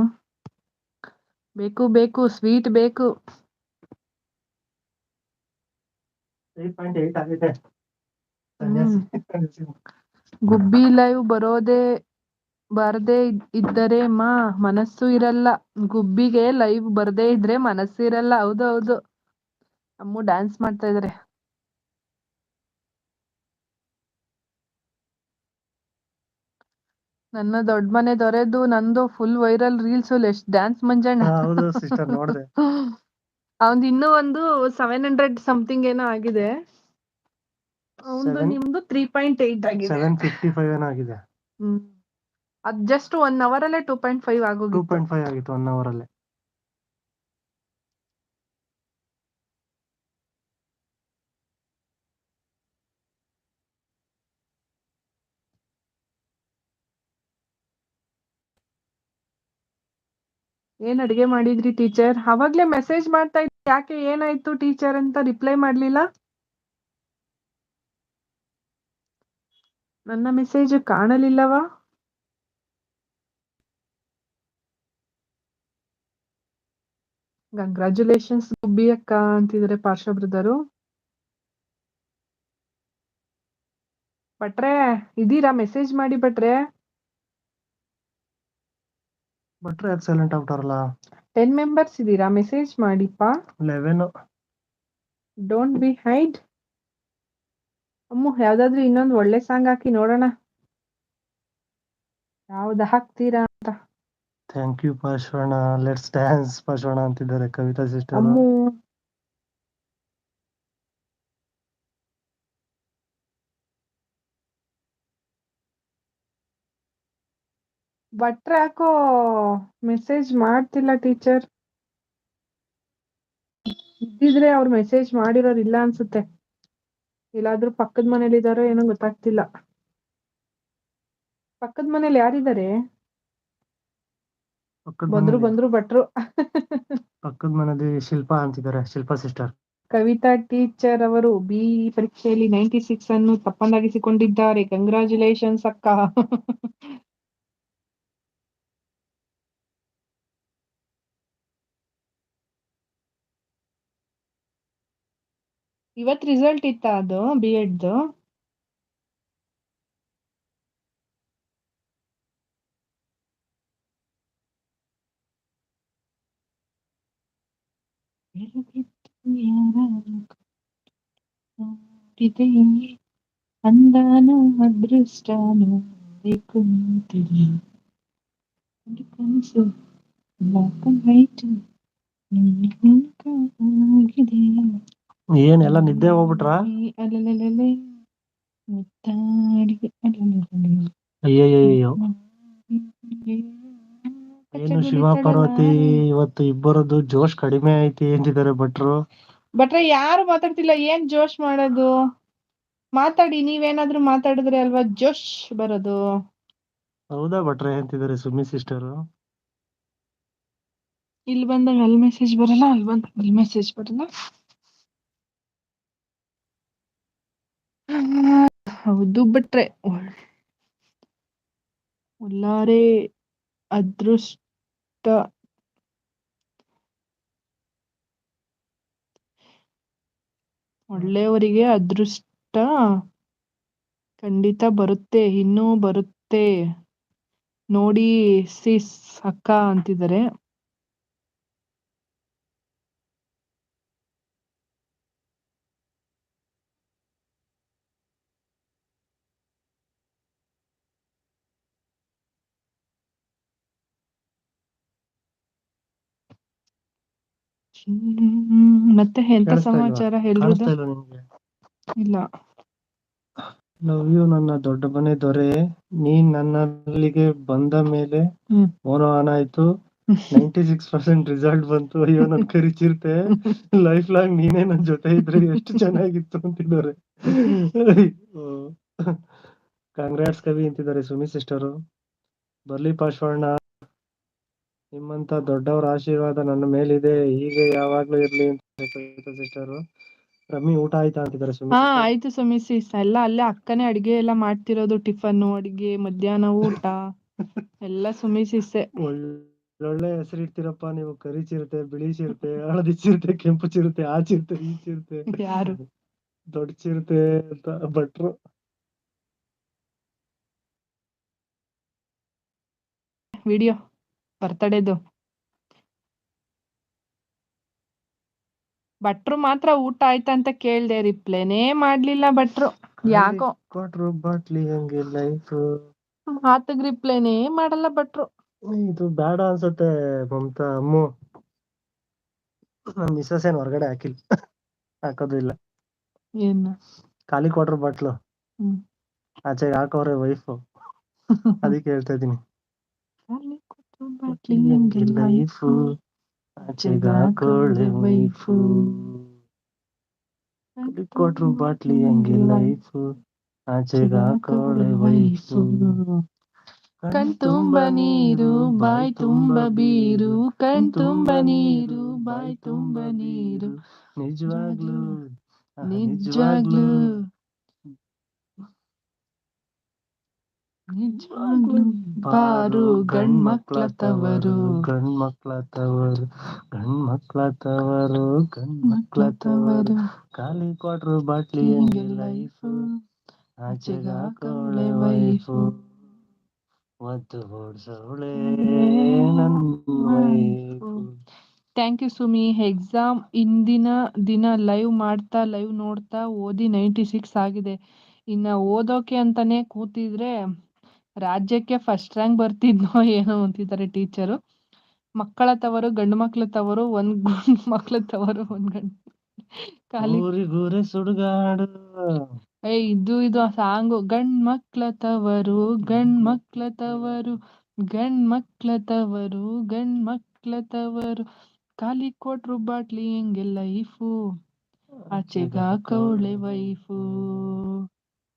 ಬೇಕು ಸ್ವೀಟ್ ಬೇಕು. 3.8 ಆಗಿದೆ. ಗುಬ್ಬಿ ಲೈವ್ ಬರದೇ ಇದ್ದರೆ ಮನಸ್ಸು ಇರಲ್ಲ. ಗುಬ್ಬಿಗೆ ಲೈವ್ ಬರದೇ ಇದ್ರೆ ಮನಸ್ಸು ಇರಲ್ಲ. ಹೌದು. ಅಮ್ಮ ಡ್ಯಾನ್ಸ್ ಮಾಡ್ತಾ ಇದಾರೆ. ನನ್ನ ದೊಡ್ಡ ಮನೆ ದೊರೆದು ನಂದು full viral reels. Lest dance Manjanna. ಹೌದು ಸಿಸ್ಟರ್, ನೋಡಿದೆ. ಅವಂದು ಇನ್ನೂ ಒಂದು 700 ಸಮಥಿಂಗ್ ಏನೋ ಆಗಿದೆ. ನಿಮ್ದು 3.8 ಆಗಿದೆ. 755 ಏನೋ ಆಗಿದೆ. ಅದ್ ಜಸ್ಟ್ 1 hour ಅಲ್ಲೇ 2.5 ಆಗೋಗಿತ್ತು. 2.5 ಆಗಿತ್ತು 1 hour ಅಲ್ಲೇ. ಏನ್ ಅಡಿಗೆ ಮಾಡಿದ್ರಿ ಟೀಚರ್? ಅವಾಗ್ಲೇ ಮೆಸೇಜ್ ಮಾಡ್ತಾ ಇದ್ದೆ, ಯಾಕೆ ಏನಾಯ್ತು ಟೀಚರ್ ಅಂತ ರಿಪ್ಲೈ ಮಾಡ್ಲಿಲ್ಲ? ನನ್ನ ಮೆಸೇಜ್ ಕಾಣಲಿಲ್ಲವಾ? ಕಂಗ್ರಾಚುಲೇಷನ್ಸ್ ಗುಬ್ಬಿ ಅಕ್ಕ ಅಂತಿದ್ರೆ ಪಾರ್ಶ್ವ ಬ್ರದರು. ಭಟ್ರೆ ಇದೀರಾ? ಮೆಸೇಜ್ ಮಾಡಿ ಭಟ್ರೆ. ಯಾಕೆ ಸೈಲೆಂಟ್ ಆಗ್ಬಿಟ್ಟಾರಲ್ಲ? 10 ಮೆಂಬರ್ಸ್ ಇದೀರಾ? ಮೆಸೇಜ್ ಮಾಡಿಪ್ಪ. 11. Don't be hide. ಅಮ್ಮು ಯಾವ್ದಾದ್ರು ಇನ್ನೊಂದು ಒಳ್ಳೆ ಸಾಂಗ್ ಹಾಕಿ ನೋಡೋಣ. ಯಾವ್ದು ಹಾಕ್ತೀರಾ ಅಂತ. Thank you Parshvana, let's dance Parshvana ಅಂತಿದ್ದಾರೆ ಕವಿತಾ ಸಿಸ್ಟರ್. ಅಮ್ಮು ಭಟ್ರ ಯಾಕೋ ಮೆಸೇಜ್ ಮಾಡ್ತಿಲ್ಲ ಟೀಚರ್. ಇದ್ದಿದ್ರೆ ಅವ್ರು ಮೆಸೇಜ್ ಮಾಡಿರೋರು ಇಲ್ಲ ಅನ್ಸುತ್ತೆ. ಎಲ್ಲಾದ್ರೂ ಪಕ್ಕದ ಮನೇಲಿ ಇದಾರೋ ಏನೋ ಗೊತ್ತಾಗ್ತಿಲ್ಲ. ಪಕ್ಕದ ಮನೇಲಿ ಯಾರಿದ್ದಾರೆ? ಬಂದ್ರು ಭಟ್ರು. ಪಕ್ಕದ ಮನೇಲಿ ಶಿಲ್ಪಾ ಅಂತಿದ್ದಾರೆ, ಶಿಲ್ಪಾ ಸಿಸ್ಟರ್. ಕವಿತಾ ಟೀಚರ್ ಅವರು ಬಿ ಪರೀಕ್ಷೆಯಲ್ಲಿ 96 ಅನ್ನು ತಪ್ಪನ್ನಾಗಿಸಿಕೊಂಡಿದ್ದಾರೆ. ಕಂಗ್ರಾಚುಲೇಷನ್ಸ್ ಅಕ್ಕ. ಇವತ್ ರಿಸಲ್ಟ್ ಇತ್ತ ಅದು B.Edದು? ಅಂದಾನು ಅದೃಷ್ಟಾನು ಕುಂತಿದೆ ಕನಸು ಬ್ಲಾಕ್ ಅಂಡ್ ವೈಟ್ ಏನೆಲ್ಲ ನಿದ್ದೆ ಹೋಗ್ಬಿಟ್ರಾ? ಅಲ್ಲೇ ಮುತ್ತಾಡಿ ಅಯ್ಯಯ್ಯೋ, ಏನು ಶಿವ ಪಾರ್ವತಿ ಇವತ್ತು ಇಬ್ಬರದ್ದು ಜೋಶ್ ಕಡಿಮೆ ಐತಿ ಅಂತಿದ್ದಾರೆ ಭಟ್ರು. ಭಟ್ರೆ ಯಾರು ಮಾತಾಡ್ತಿಲ್ಲ, ಏನ್ ಜೋಶ್ ಮಾಡೋದು? ಮಾತಾಡಿ, ನೀವೇನಾದ್ರೂ ಮಾತಾಡಿದ್ರೆ ಅಲ್ವಾ ಜೋಶ್ ಬರೋದು. ಹೌದಾ ಭಟ್ರೆ ಅಂತಿದ್ದಾರೆ ಸುಮ್ಮಿ ಸಿಸ್ಟರ್. ಇಲ್ಲಿ ಬಂದಾಗ ಅಲ್ಲಿ ಮೆಸೇಜ್ ಬರಲ್ಲ, ಅಲ್ಲಿ ಬಂದಾಗ ಇಲ್ಲಿ ಮೆಸೇಜ್ ಬರಲ್ಲ. ಹೌದು ಭಟ್ರೆ, ಒಲ್ಲಾರೆ ಅದೃಷ್ಟ ಒಳ್ಳೆಯವರಿಗೆ ಅದೃಷ್ಟ ಖಂಡಿತ ಬರುತ್ತೆ, ಇನ್ನೂ ಬರುತ್ತೆ ನೋಡಿ ಸಿಸ್ ಅಕ್ಕ ಅಂತಿದ್ದಾರೆ. ಮತ್ತೆ ಎಂತ ಸಮಾಚಾರ ಎಲ್ರದ್ದು? ಇಲ್ಲ. ಲವ್ ಯು ನನ್ನ ದೊಡ್ಡ ಮನೆ ದೊರೆ, ನೀನ್ ನನ್ನಲ್ಲಿಗೆ ಬಂದ ಮೇಲೆ ಮೋನ ಆನ್ ಆಯ್ತು. 96% ರಿಸಲ್ಟ್ ಬಂತು. ಅಯ್ಯೋ ನನ್ ಕರಿಚಿರ್ತೆ, ಲೈಫ್ ಲಾಂಗ್ ನೀನೇ ನನ್ ಜೊತೆ ಇದ್ರೆ ಎಷ್ಟು ಚೆನ್ನಾಗಿತ್ತು ಅಂತಿದ್ದಾರೆ. ಕಾಂಗ್ರಾಟ್ಸ್ ಕವಿ ಅಂತಿದ್ದಾರೆ ಸುಮಿ ಸಿಸ್ಟರು. ಬರ್ಲಿ ಪಾಶ್ವಣ್ಣ, ನಿಮ್ಮಂತ ದೊಡ್ಡವರ ಆಶೀರ್ವಾದ ನನ್ನ ಮೇಲಿದೆ, ಹೀಗೆ ಯಾವಾಗ್ಲೂ ಇರ್ಲಿ ಅಂತ ಸಿಸ್ಟರು. ರಮ್ಮಿ ಊಟ ಆಯ್ತಾ ಅಂತಿದ್ದಾರೆ ಸುಮಿ. ಹಾ ಆಯ್ತು ಸುಮಿ ಸಿಸ್, ಎಲ್ಲ ಅಲ್ಲೇ ಅಕ್ಕನೇ ಅಡಿಗೆ ಎಲ್ಲ ಮಾಡ್ತಿರೋದು. ಟಿಫನ್, ಅಡಿಗೆ, ಮಧ್ಯಾಹ್ನ ಊಟ ಎಲ್ಲ ಸುಮಿ ಸಿಸ್ಸೆ. ಒಳ್ಳೆ ಹೆಸರು ಇಡ್ತೀರಪ್ಪ ನೀವು. ಕರಿ ಚಿರತೆ, ಬಿಳಿ ಚಿರತೆ, ಹಳದಿ ಚಿರತೆ, ಕೆಂಪು ಚಿರತೆ, ಆ ಚಿರತೆ ಈ ಚಿರತೆ. ಯಾರು ದೊಡ್ಡ ಚಿರತೆ ಅಂತ ಭಟ್ರು. ವಿಡಿಯೋ ಬರ್ತಡೇದು. ಭಟ್ರು ಮಾತ್ರ ಊಟ ಆಯ್ತಾ ಅಂತ ಕೇಳ್ದೆ, ರಿಪ್ಲೈನೇ ಮಾಡ್ಲಿಲ್ಲ ಭಟ್ರು. ಯಾಕೋ ಕೊಟ್ರು ಬಾಟ್ಲಿ ಹಂಗೆ ಲೈಫ್, ಮಾತಗ್ ರಿಪ್ಲೈನೇ ಮಾಡಲ್ಲ ಭಟ್ರು. ಇದು ಬೇಡ ಅನ್ಸುತ್ತೆ ಮಮತಾ ಅಮ್ಮು. ನಮ್ ಮಿಸಸ್ ಏನ್ ಹೊರಗಡೆ ಹಾಕೋದು ಇಲ್ಲ. ಏನ್ ಖಾಲಿ ಕ್ವಾರ್ಟರ್ ಬಾಟ್ಲು ಆಚೆಗೆ ಹಾಕೋರೆ ವೈಫ್, ಅದಕ್ಕೆ ಹೇಳ್ತಾ ಇದೀನಿ. ಲೈಫು ಆಚೆಗೆ ಹಾಕೋಳೆ ವೈಫು, ಕೊಟ್ರು ಬಾಟ್ಲಿ ಹಂಗೆ ಲೈಫು ಆಚೆಗೆ ಹಾಕೋಳೆ ವೈಫು. ಕಣ್ ತುಂಬ ನೀರು ಬಾಯ್ ತುಂಬ ಬೀರು, ಕಣ್ ತುಂಬ ನೀರು ಬಾಯ್ ತುಂಬ ನೀರು, ನಿಜವಾಗ್ಲೂ ನಿಜವಾಗ್ಲೂ ನಿಜವಾಗ್ಲೂ ಬಾರು ಗಂಡ್ಮಕ್ಳ ತವರು, ಗಂಡ್ಮಕ್ಳ ತವರು, ಗಂಡ್ಮಕ್ಳ ತವರು, ಗಂಡ್ಮಕ್ಳ ತವರು. ಖಾಲಿ ಕ್ವಾರ್ಟರ್ ಬಾಟ್ಲಿ ಹಂಗೆ ಲೈಫು ಆಚೆಗೆ ಹಾಕೋಳೆ ವೈಫು, ಒದ್ದು ಓಡ್ಸೋಳೆ ನನ್ wife. Thank you Sumi. Exam ಇಂದಿನ ದಿನ ಲೈವ್ ನೋಡ್ತಾ ಓದಿ 96 ಆಗಿದೆ. ಇನ್ನ ಓದೋಕೆ ಅಂತಾನೆ ಕೂತಿದ್ರೆ ರಾಜ್ಯಕ್ಕೆ ಫಸ್ಟ್ ರ್ಯಾಂಕ್ ಬರ್ತಿದ್ನೋ ಏನೋ ಅಂತಿದ್ದಾರೆ ಟೀಚರು. ಮಕ್ಕಳ ತವರು ಗಂಡು ಮಕ್ಳ ತವರು ಒಂದ್ ಗಂಡು ಮಕ್ಳ ತವರು ಒಂದ್ ಗಂಡು ಖಾಲಿ ಊರಿಗೂರೇ ಸುಡುಗಾಡು. ಇದು ಸಾಂಗು. ಗಂಡ್ ಮಕ್ಳ ತವರು ಗಂಡ್ ಮಕ್ಳ ತವರು ಗಂಡ್ ಮಕ್ಳ ತವರು ಗಂಡ್ ಮಕ್ಳ ತವರು ಖಾಲಿ ಕೊಟ್ರು ಬಾಟ್ಲಿ ಹೆಂಗೆ ಲೈಫು ಆಚೆಗ ಕೌಳೆ ವೈಫು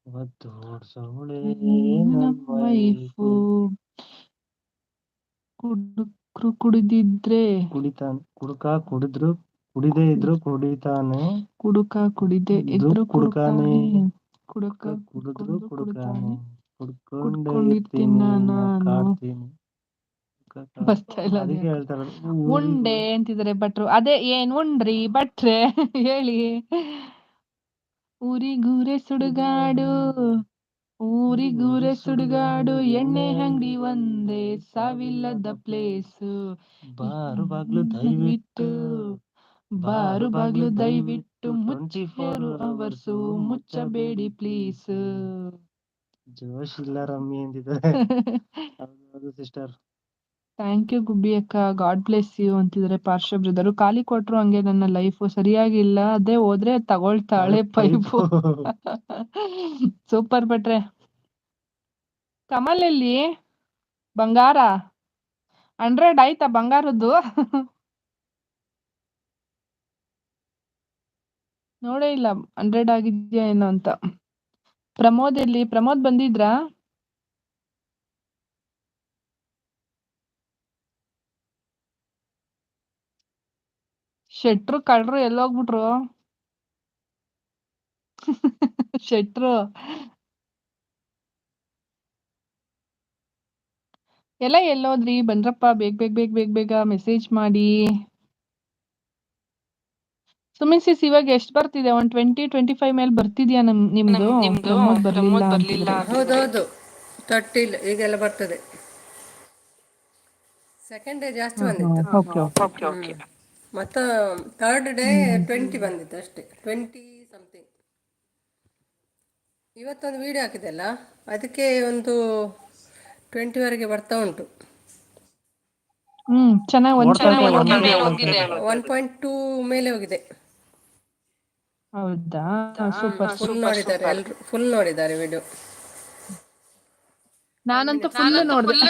ಒದ್ದು ಓಡ್ಸೋಳೆ ನಮ್ ವೈಫು ಕುಡಿದಿದ್ರೆ ಕುಡಿದ್ರು ಕುಡಿದೇ ಇದ್ರು ಕುಡಿತಾನೆ. ಕುಡಿದೇ ಇದ್ರು ಕುಡ್ಕಾನೆ. ಕುಡುಕ ಕುಡಿದ್ರು ಕುಡ್ಕಾನೆ. ಕುಡ್ಕೊಂಡೇ ಕುಡ್ಕೊಂಡಿರ್ತೀನ ಇರ್ತೀನಿ ನಾನು. ಕಾಡ್ತೀನಿ. ಬರ್ತಾ ಇಲ್ಲ ಅದಕ್ಕೆ ಹೇಳ್ತಾರ ಉಂಡೆ ಅಂತಿದ್ದಾರೆ ಭಟ್ರು. ಅದೇ ಏನ್ ಉಂಡ್ರಿ ಭಟ್ರೆ ಹೇಳಿ. ಊರಿಗೂರೇ ಸುಡುಗಾಡು ಊರಿಗೂರೇ ಸುಡುಗಾಡು ಎಣ್ಣೆ ಅಂಗಡಿ ಒಂದೇ ಸಾವಿಲ್ಲದ ಪ್ಲೇಸು. ಬಾರು ಬಾಗ್ಲು ದಯವಿಟ್ಟು ಬಾರು ಬಾಗ್ಲು ದಯವಿಟ್ಟು 24 hours ಮುಚ್ಚಬೇಡಿ ಪ್ಲೀಸ್. ಜೋಶ್ ಇಲ್ಲ ರಮ್ಮಿ ಅಂತಿದ್ದಾರೆ. ಹೌದು ಸಿಸ್ಟರ್. ಥ್ಯಾಂಕ್ ಯು ಗುಬ್ಬಿ ಅಕ್ಕ. ಗಾಡ್ ಬ್ಲೆಸ್ ಯು ಅಂತಿದ್ದಾರೆ ಪಾರ್ಶ್ವ ಬ್ರದರು. ಖಾಲಿ ಕೊಟ್ರು ಹಂಗೆ ನನ್ನ ಲೈಫ್ ಸರಿಯಾಗಿಲ್ಲ ಅದೇ ಹೋದ್ರೆ ತಗೊಳ್ತಾಳೆ ಪೈಪು. ಸೂಪರ್ ಭಟ್ರೆ. ಕಮಲ್ ಎಲ್ಲಿ ಬಂಗಾರ 100 ಆಯ್ತಾ ಬಂಗಾರದ್ದು? ನೋಡೇ ಇಲ್ಲ 100 ಆಗಿದ್ಯಾ ಏನೋ ಅಂತ. ಪ್ರಮೋದ್ ಎಲ್ಲಿ? ಪ್ರಮೋದ್ ಬಂದಿದ್ರಾ? ಶೆಟ್ರು ಕಳ್ರು ಎಲ್ಲೋಗ್ಬಿಟ್ರು? ಶೆಟ್ರು ಎಲ್ಲ ಎಲ್ಲೋದ್ರಿ? ಬಂದ್ರಪ್ಪ ಬೇಗ ಮೆಸೇಜ್ ಮಾಡಿ. ಸುಮಿಸಿಸ್ ಇವಾಗ ಎಷ್ಟು ಬರ್ತಿದೆ? 120-25 ಮೇಲೆ ಬರ್ತಿದ್ಯಾ ನಿಮ್ದು? ಪ್ರಮೋದ್ ಬರ್ಲಿಲ್ಲ ಅಂತಿದ್ರೆ. ಹೌದೌದು 30 ಈಗೆಲ್ಲ ಬರ್ತದೆ. ಸೆಕೆಂಡ್ ಡೇ ಜಾಸ್ತಿ ಬಂದಿತ್ತು. ಓಕೆ. ಮತ್ತು ಥರ್ಡ್ ಡೇ 20 ಬಂದಿತ್ತು ಅಷ್ಟೇ. 20 ಸಮಥಿಂಗ್. ಇವತ್ತೊಂದು ವಿಡಿಯೋ ಹಾಕಿದೆಲ್ಲ ಅದಕ್ಕೆ ಒಂದು 20ವರೆಗೆ ಬರ್ತಾ ಉಂಟು. ಚೆನ್ನಾಗಿ 1.2 ಮೇಲೆ ಹೋಗಿದೆ. ಹೌದಾ? ಸೂಪರ್. ಫುಲ್ ನೋಡಿದ್ದಾರೆ ಎಲ್ಲರೂ. ಫುಲ್ ನೋಡಿದ್ದಾರೆ ವಿಡಿಯೋ. ನಾನಂತೂ ಫುಲ್ ನೋಡಿದೆ.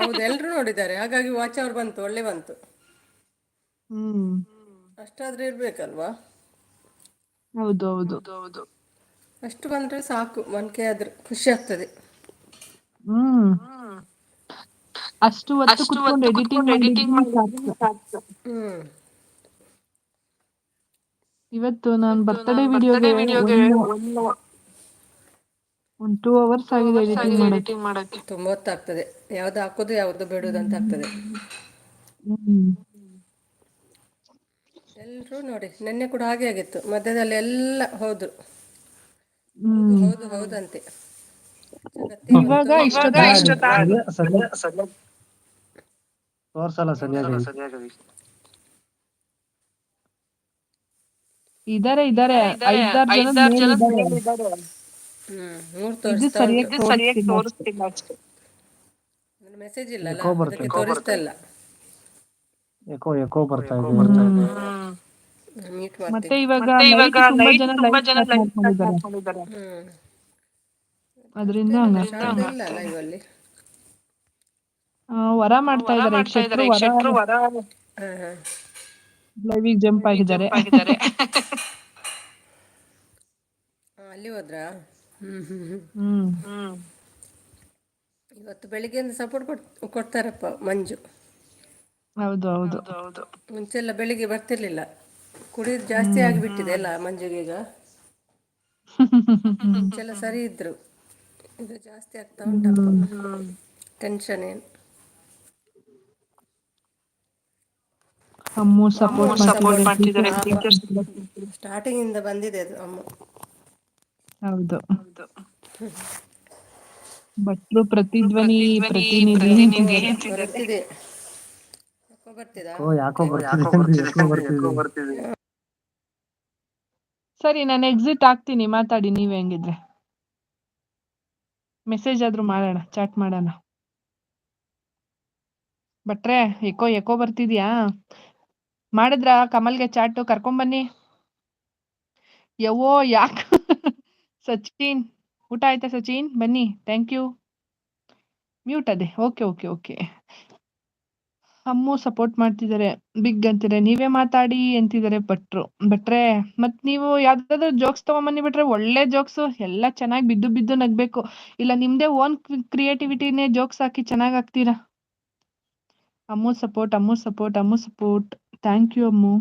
ಹೌದು, ಎಲ್ಲರೂ ನೋಡಿದ್ದಾರೆ. ಹಾಗಾಗಿ ವಾಚ್ ಅವರ್ ಬಂತು, ಒಳ್ಳೆ ಬಂತು. ಅಷ್ಟಾದ್ರೆ ಇರ್ಬೇಕಲ್ವಾ? ಹೌದು. ಅಷ್ಟು ಬಂದ್ರೆ ಸಾಕು, 1K ಆದ್ರೆ ಖುಷಿ ಆಗ್ತದೆ. ಅಷ್ಟು ಹೊತ್ತು ಕುತ್ಕೊಂಡು ಎಡಿಟಿಂಗ್ ಮಾಡಿದ್ರೆ ಸಾಕು. ಇವತ್ತು ನಾನು ಬರ್ತ್ಡೇ ವಿಡಿಯೋಗೆ ಒಂದು 2 hours ಆಗಿದೆ ಎಡಿಟಿಂಗ್ ಮಾಡಕ್ಕೆ. ತುಂಬ ಹೊತ್ತಾಗ್ತದೆ. ಯಾವ್ದು ಹಾಕೋದು ಯಾವ್ದು ಬಿಡೋದು ಅಂತ ಆಗ್ತದೆ. ಎಲ್ಲರೂ ನೋಡಿ, ನೆನ್ನೆ ಕೂಡ ಹಾಗೆ ಆಗಿತ್ತು. ಮಧ್ಯದಲ್ಲಿ ಎಲ್ಲ ಹೋದ್ರು. ಹೌದಂತೆ. ಇವಾಗ ತೋರ್ಸಲ್ಲ ಸರಿಯಾಗಿ. ಇದಾರೆ 5-6 ಜನ ಇದ್ದಾರೆ. ಇದು ಸರಿಯಾಗಿ ತೋರಿಸ್ತಿಲ್ಲ ಅಷ್ಟೇ. ಮೆಸೇಜ್ ಇಲ್ಲ ಅಲ್ಲ, ಅದಕ್ಕೆ ತೋರಿಸ್ತಾ ಇಲ್ಲ. ಎಕೋ ಬರ್ತಾ ಇದೆ. ಮತ್ತೆ ಇವಾಗ ನೈಟ್ ತುಂಬಾ ಜನ ಲೈವ್ ಮಾಡ್ಕೊಂಡಿದ್ದಾರೆ. ಅದರಿಂದ ಇಲ್ಲ ಲೈವ್ ಅಲ್ಲಿ ವರ ಮಾಡ್ತಾ ಇದ್ದಾರೆ. ಶೆಟ್ರು ವರ ಲೈವಿಗೆ ಜಂಪ್ ಆಗಿದ್ದಾರೆ. ಅಲ್ಲಿ ಹೋದ್ರಾ? ಇವತ್ತು ಬೆಳಿಗ್ಗೆಯಿಂದ ಸಪೋರ್ಟ್ ಕೊಡ್ತಾರಪ್ಪ ಮಂಜು. ಹೌದು. ಮುಂಚೆಲ್ಲ ಬೆಳಿಗ್ಗೆ ಬರ್ತಿರ್ಲಿಲ್ಲ. ಕುಡಿದು ಜಾಸ್ತಿ ಆಗಿಬಿಟ್ಟಿದೆ ಅಲ್ಲ ಮಂಜುಗೆ ಈಗ. ಮುಂಚೆಲ್ಲ ಸರಿ ಇದ್ರು, ಇದು ಜಾಸ್ತಿ ಆಗ್ತಾ ಉಂಟಪ್ಪ. ಟೆನ್ಷನ್ ಏನು. ಅಮ್ಮು ಸಪೋರ್ಟ್ ಮಾಡ್ತಿದ್ದಾರೆ. ಸ್ಟಾರ್ಟಿಂಗ್ ಇಂದ ಬಂದಿದೆ ಅದು ಅಮ್ಮ. ಹೌದು. ಭಟ್ರು ಪ್ರತಿಧ್ವನಿ ಪ್ರತಿನಿಧಿ ಬರುತ್ತಿದೆ. ಯಾಕೋ ಬರ್ತಿದೆ ಯಾಕೋ ಬರ್ತಿದೆ. ಸರಿ, ನಾನು ಎಕ್ಸಿಟ್ ಆಗ್ತೀನಿ, ಮಾತಾಡಿ ನೀವ್ ಹೆಂಗಿದ್ರೆ. ಮೆಸೇಜ್ ಆದ್ರೂ ಮಾಡೋಣ, ಚಾಟ್ ಮಾಡೋಣ. ಭಟ್ರೆ ಎಕೋ ಬರ್ತಿದ್ಯಾ? ಮಾಡಿದ್ರ ಕಮಲ್ಗೆ ಚಾಟು? ಕರ್ಕೊಂಬನ್ನಿ. ಯವ್ವೋ ಯಾಕ ಸಚಿನ್, ಊಟ ಆಯ್ತಾ ಸಚಿನ್? ಬನ್ನಿ. Thank you. ಮ್ಯೂಟ್ ಅದೇ. ಓಕೆ. ಅಮ್ಮು ಸಪೋರ್ಟ್ ಮಾಡ್ತಿದ್ದಾರೆ. ಬಿಗ್ ಅಂತಿದ್ದಾರೆ. ನೀವೇ ಮಾತಾಡಿ ಅಂತಿದ್ದಾರೆ ಭಟ್ರೆ. ಮತ್ ನೀವು ಯಾವ್ದಾದ್ರು ಜೋಕ್ಸ್ ತಗೊಂಬನ್ನಿ ಬಿಟ್ರೆ, ಒಳ್ಳೆ ಜೋಕ್ಸ್ ಎಲ್ಲ ಚೆನ್ನಾಗಿ ಬಿದ್ದು ನಗ್ಬೇಕು. ಇಲ್ಲ ನಿಮ್ದೇ ಓನ್ ಕ್ರಿಯೇಟಿವಿಟಿನೇ ಜೋಕ್ಸ್ ಹಾಕಿ ಚೆನ್ನಾಗ್ ಹಾಕ್ತೀರಾ. ಅಮ್ಮು ಸಪೋರ್ಟ್. ಥ್ಯಾಂಕ್ ಯು ಅಮ್ಮು.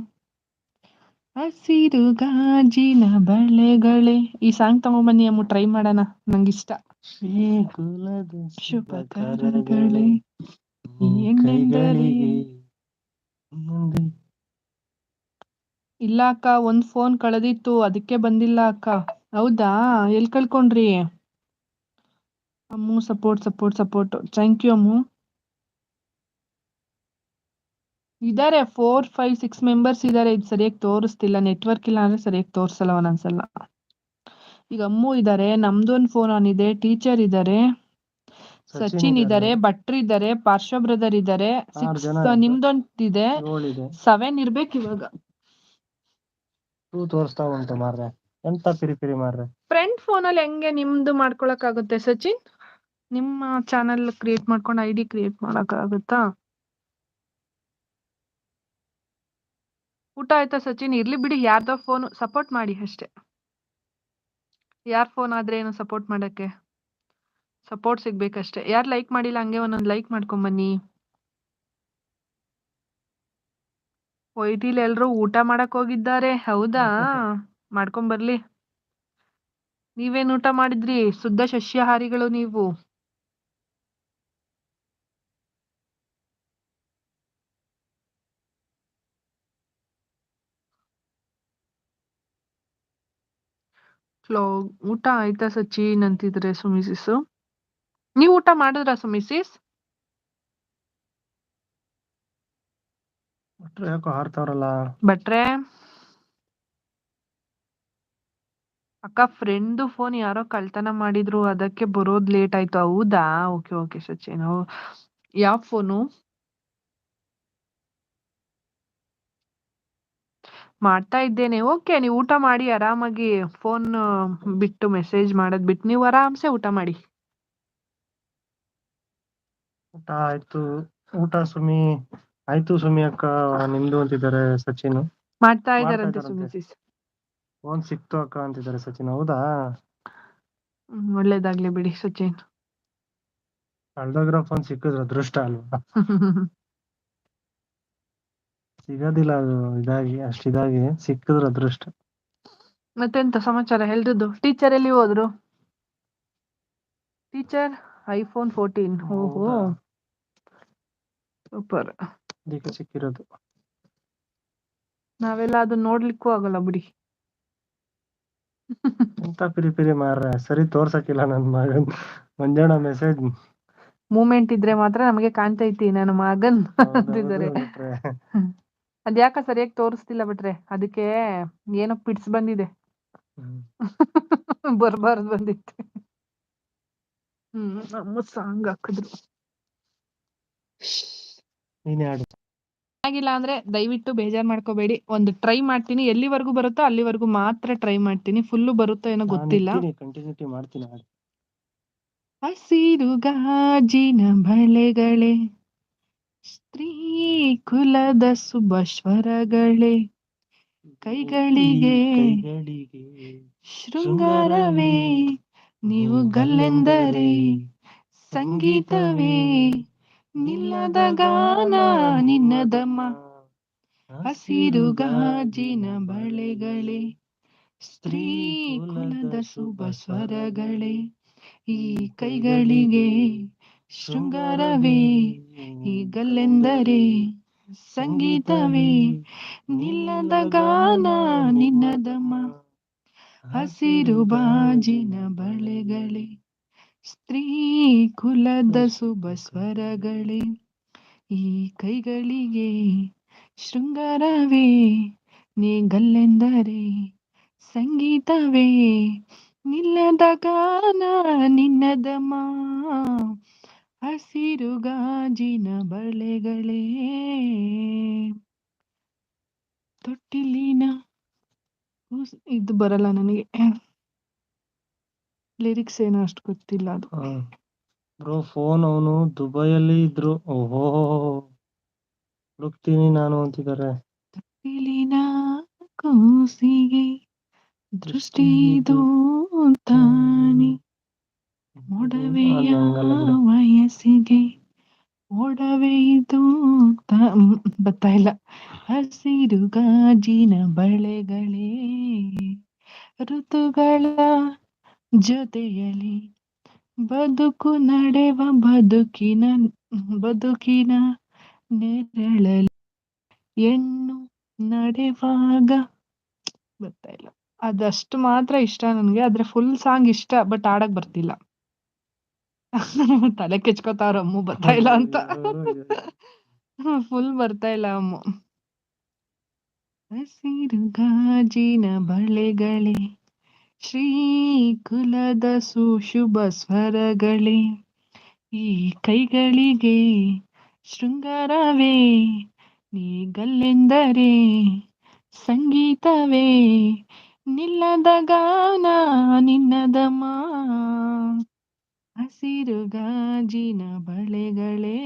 ಹಸಿರು ಗಾಜಿನ ಬಳೆಗಳೇ, ಈ ಸಾಂಗ್ ತಗೊಂಬನ್ನಿ ಅಮ್ಮು, ಟ್ರೈ ಮಾಡೋಣ. ನಂಗಿಷ್ಟ. ಶುಭ ಕರಗಳೇ ಇಲ್ಲ ಅಕ್ಕ, ಒಂದ್ ಫೋನ್ ಕಳೆದಿತ್ತು, ಅದಕ್ಕೆ ಬಂದಿಲ್ಲ ಅಕ್ಕ. ಹೌದಾ? ಎಲ್ ಕಳ್ಕೊಂಡ್ರಿ? Ammu support. Thank you Ammu. ಇದಾರೆ 4, 5, 6 ಮೆಂಬರ್ಸ್ ಇದಾರೆ. ಇದು ಸರಿಯಾಗಿ ತೋರಿಸ್ತಿಲ್ಲ, ನೆಟ್ವರ್ಕ್ ಇಲ್ಲ ಅಂದ್ರೆ ಸರಿಯಾಗಿ ತೋರಿಸಲ್ಲ ಒಂದೊಂದ್ಸಲ. ಈಗ ಅಮ್ಮು ಇದಾರೆ, ನಮ್ದೊಂದು ಫೋನ್ ಆನ್ ಇದೆ, ಟೀಚರ್ ಇದಾರೆ, ಸಚಿನ್ ಇದಾರೆ, ಭಟ್ರ್ ಇದಾರೆ, ಪಾರ್ಶ್ವ ಬ್ರದರ್ ಇದಾರೆ, 6 ನಿಮ್ದೊಂದಿದೆ, 7 ಇರ್ಬೇಕು ಇವಾಗ. ತೋರಿಸ್ತಾ ಉಂಟು ಮಾರ್ರೆ, ಎಂತ ಪಿರಿ ಮಾರ್ರೆ. ಫ್ರೆಂಡ್ ಫೋನಲ್ಲಿ ಹೆಂಗೆ ನಿಮ್ದು ಮಾಡ್ಕೊಳಕ್ ಆಗುತ್ತೆ ಸಚಿನ್? ನಿಮ್ಮ ಚಾನೆಲ್ ಕ್ರಿಯೇಟ್ ಮಾಡ್ಕೊಂಡು ID ಕ್ರಿಯೇಟ್ ಮಾಡಕ್ ಆಗುತ್ತಾ? ಊಟ ಆಯ್ತಾ ಸಚಿನ್? ಇರ್ಲಿ ಬಿಡಿ, ಯಾರ್ದೋ ಫೋನ್ ಸಪೋರ್ಟ್ ಮಾಡಿ ಅಷ್ಟೇ. ಯಾರ್ ಫೋನ್ ಆದ್ರೆ ಏನು ಸಪೋರ್ಟ್ ಮಾಡಕ್ಕೆ? ಸಪೋರ್ಟ್ ಸಿಗ್ಬೇಕಷ್ಟೇ. ಯಾರು ಲೈಕ್ ಮಾಡಿಲ್ಲ ಹಂಗೆ ಒಂದೊಂದು ಲೈಕ್ ಮಾಡ್ಕೊಂಬನ್ನಿ. ಒಯ್ಟಿಲ್ ಎಲ್ರು ಊಟ ಮಾಡಕ್ ಹೋಗಿದ್ದಾರೆ. ಹೌದಾ? ಮಾಡ್ಕೊಂಬರ್ಲಿ. ನೀವೇನ್ ಊಟ ಮಾಡಿದ್ರಿ? ಶುದ್ಧ ಸಸ್ಯಾಹಾರಿಗಳು ನೀವು. ಊಟ ಆಯ್ತಾ ಸಚಿನ್ ಅಂತಿದ್ರೆ ಸುಮಿಸಿಸ್. ನೀವ್ ಊಟ ಮಾಡಿದ್ರ ಸುಮಿಸಿಸ್? ಯಾಕೋ ಹಾರ್ತಾವ್ರಲ್ಲ ಭಟ್ರೆ. ಅಕ್ಕ, ಫ್ರೆಂಡ್ ಫೋನ್ ಯಾರೋ ಕಳ್ತನ ಮಾಡಿದ್ರು, ಅದಕ್ಕೆ ಬರೋದ್ ಲೇಟ್ ಆಯ್ತು. ಹೌದಾ? ಓಕೆ ಸಚಿನ್. ಯಾವ ಫೋನು? ಮಾಡ್ತಾ ಇದ್ದೇನೆ. ಓಕೆ, ನೀವು ಊಟ ಮಾಡಿ ಆರಾಮಾಗಿ. ಫೋನ್ ಬಿಟ್ಟು ಮೆಸೇಜ್ ಮಾಡೋದ್ ಬಿಟ್ಟು ನೀವು ಆರಾಮ್ಸೆ ಊಟ ಮಾಡಿ. ಊಟ ಆಯ್ತು. ಸುಮಿ ಆಯ್ತು. ಸುಮಿ ಅಕ್ಕ ನಿಮ್ದು ಅಂತಿದ್ದಾರೆ ಸಚಿನ್. ಮಾಡ್ತಾ ಇದಾರಂತೆ ಸುಮಿಸಿಸ್. ಫೋನ್ ಸಿಕ್ತು ಅಕ್ಕ ಅಂತಿದ್ದಾರೆ ಸಚಿನ್. ಹೌದಾ? ಒಳ್ಳೇದಾಗ್ಲಿ ಬಿಡಿ ಸಚಿನ್. ಕಳ್ದೋಗಿರೋ ಫೋನ್ ಸಿಕ್ಕಿದ್ರೆ ಅದೃಷ್ಟ ಅಲ್ವಾ? ಸಿಗೋದಿಲ್ಲ ಅದು, ಅಷ್ಟಿದಾಗಿ ಸಿಕ್ಕಿದ್ರೆ ಅದೃಷ್ಟ. ಮತ್ತೆಂತ ಸಮಾಚಾರ ಎಲ್ರದ್ದು? ಟೀಚರ್ ಎಲ್ಲಿ ಹೋದ್ರು? Teacher iPhone 14. ಓಹೋ, ಸೂಪರ್. ಇದಕ್ಕೆ ಸಿಕ್ಕಿರೋದು. ನಾವೆಲ್ಲ ಅದನ್ನ ನೋಡ್ಲಿಕ್ಕೂ ಆಗಲ್ಲ ಬಿಡಿ. ಎಂತ ಪಿರಿ ಮಾರ್ರೆ, ಸರಿ ತೋರ್ಸಕ್ಕಿಲ್ಲ ನನ್ ಮಗನ್ ಮಂಜಣ್ಣ ಮೆಸೇಜ್. ಮೂಮೆಂಟ್ ಇದ್ರೆ ಮಾತ್ರ ನಮಗೆ ಕಾಣ್ತೈತಿ ನನ್ನ ಮಗನ್ ಅಂತಿದ್ದಾರೆ. ಅದ್ಯಾಕ ಸರಿಯಾಗಿ ತೋರಿಸ್ತಿಲ್ಲ ಬಿಟ್ರೆ, ಅದಕ್ಕೆ ಏನೋ ಪಿಟ್ಸ್ ಬಂದಿದೆ. ಬರ್ಬಾರ್ದು ಬಂದಿತ್ತು. ನಮ್ಮ ಸಾಂಗ್ ಹಾಕಿದ್ರು. ನೀನೇ ಆಡು. ಆಗಿಲ್ಲ ಅಂದ್ರೆ ದಯವಿಟ್ಟು ಬೇಜಾರ್ ಮಾಡ್ಕೋಬೇಡಿ. ಒಂದು ಟ್ರೈ ಮಾಡ್ತೀನಿ, ಎಲ್ಲಿವರೆಗೂ ಬರುತ್ತೋ ಅಲ್ಲಿವರೆಗೂ ಮಾತ್ರ ಟ್ರೈ ಮಾಡ್ತೀನಿ. ಫುಲ್ಲು ಬರುತ್ತೋ ಏನೋ ಗೊತ್ತಿಲ್ಲ. ಕಂಟಿನ್ಯೂಟಿ ಮಾಡ್ತೀನಿ. ಹಸಿರು ಗಾಜಿನ ಬಳೆಗಳೇ, ಸ್ತ್ರೀ ಕುಲದ ಶುಭಶ್ವರಗಳೇ, ಕೈಗಳಿಗೆ ಶೃಂಗಾರವೇ, ನೀವು ಗಲ್ಲೆಂದರೆ ಸಂಗೀತವೇ, ನಿಲ್ಲದ ಗಾನ ನಿನ್ನದಮ್ಮ. ಹಸಿರು ಗಾಜಿನ ಬಳೆಗಳೇ, ಸ್ತ್ರೀ ಕುಲದ ಶುಭ ಸ್ವರಗಳೇ, ಈ ಕೈಗಳಿಗೆ ಶೃಂಗಾರವೇ, ಈ ಗಲ್ಲೆಂದರೆ ಸಂಗೀತವೇ, ನಿಲ್ಲದ ಗಾನ ನಿನ್ನದಮ್ಮ. ಹಸಿರು ಬಾಜಿನ ಬಳೆಗಳೇ, ಸ್ತ್ರೀ ಕುಲದ ಶುಭ ಸ್ವರಗಳೇ, ಈ ಕೈಗಳಿಗೆ ಶೃಂಗಾರವೇ ನೀಗಲ್ಲೆಂದರೆ ಸಂಗೀತವೇ ನಿಲ್ಲದ ಗಾನ ನಿನ್ನದಮ ಹಸಿರು ಗಾಜಿನ ಬಳೆಗಳೇ ತೊಟ್ಟಿಲಿನ ಇದು ಬರಲ್ಲ ನನಗೆ, ಲಿರಿಕ್ಸ್ ಏನೋ ಅಷ್ಟು ಗೊತ್ತಿಲ್ಲ ಅದು. ಬ್ರೋ ಫೋನ್ ಅವನು ದುಬೈಯಲ್ಲಿ ಇದ್ರು. ಓಹೋ ಹುಡುಕ್ತೀನಿ ನಾನು ಅಂತಿದ್ದಾರೆ. ತೊಟ್ಟಿಲಿನ ಕೂಸಿಗೆ ದೃಷ್ಟಿ ತಾನೆ ಮೊಡವೆಯ ವಯಸ್ಸಿಗೆ ಒಡವೆ ಇದು ಬರ್ತಾ ಇಲ್ಲ. ಹಸಿರು ಗಾಜಿನ ಬಳೆಗಳೇ ಋತುಗಳ ಜೊತೆಯಲ್ಲಿ ಬದುಕು ನಡೆವ ಬದುಕಿನ ನೆರಳಲ್ಲಿ ಹೆಣ್ಣು ನಡೆವಾಗ ಬರ್ತಾ ಇಲ್ಲ. ಅದಷ್ಟು ಮಾತ್ರ ಇಷ್ಟ ನನ್ಗೆ, ಆದ್ರೆ ಫುಲ್ ಸಾಂಗ್ ಇಷ್ಟ, ಬಟ್ ಆಡಕ್ ಬರ್ತಿಲ್ಲ. ತಲೆ ಕೆಚ್ಕೋತಾವ್ರ ಅಮ್ಮು ಬರ್ತಾ ಇಲ್ಲ ಅಂತ. ಫುಲ್ ಬರ್ತಾ ಇಲ್ಲ ಅಮ್ಮು. ಹಸಿರು ಗಾಜಿನ ಬಳೆಗಳೇ ಶ್ರೀಕುಲದ ಸುಶುಭ ಸ್ವರಗಳೇ ಈ ಕೈಗಳಿಗೆ ಶೃಂಗಾರವೇ ನೀಗಲ್ಲೆಂದರೆ ಸಂಗೀತವೇ ನಿಲ್ಲದ ಗಾನ ನಿನ್ನದಮ ಹಸಿರು ಗಾಜಿನ ಬಳೆಗಳೇ.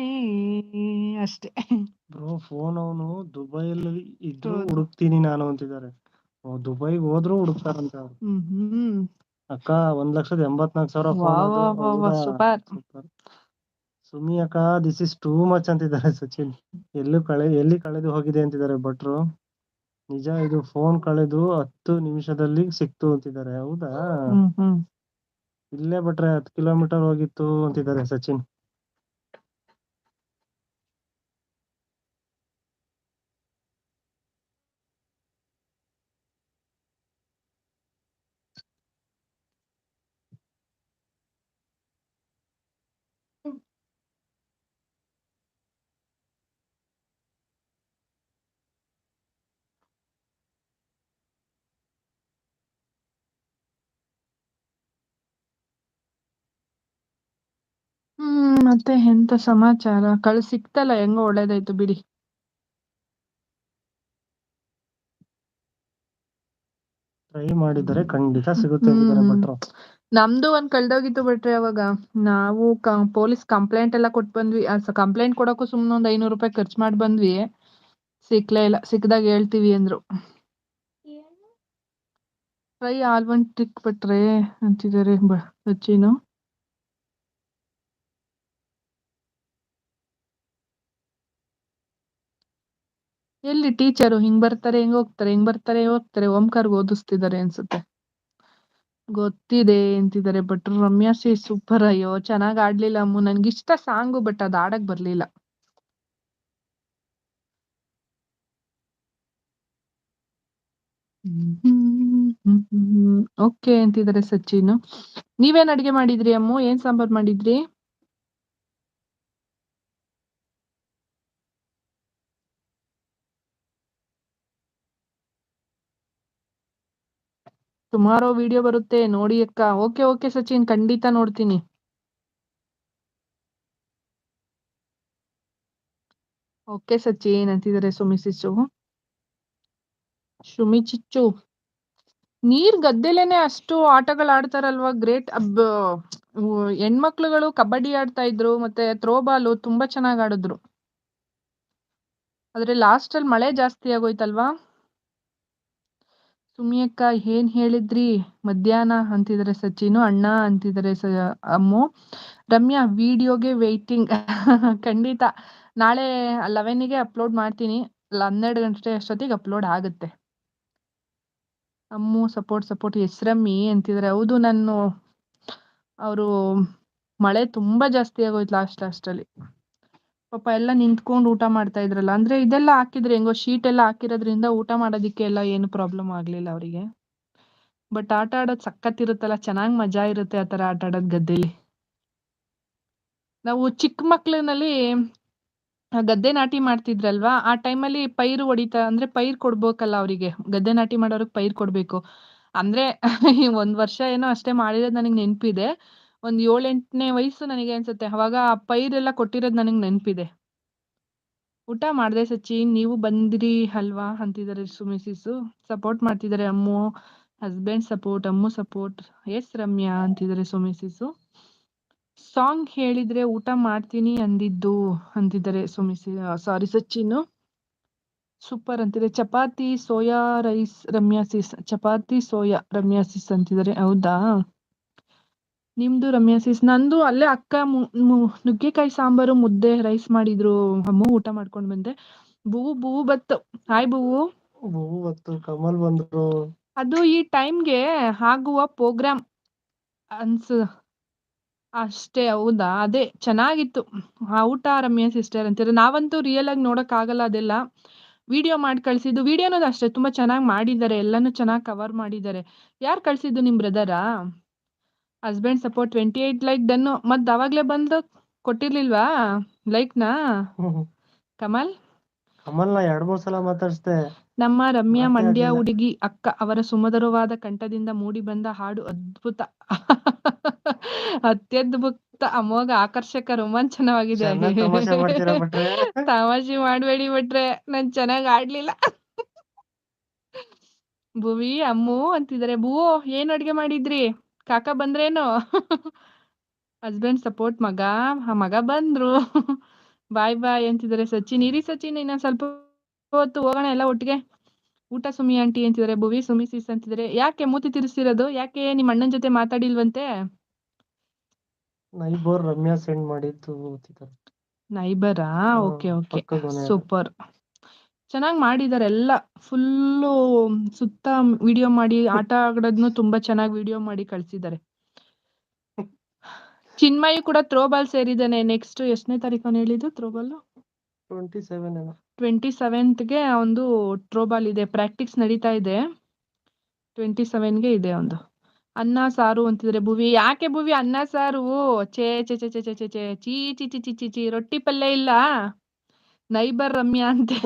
ಅಷ್ಟೇ ಬ್ರೋ ಫೋನ್ ಅವನು ದುಬೈಯಲ್ಲಿ ಇದ್ರು ಹುಡುಕ್ತೀನಿ ನಾನು ಅಂತಿದ್ದಾರೆ. ದುಬೈಗೆ ಹೋದ್ರು ಹುಡುಕ್ತಾರಂತ ಅವ್ರು. ಅಕ್ಕ 1,84,000 ಸೂಪರ್. ಸುಮಿ ಅಕ್ಕ ದಿಸ್ ಇಸ್ ಟೂ ಮಚ್ ಅಂತಿದ್ದಾರೆ ಸಚಿನ್. ಎಲ್ಲಿ ಕಳೆದು ಹೋಗಿದೆ ಅಂತಿದ್ದಾರೆ ಭಟ್ರು. ನಿಜ, ಇದು ಫೋನ್ ಕಳೆದು 10 ನಿಮಿಷದಲ್ಲಿ ಸಿಕ್ತು ಅಂತಿದ್ದಾರೆ. ಹೌದಾ? ಇಲ್ಲೇ ಬಿಟ್ರೆ 10 ಕಿಲೋಮೀಟರ್ ಹೋಗಿತ್ತು ಅಂತಿದ್ದಾರೆ ಸಚಿನ್. ಮತ್ತೆ ಎಂತ ಸಮಾಚಾರ? ಸಿಕ್ತಲ್ಲ, ಹೆಂಗೋ ಒಳ್ಳೇದಾಯ್ತು ಬಿಡಿ. ಟ್ರೈ ಮಾಡಿದರೆ ಖಂಡಿತ ಸಿಗುತ್ತೆ ಅಂತಿದ್ದಾರೆ ಭಟ್ರು. ನಮ್ದು ಒಂದ್ ಕಳ್ದೋಗಿತ್ತು ಬಿಟ್ರೆ ಅವಾಗ ನಾವು ಪೊಲೀಸ್ ಕಂಪ್ಲೇಂಟ್ ಎಲ್ಲ ಕೊಟ್ಟು ಬಂದ್ವಿ. ಕಂಪ್ಲೇಂಟ್ ಕೊಡಕ್ಕೂ ಸುಮ್ನೆ ಒಂದ್ 500 ರೂಪಾಯಿ ಖರ್ಚು ಮಾಡಿ ಬಂದ್ವಿ. ಸಿಕ್ಲೇ ಇಲ್ಲ. ಸಿಕ್ಕಿದಾಗ ಹೇಳ್ತೀವಿ ಅಂದ್ರು. ಟ್ರೈ ಆಲ್ ಒನ್ ಟ್ರಿಕ್ ಬಿಟ್ರೆ ಅಂತಿದ್ದಾರೆ ಸಚಿನು. ಎಲ್ಲಿ ಟೀಚರು ಹಿಂಗ್ ಬರ್ತಾರೆ ಹಿಂಗ್ ಹೋಗ್ತಾರೆ, ಹಿಂಗ್ ಬರ್ತಾರೆ ಹೋಗ್ತಾರೆ, ಓಂಕಾರ್ಗೆ ಓದಿಸ್ತಿದ್ದಾರೆ ಅನ್ಸುತ್ತೆ. ಗೊತ್ತಿದೆ ಅಂತಿದ್ದಾರೆ ಭಟ್ರು. Ramya C super. ಅಯ್ಯೋ ಚೆನ್ನಾಗ್ ಆಡ್ಲಿಲ್ಲ ಅಮ್ಮು. ನನ್ಗಿಷ್ಟ ಸಾಂಗು, ಬಟ್ ಅದ್ ಆಡಕ್ ಬರ್ಲಿಲ್ಲ. ಓಕೆ ಅಂತಿದ್ದಾರೆ ಸಚಿನ್. ನೀವೇನ್ ಅಡ್ಗೆ ಮಾಡಿದ್ರಿ ಅಮ್ಮು? ಏನ್ ಸಾಂಬಾರ್ ಮಾಡಿದ್ರಿ? ಟುಮಾರೋ ವಿಡಿಯೋ ಬರುತ್ತೆ ನೋಡಿ ಅಕ್ಕ. ಓಕೆ ಸಚಿನ್, ಖಂಡಿತ ನೋಡ್ತೀನಿ. ಓಕೆ ಸಚಿನ್ ಅಂತಿದ್ದಾರೆ ಸುಮಿ ಚಿಚ್ಚು. ನೀರ್ ಗದ್ದೆಲೇನೆ ಅಷ್ಟು ಆಟಗಳು ಆಡ್ತಾರಲ್ವಾ, ಗ್ರೇಟ್. ಹೆಣ್ಮಕ್ಳುಗಳು ಕಬಡ್ಡಿ ಆಡ್ತಾ ಇದ್ರು, ಮತ್ತೆ ಥ್ರೋಬಾಲು ತುಂಬಾ ಚೆನ್ನಾಗ್ ಆಡಿದ್ರು. ಆದ್ರೆ ಲಾಸ್ಟ್ ಅಲ್ಲಿ ಮಳೆ ಜಾಸ್ತಿ ಆಗೋಯ್ತಲ್ವಾ. ಸುಮಿ ಅಕ್ಕ ಏನ್ ಹೇಳಿದ್ರಿ ಮಧ್ಯಾಹ್ನ ಅಂತಿದ್ದಾರೆ ಸಚಿನು. ಅಣ್ಣ ಅಂತಿದ್ದಾರೆ ಅಮ್ಮು. ರಮ್ಯಾ ವಿಡಿಯೋಗೆ ವೇಟಿಂಗ್. ಖಂಡಿತ ನಾಳೆ 11ಗೆ ಅಪ್ಲೋಡ್ ಮಾಡ್ತೀನಿ. 12 ಗಂಟೆ ಅಷ್ಟೊತ್ತಿಗೆ ಅಪ್ಲೋಡ್ ಆಗುತ್ತೆ. ಅಮ್ಮು ಸಪೋರ್ಟ್ ಹೆಸ್ರಮ್ಮಿ ಅಂತಿದ್ದಾರೆ. ಹೌದು, ಅವರು ಮಳೆ ತುಂಬಾ ಜಾಸ್ತಿ ಆಗೋಯ್ತು ಲಾಸ್ಟ್ ಅಲ್ಲಿ. ಪಾಪ ಎಲ್ಲ ನಿಂತ್ಕೊಂಡು ಊಟ ಮಾಡ್ತಾ ಇದ್ರಲ್ಲ. ಅಂದ್ರೆ ಇದೆಲ್ಲ ಹಾಕಿದ್ರೆ ಹೆಂಗೋ ಶೀಟ್ ಎಲ್ಲ ಹಾಕಿರೋದ್ರಿಂದ ಊಟ ಮಾಡೋದಿಕ್ಕೆ ಎಲ್ಲ ಏನು ಪ್ರಾಬ್ಲಮ್ ಆಗ್ಲಿಲ್ಲ ಅವರಿಗೆ. ಬಟ್ ಆಟ ಆಡೋದು ಸಖತ್ತಿರುತ್ತಲ್ಲ, ಚೆನ್ನಾಗ್ ಮಜಾ ಇರುತ್ತೆ ಆತರ ಆಟ ಆಡೋದ್ ಗದ್ದೆಲಿ. ನಾವು ಚಿಕ್ಕ ಮಕ್ಳಿನಲ್ಲಿ ಗದ್ದೆ ನಾಟಿ ಮಾಡ್ತಿದ್ರಲ್ವಾ ಆ ಟೈಮಲ್ಲಿ ಪೈರು ಹೊಡಿತಾ ಅಂದ್ರೆ ಪೈರ್ ಕೊಡ್ಬೇಕಲ್ಲ ಅವರಿಗೆ ಗದ್ದೆ ನಾಟಿ ಮಾಡೋರಿಗೆ ಪೈರ್ ಕೊಡ್ಬೇಕು ಅಂದ್ರೆ ಒಂದ್ ವರ್ಷ ಏನೋ ಅಷ್ಟೇ ಮಾಡಿರೋದು ನನಗೆ ನೆನಪಿದೆ ಒಂದ್ 7-8ನೇ ವಯಸ್ಸು ನನಗೆ ಅನ್ಸುತ್ತೆ ಅವಾಗ ಆ ಪೈರೆಲ್ಲ ಕೊಟ್ಟಿರೋದು ನನಗೆ ನೆನಪಿದೆ ಊಟ ಮಾಡ್ದೆ ಸಚಿನ್ ನೀವು ಬಂದಿರಿ ಅಲ್ವಾ ಅಂತಿದ್ದಾರೆ ಸುಮಿಸಿಸು ಸಪೋರ್ಟ್ ಮಾಡ್ತಿದ್ದಾರೆ ಅಮ್ಮು ಹಸ್ಬೆಂಡ್ ಸಪೋರ್ಟ್ ಅಮ್ಮು ಸಪೋರ್ಟ್ ಎಸ್ ರಮ್ಯಾ ಅಂತಿದ್ದಾರೆ ಸುಮಿಸಿಸು ಸಾಂಗ್ ಹೇಳಿದ್ರೆ ಊಟ ಮಾಡ್ತೀನಿ ಅಂದಿದ್ದು ಅಂತಿದ್ದಾರೆ ಸಾರಿ ಸಚಿನ್ ಸೂಪರ್ ಅಂತಿದೆ chapati soya rice Ramya sis chapati soya Ramya sis ಅಂತಿದ್ದಾರೆ ಹೌದಾ ನಿಮ್ದು ರಮ್ಯಾಸಿಸ್ ನಂದು ಅಲ್ಲೇ ಅಕ್ಕ ನುಗ್ಗೆಕಾಯಿ ಸಾಂಬಾರು ಮುದ್ದೆ ರೈಸ್ ಮಾಡಿದ್ರು ಅಮ್ಮ ಊಟ ಮಾಡ್ಕೊಂಡ್ ಬಂದೆ ಬೂವು ಬತ್ತು ಹಾಯ್ ಬೂವು ಬತ್ತು ಕಮಲ್ ಬಂದ್ರು ಅದು ಈ ಟೈಮ್ಗೆ ಆಗುವ ಪ್ರೋಗ್ರಾಮ್ ಅನ್ಸ ಅಷ್ಟೇ ಹೌದಾ ಅದೇ ಚೆನ್ನಾಗಿತ್ತು ಊಟ ರಮ್ಯಾ ಸಿಸ್ಟರ್ ಅಂತಾರೆ ನಾವಂತೂ ರಿಯಲ್ ಆಗಿ ನೋಡಕ್ ಆಗಲ್ಲ ಅದೆಲ್ಲ ವಿಡಿಯೋ ಮಾಡಿ ಕಳ್ಸಿದ್ದು ವಿಡಿಯೋನೂ ಅಷ್ಟೇ ತುಂಬಾ ಚೆನ್ನಾಗಿ ಮಾಡಿದ್ದಾರೆ ಎಲ್ಲಾನು ಚೆನ್ನಾಗಿ ಕವರ್ ಮಾಡಿದ್ದಾರೆ ಯಾರು ಕಳ್ಸಿದ್ದು ನಿಮ್ ಬ್ರದರಾ ಹಸ್ಬೆಂಡ್ ಸಪೋರ್ಟ್ 28 ಲೈಕ್ ಡನ್ನು ಮತ್ ಅವಾಗ್ಲೇ ಬಂದು ಕೊಟ್ಟಿರ್ಲಿಲ್ವಾ ಲೈಕ್ನಾ ಕಮಲ್ನ 2-3 ಸಲ ಮಾತಾಡ್ಸ್ದೆ ನಮ್ಮ ರಮ್ಯಾ ಮಾತೇ ಮಂಡ್ಯ ಆಗ್ಲಿಲ್ಲ. ಹುಡುಗಿ ಅಕ್ಕ ಅವರ ಸುಮಧುರವಾದ ಕಂಠದಿಂದ ಮೂಡಿ ಬಂದ ಹಾಡು ಅದ್ಭುತ ಅತ್ಯದ್ಭುತ ಅಮೋಘ ಆಕರ್ಷಕ ರೋಮಾಂಚನವಾಗಿದೆ ಚೆನ್ನಾಗ್ ತಮಾಷೆ ಮಾಡ್ತೀರಾ ಬಿಟ್ರೆ ತಮಾಷೆ ಮಾಡ್ಬೇಡಿ ಬಿಟ್ರೆ ನಾನ್ ಚೆನ್ನಾಗ್ ಆಡ್ಲಿಲ್ಲ ಭುವಿ ಅಮ್ಮು ಅಂತಿದ್ದಾರೆ ಭೂವೋ ಏನ್ ಅಡ್ಗೆ ಮಾಡಿದ್ರಿ ಕಾಕ ಬಂದ್ರೇನು ಹಸ್ಬೆಂಡ್ ಸಪೋರ್ಟ್ ಮಗ ಬಂದ್ರು ಬಾಯ್ ಬಾಯ್ ಅಂತಿದ್ದಾರೆ ಸಚಿನ್ ಇರಿ ಸಚಿನ್ ಇನ್ನೊಂದ್ ಸ್ವಲ್ಪ ಹೊತ್ತು ಹೋಗೋಣ ಎಲ್ಲ ಒಟ್ಟಿಗೆ ಊಟ ಸುಮಿ ಆಂಟಿ ಅಂತಿದ್ದಾರೆ ಭುವಿ ಸುಮಿ ಸಿಸ್ ಅಂತಿದ್ದಾರೆ ಯಾಕೆ ಮೂತಿ ತಿರ್ಸಿರೋದು ಯಾಕೆ ನಿಮ್ಮ ಅಣ್ಣನ ಜೊತೆ ಮಾತಾಡಿಲ್ವಂತೆ ನೈಬೋರ್ ರಮ್ಯಾ ಸೆಂಡ್ ಮಾಡಿದ್ದು ನೈಬರಾ ಓಕೆ ಓಕೆ ಪಕ್ಕದ ಮನೆ ಸೂಪರ್ ಚೆನ್ನಾಗಿ ಮಾಡಿದ್ದಾರೆ ಎಲ್ಲ ಫುಲ್ಲು ಸುತ್ತ ವಿಡಿಯೋ ಮಾಡಿ ಆಟ ಆಡೋದ್ನು ತುಂಬಾ ಚೆನ್ನಾಗಿ ವಿಡಿಯೋ ಮಾಡಿ ಕಳ್ಸಿದ್ದಾರೆ ಚಿನ್ಮಯಿ ಕೂಡ ಥ್ರೋಬಾಲ್ ಸೇರಿದ್ದಾನೆ ನೆಕ್ಸ್ಟ್ ಎಷ್ಟನೇ ತಾರೀಕು ಹೇಳಿದ್ದು ಥ್ರೋಬಾಲ್ 27ಗೆ ಒಂದು ಥ್ರೋಬಾಲ್ ಇದೆ ಪ್ರಾಕ್ಟೀಸ್ ನಡೀತಾ ಇದೆ 27ಗೆ ಇದೆ ಒಂದು ಅನ್ನ ಸಾರು ಅಂತಿದ್ರೆ ಭುವಿ ಯಾಕೆ ಭುವಿ ಅನ್ನ ಸಾರು ಚೇ ಚೇ ಚೇ ಚೇ ಚೇ ಚೇ ಚೇ ಚೀ ಚಿ ಚಿ ಚಿ ಚಿ ಚಿ ರೊಟ್ಟಿ ಪಲ್ಯ ಇಲ್ಲ ನೈಬರ್ ರಮ್ಯಾ ಅಂತೆ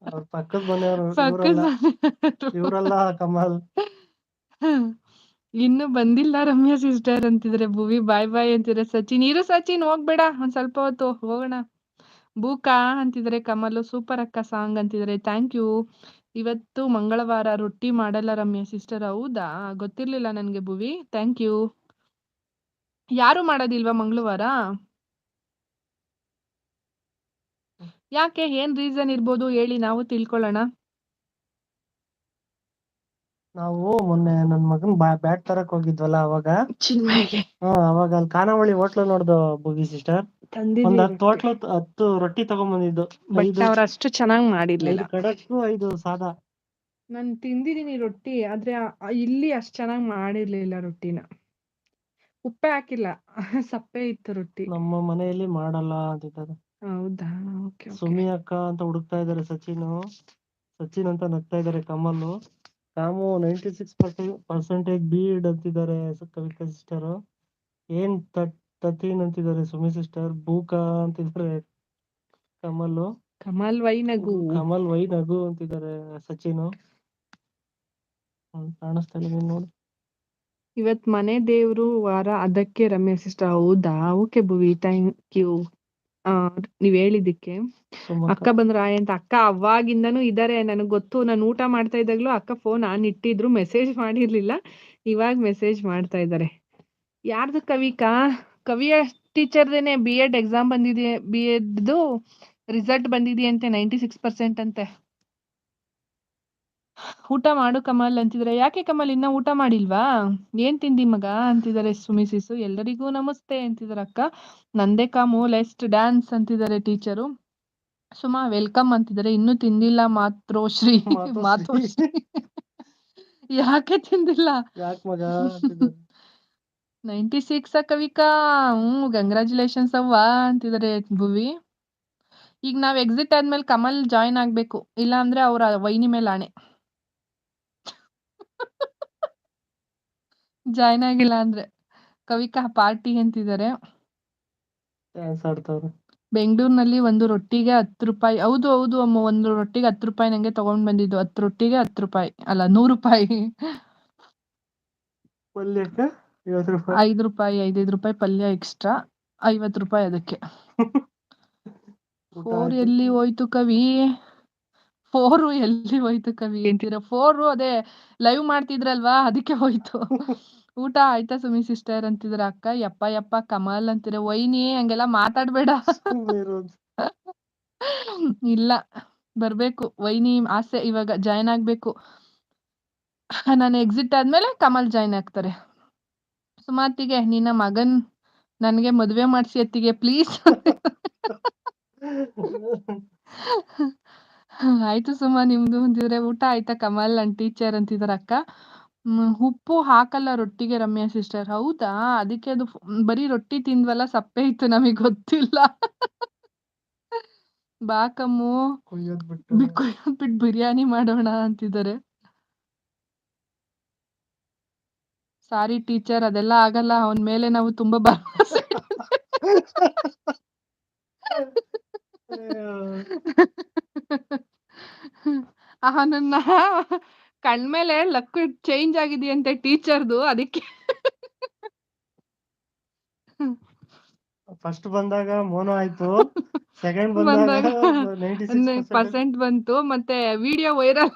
ಅವ್ರ ಪಕ್ಕದ ಮನೆಯವರು ಪಕ್ಕದ ಇವರಲ್ಲ ಕಮಲ್ ಇನ್ನು ಬಂದಿಲ್ಲ ರಮ್ಯಾ ಸಿಸ್ಟರ್ ಅಂತಿದ್ರೆ ಭುವಿ ಬಾಯ್ ಬಾಯ್ ಅಂತಿದ್ರೆ ಸಚಿನ್ ಇರು ಸಚಿನ್ ಹೋಗ್ಬೇಡ ಒಂದ್ ಸ್ವಲ್ಪ ಹೊತ್ತು ಹೋಗೋಣ ಬೂಕಾ ಅಂತಿದ್ರೆ ಕಮಲು ಸೂಪರ್ ಅಕ್ಕ ಸಾಂಗ್ ಅಂತಿದ್ರೆ ಥ್ಯಾಂಕ್ ಯು ಇವತ್ತು ಮಂಗಳವಾರ ರೊಟ್ಟಿ ಮಾಡಲ್ಲ ರಮ್ಯಾ ಸಿಸ್ಟರ್ ಹೌದಾ ಗೊತ್ತಿರ್ಲಿಲ್ಲ ನನ್ಗೆ ಭುವಿ ಥ್ಯಾಂಕ್ ಯು ಯಾರು ಮಾಡೋದಿಲ್ವಾ ಮಂಗಳವಾರ ಯಾಕೆ ಏನ್ ರೀಸನ್ ಇರ್ಬೋದು ಹೇಳಿ ನಾವು ತಿಳ್ಕೊಳ್ಳೋಣ ನಾವು ಮೊನ್ನೆ ನನ್ ಮಗನ್ ಬ್ಯಾಟ್ ತರಕ್ ಹೋಗಿದ್ವಲ್ಲ ಅವಾಗ ಚಿನ್ಮಯ್ಗೆ ಅವಾಗ ಅಲ್ಲಿ ಖಾನಾವಳಿ ಹೋಟ್ಲು ನೋಡ್ದು ಭುವಿ ಸಿಸ್ಟರ್ ಒಂದ್ ತಂದಿದ್ದೀವಿ 10 ರೊಟ್ಟಿ ತಗೊಂಡ್ಬಂದಿದ್ದು ಬಟ್ ಅವ್ರ ಅಷ್ಟು ಚೆನ್ನಾಗಿ ಮಾಡಿರ್ಲಿಲ್ಲ 5 ಖಡಕ್ 5 ಸಾದಾ ನಾನು ತಿಂದಿದ್ದೀನಿ ರೊಟ್ಟಿ ಆದ್ರೆ ಇಲ್ಲಿ ಅಷ್ಟ್ ಚೆನ್ನಾಗಿ ಮಾಡಿರ್ಲಿಲ್ಲ ರೊಟ್ಟಿನ ಉಪ್ಪೆ ಹಾಕಿಲ್ಲ ಸಪ್ಪೆ ಇತ್ತು ರೊಟ್ಟಿ ನಮ್ಮ ಮನೆಯಲ್ಲಿ ಮಾಡಲ್ಲ ಅಂತಿದ್ದಾರೆ ಹೌದಾ ಓಕೆ ಸುಮಿ ಅಕ್ಕ ಅಂತ ಹುಡುಕ್ತಾ ಇದಾರೆ ಸಚಿನ್ ಅಂತ ನಗ್ತಾ ಇದಾರೆ ಕಮಲ್ ಕಾಮು 96% ಬೀಡ್ ಅಂತಿದ್ದಾರೆ ಕವಿತಾ ಸಿಸ್ಟರ್ ಏನ್ ತತೀನ್ ಅಂತಿದ್ದಾರೆ ಸುಮಿ ಸಿಸ್ಟರ್ ಬೂಕಾ ಅಂತಿದ್ದಾರೆ ಕಮಲ್ ವೈ ನಗು ಅಂತಿದ್ದಾರೆ ಸಚಿನ್ ಕಾಣಿಸ್ತಾ ಇಲ್ಲ ನೋಡಿ ಇವತ್ ಮನೆ ದೇವ್ರು ವಾರ ಅದಕ್ಕೆ ರಮ್ಯಾ ಸಿಸ್ಟರ್ ಹೌದಾ ಓಕೆ ಭುವಿ ಥ್ಯಾಂಕ್ ಯು ನೀವ್ ಹೇಳಿದಿಕ್ಕೆ ಅಕ್ಕ ಬಂದ್ರ ಅಂತ ಅಕ್ಕ ಅವಾಗಿಂದನೂ ಇದಾರೆ ನನಗ್ ಗೊತ್ತು ನಾನು ಊಟ ಮಾಡ್ತಾ ಇದ್ದಾಗ್ಲೂ ಅಕ್ಕ ಫೋನ್ ಆನ್ ಇಟ್ಟಿದ್ರು ಮೆಸೇಜ್ ಮಾಡಿರ್ಲಿಲ್ಲ ಇವಾಗ ಮೆಸೇಜ್ ಮಾಡ್ತಾ ಇದ್ದಾರೆ ಯಾರ್ದು ಕವಿಯ ಟೀಚರ್ದೇನೆ B.Ed ಎಕ್ಸಾಮ್ ಬಂದಿದೆ B.Ed ರಿಸಲ್ಟ್ ಬಂದಿದೆಯಂತೆ 96% ಅಂತೆ ಊಟ ಮಾಡು ಕಮಲ್ ಅಂತಿದ್ರೆ ಯಾಕೆ ಕಮಲ್ ಇನ್ನ ಊಟ ಮಾಡಿಲ್ವಾ ಏನ್ ತಿಂದಿ ಮಗ ಅಂತಿದ್ದಾರೆ ಸುಮಿಸಿಸು ಎಲ್ಲರಿಗೂ ನಮಸ್ತೆ ಅಂತಿದಾರೆ ಅಕ್ಕ ನಂದೇ ಕಾಮು ಲೆಸ್ಟ್ ಡ್ಯಾನ್ಸ್ ಅಂತಿದ್ದಾರೆ ಟೀಚರು ಸುಮಾ ವೆಲ್ಕಮ್ ಅಂತಿದ್ದಾರೆ ಇನ್ನೂ ತಿಂದಿಲ್ಲ ಮಾತೋಶ್ರೀ ಯಾಕೆ ತಿಂದಿಲ್ಲ ಯಾಕೆ ಮಗ ಅಂತಿದ್ದಾರೆ 96 ಕವಿಕಾ ಕಂಗ್ರಾಚುಲೇಷನ್ಸ್ ಅವ್ವ ಅಂತಿದ್ದಾರೆ ಭುವಿ ಈಗ ನಾವ್ ಎಕ್ಸಿಟ್ ಆದ್ಮೇಲೆ ಕಮಲ್ ಜಾಯಿನ್ ಆಗ್ಬೇಕು ಇಲ್ಲ ಅಂದ್ರೆ ಅವ್ರ ವೈನಿ ಮೇಲೆ ಆಣೆ ಜಾಯ್ನ್ ಆಗಿಲ್ಲ ಅಂದ್ರೆ ಕವಿಕಾ ಪಾರ್ಟಿ ಅಂತಿದ್ದಾರೆ ಡ್ಯಾನ್ಸ್ ಆಡ್ತಾವ್ರೆ ಬೆಂಗಳೂರಿನಲ್ಲಿ ಒಂದು ರೊಟ್ಟಿಗೆ 10 ರೂಪಾಯಿ. ಹೌದು ಹೌದು ಅಮ್ಮ, ಒಂದು ರೊಟ್ಟಿಗೆ 10 ರೂಪಾಯಿ ನಂಗೆ ತಗೊಂಡ್ ಬಂದಿದ್ದು. 10 ರೊಟ್ಟಿಗೆ 10 ರೂಪಾಯಿ ಅಲ್ಲ 100 ರೂಪಾಯಿ. ಪಲ್ಯಕ್ಕೆ 50 ರೂಪಾಯಿ. 5 ರೂಪಾಯಿ 5 ರೂಪಾಯಿ ಪಲ್ಯ ಎಕ್ಸ್ಟ್ರಾ, 50 ರೂಪಾಯಿ ಅದಕ್ಕೆ. ಊಟ 4 ಆಯ್ತು. ಎಲ್ಲಿ ಹೋಯ್ತು ಕವಿ? 4 ಎಲ್ಲಿ ಹೋಯ್ತು ಕವಿ ಅಂತೀರ? 4 ಅದೇ ಲೈವ್ ಮಾಡ್ತಿದ್ರಲ್ವಾ ಅದಕ್ಕೆ ಹೋಯ್ತು. ಊಟ ಆಯ್ತಾ ಸುಮಿ ಸಿಸ್ಟರ್ ಅಂತಿದ್ರ ಅಕ್ಕ. ಯಪ್ಪ ಯಪ್ಪ ಕಮಲ್ ಅಂತೀರ. ವೈನಿ ಹಂಗೆಲ್ಲ ಮಾತಾಡ್ಬೇಡ. ಸುಮ್ನೆ ಇರೋದು. ಇಲ್ಲ, ಬರ್ಬೇಕು ವೈನಿ ಆಸೆ. ಇವಾಗ ಜಾಯ್ನ್ ಆಗ್ಬೇಕು. ನಾನು ಎಕ್ಸಿಟ್ ಆದ್ಮೇಲೆ ಕಮಲ್ ಜಾಯ್ನ್ ಆಗ್ತಾರೆ. ಸುಮಾತಿಗೆ ನಿನ್ನ ಮಗನ್ ನನ್ಗೆ ಮದ್ವೆ ಮಾಡ್ಸಿ ಅತ್ತಿಗೆ ಪ್ಲೀಸ್. ಆಯ್ತು ಸುಮಾ, ನಿಮ್ದು ಅಂತಿದ್ರೆ. ಊಟ ಆಯ್ತಾ ಕಮಲ್ ನನ್ ಟೀಚರ್ ಅಂತಿದಾರ ಅಕ್ಕ. ಉಪ್ಪು ಹಾಕಲ್ಲ ರೊಟ್ಟಿಗೆ ರಮ್ಯಾ ಸಿಸ್ಟರ್. ಹೌದಾ? ಅದಕ್ಕೆ ಅದು ಬರೀ ರೊಟ್ಟಿ ತಿಂದ್ವಲ್ಲ, ಸಪ್ಪೆ ಇತ್ತು, ನಮಗ್ ಗೊತ್ತಿಲ್ಲ. ಬಾಕಮ್ಮು ಕೊಯ್ಯೋದ್ ಬಿಟ್ಟು ಬಿಟ್ಟು ಬಿರಿಯಾನಿ ಮಾಡೋಣ ಅಂತಿದ್ದಾರೆ. ಸಾರಿ ಟೀಚರ್, ಅದೆಲ್ಲ ಆಗಲ್ಲ. ಅವನ್ ಮೇಲೆ ನಾವು ತುಂಬಾ ಭರವಸೆ ಅವನನ್ನ ಕಣ್ಮೇಲೆ ಲಕ್ ಚೇಂಜ್ ಆಗಿದೆಯಂತೆ ಟೀಚರ್ದು, ಅದಕ್ಕೆ. ಫಸ್ಟ್ ಬಂದಾಗ ಮೋನೋ ಆಯ್ತು, ಸೆಕೆಂಡ್ ಬಂದಾಗ ಬಂದಾಗ 96% ಬಂತು, ಮತ್ತೆ ವಿಡಿಯೋ ವೈರಲ್.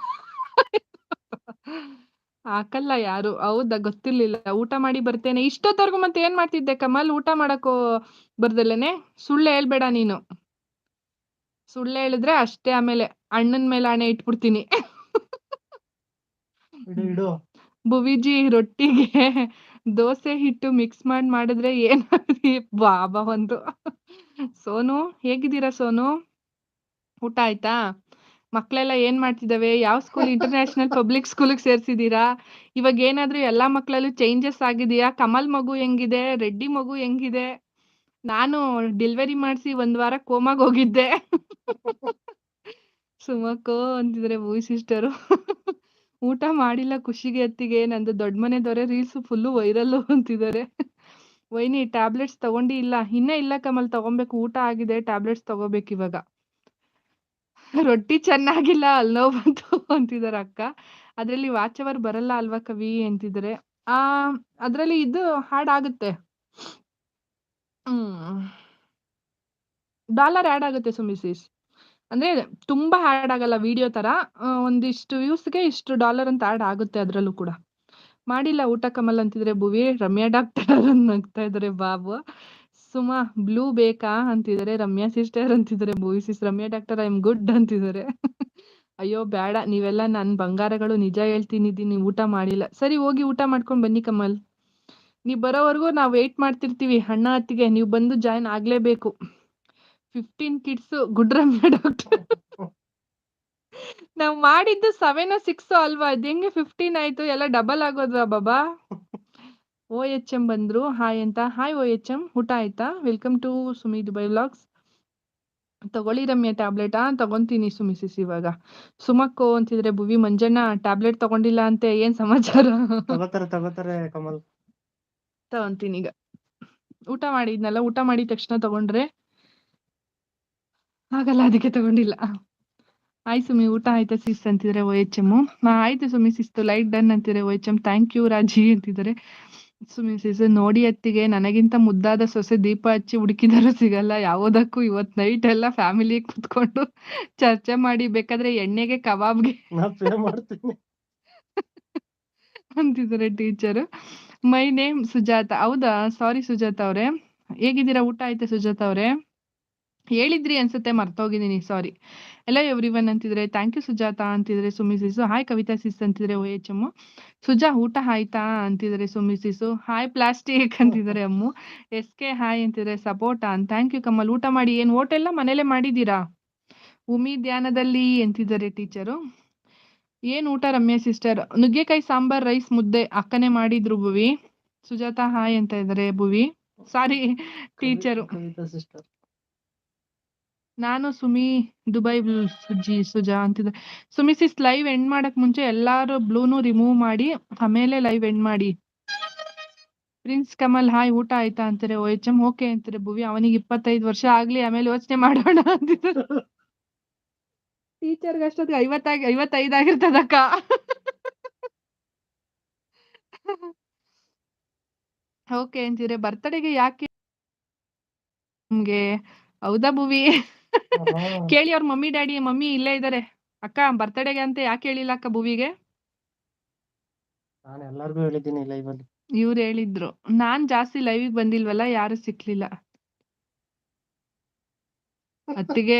ಹಾಕಲ್ಲ ಯಾರು. ಹೌದಾ? ಗೊತ್ತಿರ್ಲಿಲ್ಲ. ಊಟ ಮಾಡಿ ಬರ್ತೇನೆ. ಇಷ್ಟೊತ್ತವರೆಗೂ ಮತ್ತೆ ಏನ್ ಮಾಡ್ತಿದ್ದೆ ಕಮಲ್? ಊಟ ಮಾಡಕ್ಕೋ ಬರ್ದಲ್ಲೇನೆ? ಸುಳ್ಳು ಹೇಳ್ಬೇಡ ನೀನು. ಸುಳ್ಳು ಹೇಳಿದ್ರೆ ಅಷ್ಟೇ, ಆಮೇಲೆ ಅಣ್ಣನ ಮೇಲೆ ಆಣೆ ಇಟ್ಬಿಡ್ತೀನಿ. ಇಡು. ಭುವಿಜಿ, ರೊಟ್ಟಿಗೆ ದೋಸೆ ಹಿಟ್ಟು ಮಿಕ್ಸ್ ಮಾಡಿದ್ರೆ ಏನಾಗುತ್ತೆ? ಬಾಬಾ ಒಂದು. ಸೋನು ಹೇಗಿದ್ದೀರಾ ಸೋನು? ಊಟ ಆಯ್ತಾ? ಮಕ್ಳೆಲ್ಲ ಏನ್ ಮಾಡ್ತಿದಾವೆ? ಯಾವ ಸ್ಕೂಲ್? ಇಂಟರ್ನ್ಯಾಷನಲ್ ಪಬ್ಲಿಕ್ ಸ್ಕೂಲಿಗೆ ಸೇರ್ಸಿದೀರಾ? ಇವಾಗ ಏನಾದ್ರೂ ಎಲ್ಲಾ ಮಕ್ಳಲ್ಲೂ ಚೇಂಜಸ್ ಆಗಿದೆಯಾ? ಕಮಲ್ ಮಗು ಹೆಂಗಿದೆ? ರೆಡ್ಡಿ ಮಗು ಹೆಂಗಿದೆ? ನಾನು ಡೆಲಿವರಿ ಮಾಡಿಸಿ 1 ವಾರ ಕೋಮಾಗ್ ಹೋಗಿದ್ದೆ. ಸುಮಕ್ಕೋ ಅಂತಿದ್ರೆ ಭೂವಿ ಸಿಸ್ಟರು. ಊಟ ಮಾಡಿಲ್ಲ ಖುಷಿಗೆ ಅತ್ತಿಗೆ, ನಂದು ದೊಡ್ಡ ಮನೆ ದೊರೆ ರೀಲ್ಸ್ ಫುಲ್ಲು ವೈರಲ್ಲು ಅಂತಿದ್ದಾರೆ. ವೈನಿ ಟ್ಯಾಬ್ಲೆಟ್ಸ್ ತಗೊಂಡಿ ಇಲ್ಲ? ಇನ್ನೇ ಇಲ್ಲ ಕಮಲ್, ತಗೊಬೇಕು. ಊಟ ಆಗಿದೆ, ಟ್ಯಾಬ್ಲೆಟ್ಸ್ ತಗೋಬೇಕು ಇವಾಗ. ರೊಟ್ಟಿ ಚೆನ್ನಾಗಿಲ್ಲ, ಅಲ್ಲಿ ನೋವು ಬಂತು ಅಂತಿದಾರೆ ಅಕ್ಕ. ಅದ್ರಲ್ಲಿ ವಾಚ್ ಅವರ್ ಬರಲ್ಲ ಅಲ್ವಾ ಕವಿ ಅಂತಿದ್ದಾರೆ. ಅದ್ರಲ್ಲಿ ಇದು ಹಾಡಾಗುತ್ತೆ. ಡಾಲರ್ ಆ್ಯಡ್ ಆಗುತ್ತೆ ಸುಮಿಸಿಸ್. ಅಂದ್ರೆ ತುಂಬಾ ಆ್ಯಡ್ ಆಗಲ್ಲ, ವಿಡಿಯೋ ತರ. ಒಂದಿಷ್ಟು ವ್ಯೂಸ್ಗೆ ಇಷ್ಟು ಡಾಲರ್ ಅಂತ ಆ್ಯಡ್ ಆಗುತ್ತೆ ಅದ್ರಲ್ಲೂ ಕೂಡ. ಮಾಡಿಲ್ಲ ಊಟ ಕಮಲ್ ಅಂತಿದ್ರೆ ಭುವಿ. ರಮ್ಯಾ ಡಾಕ್ಟರ್ ನಗ್ತಾ ಇದಾರೆ ಬಾಬು. ಸುಮಾ ಬ್ಲೂ ಬೇಕಾ ಅಂತಿದ್ದಾರೆ. ರಮ್ಯಾ ಸಿಸ್ಟರ್ ಅಂತಿದ್ದಾರೆ. Bhuvi sis Ramya doctor I am good ಅಂತಿದ್ದಾರೆ. ಅಯ್ಯೋ ಬೇಡ, ನೀವೆಲ್ಲ ನನ್ ಬಂಗಾರಗಳು, ನಿಜ ಹೇಳ್ತೀನಿ ಊಟ ಮಾಡಿಲ್ಲ. ಸರಿ ಹೋಗಿ ಊಟ ಮಾಡ್ಕೊಂಡ್ ಬನ್ನಿ ಕಮಲ್. ನೀವ್ ಬರೋವರೆಗೂ ನಾವ್ ವೇಟ್ ಮಾಡ್ತಿರ್ತೀವಿ ಅಣ್ಣ ಅತ್ತಿಗೆ. ನೀವು ಬಂದು ಜಾಯ್ನ್ ಆಗ್ಲೇಬೇಕು. 15 ಕಿಡ್ಸ್ ಗುಡ್ ರಮ್ಯಾ ಡಾಕ್ಟರ್. ನಾವ್ ಮಾಡಿದ್ದು 7 6 ಅಲ್ವಾ? ಅದ್ ಹೆಂಗೆ 15 ಆಯ್ತು? ಎಲ್ಲ ಡಬಲ್ ಆಗೋದ್ವಾ ಬಾಬಾ? OHM ಬಂದ್ರು ಹಾಯ್ ಅಂತ. ಹಾಯ್ OHM, ಊಟ ಆಯ್ತಾ? Welcome to Sumi Dubai vlogs. ತಗೊಳ್ಳಿ ರಮ್ಯಾ ಟ್ಯಾಬ್ಲೆಟ್. ತಗೊಂತೀನಿ ಸುಮಿಸಿಸ್ ಇವಾಗ. ಸುಮಕ್ಕೋ ಅಂತಿದ್ರೆ ಭುವಿ. ಮಂಜಣ್ಣ ಟ್ಯಾಬ್ಲೆಟ್ ತಗೊಂಡಿಲ್ಲ ಅಂತೆ, ಏನ್ ಸಮಾಚಾರ? ತಗೋತಾರೆ ಕಮಲ್. ತಗೊಂತೀನಿ ಈಗ. ಊಟ ಮಾಡಿದ್ನಲ್ಲ, ಊಟ ಮಾಡಿದ ತಕ್ಷಣ ತಗೊಂಡ್ರೆ ಆಗಲ್ಲ, ಅದಕ್ಕೆ ತಗೊಂಡಿಲ್ಲ. ಆಯ್ ಸುಮಿ, ಊಟ ಆಯ್ತಾ ಸಿಸ್ ಅಂತಿದ್ರೆ OHM. ಆಯ್ತು ಸುಮಿ ಸಿಸ್ತು, ಲೈಟ್ ಡನ್ ಅಂತಿದ್ರೆ OHM. ಥ್ಯಾಂಕ್ ಯು ರಾಜಿ ಅಂತಿದ್ದಾರೆ. ಸುಮಿ ಸಿಸ್, ನೋಡಿ ಅತ್ತಿಗೆ, ನನಗಿಂತ ಮುದ್ದಾದ ಸೊಸೆ ದೀಪ ಹಚ್ಚಿ ಹುಡುಕಿದರೂ ಸಿಗಲ್ಲ. ಯಾವುದಕ್ಕೂ ಇವತ್ ನೈಟ್ ಎಲ್ಲ ಫ್ಯಾಮಿಲಿ ಕುತ್ಕೊಂಡು ಚರ್ಚೆ ಮಾಡಿ, ಬೇಕಾದ್ರೆ ಎಣ್ಣೆಗೆ ಕಬಾಬ್ಗೆ ನಾ ಪೇ ಮಾಡ್ತೀನಿ ಅಂತಿದ್ದಾರೆ ಟೀಚರ್. My name Sujata. ಹೌದಾ? ಸಾರಿ ಸುಜಾತ ಅವ್ರೆ. ಹೇಗಿದ್ದೀರಾ? ಊಟ ಆಯ್ತಾ ಸುಜಾತ ಅವ್ರೆ? ಹೇಳಿದ್ರಿ ಅನ್ಸುತ್ತೆ, ಮರ್ತೋಗಿದ್ದೀನಿ, ಸಾರಿ. ಎಲ್ಲೋ ಎವ್ರಿವನ್ ಅಂತಿದ್ರೆ. ಥ್ಯಾಂಕ್ ಯು ಸುಜಾತ ಅಂತಿದ್ರೆ ಸುಮಿ ಸಿಸು. ಹಾಯ್ ಕವಿತಾ ಸಿಸ್ ಅಂತಿದ್ರೆ OHM. ಸುಜಾ ಊಟ ಆಯ್ತಾ ಅಂತಿದ್ರೆ ಸುಮಿ ಸಿಸು. ಹಾಯ್ ಪ್ಲಾಸ್ಟಿಕ್ ಅಂತಿದ್ದಾರೆ ಅಮ್ಮು. SK ಹಾಯ್ ಅಂತಿದ್ರೆ. Support thank you Kamal. ಊಟ ಮಾಡಿ. ಏನ್ ಓಟ್ ಎಲ್ಲ ಮನೇಲೆ ಮಾಡಿದೀರಾ? ಉಮಿ ಧ್ಯಾನದಲ್ಲಿ ಅಂತಿದ್ದಾರೆ ಟೀಚರು. ಏನ್ ಊಟ ರಮ್ಯಾ ಸಿಸ್ಟರ್? ನುಗ್ಗೆಕಾಯಿ ಸಾಂಬಾರ್, ರೈಸ್, ಮುದ್ದೆ ಅಕ್ಕನೆ ಮಾಡಿದ್ರು ಭುವಿ. ಸುಜಾತ ಹಾಯ್ ಅಂತ ಇದ್ದಾರೆ ಭುವಿ. ಸಾರಿ ಟೀಚರು. ಕವಿತಾ ಸಿಸ್ಟರ್. ನಾನು ಸುಮಿ ದುಬೈ ಸುಜಾ ಅಂತಿದೆ. ಸುಮಿ ಸಿಸ್, ಲೈವ್ ಎಂಡ್ ಮಾಡಕ್ ಮುಂಚೆ ಎಲ್ಲಾರು ಬ್ಲೂನು ರಿಮೂವ್ ಮಾಡಿ ಆಮೇಲೆ ಲೈವ್ ಎಂಡ್ ಮಾಡಿ. ಪ್ರಿನ್ಸ್ ಕಮಲ್ ಹಾಯ್ ಊಟ ಆಯ್ತಾ ಅಂತಾರೆ. OHM ಓಕೆ ಅಂತಾರೆ. ಭುವಿ ಅವನಿಗೆ 25 ವರ್ಷ ಆಗ್ಲಿ ಆಮೇಲೆ ಯೋಚನೆ ಮಾಡೋಣ ಅಂತಿದ್ದಾರೆ. ಟೀಚರ್ಗೆ ಅಷ್ಟೊತ್ತಿಗೆ 55 ಆಗಿರ್ತದಕ್ಕ. ಓಕೆ ಅಂತಿದ್ರೆ. ಬರ್ತಡೆಗೆ ಯಾಕೆ ನಮ್ಗೆ? ಹೌದಾ ಭುವಿ? ಕೇಳಿ ಅವ್ರ ಮಮ್ಮಿ ಡ್ಯಾಡಿ. ಮಮ್ಮಿ ಇಲ್ಲೇ ಇದಾರೆ. ಅಕ್ಕ ಬರ್ತಡೆಗೆ ಅಂತ ಯಾಕೆ ಹೇಳಿಲ್ಲ ಅಕ್ಕ ಭುವಿಗೆ? ನಾನು ಎಲ್ಲಾರ್ಗು ಹೇಳಿದ್ದೀನಿ ಲೈವ್ ಅಲ್ಲಿ. ಇವ್ರು ಹೇಳಿದ್ರು. ನಾನ್ ಜಾಸ್ತಿ ಲೈವಿಗೆ ಬಂದಿಲ್ವಲ್ಲ, ಯಾರು ಸಿಕ್ಲಿಲ್ಲ. ಅತ್ತಿಗೆ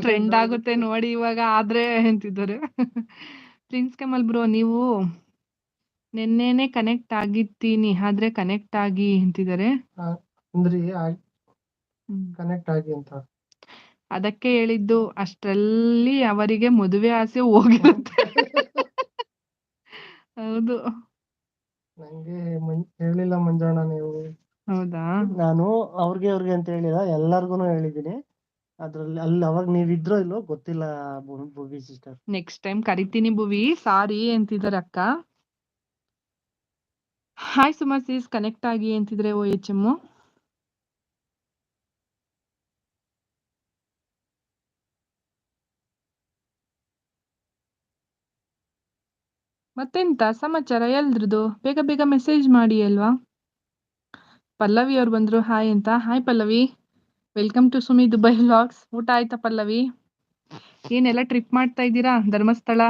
ಟ್ರೆಂಡ್ ಆಗುತ್ತೆ ನೋಡಿ ಇವಾಗ ಆದ್ರೆ ಅಂತಿದ್ದಾರೆ. ಪ್ರಿನ್ಸ್ ಕಮಲ್ ಬ್ರೋ ನೀವು ನೆನ್ನೆನೆ ಕನೆಕ್ಟ್ ಆಗಿರ್ತೀನಿ ಆದ್ರೆ ಕನೆಕ್ಟ್ ಆಗಿ ಅಂತಿದ್ದಾರೆ. ಅಂದ್ರೆ ಕನೆಕ್ಟ್ ಆಗಿ ಅಂತ ಅದಕ್ಕೆ ಹೇಳಿದ್ದು ಅಷ್ಟ್ರಲ್ಲಿ ಅವರಿಗೆ ಮದುವೆ ಆಸೆ ಹೋಗಿರುತ್ತೆ. ಹೌದು. ನಂಗೆ ಹೇಳಿಲ್ಲ ಮಂಜಣ್ಣ ನೀವು. ಹೌದಾ? ನಾನು ಅವ್ರಿಗೆ ಅಂತ ಹೇಳಿಲ್ಲ, ಎಲ್ಲಾರ್ಗುನು ಹೇಳಿದೀನಿ. ಅದ್ರಲ್ಲಿ ಅಲ್ಲಿ ಅವಾಗ ನೀವಿದ್ರೋ ಇಲ್ವೋ ಗೊತ್ತಿಲ್ಲ ಭುವಿ ಸಿಸ್ಟರ್. ನೆಕ್ಸ್ಟ್ ಟೈಮ್ ಕರಿತೀನಿ ಭುವಿ, ಸಾರಿ ಅಂತಿದ್ದಾರೆ ಅಕ್ಕ. ಹಾಯ್ ಸುಮಸೀಸ್ ಕನೆಕ್ಟ್ ಆಗಿ ಅಂತಿದ್ರೆ OHM. ಮತ್ತೆಂತ ಸಮಾಚಾರ ಎಲ್ರದು? ಬೇಗ ಬೇಗ ಮೆಸೇಜ್ ಮಾಡಿ ಅಲ್ವಾ. ಪಲ್ಲವಿ ಅವ್ರು ಬಂದ್ರು ಹಾಯ್ ಅಂತ. Hi Pallavi, welcome to Sumi Dubai vlogs. ಊಟ ಆಯ್ತಾ ಪಲ್ಲವಿ? ಏನೆಲ್ಲ ಟ್ರಿಪ್ ಮಾಡ್ತಾ ಇದ್ದೀರಾ? ಧರ್ಮಸ್ಥಳ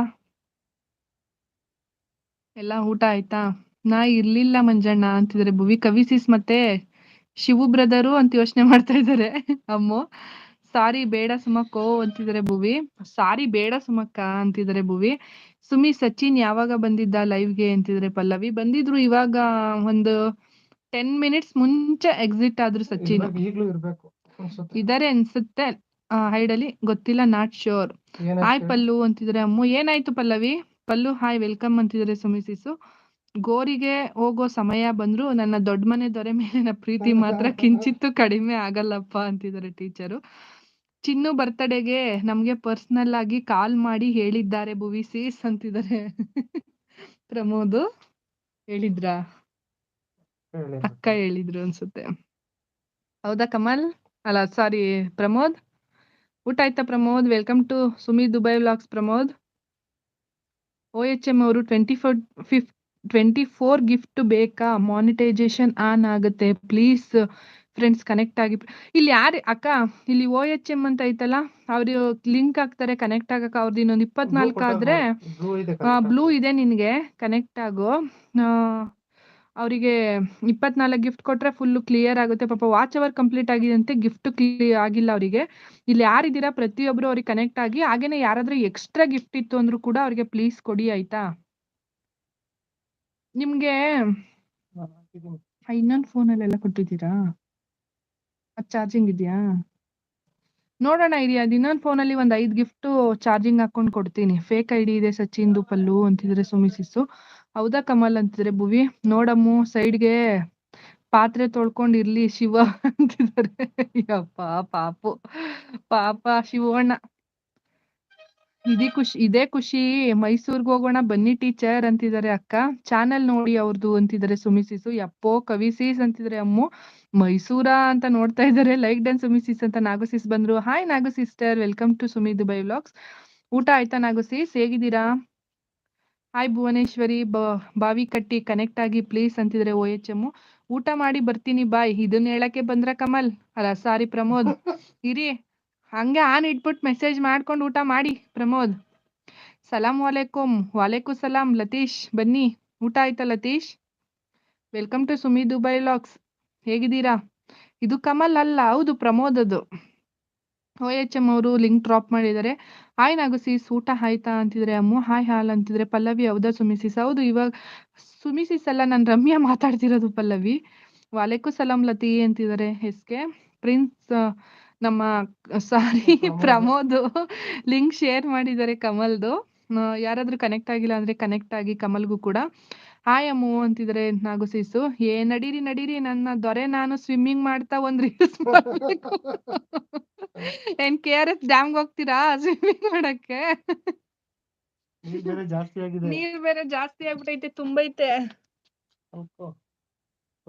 ಎಲ್ಲ ಊಟ ಆಯ್ತಾ? ನಾ ಇರ್ಲಿಲ್ಲ ಮಂಜಣ್ಣ ಅಂತಿದ್ದಾರೆ ಭುವಿ. ಕವಿಸಿಸ್ ಮತ್ತೆ ಶಿವು ಬ್ರದರು ಅಂತ ಯೋಚನೆ ಮಾಡ್ತಾ ಇದ್ದಾರೆ ಅಮ್ಮು. ಸಾರಿ ಬೇಡ ಸುಮಕ್ಕೋ ಅಂತಿದ್ದಾರೆ ಭುವಿ. ಸಾರಿ ಬೇಡ ಸುಮಕ್ಕ ಅಂತಿದ್ದಾರೆ ಭುವಿ. ಸುಮಿ ಸಚಿನ್ ಯಾವಾಗ ಬಂದಿದ್ದ ಲೈವ್ಗೆ ಅಂತಿದ್ರೆ ಪಲ್ಲವಿ. ಬಂದಿದ್ರು ಇವಾಗ ಒಂದು 10 ಮಿನಿಟ್ಸ್ ಮುಂಚೆ ಎಕ್ಸಿಟ್ ಆದ್ರು ಸಚಿನ್. ಈಗ್ಲೂ ಇರ್ಬೇಕು ಇದಾರೆ ಅನ್ಸುತ್ತೆ ಹೈಡಲ್ಲಿ, ಗೊತ್ತಿಲ್ಲ, ನಾಟ್ ಶೋರ್. ಹಾಯ್ ಪಲ್ಲು ಅಂತಿದ್ರೆ ಅಮ್ಮು. ಏನಾಯ್ತು ಪಲ್ಲವಿ? ಪಲ್ಲು ಹಾಯ್ ವೆಲ್ಕಮ್ ಅಂತಿದ್ರೆ ಸುಮಿಸಿಸು. ಗೋರಿಗೆ ಹೋಗೋ ಸಮಯ ಬಂದ್ರು ನನ್ನ ದೊಡ್ಡ ಮನೆ ದೊರೆ ಮೇಲಿನ ಪ್ರೀತಿ ಮಾತ್ರ ಕಿಂಚಿತ್ತು ಕಡಿಮೆ ಆಗಲ್ಲಪ್ಪ ಅಂತಿದ್ದಾರೆ ಟೀಚರು. ಚಿನ್ನು ಬರ್ತಡೆಗೆ ನಮ್ಗೆ ಪರ್ಸನಲ್ ಆಗಿ ಕಾಲ್ ಮಾಡಿ ಹೇಳಿದ್ದಾರೆ ಭುವಿ ಸೀಸ್ ಅಂತಿದ್ದಾರೆ. ಪ್ರಮೋದ್ ಹೇಳಿದ್ರಾ? ಅಕ್ಕ ಹೇಳಿದ್ರು ಅನ್ಸುತ್ತೆ. ಹೌದಾ ಕಮಲ್? ಅಲ್ಲ ಸಾರಿ ಪ್ರಮೋದ್. ಊಟ ಆಯ್ತಾ Pramod? Welcome to Sumi Dubai vlogs Pramod. OHM ಅವರು 24 ಗಿಫ್ಟ್ ಬೇಕಾ? ಮಾನಿಟೈಸೇಷನ್ ಆನ್ ಆಗುತ್ತೆ ಪ್ಲೀಸ್ ಫ್ರೆಂಡ್ಸ್ ಕನೆಕ್ಟ್ ಆಗಿ. ಇಲ್ಲಿ ಯಾರು ಅಕ್ಕ? ಇಲ್ಲಿ OHM ಅಂತ ಐತಲ್ಲ, ಅವ್ರು ಲಿಂಕ್ ಹಾಕ್ತಾರೆ ಕನೆಕ್ಟ್ ಆಗಕ್ಕ. ಅವ್ರದ್ದು ಇನ್ನೊಂದು 24 ಆದ್ರೆ ಬ್ಲೂ ಇದೆ ನಿನ್ಗೆ, ಕನೆಕ್ಟ್ ಆಗು. ಅವರಿಗೆ 24 ಗಿಫ್ಟ್ ಕೊಟ್ರೆ ಫುಲ್ ಕ್ಲಿಯರ್ ಆಗುತ್ತೆ. ಪಾಪ ವಾಚ್ ಅವರ್ ಕಂಪ್ಲೀಟ್ ಆಗಿದೆ ಅಂತೆ, ಗಿಫ್ಟ್ ಕ್ಲಿಯರ್ ಆಗಿಲ್ಲ ಅವರಿಗೆ. ಇಲ್ಲಿ ಯಾರಿದ್ದೀರಾ ಪ್ರತಿಯೊಬ್ರು ಅವ್ರಿಗೆ ಕನೆಕ್ಟ್ ಆಗಿ. ಹಾಗೇನೆ ಯಾರಾದ್ರೂ ಎಕ್ಸ್ಟ್ರಾ ಗಿಫ್ಟ್ ಇತ್ತು ಅಂದ್ರೂ ಕೂಡ ಅವ್ರಿಗೆ ಪ್ಲೀಸ್ ಕೊಡಿ ಆಯ್ತಾ. ನಿಮ್ಗೆ ಇನ್ನೊಂದು ಫೋನಲ್ಲೆಲ್ಲ ಕೊಟ್ಟಿದ್ದೀರಾ? ಅದು ಚಾರ್ಜಿಂಗ್ ಇದೆಯಾ ನೋಡೋಣ ಇರಿ. ಅದು ಇನ್ನೊಂದು ಫೋನಲ್ಲಿ ಒಂದು 5 ಗಿಫ್ಟ್ ಚಾರ್ಜಿಂಗ್ ಹಾಕೊಂಡು ಕೊಡ್ತೀನಿ. ಫೇಕ್ ID ಇದೆ ಸಚಿನ್ ಪಲ್ಲು ಅಂತಿದ್ರೆ ಸುಮಿಸಿಸು. ಹೌದಾ ಕಮಲ್ ಅಂತಿದ್ರೆ ಭುವಿ. ನೋಡಮ್ಮು ಸೈಡ್ಗೆ ಪಾತ್ರೆ ತೊಳ್ಕೊಂಡಿರ್ಲಿ ಶಿವ ಅಂತಿದ್ದಾರೆ. ಯಪ್ಪ ಪಾಪು, ಪಾಪ ಶಿವಣ್ಣ. ಇದೇ ಖುಷಿ ಮೈಸೂರ್ಗೆ ಹೋಗೋಣ ಬನ್ನಿ ಟೀಚರ್ ಅಂತಿದ್ದಾರೆ ಅಕ್ಕ. ಚಾನಲ್ ನೋಡಿ ಅವ್ರದ್ದು ಅಂತಿದ್ದಾರೆ ಸುಮಿಸಿಸು. ಯಪ್ಪೋ ಕವಿಸೀಸ್ ಅಂತಿದ್ರೆ ಅಮ್ಮು. ಮೈಸೂರ ಅಂತ ನೋಡ್ತಾ ಇದ್ದಾರೆ. ಲೈಕ್ ಡನ್ ಸುಮಿಸಿಸ್ ಅಂತ ನಾಗುಸಿಸ್ ಬಂದ್ರು. Hi Nagu sister, welcome to Sumi Dubai vlogs. ಊಟ ಆಯ್ತಾ ನಾಗುಸಿಸ್? ಹೇಗಿದ್ದೀರಾ? ಹಾಯ್ ಭುವನೇಶ್ವರಿ ಬಾವಿ ಕಟ್ಟಿ ಕನೆಕ್ಟ್ ಆಗಿ ಪ್ಲೀಸ್ ಅಂತಿದ್ರೆ OHM. ಊಟ ಮಾಡಿ ಬರ್ತೀನಿ ಬಾಯ್. ಇದನ್ನ ಹೇಳಕ್ಕೆ ಬಂದ್ರ ಕಮಲ್? ಅಲ್ಲ ಸಾರಿ ಪ್ರಮೋದ್. ಇರಿ ಹಂಗೆ ಆನ್ ಇಟ್ಬಿಟ್ಟು ಮೆಸೇಜ್ ಮಾಡ್ಕೊಂಡು ಊಟ ಮಾಡಿ ಪ್ರಮೋದ್. ಸಲಾಂ ವಾಲೇಕುಮ್. ವಾಲೇಕುಂ ಸಲಾಂ ಲತೀಶ್. ಬನ್ನಿ ಊಟ ಆಯ್ತಾ Latish? Welcome to Sumi Dubai vlogs. ಹೇಗಿದ್ದೀರಾ? ಇದು ಕಮಲ್ ಅಲ್ಲ, ಹೌದು ಪ್ರಮೋದ್ ಅದು. OHM ಅವರು ಲಿಂಕ್ ಡ್ರಾಪ್ ಮಾಡಿದ್ದಾರೆ. ಹಾಯ್ ನಾಗುಸೀಸ್ ಊಟ ಆಯ್ತಾ ಅಂತಿದ್ರೆ ಅಮ್ಮು. ಹಾಯ್ ಹಾಲ್ ಅಂತಿದ್ರೆ ಪಲ್ಲವಿ. ಹೌದಾ ಸುಮಿಸಿಸ್? ಹೌದು ಇವಾಗ ಸುಮಿಸಿಸ್ ಅಲ್ಲ, ನಾನು ರಮ್ಯಾ ಮಾತಾಡ್ತಿರೋದು ಪಲ್ಲವಿ. ವಾಲೇಕುಂ ಸಲಾಂ ಲತಿ ಅಂತಿದ್ದಾರೆ ಹೆಸ್ಗೆ. ಪ್ರಿನ್ಸ್ ನಮ್ಮ ಸಾರಿ ಪ್ರಮೋದ್ ಲಿಂಕ್ ಶೇರ್ ಮಾಡಿದ್ದಾರೆ ಕಮಲ್ದು. ಯಾರಾದ್ರೂ ಕನೆಕ್ಟ್ ಆಗಿಲ್ಲ ಅಂದ್ರೆ ಕನೆಕ್ಟ್ ಆಗಿ ಕಮಲ್ಗೂ ಕೂಡ. ಹಾಯ್ ಅಮ್ಮು ಅಂತಿದ್ರೆ ನಾಗುಸೀಸು. ನಡೀರಿ ನಡೀರಿ ನನ್ನ ದೊರೆ, ನಾನು ಸ್ವಿಮ್ಮಿಂಗ್ ಮಾಡ್ತಾ ಒಂದ್ ರೀಲ್ಸ್ ಮಾಡ್ಬೇಕು. ಏನ್ KRS ಡ್ಯಾಮ್ಗೆ ಹೋಗ್ತೀರಾ ಸ್ವಿಮ್ಮಿಂಗ್ ಮಾಡಕ್ಕೆ? ನೀರ್ ಬೇರೆ ಜಾಸ್ತಿ ಆಗಿದೆ. ನೀರ್ ಬೇರೆ ಜಾಸ್ತಿ ಆಗ್ಬಿಟ್ಟೈತೆ, ತುಂಬೈತೆ.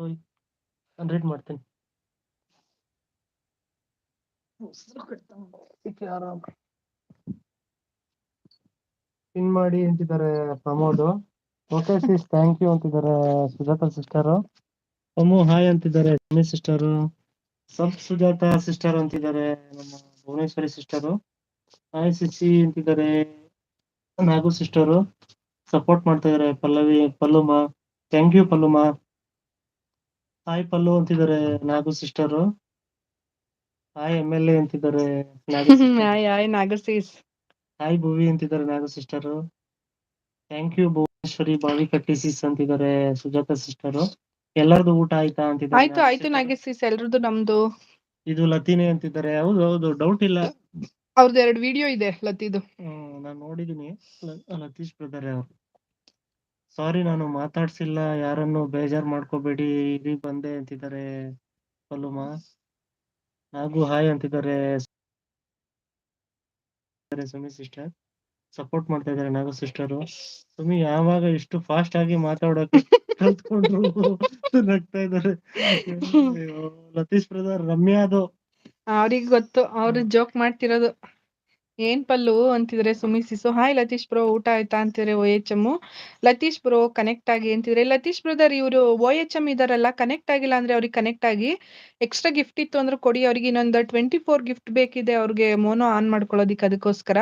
ನಾನು ರೀಡ್ ಮಾಡ್ತೀನಿ. ಪಿನ್ ಮಾಡಿ ಅಂತಿದ್ದಾರೆ Pramod. Okay sis thank you ಅಂತಿದ್ದಾರೆ ಸುಜಾತ ಸಿಸ್ಟರ್. ಹಾಯ್ ಅಂತಿದ್ದಾರೆ ಸುಮಿ ಸಿಸ್ಟರ್. ಸುಜಾತ ಸಿಸ್ಟರ್ ಅಂತಿದ್ದಾರೆ ನಮ್ಮ ಭುವನೇಶ್ವರಿ ಸಿಸ್ಟರ್. ಹಾಯ್ ಸಿಸಿ ಅಂತಿದ್ದಾರೆ ನಾಗು ಸಿಸ್ಟರ್. ಸಪೋರ್ಟ್ ಮಾಡ್ತಾ ಇದಾರೆ ಪಲ್ಲುಮ. ಥ್ಯಾಂಕ್ ಯು ಪಲ್ಲುಮ. ಹಾಯ್ ಪಲ್ಲು ಅಂತಿದ್ದಾರೆ ನಾಗು ಸಿಸ್ಟರ್. ಹಾಯ್ MLA ಅಂತಿದ್ದಾರೆ ನಾಗು ಸಿಸ್ಟರ್. ಆಯ್ ನಾಗಸೀಸ್. ಹಾಯ್ ಭುವಿ ಅಂತಿದ್ದಾರೆ Nagu sister. Thank you Bhuvaneshwari ಬಾವಿ ಕಟ್ಟಿ ಸಿಸ್ ಅಂತಿದ್ದಾರೆ ಸುಜಾತ ಸಿಸ್ಟರ್. ಎಲ್ಲರದು ಊಟ ಆಯ್ತಾ ಅಂತಿದ್ದಾರೆ ಆಯ್ತು ಆಯ್ತು ನಾಗಸೀಸ್, ಎಲ್ರದ್ದು ನಮ್ದು. ಇದು ಲತೀನೆ ಅಂತಿದ್ದಾರೆ. ಹೌದು ಡೌಟ್ ಇಲ್ಲ. ಅವ್ರದ್ದು 2 ವಿಡಿಯೋ ಇದೆ ಲತಿದು. ನಾನು ನೋಡಿದೀನಿ. ಲತೀಶ್ ಬ್ರದರ್ ಅವರು. ಸಾರಿ ನಾನು ಮಾತಾಡ್ಸಿಲ್ಲ, ಯಾರನ್ನು ಬೇಜಾರ್ ಮಾಡ್ಕೋಬೇಡಿ, ಇಲ್ಲಿ ಬಂದೆ ಅಂತಿದ್ದಾರೆ ಪಲ್ಲುಮ. ಹಾಗೂ ಹಾಯ್ ಅಂತಿದ್ದಾರೆ ಸುಮಿ ಸಿಸ್ಟರ್. ಸಪೋರ್ಟ್ ಮಾಡ್ತಾ ಇದ್ದಾರೆ ನಾಗು ಸಿಸ್ಟರ್. ಸುಮಿ ಯಾವಾಗ ಇಷ್ಟು ಫಾಸ್ಟ್ ಆಗಿ ಮಾತಾಡೋಕೆ ಕಲ್ತ್ಕೊಂಡ್ರು ನಗ್ತಾ ಇದ್ದಾರೆ. ಲತೀಶ್ ಬ್ರದರ್ ರಮ್ಯಾದು ಅವ್ರಿಗೆ ಗೊತ್ತು, ಅವ್ರು ಜೋಕ್ ಮಾಡ್ತಿರೋದು. ಏನ್ ಪಲ್ಲು ಅಂತಿದ್ರೆ ಸುಮಿ ಸಿಸು. ಹಾಯ್ ಲತೀಶ್ ಬ್ರೋ, ಊಟ ಆಯ್ತಾ ಅಂತಿದ್ರೆ OHM. ಲತೀಶ್ ಬ್ರೋ ಕನೆಕ್ಟ್ ಆಗಿ ಅಂತಿದ್ರೆ. ಲತೀಶ್ ಬ್ರದರ್ ಇವರು OHM ಇದಾರಲ್ಲ, ಕನೆಕ್ಟ್ ಆಗಿಲ್ಲ ಅಂದ್ರೆ ಅವ್ರಿಗೆ ಕನೆಕ್ಟ್ ಆಗಿ ಎಕ್ಸ್ಟ್ರಾ ಗಿಫ್ಟ್ ಇತ್ತು ಅಂದ್ರೆ ಕೊಡಿ. ಅವ್ರಿಗೆ ಇನ್ನೊಂದು 24 ಗಿಫ್ಟ್ ಬೇಕಿದೆ ಅವ್ರಿಗೆ ಮೋನೋ ಆನ್ ಮಾಡ್ಕೊಳ್ಳೋದಿಕ್ಕೆ. ಅದಕ್ಕೋಸ್ಕರ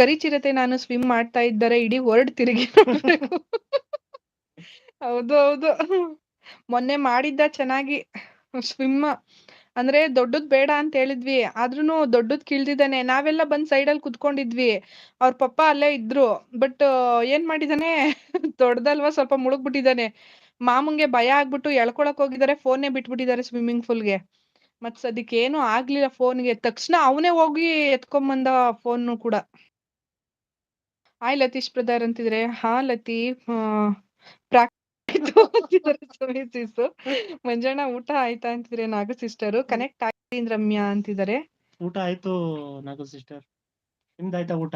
ಕರಿಚಿರತೆ ನಾನು ಸ್ವಿಮ್ ಮಾಡ್ತಾ ಇದ್ದಾರೆ, ಇಡೀ ವರ್ಲ್ಡ್ ತಿರುಗಿ ನೋಡ್ಬೇಕು. ಹೌದು ಮೊನ್ನೆ ಮಾಡಿದ್ದ ಚೆನ್ನಾಗಿ ಸ್ವಿಮ್. ಅಂದ್ರೆ ದೊಡ್ಡದ್ ಬೇಡ ಅಂತ ಹೇಳಿದ್ವಿ, ಆದ್ರೂನು ದೊಡ್ಡದ್ ಕೀಳ್ದಿದ್ದಾನೆ. ನಾವೆಲ್ಲ ಬಂದ್ ಸೈಡಲ್ಲಿ ಕುತ್ಕೊಂಡಿದ್ವಿ, ಅವ್ರ ಪಪ್ಪ ಅಲ್ಲೇ ಇದ್ರು. ಬಟ್ ಏನ್ ಮಾಡಿದಾನೆ, ದೊಡ್ಡದಲ್ವಾ ಸ್ವಲ್ಪ ಮುಳುಗ್ಬಿಟ್ಟಿದ್ದಾನೆ. ಮಾಮಂಗೆ ಭಯ ಆಗ್ಬಿಟ್ಟು ಎಳ್ಕೊಳಕ್ ಹೋಗಿದ್ದಾರೆ, ಫೋನ್ನೇ ಬಿಟ್ಬಿಟ್ಟಿದ್ದಾರೆ ಸ್ವಿಮ್ಮಿಂಗ್ ಪೂಲ್ಗೆ. ಮತ್ ಸದ್ಯಕ್ಕೆ ಏನು ಆಗ್ಲಿಲ್ಲ ಫೋನ್ಗೆ. ತಕ್ಷಣ ಅವನೇ ಹೋಗಿ ಎತ್ಕೊಂಬಂದ ಫೋನ್ ಕೂಡ. ಹಾಯ್ ಲತೀಶ್ ಬ್ರದರ್ ಅಂತಿದ್ರೆ. ಹಾ ಲತಿ ಮಂಜಣ್ಣ ಊಟ ಆಯ್ತಾ ಅಂತಿದ್ರೆ ನಾಗು ಸಿಸ್ಟರ್. ಕನೆಕ್ಟ್ ಆಗಿದ್ದೀನಿ ರಮ್ಯಾ ಅಂತಿದ್ದಾರೆ. ಊಟ ಆಯ್ತು ನಾಗು ಸಿಸ್ಟರ್, ನಿಮ್ದಾಯ್ತಾ ಊಟ?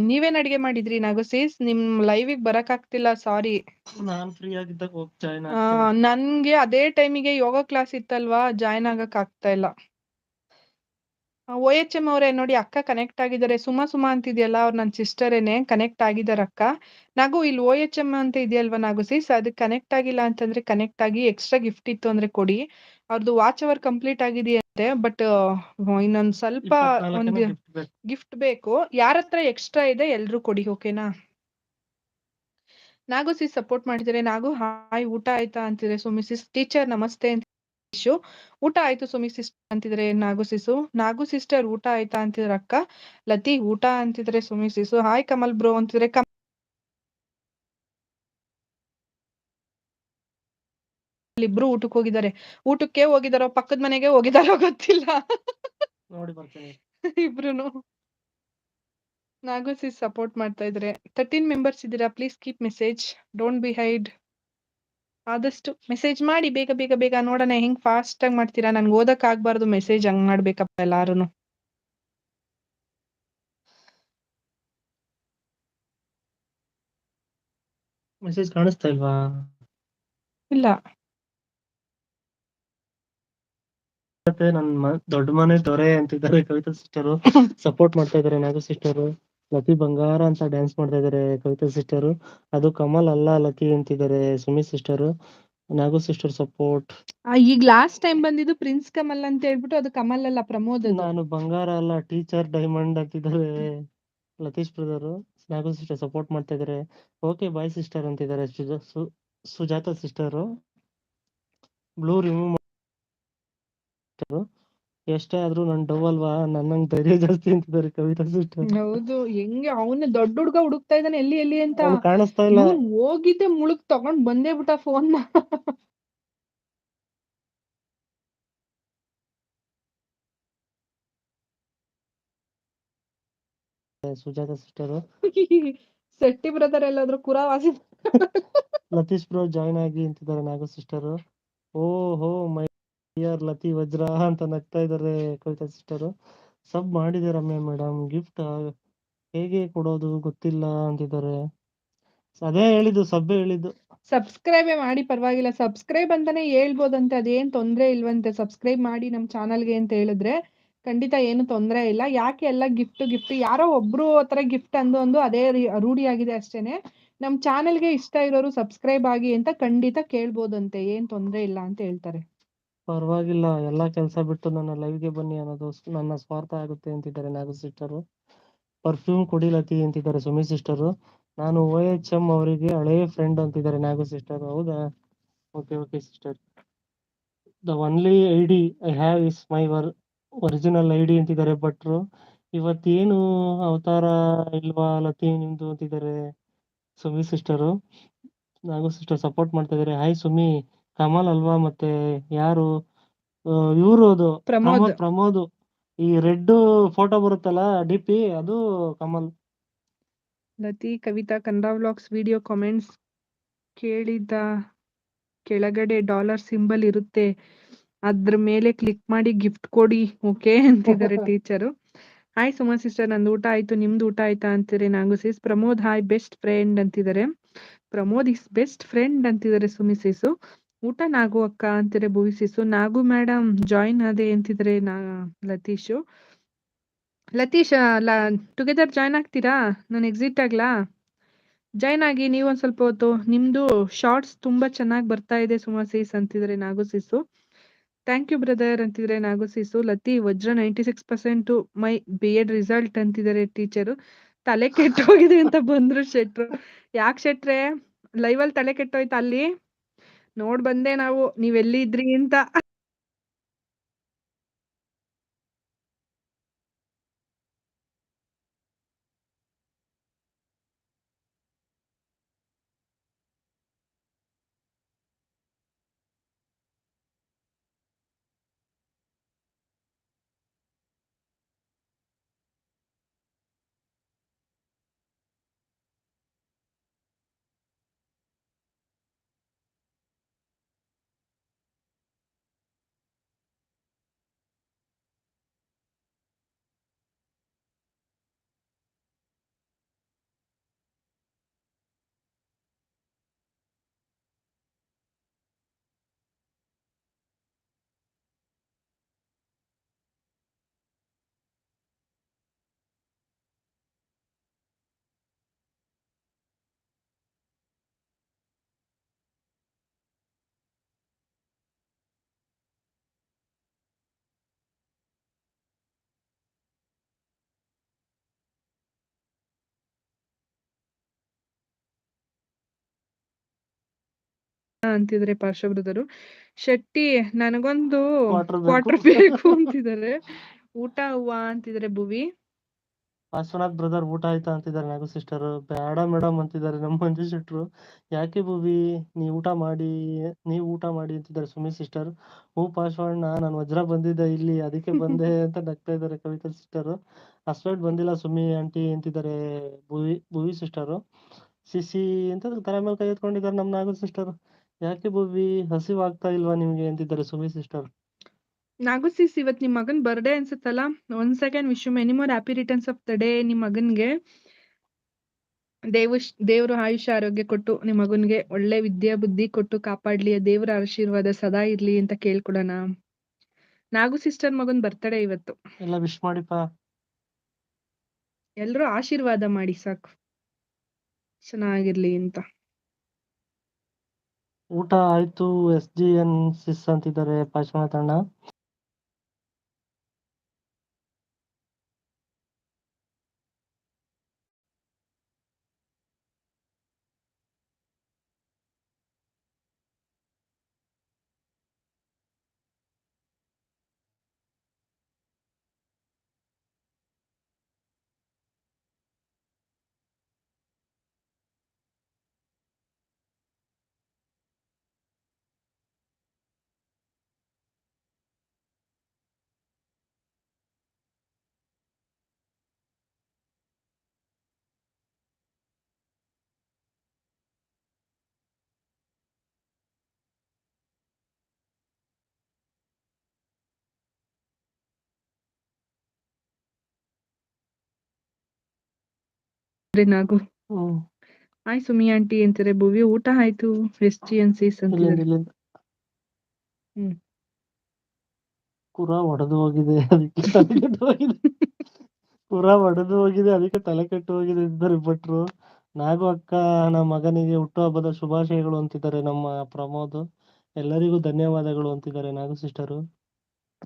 ನೀವೇನ್ ಅಡಿಗೆ ಮಾಡಿದ್ರಿ ನಾಗು ಸಿಸ್? ನಿಮ್ ಲೈವಿಗೆ ಬರಕ್ ಆಗ್ತಿಲ್ಲ, ಸಾರಿ. ನಾನ್ ಫ್ರೀ ಆಗಿದ್ದಾಗ ಹೋಗಿ ಜಾಯ್ನ್ ನನ್ಗೆ ಅದೇ ಟೈಮಿಗೆ ಯೋಗ ಕ್ಲಾಸ್ ಇತ್ತಲ್ವಾ, ಜಾಯ್ನ್ ಆಗಕ್ ಆಗ್ತಾ ಇಲ್ಲ. OHM ಅವರೇ ನೋಡಿ, ಅಕ್ಕ ಕನೆಕ್ಟ್ ಆಗಿದ್ದಾರೆ. ಸುಮಾ ಅಂತಿದ್ಯಲ್ಲ, ಅವ್ರು ನನ್ನ ಸಿಸ್ಟರೇನೆ, ಕನೆಕ್ಟ್ ಆಗಿದ್ದಾರೆ ಅಕ್ಕ. ನಾಗು ಇಲ್ಲಿ OHM ಅಂತ ಇದೆಯಲ್ವಾ ನಾಗು ಸಿಸ್, ಅದಕ್ಕೆ ಕನೆಕ್ಟ್ ಆಗಿಲ್ಲ ಅಂತಂದ್ರೆ ಕನೆಕ್ಟ್ ಆಗಿ ಎಕ್ಸ್ಟ್ರಾ ಗಿಫ್ಟ್ ಇತ್ತು ಅಂದ್ರೆ ಕೊಡಿ. ಅವ್ರದ್ದು ವಾಚ್ ಅವರ್ ಕಂಪ್ಲೀಟ್ ಆಗಿದೆಯಂತೆ, ಬಟ್ ಇನ್ನೊಂದ್ ಸ್ವಲ್ಪ ಒಂದು ಗಿಫ್ಟ್ ಬೇಕು. ಯಾರ ಹತ್ರ ಎಕ್ಸ್ಟ್ರಾ ಇದೆ ಎಲ್ರು ಕೊಡಿ, ಓಕೆನಾ? ನಾಗು ಸಿಸ್ ಸಪೋರ್ಟ್ ಮಾಡಿದರೆ. ನಾಗು ಹಾಯ್ ಊಟ ಆಯ್ತಾ ಅಂತಿದ್ರೆ ಸುಮಿ ಸಿಸ್. ಟೀಚರ್ ನಮಸ್ತೆ ಅಂತ ಊಟ ಆಯ್ತು ಸುಮಿ ಸಿಸ್ಟರ್ ಅಂತಿದ್ರೆ ನಾಗು ಸಿಸು. ನಾಗು ಸಿಸ್ಟರ್ ಊಟ ಆಯ್ತಾ ಅಂತಿದ್ರ ಅಕ್ಕ. ಲತಿ ಊಟ ಅಂತಿದ್ರೆ ಸುಮಿ ಸಿಸು. ಹಾಯ್ ಕಮಲ್ ಬ್ರೋ ಅಂತಿದ್ರೆ. ಇಬ್ರು ಊಟಕ್ಕೆ ಹೋಗಿದ್ದಾರೆ. ಊಟಕ್ಕೆ ಹೋಗಿದಾರೋ ಪಕ್ಕದ ಮನೆಗೆ ಹೋಗಿದಾರೋ ಗೊತ್ತಿಲ್ಲ. ನೋಡಿ ಬರ್ತೀನಿ. ಇಬ್ರುನು ನಾಗು ಸಿಸ್ ಸಪೋರ್ಟ್ ಮಾಡ್ತಾ ಇದ್ರೆ. 13 ಮೆಂಬರ್ಸ್ ಇದ್ದೀರಾ, please keep message, don't be hide. ಆದಷ್ಟು ಮೆಸೇಜ್ ಮಾಡಿ ಬೇಗ ನೋಡೋಣ ಹೆಂಗ್ ಫಾಸ್ಟ್ ಆಗಿ ಮಾಡ್ತೀರಾ. ನನ್ಗೆ ಓದಕ್ ಆಗ್ಬಾರ್ದು ಮೆಸೇಜ್, ಹಂಗ್ ಮಾಡ್ಬೇಕಪ್ಪ ಎಲ್ಲಾರುನು. ಮೆಸೇಜ್ ಕಾಣಿಸ್ತಾ ಇಲ್ವಾ? ಇಲ್ಲ. ನನ್ನ ದೊಡ್ಡ ಮನೆ ದೊರೆ ಅಂತಿದ್ದಾರೆ ಕವಿತಾ ಸಿಸ್ಟರ್. ಸಪೋರ್ಟ್ ಮಾಡ್ತಾ ಇದಾರೆ ನಾಗು ಸಿಸ್ಟರ್. ಲತಿ ಬಂಗಾರ ಅಂತ ಡ್ಯಾನ್ಸ್ ಮಾಡ್ತಾ ಇದಾರೆ ಕವಿತಾ ಸಿಸ್ಟರ್. ಅದು ಕಮಲ್ ಅಲ್ಲ ಲತಿ ಅಂತಿದ್ದಾರೆ ಸುಮಿ ಸಿಸ್ಟರ್. ನಾಗು ಸಿಸ್ಟರ್ ಸಪೋರ್ಟ್. ಈಗ ಲಾಸ್ಟ್ ಟೈಮ್ ಬಂದಿದ್ದು ಪ್ರಿನ್ಸ್ ಕಮಲ್ ಅಂತ ಹೇಳ್ಬಿಟ್ಟು, ಅದು ಕಮಲ್ ಅಲ್ಲ, ಪ್ರಮೋದ್. ನಾನು ಬಂಗಾರ ಅಲ್ಲ ಟೀಚರ್ ಡೈಮಂಡ್ ಅಂತಿದ್ದಾರೆ ಲತೀಶ್ ಬ್ರದರ್. ನಾಗು ಸಿಸ್ಟರ್ ಸಪೋರ್ಟ್ ಮಾಡ್ತಾ ಇದಾರೆ. ಓಕೆ ಬಾಯ್ ಸಿಸ್ಟರ್ ಅಂತಿದ್ದಾರೆ ಸುಜಾತ ಸಿಸ್ಟರ್. ಬ್ಲೂ ರಿಮೂವ್ ಎಷ್ಟೇ ಆದ್ರೂ ನನ್ ಡವ್ ಅಲ್ವಾ, ನನ್ನಂಗ್ ಧೈರ್ಯ ಜಾಸ್ತಿ ಅಂತಿದ್ದಾರೆ ಕವಿತಾ ಸಿಸ್ಟರ್. ಹೌದು, ಹೆಂಗೆ ಅವನ ದೊಡ್ಡ ಹುಡ್ಗ ಹುಡುಕ್ತಾ ಇದ್ದಾನೆ ಎಲ್ಲಿ ಅಂತ. ಕಾಣಿಸ್ತಾ ಇಲ್ಲ. ಹೋಗಿದ್ದೆ ಮುಳುಗ್ ತಗೊಂಡ್ ಬಂದೇ ಬಿಟ್ಟ phone. Sujatha sister. Shetty brother ಎಲ್ಲಾದ್ರೂ ಕುರಾವಾಸಿ. ಲತೀಶ್ ಬ್ರೋ ಜಾಯ್ನ್ ಆಗಿ ಅಂತಿದ್ದಾರೆ ನಾಗು ಸಿಸ್ಟರ್. ಓಹೋ ಮೈ ಡಿಯರ್ ಲತಿ ವಜ್ರ ಅಂತ ನಗ್ತಾ ಇದಾರೆ ಕವಿತಾ ಸಿಸ್ಟರ್. ಸಬ್ ಮಾಡಿದೆ ರಮ್ಯಾ ಮೇಡಮ್, ಗಿಫ್ಟ್ ಹೇಗೆ ಕೊಡೋದು ಗೊತ್ತಿಲ್ಲ ಅಂತಿದ್ದಾರೆ. ಅದೇ ಹೇಳಿದ್ದು, ಸಬ್ಬೆ ಹೇಳಿದ್ದು. ಸಬ್ಸ್ಕ್ರೈಬೇ ಮಾಡಿ ಪರವಾಗಿಲ್ಲ. ಸಬ್ಸ್ಕ್ರೈಬ್ ಅಂತಾನೆ ಹೇಳ್ಬೋದಂತೆ, ಅದೇನ್ ತೊಂದ್ರೆ ಇಲ್ವಂತೆ. ಸಬ್ಸ್ಕ್ರೈಬ್ ಮಾಡಿ ನಮ್ಮ ಚಾನಲ್ಗೆ ಅಂತ ಹೇಳಿದ್ರೆ ಖಂಡಿತ ಏನು ತೊಂದರೆ ಇಲ್ಲ. ಯಾಕೆ ಎಲ್ಲ ಗಿಫ್ಟ್ ಯಾರೋ ಒಬ್ರು ಆತರ ಗಿಫ್ಟ್ ಅಂದು ಅದೇ ರೂಢಿಯಾಗಿದೆ ಅಷ್ಟೇನೆ. ನಮ್ಮ ಚಾನಲ್ಗೆ ಇಷ್ಟ ಇರೋರು ಸಬ್ಸ್ಕ್ರೈಬ್ ಆಗಿ ಅಂತ ಖಂಡಿತ ಕೇಳ್ಬೋದಂತೆ, ಏನ್ ತೊಂದ್ರೆ ಇಲ್ಲ ಅಂತ ಹೇಳ್ತಾರೆ. ಪರವಾಗಿಲ್ಲ, ಎಲ್ಲಾ ಕೆಲಸ ಬಿಟ್ಟು ನನ್ನ ಲೈವ್ಗೆ ಬನ್ನಿ ಅನ್ನೋದು ನನ್ನ ಸ್ವಾರ್ಥ ಆಗುತ್ತೆ ಅಂತಿದ್ದಾರೆ ನಾಗು ಸಿಸ್ಟರು. ಪರ್ಫ್ಯೂಮ್ ಕುಡಿಲತಿ ಅಂತಿದ್ದಾರೆ ಸುಮಿ ಸಿಸ್ಟರು. ನಾನು OHM ಅವರಿಗೆ ಹಳೆಯ ಫ್ರೆಂಡ್ ಅಂತಿದ್ದಾರೆ ನಾಗು ಸಿಸ್ಟರ್. ಹೌದಾ? Okay sister. The only ID I have is my original ID ಅಂತಿದ್ದಾರೆ ಭಟ್ರು. ಇವತ್ತೇನು ಅವತಾರ ಇಲ್ವಾ ಲತಿ ನಿಮ್ದು ಅಂತಿದ್ದಾರೆ ಸುಮಿ ಸಿಸ್ಟರು. ನಾಗು ಸಿಸ್ಟರ್ ಸಪೋರ್ಟ್ ಮಾಡ್ತಾ ಇದಾರೆ. ಹಾಯ್ ಸುಮಿ, ಕಮಲ್ ಅಲ್ವಾ? ಮತ್ತೆ ಯಾರು ಇವರು? ಅದು ಪ್ರಮೋದ್. ಪ್ರಮೋದ್. ಈ ರೆಡ್ ಫೋಟೋ ಬರುತ್ತಲ್ಲ DP, ಅದು Kamal. Lathi, Kavitha, Kannada vlogs video comments ಕೇಳಿದ ಕೆಳಗಡೆ ಡಾಲರ್ ಸಿಂಬಲ್ ಇರುತ್ತೆ, ಅದ್ರ ಮೇಲೆ ಕ್ಲಿಕ್ ಮಾಡಿ ಗಿಫ್ಟ್ ಕೊಡಿ ಓಕೆ ಅಂತಿದ್ದಾರೆ ಟೀಚರು. ಹಾಯ್ ಸುಮಾ ಸಿಸ್ಟರ್, ನಂದು ಊಟ ಆಯ್ತು, ನಿಮ್ದು ಊಟ ಆಯ್ತಾ ಅಂತೀರಿ ನಾಗು ಸಿಸ್. ಪ್ರಮೋದ್ ಹಾಯ್, ಬೆಸ್ಟ್ ಫ್ರೆಂಡ್ ಅಂತಿದ್ದಾರೆ. ಪ್ರಮೋದ್ ಇಸ್ ಬೆಸ್ಟ್ ಫ್ರೆಂಡ್ ಅಂತಿದ್ದಾರೆ ಸುಮಿ ಸಿಸು. ಊಟ ನಾಗು ಅಕ್ಕ ಅಂತಿದ್ದಾರೆ ಭುವಿ ಸಿಸು. ನಾಗು ಮೇಡಮ್ ಜಾಯಿನ್ ಅದೇ ಅಂತಿದ್ದಾರೆ ಲತೀಶು. ಲತೀಶ್ ಟುಗೆದರ್ ಜಾಯ್ನ್ ಆಗ್ತೀರಾ? ನಾನು ಎಕ್ಸಿಟ್ ಆಗ್ಲಾ? ಜಾಯ್ನ್ ಆಗಿ ನೀವು ಒಂದ್ ಸ್ವಲ್ಪ ಹೊತ್ತು. ನಿಮ್ದು ಶಾರ್ಟ್ಸ್ ತುಂಬಾ ಚೆನ್ನಾಗಿ ಬರ್ತಾ ಇದೆ ಸುಮಾ ಸಿಸ್ ಅಂತಿದ್ದಾರೆ ನಾಗು ಸಿಸು. ಥ್ಯಾಂಕ್ ಯು ಬ್ರದರ್ ಅಂತಿದ್ದಾರೆ ನಾಗು ಸಿಸು. ಲತಿ, ವಜ್ರ 96% ಮೈ BEd ರಿಸಲ್ಟ್ ಅಂತಿದ್ದಾರೆ ಟೀಚರು. ತಲೆ ಕೆಟ್ಟೋಗಿದೆ ಅಂತ ಬಂದ್ರು ಶೆಟ್ರು. ಯಾಕೆ ಶೆಟ್ರೆ, ಲೈವ್ ಅಲ್ಲಿ ತಲೆ ಕೆಟ್ಟೋಯ್ತಾ? ಅಲ್ಲಿ ನೋಡ್ ಬಂದೆ ನಾವು ನೀವೆಲ್ಲಿ ಇದ್ರಿ ಅಂತ. ಅಂತಿದ್ರೆ ಪಾರ್ಶ್ವ ಬ್ರದರು. ಶೆಟ್ಟಿ, ನನಗೊಂದು Quarter ಬೇಕು. ಕ್ವಾರ್ಟರ್ ಬೇಕು ಅಂತಿದ್ದಾರೆ. ಊಟ ಹೂವ ಅಂತಿದ್ದಾರೆ ಭುವಿ. ಪಾರ್ಶ್ವನಾಥ್ ಬ್ರದರ್ ಊಟ ಆಯ್ತಾ ಅಂತಿದ್ದಾರೆ ನಾಗು ಸಿಸ್ಟರ್. ಬೇಡ ಮೇಡಮ್ ಅಂತಿದ್ದಾರೆ ನಮ್ಮ ಮಂಜು ಶೆಟ್ರು. ಯಾಕೆ ಭುವಿ, ನೀವು ಊಟ ಮಾಡಿ ಅಂತಿದ್ದಾರೆ ಸುಮಿ ಸಿಸ್ಟರ್. ಪಾರ್ಶ್ವಣ್ಣ, ನಾನು ವಜ್ರ ಬಂದಿದ್ದೆ ಇಲ್ಲಿ, ಅದಕ್ಕೆ ಬಂದೆ ಅಂತ ನಗ್ತಾ ಇದ್ದಾರೆ ಕವಿತಾ ಸಿಸ್ಟರ್. ಹಸ್ಬೆಂಡ್ ಬಂದಿಲ್ಲ ಸುಮಿ ಆಂಟಿ ಅಂತಿದ್ದಾರೆ ಭುವಿ ಸಿಸ್ಟರು. ಸಿಸಿ ಅಂತ ತಲೆ ಮೇಲೆ ಕೈ ಎತ್ಕೊಂಡಿದ್ದಾರೆ ನಮ್ಮ ನಾಗು ಸಿಸ್ಟರ್. ಯಾಕೆ ಭುವಿ, ಹಸಿವಾಗ್ತಾ ಇಲ್ವಾ ನಿಮ್ಗೆ ಅಂತಿದ್ದಾರೆ ಸುಮಿ ಸಿಸ್ಟರ್. ನಾಗು ಸಿಸ್, ಇವತ್ ನಿಮ್ ಮಗನ್ ಬರ್ಡೇ ಅನ್ಸುತ್ತಲ್ಲ. 1 second, wish you many more happy returns of the day. ನಿಮ್ ಮಗನ್ಗೆ ದೇವ್ರು ಆಯುಷ್ಯ ಆರೋಗ್ಯ ಕೊಟ್ಟು ನಿಮ್ ಮಗನ್ಗೆ ಒಳ್ಳೆ ವಿದ್ಯಾ ಬುದ್ಧಿ ಕೊಟ್ಟು ಕಾಪಾಡ್ಲಿ. ದೇವ್ರ ಆಶೀರ್ವಾದ ಸದಾ ಇರ್ಲಿ ಅಂತ ಕೇಳ್ಕೊಡೋಣ. ನಾಗು ಸಿಸ್ಟರ್ ಮಗನ್ ಬರ್ತಡೇ ಇವತ್ತು. ಎಲ್ಲ ವಿಶ್ ಮಾಡಿಪ್ಪ. ಎಲ್ರೂ ಆಶೀರ್ವಾದ ಮಾಡಿ ಸಾಕು, ಚೆನ್ನಾಗಿರ್ಲಿ ಅಂತ. ಊಟ ಆಯ್ತು SGN ಸಿಸ್ ಅಂತಿದ್ದಾರೆ ಪಾರ್ಶ್ವನಾಥ್ ಅಣ್ಣ. ನಾಗು ಹ್ಮ್ ಹಾಯ್ ಸುಮಿ ಆಂಟಿ ಅಂತಾರೆ. ಭುವಿ ಊಟ ಆಯ್ತು SGNCs ಇಲ್ಲಿಂದ ಅಂತಿದ್ದಾರೆ. ಇಲ್ಲಿಂದ ಹ್ಮ್ ಪುರ ಒಡೆದು ಹೋಗಿದೆ ಅದಕ್ಕೆ ತಲೆ ಕೆಟ್ಟು ಹೋಗಿದೆ. ಪುರ ಒಡೆದು ಹೋಗಿದೆ ಅದಕ್ಕೆ ತಲೆ ಕೆಟ್ಟು ಹೋಗಿದೆ ಇದ್ದಾರೆ ಭಟ್ರು. ನಾಗು ಅಕ್ಕ ನಮ್ಮ ಮಗನಿಗೆ ಹುಟ್ಟುಹಬ್ಬದ ಶುಭಾಶಯಗಳು ಅಂತಿದ್ದಾರೆ ನಮ್ಮ ಪ್ರಮೋದ್. ಎಲ್ಲರಿಗೂ ಧನ್ಯವಾದಗಳು ಅಂತಿದ್ದಾರೆ Nagu sister.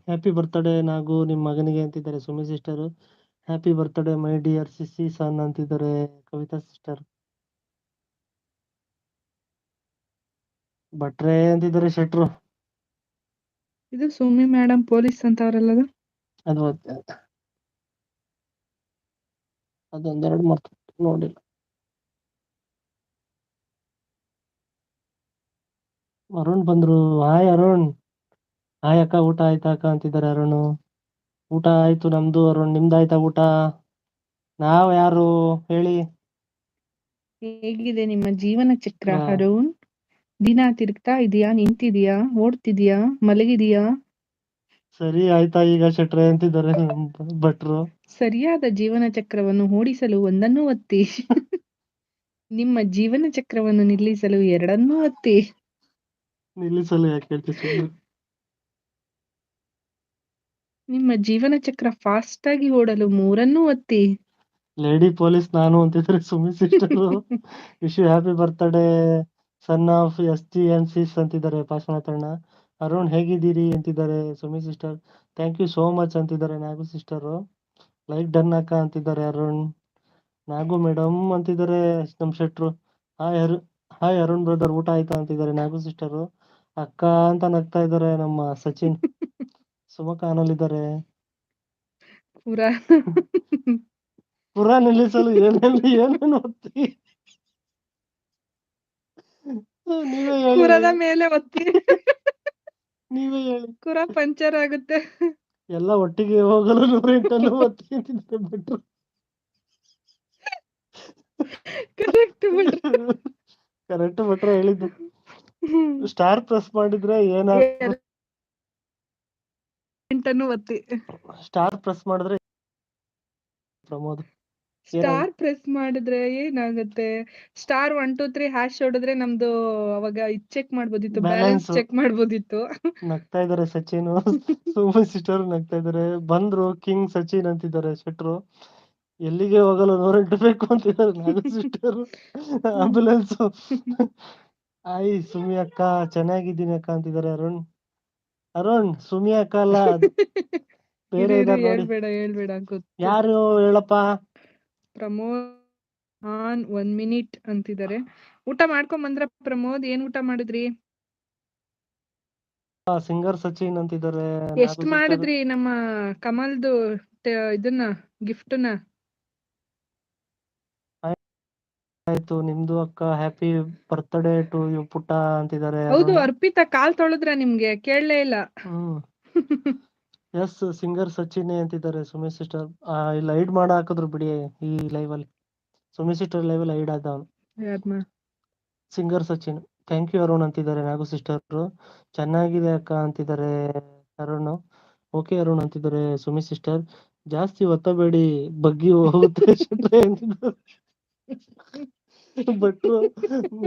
Happy birthday Nagu ನಿಮ್ಮ ಮಗನಿಗೆ ಅಂತಿದ್ದಾರೆ Sumi sister. Happy birthday my dear ಸಿಸಿ ಸನ್ ಅಂತಿದ್ದಾರೆ ಕವಿತಾ ಸಿಸ್ಟರ್. ಭಟ್ರೆ ಅಂತಿದ್ದಾರೆ ಶೆಟ್ರು. ಇದು ಸುಮಿ ಮೇಡಮ್ ಪೊಲೀಸ್ ಅಂತ ಅವರಲ್ಲದು. ಅದು ಅದೊಂದೆರಡು ಮರ್ತು ನೋಡಿಲ್ಲ. ಅರುಣ್ ಬಂದ್ರು. ಹಾಯ್ ಅರುಣ್. ಹಾಯ್ ಅಕ್ಕ ಊಟ ಆಯ್ತಾ ಅಕ್ಕ ಅಂತಿದ್ದಾರೆ ಅರುಣ್. ಊಟ ಆಯ್ತು ನಮ್ದು ಅರುಣ್. ನಿಮ್ದಾಯ್ತಾ ಊಟ? ನಾವ್ ಯಾರು ಹೇಳಿ? ಹೇಗಿದೆ ನಿಮ್ಮ ಜೀವನ ಚಕ್ರ ಹಾ. ಅರುಣ್? ದಿನ ತಿರುಗ್ತಾ ಇದೀಯಾ, ನಿಂತಿದೀಯಾ, ಓಡ್ತಿದೀಯಾ, ಮಲಗಿದೀಯಾ? ಸರಿ ಆಯ್ತಾ ಈಗ ಶೆಟ್ರೆ ಅಂತಿದ್ದಾರೆ ನಮ್ ಭಟ್ರು. ಸರಿಯಾದ ಜೀವನ ಚಕ್ರವನ್ನು ಓಡಿಸಲು ಒಂದನ್ನು ಒತ್ತಿ. ನಿಮ್ಮ ಜೀವನ ಚಕ್ರವನ್ನು ನಿಲ್ಲಿಸಲು ಎರಡನ್ನೂ ಒತ್ತಿ. ನಿಲ್ಲಿಸಲು ಯಾಕೆ ಹೇಳ್ತೀವಿ ಸುಮ್ಮನೆ. ನಿಮ್ಮ ಜೀವನ ಚಕ್ರ ಫಾಸ್ಟ್ ಆಗಿ ಓಡಲು ಮೂರನ್ನೂ ಒತ್ತಿ. ಲೇಡಿ ಪೊಲೀಸ್ ನಾನು ಅಂತಿದ್ದಾರೆ Sumi sister. Wish you happy birthday son of SGNCs ಅಂತಿದ್ದಾರೆ ಪಾರ್ಶ್ವನಾಥಣ್ಣ. ಅರುಣ್ ಹೇಗಿದ್ದೀರಿ ಅಂತಿದ್ದಾರೆ Sumi sister. Thank you so much ಅಂತಿದ್ದಾರೆ ನಾಗು ಸಿಸ್ಟರು. ಲೈಕ್ ಡನ್ ಅಕ್ಕ ಅಂತಿದ್ದಾರೆ ಅರುಣ್. ನಾಗು ಮೇಡಮ್ ಅಂತಿದ್ದಾರೆ ನಮ್ ಶೆಟ್ರು. ಹಾಯ್ ಅರುಣ್ ಬ್ರದರ್ ಊಟ ಆಯ್ತಾ ಅಂತಿದ್ದಾರೆ ನಾಗು ಸಿಸ್ಟರು. ಅಕ್ಕ ಅಂತ ನಗ್ತಾ ಇದ್ದಾರೆ ನಮ್ಮ ಸಚಿನ್. ಸುಮಕ ಆನಲ್ಲಿದ್ದಾರೆ. ಪುರ ಪುರ ನಿಲ್ಲಿಸಲು ಏನೇನು ಒತ್ತಿ. ನೀವೇ ಹೇಳಿ. ಕುರದ ಮೇಲೆ ಒತ್ತಿ. ನೀವೇ ಹೇಳಿ. ಕುರ ಪಂಚರ್ ಆಗುತ್ತೆ. ಎಲ್ಲ ಒಟ್ಟಿಗೆ ಹೋಗಲು 108 ಒತ್ತಿ ಅಂತಿದ್ದಾರೆ ಭಟ್ರು. ಕರೆಕ್ಟ್ ಬಿಡ್ರಿ. ಕರೆಕ್ಟ್ ಭಟ್ರು ಹೇಳಿದ್ದು. ಸ್ಟಾರ್ ಪ್ರೆಸ್ ಮಾಡಿದ್ರೆ ಏನಾಗ್ತದೆ? ಎಂಟನ್ನು ಒತ್ತಿ. ಸ್ಟಾರ್ ಪ್ರೆಸ್ ಮಾಡಿದ್ರೆ ಪ್ರಮೋದ್ ಸ್ಟಾರ್ ಪ್ರೆಸ್ ಮಾಡಿದ್ರೆ ಏನಾಗುತ್ತೆ? ಸ್ಟಾರ್ 1 2 3 ಹ್ಯಾಶ್ ಹೊಡೆದ್ರೆ ನಮ್ದು ಅವಾಗ ಚೆಕ್ ಮಾಡ್ಬೋದಿತ್ತು, ಬ್ಯಾಲೆನ್ಸ್ ಬ್ಯಾಲೆನ್ಸ್ ಚೆಕ್ ಮಾಡ್ಬೋದಿತ್ತು. ನಗ್ತಾ ಇದಾರೆ ಸಚಿನ್. ಸುಮಿ ಸಿಸ್ಟರ್ ನಗ್ತಾ ಇದಾರೆ. ಬಂದ್ರು ಕಿಂಗ್ ಸಚಿನ್ ಅಂತಿದ್ದಾರೆ ಶೆಟ್ರು. ಎಲ್ಲಿಗೆ ಹೋಗಲು 108 ಬೇಕು ಅಂತಿದ್ದಾರೆ ನಾಗು ಸಿಸ್ಟರ್. ಆಂಬುಲೆನ್ಸ್. ಆಯ್ ಸುಮಿ ಅಕ್ಕ ಚೆನ್ನಾಗಿದ್ದೀನಿ ಅಕ್ಕ ಅಂತಿದ್ದಾರೆ ಅರುಣ್ ಸುಮಿ ಅಕ್ಕ ಅಲ್ಲ ಬೇರೆ ಇದಾರೆ ನೋಡಿ. ಹೇಳ್ಬೇಡ ಗೊತ್ತು. ಯಾರು ಹೇಳಪ್ಪ? ಪ್ರಮೋದ್ ಆನ್ 1 ಮಿನಿಟ್ ಅಂತಿದ್ದಾರೆ. ಊಟ ಮಾಡ್ಕೊಂಡ್ ಬಂದ್ರ ಪ್ರಮೋದ್? ಏನ್ ಊಟ ಮಾಡಿದ್ರಿ? ಸಿಂಗರ್ ಸಚಿನ್ ಅಂತಿದ್ದಾರೆ. ಎಷ್ಟ್ ಮಾಡಿದ್ರಿ ನಮ್ಮ ಕಮಲ್ದು ಇದನ್ನ ಗಿಫ್ಟ್ನ? ಆಯ್ತು ನಿಮ್ದು ಅಕ್ಕ. ಹ್ಯಾಪಿ ಬರ್ತ್ಡೇ ಟು ಯು ಪುಟ್ಟ ಅಂತಿದ್ದಾರೆ. ಹೌದು ಅರ್ಪಿತಾ ಕಾಲ್ ತೊಳೆದ್ರ? ನಿಮ್ಗೆ ಕೇಳಲೇ ಇಲ್ಲ. ಎಸ್ ಸಿಂಗರ್ ಸಚಿನ್ ಅಂತಿದ್ದಾರೆ ಸುಮಿ ಸಿಸ್ಟರ್. ಇಲ್ಲ ಹೈಡ್ ಮಾಡ ಹಾಕಿದ್ರು ಬಿಡಿ ಈ ಲೈವ್ ಅಲ್ಲಿ. ಸುಮಿ ಸಿಸ್ಟರ್ ಲೈವ್ ಅಲ್ಲಿ ಹೈಡ್ ಆದವನು singer Sachin. Thank you Arun ಅಂತಿದ್ದಾರೆ ನಾಗು ಸಿಸ್ಟರ್. ಚೆನ್ನಾಗಿದೆ ಅಕ್ಕ ಅಂತಿದ್ದಾರೆ ಅರುಣ್. ಓಕೆ ಅರುಣ್ ಅಂತಿದ್ದಾರೆ ಸುಮಿ ಸಿಸ್ಟರ್. ಜಾಸ್ತಿ ಒತ್ತಬೇಡಿ ಬಗ್ಗಿ ಹೋಗುತ್ತೆ ಶೆಟ್ರೆ ಅಂತಿದ್ದಾರೆ ಭಟ್ರು.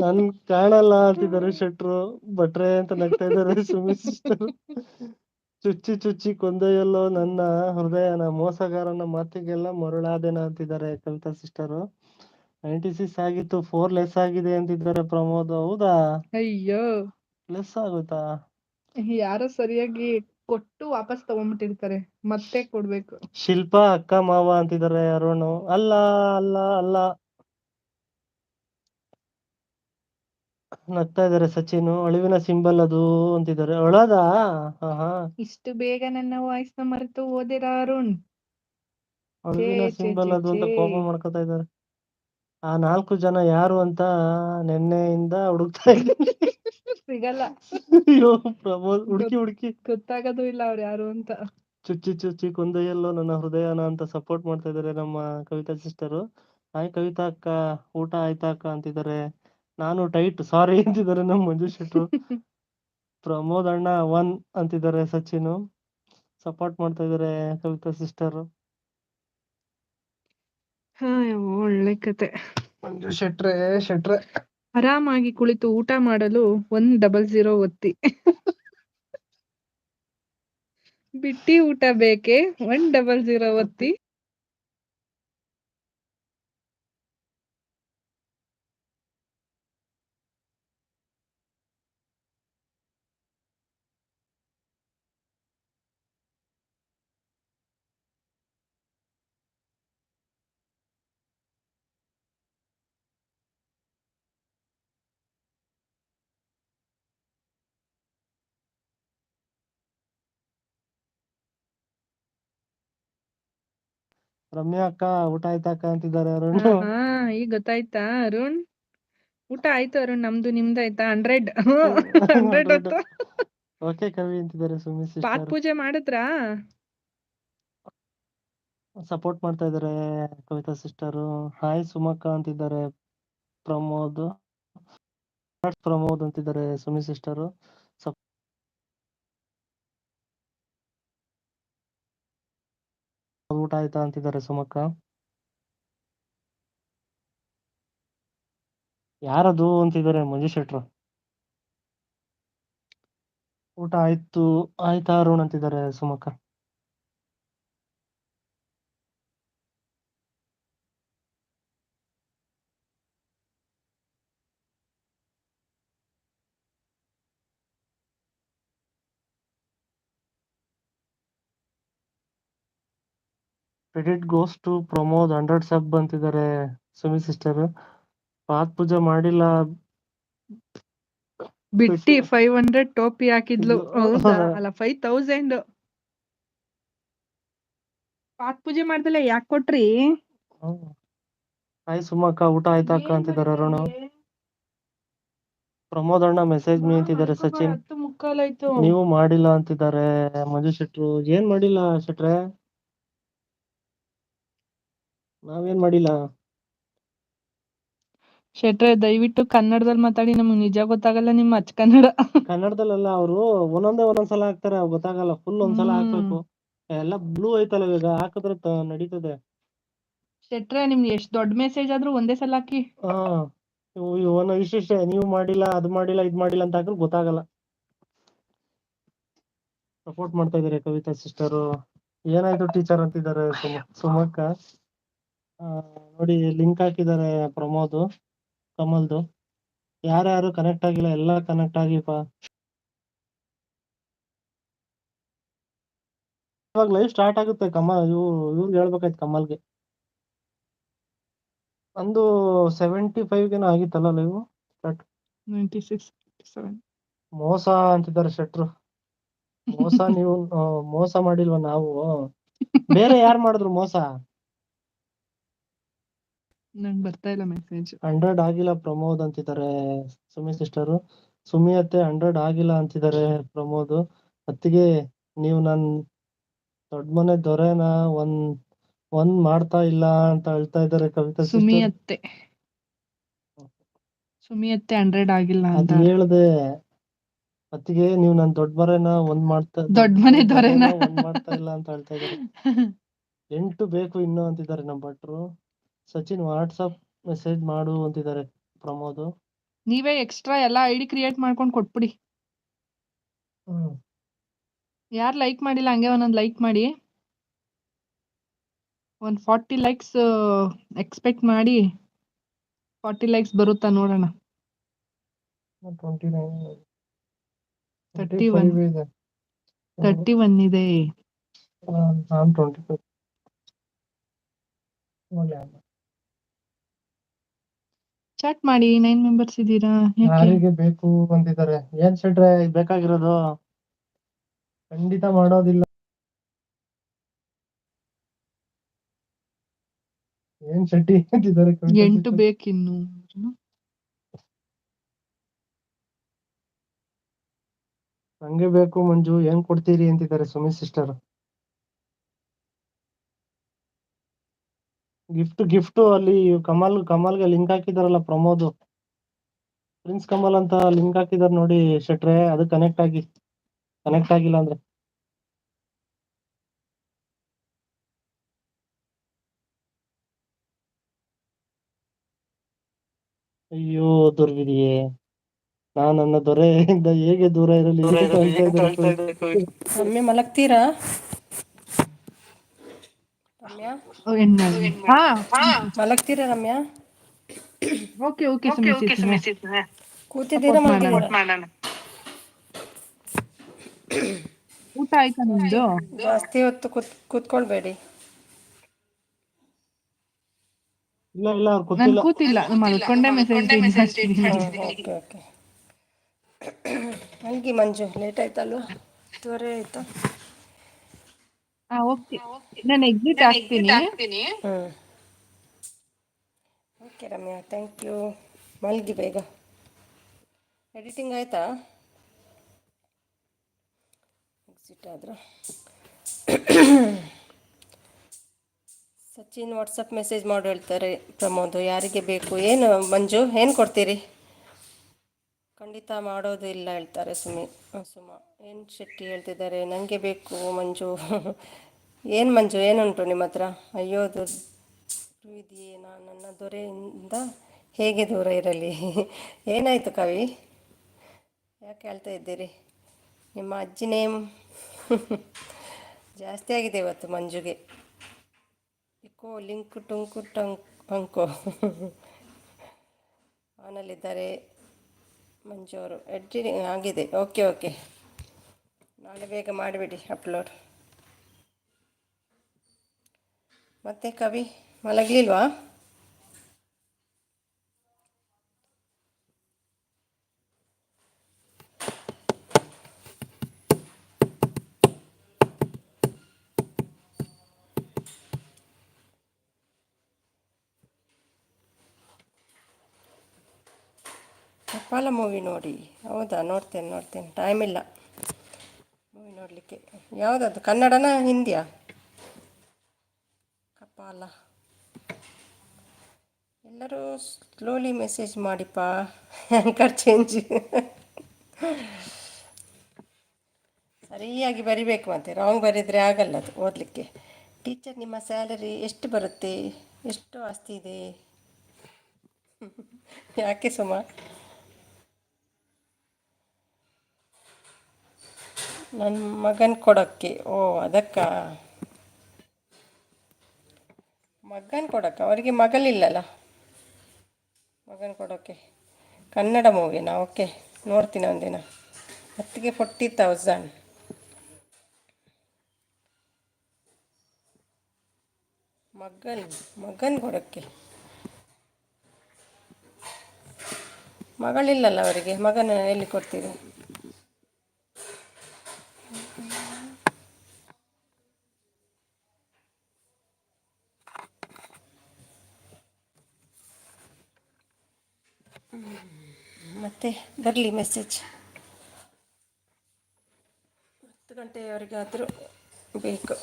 ನನ್ ಕಾಣಲ್ಲ ಅಂತಿದ್ದಾರೆ ಶೆಟ್ರು. ಭಟ್ರೆ ಅಂತ ನಗ್ತಾ ಇದ್ದಾರೆ ಸುಮಿ ಸಿಸ್ಟರ್. ಚುಚ್ಚಿ ಚುಚ್ಚಿ ಕೊಂದೊಯ್ಯಲ್ಲೋ ನನ್ನ ಹೃದಯನ, ಮೋಸಗಾರನ ಮಾತಿಗೆಲ್ಲ ಮರುಳಾದೆನ ಅಂತಿದ್ದಾರೆ ಕವಿತಾ ಸಿಸ್ಟರು. 96 ಆಗಿತ್ತು 4 ಲೆಸ್ ಆಗಿದೆ ಅಂತಿದ್ದಾರೆ ಪ್ರಮೋದ್. ಹೌದಾ? ಅಯ್ಯೋ ಲೆಸ್ ಆಗುತ್ತಾ? ಯಾರೋ ಸರಿಯಾಗಿ ಕೊಟ್ಟು ವಾಪಸ್ ತಗೊಂಡ್ಬಿಟ್ಟಿರ್ತಾರೆ, ಮತ್ತೆ ಕೊಡ್ಬೇಕು. ಶಿಲ್ಪಾ ಅಕ್ಕ ಮಾವ ಅಂತಿದ್ದಾರೆ ಅರುಣ್. ಅಲ್ಲ ಅಲ್ಲ ಅಲ್ಲ ನಗ್ತಾ ಇದಾರೆ ಸಚಿನ್. ಅಳಿವಿನ ಸಿಂಬಲ್ ಅದು ಅಂತಿದ್ದಾರೆ. ಅಳದ? ಇಷ್ಟು ಬೇಗ ನನ್ನ ವಾಯ್ಸ್ ನ ಮರೆತು ಓದಿರ ಅರುಣ್? ಅಳಿವಿನ ಸಿಂಬಲ್ ಅದು ಅಂತ ಕೋಪ ಮಾಡ್ಕೊತಾ ಇದ್ದಾರೆ. ಆ 4 ಜನ ಯಾರು ಅಂತ ನೆನ್ನೆಯಿಂದ ಹುಡುಕ್ತಾ ಇದ್ದೀನಿ. ಸಿಗಲ್ಲ. ಅಯ್ಯೋ ಪ್ರಮೋದ್ ಹುಡುಕಿ ಗೊತ್ತಾಗೋದು ಇಲ್ಲ ಅವ್ರು ಯಾರು ಅಂತ. ಚುಚ್ಚಿ ಚುಚ್ಚಿ ಕೊಂದೊಯ್ಯಲ್ಲೋ ನನ್ನ ಹೃದಯನ ಅಂತ ಸಪೋರ್ಟ್ ಮಾಡ್ತಾ ಇದಾರೆ ನಮ್ಮ ಕವಿತಾ ಸಿಸ್ಟರು. ಹಾಯ್ ಕವಿತಾ ಅಕ್ಕ ಊಟ ಆಯ್ತಾ ಅಕ್ಕ ಅಂತಿದ್ದಾರೆ. ನಾನು ಟೈಟ್ ಸಾರಿ ಅಂತಿದ್ದಾರೆ ನಮ್ಮ ಮಂಜು ಶೆಟ್ರು. ಪ್ರಮೋದ್ ಅಣ್ಣ 1 ಅಂತಿದ್ದಾರೆ ಸಚಿನ್. ಸಪೋರ್ಟ್ ಮಾಡ್ತಾ ಇದಾರೆ ಕವಿತಾ ಸಿಸ್ಟರ್. ಒಳ್ಳೆ ಕತೆ. ಮಂಜು ಶೆಟ್ರೆ ಆರಾಮಾಗಿ ಕುಳಿತು ಊಟ ಮಾಡಲು 100 ಒತ್ತಿ. ಬಿಟ್ಟಿ ಊಟ ಬೇಕೆ 100 ಒತ್ತಿ. ರಮ್ಯಾ ಅಕ್ಕ ಊಟ ಆಯ್ತಾ ಅಕ್ಕ ಅಂತಿದ್ದಾರೆ ಅರುಣ್. ಹಾ ಈಗ ಗೊತ್ತಾಯ್ತಾ ಅರುಣ್? ಊಟ ಆಯ್ತು ಅರುಣ್, ನಮ್ದು ನಿಮ್ದಾಯ್ತಾ? 100 ಹೊತ್ತು. ಓಕೆ ಕವಿ ಅಂತಿದ್ದಾರೆ ಸುಮಿ ಪಾತ್ ಸಿಸ್ಟರ್. ಪೂಜೆ ಮಾಡಿದ್ರಾ? ಸಪೋರ್ಟ್ ಮಾಡ್ತಾ ಇದಾರೆ ಕವಿತಾ ಸಿಸ್ಟರ್. ಹಾಯ್ ಸುಮಕ್ಕ ಅಂತಿದ್ದಾರೆ ಪ್ರಮೋದ್. ಪ್ರಮೋದ್ ಅಂತಿದ್ದಾರೆ ಸುಮಿ ಸಿಸ್ಟರ್. ಊಟ ಆಯ್ತಾ ಅಂತಿದ್ದಾರೆ ಸುಮಕ್ಕ. ಯಾರದು ಅಂತಿದ್ದಾರೆ ಮಂಜು ಶೆಟ್ರು. ಊಟ ಆಯ್ತಾ ಅರುಣ್ ಅಂತಿದ್ದಾರೆ ಸುಮಕ್ಕ. ಕ್ರೆಡಿಟ್ ಗೋಸ್ ಟು ಪ್ರಮೋದ್ 100 ಸಬ್ ಅಂತಿದ್ದಾರೆ ಸುಮಿ ಸಿಸ್ಟರ್. ಪಾತ್ ಪೂಜೆ ಮಾಡಿಲ್ಲ ಬಿಟ್ಟಿ 500 ಟೋಪಿ ಹಾಕಿದ್ಲು. ಹೌದಾ? ಅಲ್ಲ 5000. ಪಾತ್ ಪೂಜೆ ಮಾಡ್ದಲ್ಲ ಯಾಕೆ ಕೊಟ್ರಿ? ಹಾಯ್ ಸುಮಕ್ಕ ಊಟ ಆಯ್ತಾ ಅಕ್ಕ ಅಂತಿದ್ದಾರೆ ಅರುಣ್. ಪ್ರಮೋದ್ ಅಣ್ಣ ಮೆಸೇಜ್ ಮೀ ಅಂತಿದ್ದಾರೆ ಸಚಿನ್. 10:45 ನೀವು ಮಾಡಿಲ್ಲ ಅಂತಿದ್ದಾರೆ ಮಂಜು ಶೆಟ್ರು. ಏನ್ ಮಾಡಿಲ್ಲ ಶೆಟ್ರೆ? ನಾವೇನ್ ಮಾಡಿಲ್ಲ. ಶೆಟ್ರೆ ದಯವಿಟ್ಟು ಕನ್ನಡದಲ್ಲಿ ಮಾತಾಡಿ, ನಮ್ಗೆ ನಿಜ ಗೊತ್ತಾಗಲ್ಲ ನಿಮ್ಮ ಅಚ್ಚ ಕನ್ನಡ. ಕನ್ನಡದಲ್ಲ ಅವರು ಒಂದೊಂದ್ಸಲ ಹಾಕ್ತಾರೆ, ಗೊತ್ತಾಗಲ್ಲ. ಫುಲ್ ಒಂದ್ಸಲ ಹಾಕ್ಬೇಕು. ಎಲ್ಲ ಬ್ಲೂ ಐತಲ್ಲ ಈಗ, ಹಾಕಿದ್ರೆ ನಡೀತದೆ. ಶೆಟ್ರೆ ನಿಮ್ಗೆ ಎಷ್ಟ್ ದೊಡ್ಡ ಮೆಸೇಜ್ ಆದ್ರೂ ಒಂದೇ ಸಲ ಹಾಕಿ. ಇಷ್ಟೇ ನೀವು ಮಾಡಿಲ್ಲ, ಅದು ಮಾಡಿಲ್ಲ, ಇದ್ ಮಾಡಿಲ್ಲ ಅಂತ ಹಾಕಿದ್ರೆ ಗೊತ್ತಾಗಲ್ಲ. ಸಪೋರ್ಟ್ ಮಾಡ್ತಾ ಇದಾರೆ ಕವಿತಾ ಸಿಸ್ಟರ್. ಏನಾಯ್ತು ಟೀಚರ್ ಅಂತಿದ್ದಾರೆ ಸುಮಕ್ಕ. ನೋಡಿ ಲಿಂಕ್ ಹಾಕಿದ್ದಾರೆ ಪ್ರಮೋದ್ ಕಮಲ್ದು. ಯಾರ್ಯಾರು ಕನೆಕ್ಟ್ ಆಗಿಲ್ಲ ಎಲ್ಲ ಕನೆಕ್ಟ್ ಆಗಿಪ್ಪ. ಇವಾಗ ಲೈವ್ ಸ್ಟಾರ್ಟ್ ಆಗುತ್ತೆ. ಇವ್ರಿಗೆ ಹೇಳ್ಬೇಕಾಯ್ತು ಕಮಲ್ಗೆ. ಒಂದು 75 ಆಗಿತ್ತಲ್ಲ ಲೈವ್ ಸ್ಟಾರ್ಟ್. 96, 97. ಮೋಸ ಅಂತಿದ್ದಾರೆ ಶೆಟ್ರು. ಮೋಸ ನೀವು ಮೋಸ ಮಾಡಿಲ್ವ ನಾವು? ಬೇರೆ ಯಾರು ಮಾಡಿದ್ರು ಮೋಸ? ನಂಗೆ ಬರ್ತಾ ಇಲ್ಲ ಮೆಸೇಜ್. 100 ಆಗಿಲ್ಲ ಪ್ರಮೋದ್ ಅಂತಿದ್ದಾರೆ ಸುಮಿ ಸಿಸ್ಟರ್. ಸುಮಿ ಅತ್ತೆ 100 ಆಗಿಲ್ಲ ಅಂತಿದ್ದಾರೆ ಪ್ರಮೋದ್. ಅತ್ತಿಗೆ ನೀವು ನನ್ ದೊಡ್ಡ ಮನೆ ದೊರೆನ ಒಂದ್ ಮಾಡ್ತಾ ಇಲ್ಲ ಅಂತ ಹೇಳ್ತಾ ಇದ್ದಾರೆ ಕವಿತಾ ಸುಮಿ ಸಿಸ್ಟರ್. ಅತ್ತೆ 100 ಆಗಿಲ್ಲ ಅಂತ. ಅದ್ ಹೇಳ್ದೆ ಅತ್ತಿಗೆ ನೀವು ನನ್ ದೊಡ್ಡ ಮನೆನ ದೊಡ್ಡ ಮನೆ ದೊರೆನ ಒಂದ್ ಮಾಡ್ತಾ ಇಲ್ಲ ಅಂತ ಹೇಳ್ತಾ ಇದ್ದಾರೆ. 8 ಬೇಕು ಇನ್ನು ಅಂತಿದ್ದಾರೆ ನಮ್ ಭಟ್ರು. ಸಚಿನ್ ವಾಟ್ಸಪ್ ಮೆಸೇಜ್ ಮಾಡು ಅಂತಿದ್ದಾರೆ ಪ್ರಮೋದ್. ನೀವೇ ಎಕ್ಸ್ಟ್ರಾ ಎಲ್ಲ ಐಡಿ ಕ್ರಿಯೇಟ್ ಮಾಡ್ಕೊಂಡು ಕೊಟ್ಬಿಡಿ. ಯಾರು ಲೈಕ್ ಮಾಡಿಲ್ಲ ಹಂಗೆ ಒಂದೊಂದು ಲೈಕ್ ಮಾಡಿ. 40 ಲೈಕ್ಸ್ ಎಕ್ಸ್ಪೆಕ್ಟ್ ಮಾಡಿ. 40 ಲೈಕ್ಸ್ ಬರುತ್ತಾ ನೋಡೋಣ. 31 ಇದೆ. 31 ಇದೆ. ನಾನು 25 ಚಾಟ್ ಮಾಡಿ. 9 ಮೆಂಬರ್ಸ್ ಇದ್ದೀರಾ. ಯಾರಿಗೆ ಬೇಕು ಅಂತಿದ್ದಾರೆ. ಏನ್ ಶೆಟ್ರೆ ಬೇಕಾಗಿರೋದು? ಖಂಡಿತ ಮಾಡೋದಿಲ್ಲ. ಏನ್ ಶೆಟ್ಟಿ ಅಂತಿದ್ದಾರೆ. 8 ಬೇಕಿನ್ನು. ನಂಗೆ ಬೇಕು ಮಂಜು, ಏನ್ ಕೊಡ್ತೀರಿ ಅಂತಿದ್ದಾರೆ ಸುಮಿ ಸಿಸ್ಟರ್. ಗಿಫ್ಟ್ ಅಲ್ಲಿ ಕಮಲ್ಗೆ ಲಿಂಕ್ ಹಾಕಿದಾರಲ್ಲ ಪ್ರಮೋದ್. ಪ್ರಿನ್ಸ್ ಕಮಲ್ ಅಂತ ಲಿಂಕ್ ಹಾಕಿದಾರೆ ನೋಡಿ ಶೆಟ್ರೆ. ಅದು ಕನೆಕ್ಟ್ ಆಗಿಲ್ಲ ಅಂದ್ರೆ ಅಯ್ಯೋ ದುರ್ವಿಧಿಯೇ, ನಾನು ನನ್ನ ದೊರೆಯಿಂದ ಹೇಗೆ ದೂರ ಇರಲಿ ಅಂತ ಹೇಳ್ತಾ ಇದ್ದಾರೆ ಕವಿ. ರಮ್ಯ ಮಲಗ್ತೀರಾ? ರಮ್ಯಾ ಎಂಡ್ ಮಾಡಿ. ಹಾ ಮಲಗ್ತೀರಾ ರಮ್ಯಾ? ಓಕೆ ಓಕೆ ಸುಮಿಸ್ ಇದ್ರೆ ಕೂತಿದ್ದೀರಾ ಸಪೋರ್ಟ್ ಮಾಡೋಣ. ಮಲಗಿದ್ದೀರಾ? ಊಟ ಆಯ್ತಾ ನಿಮ್ದು? ಜಾಸ್ತಿ ಹೊತ್ತು ಕೂತ್ಕೊಳ್ಬೇಡಿ. ಇಲ್ಲ ಇಲ್ಲ ಅವ್ರು ನಾನು ಗೊತ್ತಿಲ್ಲ. ಕೂತಿಲ್ಲ, ಮಲ್ಕೊಂಡೆ ಮೆಸೇಜ್ ಹಾಕ್ತೀನಿ ಅಷ್ಟೇ. Okay okay. ಮಲ್ಗಿ ಮಂಜು, ಲೇಟ್ ಆಯ್ತಲ್ವಾ? 8:30 ಆಯ್ತಾ? ಓಕೆ, ನಾನು ಎಕ್ಸಿಟ್ ಆಗ್ತೀನಿ. Okay Ramya, thank you. ಮಲ್ಗಿ ಬೇಗ. ಎಡಿಟಿಂಗ್ ಆಯಿತಾ? ಎಕ್ಸಿಟ್ ಆದ್ರೆ ಸಚಿನ್ ವಾಟ್ಸಪ್ ಮೆಸೇಜ್ ಮಾಡಿ ಹೇಳ್ತಾರೆ ಪ್ರಮೋದ್, ಯಾರಿಗೆ ಬೇಕು? ಏನು ಮಂಜು, ಏನು ಕೊಡ್ತೀರಿ? ಖಂಡಿತ ಮಾಡೋದು ಇಲ್ಲ ಹೇಳ್ತಾರೆ ಸುಮಾ. ಏನು ಶೆಟ್ಟಿ ಹೇಳ್ತಿದ್ದಾರೆ, ನನಗೆ ಬೇಕು ಮಂಜು. ಏನು ಮಂಜು, ಏನುಂಟು ನಿಮ್ಮ ಹತ್ರ? ಅಯ್ಯೋ ಇದೆಯೇ, ನಾನು ನನ್ನ ದೊರೆಯಿಂದ ಹೇಗೆ ದೂರ ಇರಲಿ? ಏನಾಯಿತು ಕವಿ, ಯಾಕೆ ಹೇಳ್ತಾ ಇದ್ದೀರಿ? ನಿಮ್ಮ ಅಜ್ಜಿ ನೇಮ್ ಜಾಸ್ತಿ ಆಗಿದೆ ಇವತ್ತು ಮಂಜುಗೆ. ಇಕೋ ಲಿಂಕ್ ಟುಂಕು ಅಂಕೋ ಆನಲ್ಲಿದ್ದಾರೆ ಮಂಜು ಅವರು. ಎಡಿಟಿಂಗ್ ಆಗಿದೆ. ಓಕೆ ಓಕೆ, ನಾಳೆ ಬೇಗ ಮಾಡಿಬಿಡಿ ಅಪ್ಲೋಡ್. ಮತ್ತೆ ಕವಿ ಮಲಗಲಿಲ್ವಾ? ಕಪಾಲ ಮೂವಿ ನೋಡಿ. ಹೌದಾ? ನೋಡ್ತೇನೆ, ಟೈಮ್ ಇಲ್ಲ ಮೂವಿ ನೋಡಲಿಕ್ಕೆ. ಯಾವುದದು, ಕನ್ನಡನಾ ಹಿಂದಿಯಾ? ಕಪಾಲ. ಎಲ್ಲರೂ ಸ್ಲೋಲಿ ಮೆಸೇಜ್ ಮಾಡಿಪ್ಪ, ಆ್ಯಂಕರ್ ಚೇಂಜ್. ಸರಿಯಾಗಿ ಬರಿಬೇಕು, ಮತ್ತೆ ರಾಂಗ್ ಬರೆದರೆ ಆಗಲ್ಲ ಅದು ಓದಲಿಕ್ಕೆ. ಟೀಚರ್, ನಿಮ್ಮ ಸ್ಯಾಲರಿ ಎಷ್ಟು ಬರುತ್ತೆ? ಎಷ್ಟು ಆಸ್ತಿ ಇದೆ? ಯಾಕೆ ಸುಮಾ? ನನ್ನ ಮಗನ ಕೊಡೋಕ್ಕೆ. ಓ ಅದಕ್ಕಾ? ಮಗನ ಕೊಡೋಕ್ಕ? ಅವರಿಗೆ ಮಗಳಿಲ್ಲಲ್ಲ, ಮಗನ ಕೊಡೋಕ್ಕೆ. ಕನ್ನಡ ಮೂವಿನಾ? ಓಕೆ, ನೋಡ್ತೀನಿ ಒಂದಿನ. 10ಗೆ 40,000. ಮಗನ ಕೊಡೋಕ್ಕೆ. ಮಗಳಿಲ್ಲಲ್ಲ ಅವರಿಗೆ, ಮಗನ ಎಲ್ಲಿ ಕೊಡ್ತೀರಿ? ಮತ್ತೆ ಬರಲಿ ಮೆಸೇಜ್. 10 ಗಂಟೆಯವರೆಗಾದರೂ ಬೇಕು.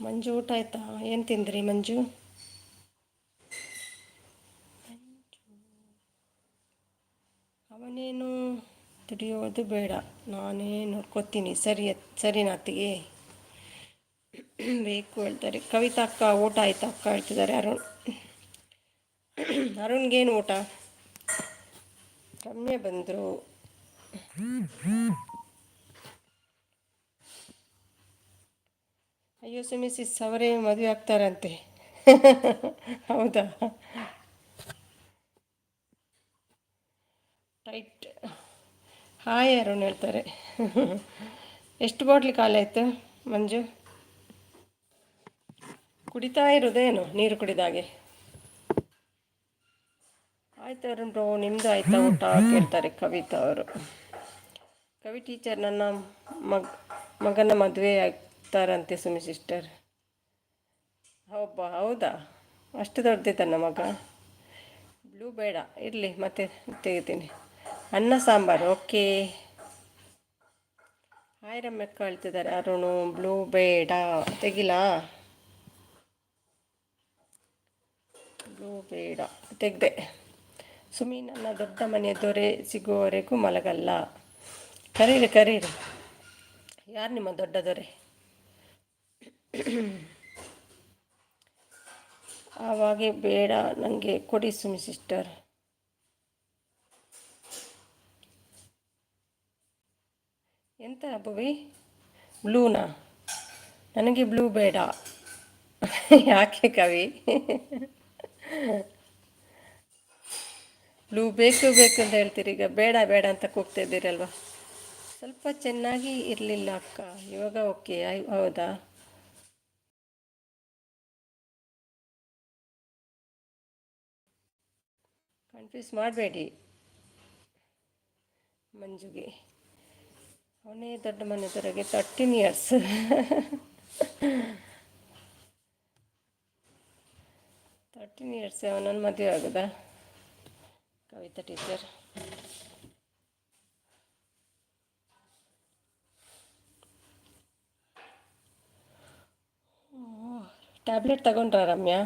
ಮಂಜು, ಊಟ ಆಯ್ತಾ? ಏನು ತಿಂದ್ರಿ ಮಂಜು? ಅವನೇನು ದುಡಿಯೋದು ಬೇಡ, ನಾನೇ ನೋಡ್ಕೋತೀನಿ. ಸರಿನಾತಿಗೆ ಬೇಕು ಹೇಳ್ತಾರೆ. ಕವಿತಾ ಅಕ್ಕ, ಊಟ ಆಯ್ತಾ ಅಕ್ಕ ಹೇಳ್ತಿದ್ದಾರೆ. ಅರುಣ್ಗೇನು ಊಟ? ರಮ್ಯ ಬಂದರು. ಅಯ್ಯೋ ಸುಮಿಸಿಸ್ ಅವರೇ ಮದುವೆ ಆಗ್ತಾರಂತೆ. ಹೌದಾ? ಟೈಟ್. ಹಾಯ್ ಅರುಣ್ ಹೇಳ್ತಾರೆ. ಎಷ್ಟು ಬಾಟ್ಲಿ ಖಾಲಾಯಿತು ಮಂಜು? ಕುಡಿತಾ ಇರೋದೇನು, ನೀರು ಕುಡಿದಾಗೆ? ಆಯ್ತು ಅರುಣ್ ಬ್ರೋ, ನಿಮ್ಮದು ಆಯ್ತಾ ಊಟ ಕೇಳ್ತಾರೆ ಕವಿತಾ ಅವರು. ಕವಿ ಟೀಚರ್, ನನ್ನ ಮಗನ ಮದುವೆ ಆಗ್ತಾರಂತೆ ಸುಮಿ ಸಿಸ್ಟರ್. ಹೌದಾ? ಅಷ್ಟು ದೊಡ್ಡದಿದ್ದಾನ ಮಗ? ಬ್ಲೂ ಬೇಡ, ಇರಲಿ ಮತ್ತೆ ತೆಗಿತೀನಿ. ಅನ್ನ ಸಾಂಬಾರು. ಓಕೆ. ಹಾಯ್ ರಮ್ಯಕ್ಕ ಹೇಳ್ತಿದ್ದಾರೆ ಅರುಣು. ಬ್ಲೂ ಬೇಡ, ತೆಗಿಲಾ? ಬ್ಲೂ ಬೇಡ, ತೆಗ್ದೆ. ಸುಮಿ ನನ್ನ ದೊಡ್ಡ ಮನೆ ದೊರೆ ಸಿಗುವವರೆಗೂ ಮಲಗಲ್ಲ. ಕರೀರಿ ಕರೀರಿ, ಯಾರು ನಿಮ್ಮ ದೊಡ್ಡ ದೊರೆ? ಆವಾಗೆ ಬೇಡ ನನಗೆ ಕೊಡಿ ಸುಮಿ ಸಿಸ್ಟರ್. ಎಂತ ಭುವಿ, ಬ್ಲೂನಾ? ನನಗೆ ಬ್ಲೂ ಬೇಡ. ಯಾಕೆ ಕವಿ? ಬ್ಲೂ ಬೇಕು ಬೇಕು ಅಂತ ಹೇಳ್ತೀರಿ, ಈಗ ಬೇಡ ಬೇಡ ಅಂತ ಕೂಗ್ತಾ ಇದ್ದೀರಲ್ವ. ಸ್ವಲ್ಪ ಚೆನ್ನಾಗಿ ಇರಲಿಲ್ಲ ಅಕ್ಕ, ಇವಾಗ ಓಕೆ. ಹೌದಾ? ಕನ್ಫ್ಯೂಸ್ ಮಾಡಬೇಡಿ ಮಂಜುಗೆ. ಅವನೇ ದೊಡ್ಡ ಮನೆದವರೆಗೆ 13 ಇಯರ್ಸ್. 13 ಇಯರ್ಸ್ ಅವನನ್ನು ಮದುವೆ ಆಗೋದಾ ಕವಿತಾ ಟೀಚರ್? ಟ್ಯಾಬ್ಲೆಟ್ ತಗೊಂಡ್ರಾ ರಮ್ಯಾ?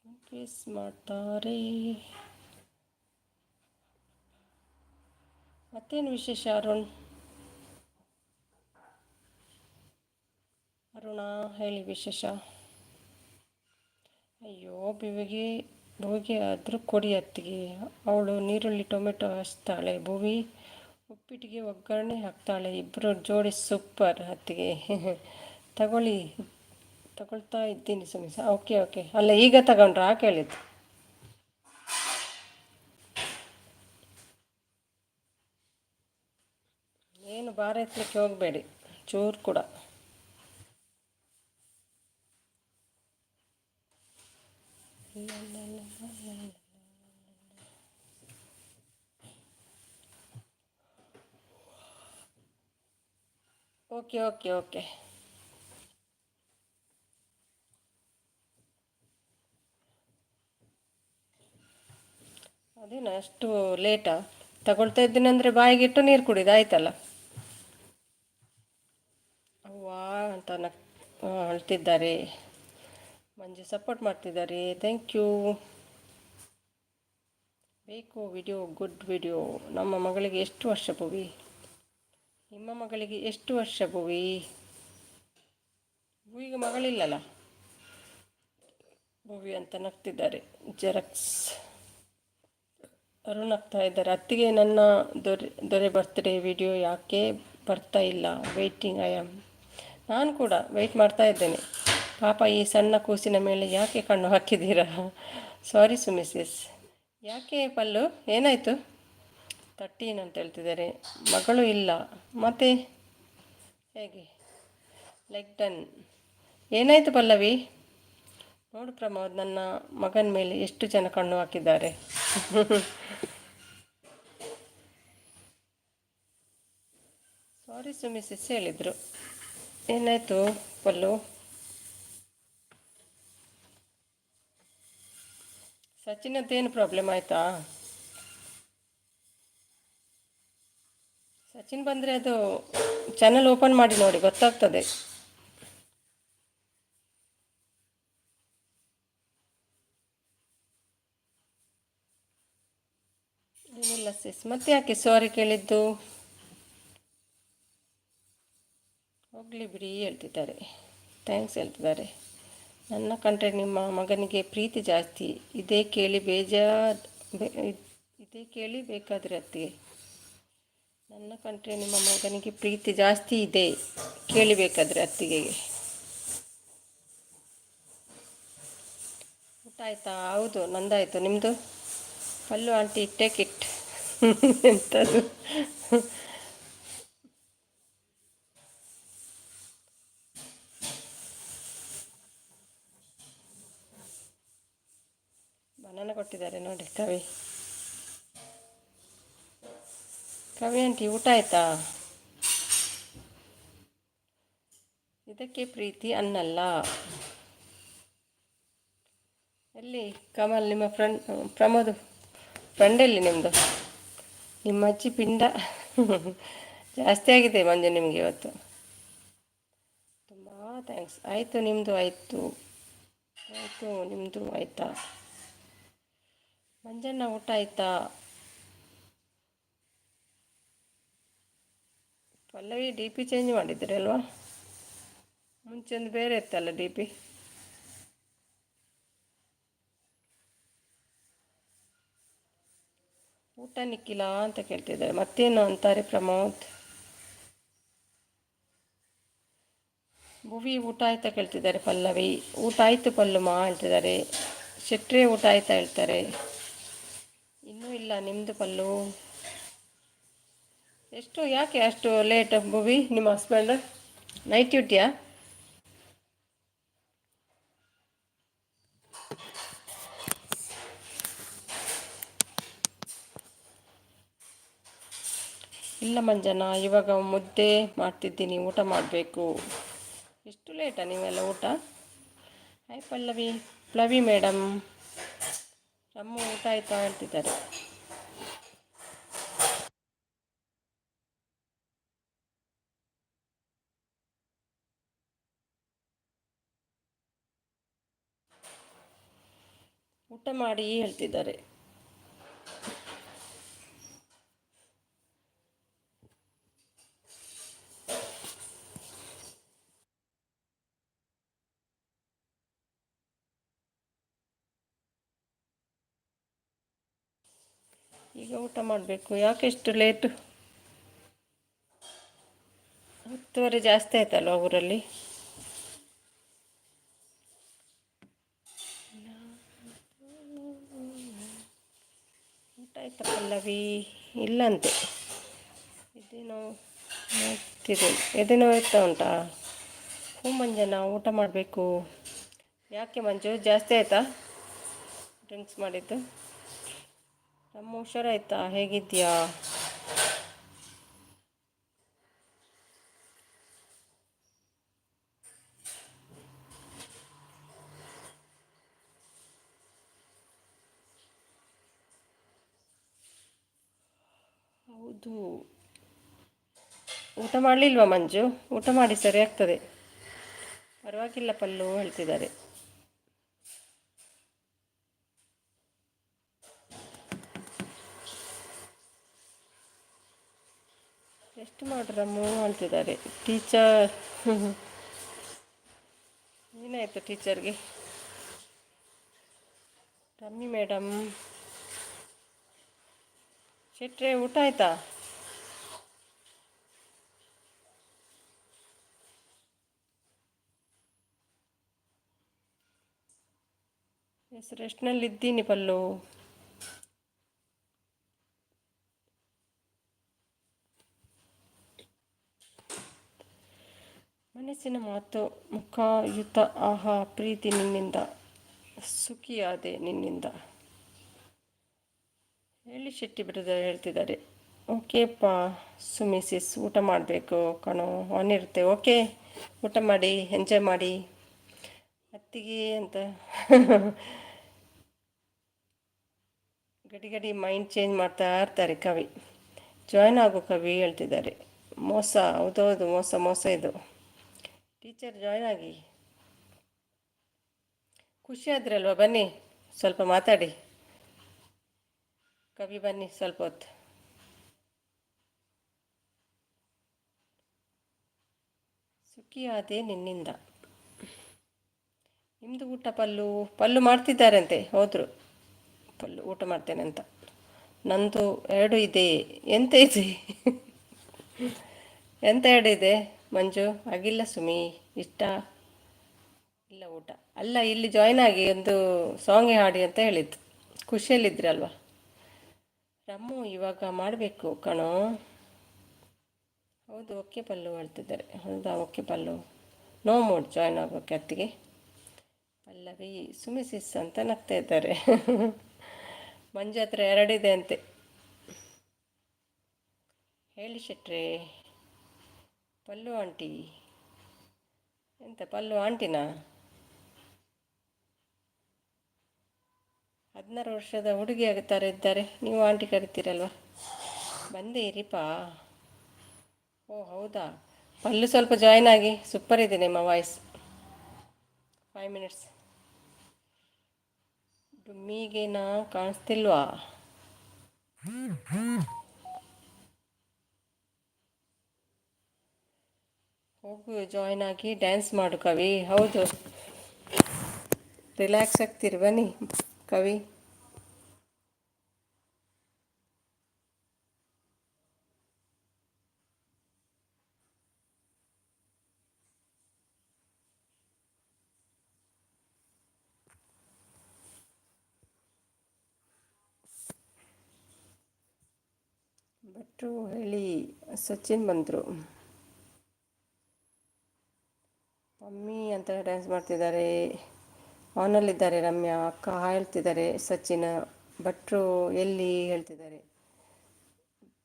ಕನ್ಫ್ಯೂಸ್ ಮಾಡ್ತಾರೆ. ಮತ್ತೇನು ವಿಶೇಷ ಅರುಣಾ ಹೇಳಿ ವಿಶೇಷ. ಅಯ್ಯೋ ಭುವಿಗೆ ಆದರೂ ಕೊಡಿ ಅತ್ತಿಗೆ, ಅವಳು ನೀರುಳ್ಳಿ ಟೊಮೆಟೊ ಹಚ್ತಾಳೆ, ಭುವಿ ಉಪ್ಪಿಟ್ಟಿಗೆ ಒಗ್ಗರಣೆ ಹಾಕ್ತಾಳೆ. ಇಬ್ಬರು ಜೋಡಿ ಸೂಪರ್ ಅತ್ತಿಗೆ. ತಗೊಳ್ತಾ ಇದ್ದೀನಿ ಸುಮಿಸ. ಓಕೆ ಓಕೆ, ಅಲ್ಲ ಈಗ ತಗೊಂಡ್ರಾ ಕೇಳಿದ್ದು. ಏನು ಭಾರ ಎತ್ತಲಿಕ್ಕೆ ಹೋಗಬೇಡಿ ಚೂರು ಕೂಡ. Okay okay okay. ಅದೇನಾ ಅಷ್ಟು ಲೇಟಾ? ತಗೊಳ್ತಾ ಇದ್ದೀನಿ ಅಂದರೆ ಬಾಯಿಗಿಟ್ಟು ನೀರು ಕುಡಿದು ಆಯ್ತಲ್ಲ. ಅವ್ವಾ ಅಂತ ಅಳ್ತಿದ್ದಾರೆ. ಮಂಜು ಸಪೋರ್ಟ್ ಮಾಡ್ತಿದ್ದಾರೆ, ಥ್ಯಾಂಕ್ ಯು. ಬೇಕು ವಿಡಿಯೋ, ಗುಡ್ ವಿಡಿಯೋ. ನಮ್ಮ ಮಗಳಿಗೆ ಎಷ್ಟು ವರ್ಷ ಭುವಿ? ನಿಮ್ಮ ಮಗಳಿಗೆ ಎಷ್ಟು ವರ್ಷ ಭುವಿ? ಭುವಿಗೆ ಮಗಳಿಲ್ಲಲ್ಲ. ಭುವಿ ಅಂತ ನಗ್ತಿದ್ದಾರೆ. ಜೆರಾಕ್ಸ್ ಅರುಣ್ ನಗ್ತಾ ಇದ್ದಾರೆ. ಅತ್ತಿಗೆ ನನ್ನ ದೊರೆ ಬರ್ತ್ಡೇ ವಿಡಿಯೋ ಯಾಕೆ ಬರ್ತಾ ಇಲ್ಲ? Waiting I am. ನಾನು ಕೂಡ ವೆಯ್ಟ್ ಮಾಡ್ತಾ ಇದ್ದೇನೆ. ಪಾಪ ಈ ಸಣ್ಣ ಕೂಸಿನ ಮೇಲೆ ಯಾಕೆ ಕಣ್ಣು ಹಾಕಿದ್ದೀರಾ? ಸಾರಿ ಸುಮಿಸಿಸ್. ಯಾಕೆ ಪಲ್ಲು, ಏನಾಯಿತು? 13 ಅಂತ ಹೇಳ್ತಿದ್ದಾರೆ. ಮಗಳು ಇಲ್ಲ ಮತ್ತೆ ಹೇಗೆ? Like done. ಏನಾಯಿತು ಪಲ್ಲವಿ? ನೋಡು ಪ್ರಮೋದ್, ನನ್ನ ಮಗನ ಮೇಲೆ ಎಷ್ಟು ಜನ ಕಣ್ಣು ಹಾಕಿದ್ದಾರೆ. ಸಾರಿ ಸುಮಿಸಿಸ್ ಹೇಳಿದರು. ಏನಾಯಿತು ಪಲ್ಲು? ಸಚಿನದ್ದೇನು ಪ್ರಾಬ್ಲಮ್ ಆಯಿತಾ? ಸಚಿನ್ ಬಂದರೆ ಅದು ಚಾನಲ್ ಓಪನ್ ಮಾಡಿ ನೋಡಿ, ಗೊತ್ತಾಗ್ತದೆ. ಏನಿಲ್ಲ ಸಿಸ್, ಮತ್ತೆ ಯಾಕೆ ಸಾರಿ ಕೇಳಿದ್ದು? ಹೋಗಲಿ ಬಿಡಿ ಹೇಳ್ತಿದ್ದಾರೆ. ಥ್ಯಾಂಕ್ಸ್ ಹೇಳ್ತಿದ್ದಾರೆ. ನನ್ನ ಕಂಡ್ರೆ ನಿಮ್ಮ ಮಗನಿಗೆ ಪ್ರೀತಿ ಜಾಸ್ತಿ. ಇದೇ ಕೇಳಿ ಬೇಕಾದರೆ ಅತ್ತಿಗೆ. ನನ್ನ ಕಂಡ್ರೆ ನಿಮ್ಮ ಮಗನಿಗೆ ಪ್ರೀತಿ ಜಾಸ್ತಿ ಇದೆ, ಕೇಳಿಬೇಕಾದ್ರೆ ಅತ್ತಿಗೆಗೆ. ಊಟ ಆಯಿತಾ? ಹೌದು ನಂದಾಯಿತು, ನಿಮ್ಮದು? ಪಲ್ಲು ಆಂಟಿ ಟೇಕ್ ಇಟ್. ಎಂಥದ್ದು? ಬನಾನ ಕೊಟ್ಟಿದ್ದಾರೆ ನೋಡಿ ಕವಿ ಆಂಟಿ. ಊಟ ಆಯಿತಾ? ಇದಕ್ಕೆ ಪ್ರೀತಿ ಅನ್ನಲ್ಲ. ಎಲ್ಲಿ ಕಮಲ್ ನಿಮ್ಮ ಪ್ರಮೋದ್ ಫ್ರೆಂಡ್ ಎಲ್ಲಿ ನಿಮ್ಮದು? ನಿಮ್ಮ ಅಜ್ಜಿ ಪಿಂಡ ಜಾಸ್ತಿ ಆಗಿದೆ ಮಂಜು ನಿಮಗೆ ಇವತ್ತು. ಥ್ಯಾಂಕ್ಸ್. ಆಯಿತು, ನಿಮ್ಮದು ಆಯಿತು. ಆಯಿತು, ನಿಮ್ಮದು ಆಯಿತಾ? ಮಂಜಣ್ಣ ಊಟ ಆಯಿತಾ? ಪಲ್ಲವಿ ಡಿ ಪಿ ಚೇಂಜ್ ಮಾಡಿದ್ದೀರಿ ಅಲ್ವಾ? ಮುಂಚೆಂದು ಬೇರೆ ಇತ್ತಲ್ಲ ಡಿ ಪಿ. ಊಟ ನಿಕ್ಕಿಲ್ಲ ಅಂತ ಕೇಳ್ತಿದ್ದಾರೆ. ಮತ್ತೇನು ಅಂತಾರೆ ಪ್ರಮೋದ್? ಭುವಿ ಊಟ ಆಯ್ತಾ ಕೇಳ್ತಿದ್ದಾರೆ. ಪಲ್ಲವಿ ಊಟ ಆಯಿತು ಪಲ್ಲುಮ ಹೇಳ್ತಿದ್ದಾರೆ. ಶೆಟ್ರೆ ಊಟ ಆಯ್ತಾ ಹೇಳ್ತಾರೆ. ಇನ್ನೂ ಇಲ್ಲ, ನಿಮ್ಮದು ಪಲ್ಲು. ಎಷ್ಟು ಯಾಕೆ ಅಷ್ಟು ಲೇಟ್ ಭುವಿ? ನಿಮ್ಮ ಹಸ್ಬೆಂಡ್ ನೈಟ್ ಡ್ಯೂಟಿಯಾ? ಇಲ್ಲ ಮಂಜಣ್ಣ, ಇವಾಗ ಮುದ್ದೆ ಮಾಡ್ತಿದ್ದೀನಿ, ಊಟ ಮಾಡಬೇಕು. ಎಷ್ಟು ಲೇಟಾ ನೀವೆಲ್ಲ ಊಟ? Hi Pallavi, Pallavi madam. ರಮ್ಮು ಊಟ ಆಯ್ತಾ ಹೇಳ್ತಿದ್ದಾರೆ. ಊಟ ಮಾಡಿ ಹೇಳ್ತಿದ್ದಾರೆ. ಈಗ ಊಟ ಮಾಡಬೇಕು. ಯಾಕೆ ಎಷ್ಟು ಲೇಟು? 10:30 ಜಾಸ್ತಿ ಆಯ್ತಲ್ವ ಊರಲ್ಲಿ? ಊಟ ಆಯ್ತಾ ಪಲ್ಲವಿ? ಇಲ್ಲಂತೆ. ಇದೇನೋ ನೋಡ್ತಿದೆ. ಎದೇನೋ ಇರ್ತಾ ಉಂಟಾ? ಹ್ಞೂ ಮಂಜಣ್ಣ, ಊಟ ಮಾಡಬೇಕು. ಯಾಕೆ ಮಂಜು, ಜಾಸ್ತಿ ಆಯಿತಾ ಡ್ರಿಂಕ್ಸ್ ಮಾಡಿದ್ದು? ನಮ್ಮ ಹುಷಾರಾಯ್ತಾ? ಹೇಗಿದ್ಯಾ? ಹೌದು. ಊಟ ಮಾಡಲಿಲ್ವಾ ಮಂಜು? ಊಟ ಮಾಡಿ, ಸರಿ ಆಗ್ತದೆ. ಪರವಾಗಿಲ್ಲ ಪಲ್ಲು ಹೇಳ್ತಿದ್ದಾರೆ. ಎಷ್ಟು ಮಾಡ್ರಮ್ಮು ಅಂತಿದ್ದಾರೆ ಟೀಚರ್. ಏನಾಯಿತು ಟೀಚರ್ಗೆ? Rummy madam. ಶೆಟ್ರೆ ಊಟ ಆಯ್ತಾ? ಎಸ್, ರೆಸ್ಟ್ನಲ್ಲಿದ್ದೀನಿ ಪಲ್ಲು. ಮನಸ್ಸಿನ ಮಾತು ಮುಖಯುತ. ಆಹಾ ಪ್ರೀತಿ ನಿನ್ನಿಂದ, ಸುಖಿಯಾದೆ ನಿನ್ನಿಂದ. ಹೇಳಿ ಶೆಟ್ಟಿ ಬ್ರದರ್ ಹೇಳ್ತಿದ್ದಾರೆ. ಓಕೆಪ್ಪ ಸುಮಿಸಿಸ್, ಊಟ ಮಾಡಬೇಕು ಕಣೋ, ಇರುತ್ತೆ. ಓಕೆ, ಊಟ ಮಾಡಿ, ಎಂಜಾಯ್ ಮಾಡಿ. ಅತ್ತಿಗೆ ಅಂತ ಗಡಿ ಗಡಿ ಮೈಂಡ್ ಚೇಂಜ್ ಮಾಡ್ತಾ ಇರ್ತಾರೆ ಕವಿ. ಜಾಯ್ನ್ ಆಗೋ ಕವಿ ಹೇಳ್ತಿದ್ದಾರೆ. ಮೋಸ, ಹೌದೌದು, ಮೋಸ ಮೋಸ ಇದು. ಟೀಚರ್ ಜಾಯ್ನ್ ಆಗಿ. ಖುಷಿ ಆದ್ರಲ್ವ? ಬನ್ನಿ ಸ್ವಲ್ಪ ಮಾತಾಡಿ. ಕವಿ ಬನ್ನಿ ಸ್ವಲ್ಪ ಹೊತ್ತು. ಸುಖಿಯಾದೆ ನಿನ್ನಿಂದ. ನಿಮ್ಮದು ಊಟ ಪಲ್ಲು? ಪಲ್ಲು ಮಾಡ್ತಿದ್ದಾರಂತೆ, ಹೋದರು. ಪಲ್ಲು ಊಟ ಮಾಡ್ತೇನೆ ಅಂತ. ನಂದು 2 ಇದೆ. ಎಂತ ಇದೆ? ಎಂತ 2 ಇದೆ ಮಂಜು? ಆಗಿಲ್ಲ ಸುಮಿ, ಇಷ್ಟ ಇಲ್ಲ ಊಟ. ಅಲ್ಲ, ಇಲ್ಲಿ ಜಾಯ್ನ್ ಆಗಿ ಒಂದು ಸಾಂಗ್ ಹಾಡಿ ಅಂತ ಹೇಳಿದ್ದು. ಖುಷಿಯಲ್ಲಿದ್ರಲ್ವ? ರಮ್ಮು ಇವಾಗ ಮಾಡಬೇಕು ಕಣೋ. ಹೌದು, ಓಕೆ ಪಲ್ಲು ಹೇಳ್ತಿದ್ದಾರೆ. ಹೌದಾ, ಓಕೆ ಪಲ್ಲು. ನೋ ಮೂಡ್ ಜಾಯ್ನ್ ಆಗೋಕ್ಕೆ ಅತ್ತಿಗೆ. ಪಲ್ಲವಿ ಸುಮಿಸಿಸ್ ಅಂತ ನಗ್ತಾ ಇದ್ದಾರೆ. ಮಂಜು ಹತ್ರ 2 ಇದೆ ಅಂತೆ. ಹೇಳಿ ಶೆಟ್ರೆ. ಪಲ್ಲು ಆಂಟಿ. ಎಂತ ಪಲ್ಲು ಆಂಟಿನಾ? 16 ವರ್ಷದ ಹುಡುಗಿ ಥರ ಇದ್ದಾರೆ, ನೀವು ಆಂಟಿ ಕರಿತೀರಲ್ವ? ಬಂದೇ ಇರಿಪಾ. ಓ ಹೌದಾ, ಅಲ್ಲೂ ಸ್ವಲ್ಪ ಜಾಯ್ನ್ ಆಗಿ, ಸೂಪರ್ ಇದೆ ನಿಮ್ಮ ವಾಯ್ಸ್. 5 ಮಿನಿಟ್ಸ್. ಡುಮ್ಮಿಗೇನ ಕಾಣಿಸ್ತಿಲ್ವಾ? ಹೋಗು ಜಾಯ್ನ್ ಆಗಿ ಡ್ಯಾನ್ಸ್ ಮಾಡು ಕವಿ. ಹೌದು, ರಿಲ್ಯಾಕ್ಸ್ ಆಗ್ತೀರಿ ಬನ್ನಿ ಕವಿ. ಭಟ್ರು ಹೇಳಿ, ಸಚಿನ್ ಬಂದರು. ಮಮ್ಮಿ ಅಂತ ಡ್ಯಾನ್ಸ್ ಮಾಡ್ತಿದ್ದಾರೆ. ಆನಲ್ಲಿದ್ದಾರೆ ರಮ್ಯಾ ಅಕ್ಕ ಹೇಳ್ತಿದ್ದಾರೆ. ಸಚಿನ್ ಭಟ್ರು ಎಲ್ಲಿ ಹೇಳ್ತಿದ್ದಾರೆ.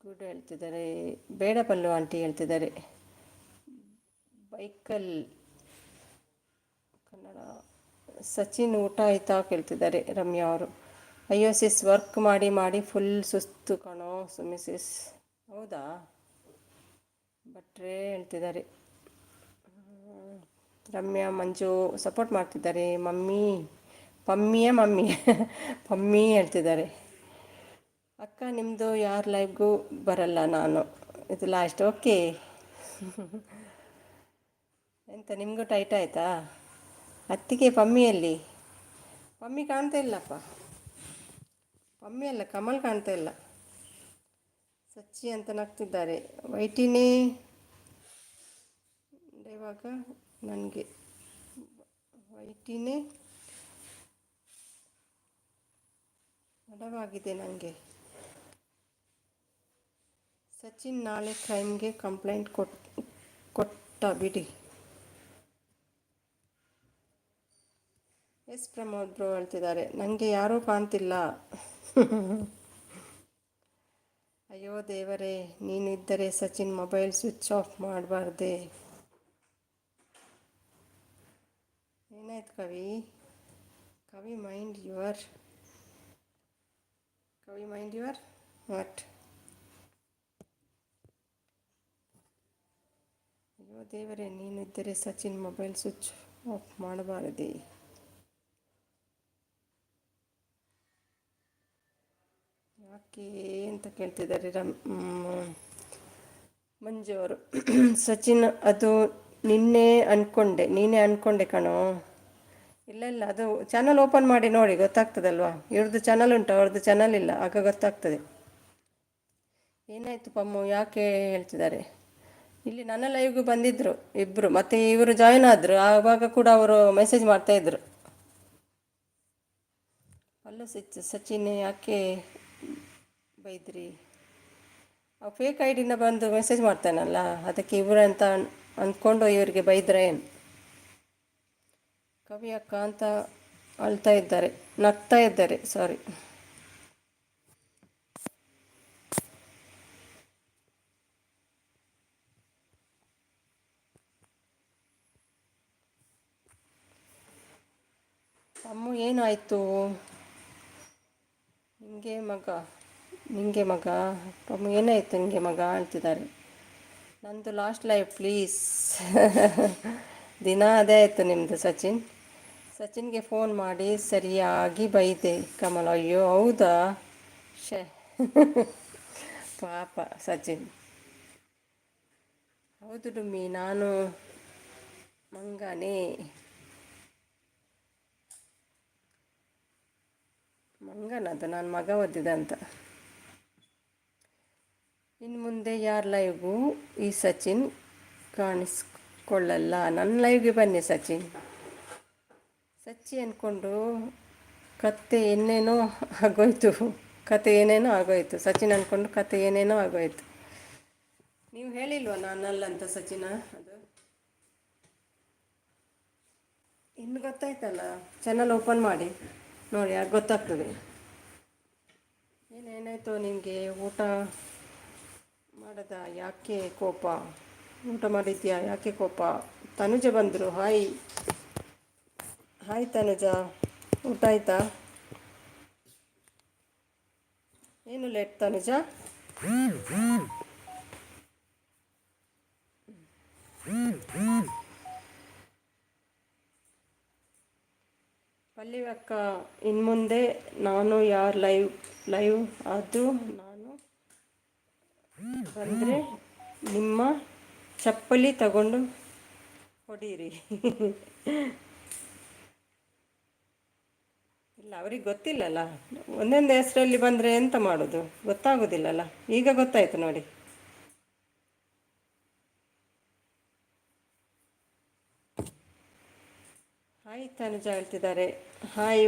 ಗುಡ್ ಹೇಳ್ತಿದ್ದಾರೆ. ಬೇಡ ಪಲ್ಲು ಆಂಟಿ ಹೇಳ್ತಿದ್ದಾರೆ. ಬೈಕಲ್ ಕನ್ನಡ. ಸಚಿನ್ ಊಟ ಆಯ್ತಾ ಕೇಳ್ತಿದ್ದಾರೆ ರಮ್ಯಾ ಅವರು. ಅಯ್ಯೋ ಸಿಸ್, ವರ್ಕ್ ಮಾಡಿ ಮಾಡಿ ಫುಲ್ ಸುಸ್ತು ಕಣೋ ಸುಮ್ಮಿ ಸಿಸ್. ಹೌದಾ? ಭಟ್ರೇ ಹೇಳ್ತಿದ್ದಾರೆ. ರಮ್ಯಾ ಮಂಜು ಸಪೋರ್ಟ್ ಮಾಡ್ತಿದ್ದಾರೆ. ಮಮ್ಮಿ ಮಮ್ಮಿ ಮಮ್ಮಿ ಹೇಳ್ತಿದ್ದಾರೆ. ಅಕ್ಕ ನಿಮ್ಮದು ಯಾರ ಲೈವ್ಗೂ ಬರಲ್ಲ ನಾನು, ಇದು ಲಾಸ್ಟ್. ಓಕೆ. ಎಂತ ನಿಮಗೂ ಟೈಟ್ ಆಯಿತಾ? ಅತ್ತಿಗೆ ಪಮ್ಮಿಯಲ್ಲಿ ಪಮ್ಮಿ ಕಾಣ್ತಾ ಇಲ್ಲಪ್ಪ. ಪಮ್ಮಿ ಅಲ್ಲ, ಕಮಲ್ ಕಾಣ್ತಾ ಇಲ್ಲ. ಸಚ್ಚಿ ಅಂತ ನಗ್ತಿದ್ದಾರೆ. ವೈಟಿನೇ ಇವಾಗ ನನಗೆ ವೈಟಿನೇ ತಡವಾಗಿದೆ ನನಗೆ. ಸಚಿನ್ ನಾಳೆ ಕ್ರೈಮ್ಗೆ ಕಂಪ್ಲೇಂಟ್ ಕೊಟ್ಟ ಬಿಡಿ. ಎಸ್ ಪ್ರಮೋದ್ ಬ್ರೋ ಹೇಳ್ತಿದ್ದಾರೆ. ನನಗೆ ಯಾರೂ ಕಾಣ್ತಿಲ್ಲ. ಅಯ್ಯೋ ದೇವರೇ, ನೀನು ಇದ್ದರೆ ಸಚಿನ್ ಮೊಬೈಲ್ ಸ್ವಿಚ್ ಆಫ್ ಮಾಡಬಾರ್ದೆ. ಏನಾಯ್ತು ಕವಿ? ಕವಿ ಮೈಂಡ್ ಯುವರ್ ವಾಟ್? ಅಯ್ಯೋ ದೇವರೇ, ನೀನು ಇದ್ದರೆ ಸಚಿನ್ ಮೊಬೈಲ್ ಸ್ವಿಚ್ ಆಫ್ ಮಾಡಬಾರದೆ. ಯಾಕೆ ಅಂತ ಕೇಳ್ತಿದ್ದಾರೆ ಮಂಜು ಅವರು. ಸಚಿನ್ ಅದು ನೀನೇ ಅನ್ಕೊಂಡೆ ಕಣೋ. ಇಲ್ಲ, ಅದು ಚಾನಲ್ ಓಪನ್ ಮಾಡಿ ನೋಡಿ ಗೊತ್ತಾಗ್ತದಲ್ವಾ. ಇವ್ರದ್ದು ಚಾನಲ್ ಉಂಟು, ಅವ್ರದ್ದು ಚಾನಲ್ ಇಲ್ಲ, ಆಗ ಗೊತ್ತಾಗ್ತದೆ. ಏನಾಯಿತು ಪಮ್ಮು, ಯಾಕೆ ಹೇಳ್ತಿದ್ದಾರೆ. ಇಲ್ಲಿ ನನ್ನ ಲೈವ್ಗೂ ಬಂದಿದ್ದರು ಇಬ್ಬರು, ಮತ್ತು ಇವರು ಜಾಯ್ನ್ ಆದರು. ಆವಾಗ ಕೂಡ ಅವರು ಮೆಸೇಜ್ ಮಾಡ್ತಾಯಿದ್ರು. ಅಲ್ಲೂ ಸಚಿನ್ ಯಾಕೆ ಬೈದ್ರಿ? ಆ ಫೇಕ್ ಐಡಿನ ಬಂದು ಮೆಸೇಜ್ ಮಾಡ್ತಾನಲ್ಲ, ಅದಕ್ಕೆ ಇವರು ಅಂತ ಅಂದ್ಕೊಂಡು ಇವರಿಗೆ ಬೈದ್ರೆ ಏನು? ಕವಿ ಅಕ್ಕ ಅಂತ ನಗ್ತಾ ಇದ್ದಾರೆ. ಸಾರಿ. ಅಮ್ಮ ಏನಾಯಿತು? ನಿಂಗೆ ಮಗ ಅಮ್ಮ ಏನಾಯಿತು ನಿಂಗೆ ಮಗ ಅಂತಿದ್ದಾರೆ. ನಂದು ಲಾಸ್ಟ್ ಲೈವ್ ಪ್ಲೀಸ್. ದಿನ ಅದೇ ಆಯಿತು ನಿಮ್ಮದು. ಸಚಿನ್ಗೆ ಫೋನ್ ಮಾಡಿ ಸರಿಯಾಗಿ ಬೈದೆ ಕಮಲ್. ಅಯ್ಯೋ ಹೌದಾ? ಪಾಪ ಸಚಿನ್. ಹೌದು ಡುಮ್ಮಿ, ನಾನು ಮಂಗನದು, ನಾನು ಮಗ ಓದಿದೆ ಅಂತ. ಇನ್ನು ಮುಂದೆ ಯಾರ ಲೈವ್ಗೂ ಈ ಸಚಿನ್ ಕಾಣಿಸ್ಕೊಳ್ಳಲ್ಲ. ನನ್ನ ಲೈವ್ಗೆ ಬನ್ನಿ ಸಚ್ಚಿ ಅಂದ್ಕೊಂಡು ಕತೆ ಏನೇನೋ ಆಗೋಯ್ತು. ಸಚಿನ್ ಅಂದ್ಕೊಂಡು ಕತೆ ಏನೇನೋ ಆಗೋಯ್ತು. ನೀವು ಹೇಳಿಲ್ವ ನಾನಲ್ಲ ಅಂತ ಸಚಿನ? ಅದು ಇನ್ನು ಗೊತ್ತಾಯ್ತಲ್ಲ, ಚಾನಲ್ ಓಪನ್ ಮಾಡಿ ನೋಡಿ, ಆಗ ಗೊತ್ತಾಗ್ತದೆ. ಏನಾಯಿತು ನಿನಗೆ? ಊಟ ಮಾಡದ? ಯಾಕೆ ಕೋಪ? ಊಟ ಮಾಡಿದ್ಯಾ? ಯಾಕೆ ಕೋಪ? ತನುಜ ಬಂದರು. ಹಾಯ್ ತನುಜ, ಊಟ ಆಯ್ತಾ? ಏನು ಲೇಟ್ ತನುಜ? ಪಲ್ಲವಿ ಅಕ್ಕ, ಇನ್ಮುಂದೆ ನಾನು ಯಾರು ಲೈವ್ ಆದರೂ ನಾನು ಬಂದರೆ ನಿಮ್ಮ ಚಪ್ಪಲಿ ತಗೊಂಡು ಹೊಡೀರಿ. ಇಲ್ಲ, ಅವ್ರಿಗೆ ಗೊತ್ತಿಲ್ಲಲ್ಲ, ಒಂದೊಂದು ಹೆಸರಲ್ಲಿ ಬಂದರೆ ಎಂತ ಮಾಡೋದು ಗೊತ್ತಾಗೋದಿಲ್ಲಲ್ಲ. ಈಗ ಗೊತ್ತಾಯ್ತು ನೋಡಿ. ಹಾಯ್ ತನುಜ ಹೇಳ್ತಿದ್ದಾರೆ. ಹಾಯ್.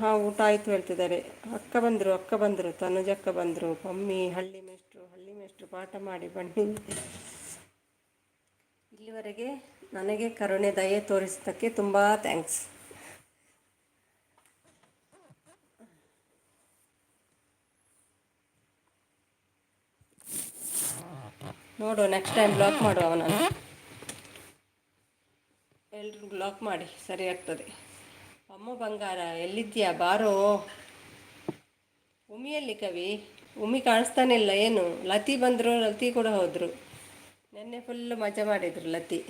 ಹಾಂ, ಊಟ ಆಯಿತು ಹೇಳ್ತಿದ್ದಾರೆ. ಅಕ್ಕ ಬಂದರು ತನುಜಕ್ಕ ಬಂದರು. ಮಮ್ಮಿ ಹಳ್ಳಿ ಮೇಷ್ಟ್ರು ಪಾಠ ಮಾಡಿ ಬನ್ನಿ. ಇಲ್ಲಿವರೆಗೆ ನನಗೆ ಕರುಣೆ ದಯೆ ತೋರಿಸಿದ್ದಕ್ಕೆ ತುಂಬ ಥ್ಯಾಂಕ್ಸ್. ನೋಡು, ನೆಕ್ಸ್ಟ್ ಟೈಮ್ ಬ್ಲಾಕ್ ಮಾಡುವ ಅವನನ್ನು. ಎಲ್ಲರೂ ಬ್ಲಾಕ್ ಮಾಡಿ, ಸರಿ ಆಗ್ತದೆ. ಅಮ್ಮ ಬಂಗಾರ ಎಲ್ಲಿದ್ದೀಯಾ, ಬಾರೋ. ಉಮಿಯಲ್ಲಿ ಕವಿ? ಉಮಿ ಕಾಣಿಸ್ತಾನೆ ಇಲ್ಲ ಏನು? ಲತಿ ಬಂದರು, ಲತಿ ಕೂಡ ಹೋದರು. ನೆನ್ನೆ ಫುಲ್ಲು ಮಜಾ ಮಾಡಿದರು ಲತಿ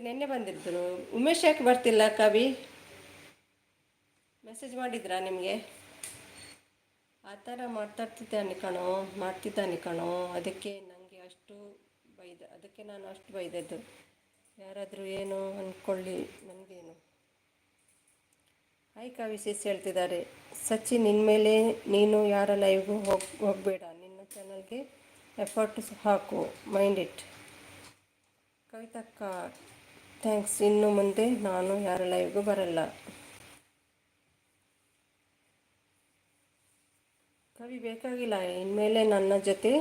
ನೆನ್ನೆ ಬಂದಿದ್ದರು. ಉಮೇಶ್ ಯಾಕೆ ಬರ್ತಿಲ್ಲ ಕವಿ? ಮೆಸೇಜ್ ಮಾಡಿದ್ರಾ ನಿಮಗೆ? ಆ ಥರ ಮಾಡ್ತಿದ್ದಾನೆ ಕಣೋ. ಅದಕ್ಕೆ ನಾನು ಅಷ್ಟು ಬೈದದ್ದು. ಯಾರಾದರೂ ಏನು ಅಂದ್ಕೊಳ್ಳಿ, ನನಗೇನು. ಹಾಯ್ ಕವಿ ಸಿಸ್ ಹೇಳ್ತಿದ್ದಾರೆ. ಸಚಿನ್, ಇನ್ಮೇಲೆ ನೀನು ಯಾರ ಲೈವ್ಗೂ ಹೋಗಬೇಡ. ನಿನ್ನ ಚಾನಲ್ಗೆ ಎಫರ್ಟ್ ಹಾಕು, ಮೈಂಡ್ ಇಟ್. ಕವಿತಕ್ಕ, ಥ್ಯಾಂಕ್ಸ್. ಇನ್ನು ಮುಂದೆ ನಾನು ಯಾರ ಲೈವ್ಗೂ ಬರಲ್ಲ. ಕವಿ, ಬೇಕಾಗಿಲ್ಲ. ಇನ್ಮೇಲೆ ನನ್ನ ಜೊತೆ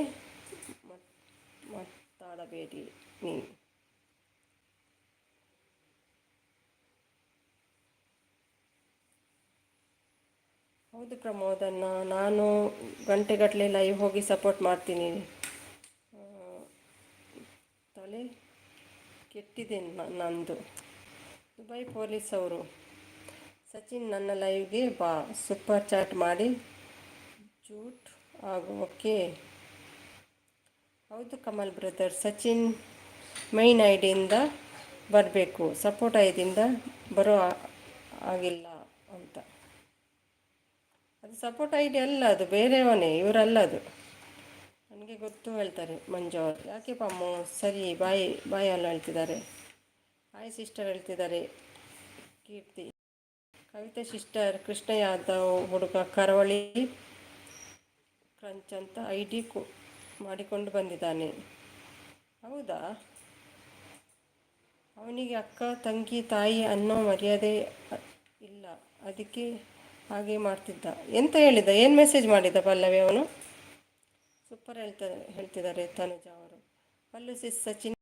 ಮಾತಾಡಬೇಡಿ ನೀನು. ಹೌದು ಪ್ರಮೋದನ್ನ, ನಾನು ಗಂಟೆಗಟ್ಟಲೆ ಲೈವ್ ಹೋಗಿ ಸಪೋರ್ಟ್ ಮಾಡ್ತೀನಿ. ತಲೆ ಕೆಟ್ಟಿದೆ ನಂದು. ದುಬೈ ಪೊಲೀಸ್ ಅವರು. ಸಚಿನ್, ನನ್ನ ಲೈವ್ಗೆ ಬಾ, ಸೂಪರ್ ಚಾಟ್ ಮಾಡಿ ಜೂಟ್ ಆಗು, ಓಕೆ? ಹೌದು ಕಮಲ್ ಬ್ರದರ್. ಸಚಿನ್ ಮೈನ್ ಐಡಿಯಿಂದ ಬರಬೇಕು, ಸಪೋರ್ಟ್ ಐಡಿಯಿಂದ ಬರೋ ಆಗಿಲ್ಲ ಅಂತ. ಅದು ಸಪೋರ್ಟ್ ಐಡಿ ಅಲ್ಲ, ಅದು ಬೇರೆಯವನೇ, ಇವರಲ್ಲ ಅದು. ನನಗೆ ಗೊತ್ತು ಹೇಳ್ತಾರೆ ಮಂಜು ಅವರು. ಯಾಕೆ ಪಮ್ಮು? ಸರಿ, ಬಾಯ್ ಅಲ್ಲ ಹೇಳ್ತಿದ್ದಾರೆ. ಹಾಯ್ ಸಿಸ್ಟರ್ ಹೇಳ್ತಿದ್ದಾರೆ ಕೀರ್ತಿ. ಕವಿತಾ ಸಿಸ್ಟರ್, ಕೃಷ್ಣ ಯಾದವ್ ಹುಡುಗ ಕರಾವಳಿ ಕ್ರಂಚ್ ಅಂತ ID ಮಾಡಿಕೊಂಡು ಬಂದಿದ್ದಾನೆ. ಹೌದಾ? ಅವನಿಗೆ ಅಕ್ಕ, ತಂಗಿ, ತಾಯಿ ಅನ್ನೋ ಮರ್ಯಾದೆ ಇಲ್ಲ, ಅದಕ್ಕೆ ಹಾಗೆ ಮಾಡ್ತಿದ್ದ. ಎಂತ ಹೇಳಿದ? ಏನು ಮೆಸೇಜ್ ಮಾಡಿದ ಪಲ್ಲವಿ ಅವನು? ಸೂಪರ್ ಹೇಳ್ತಿದ್ದಾರೆ ತನುಜ ಅವರು. ಪಲ್ಲು ಸಿಸ್, ಸಚಿನ್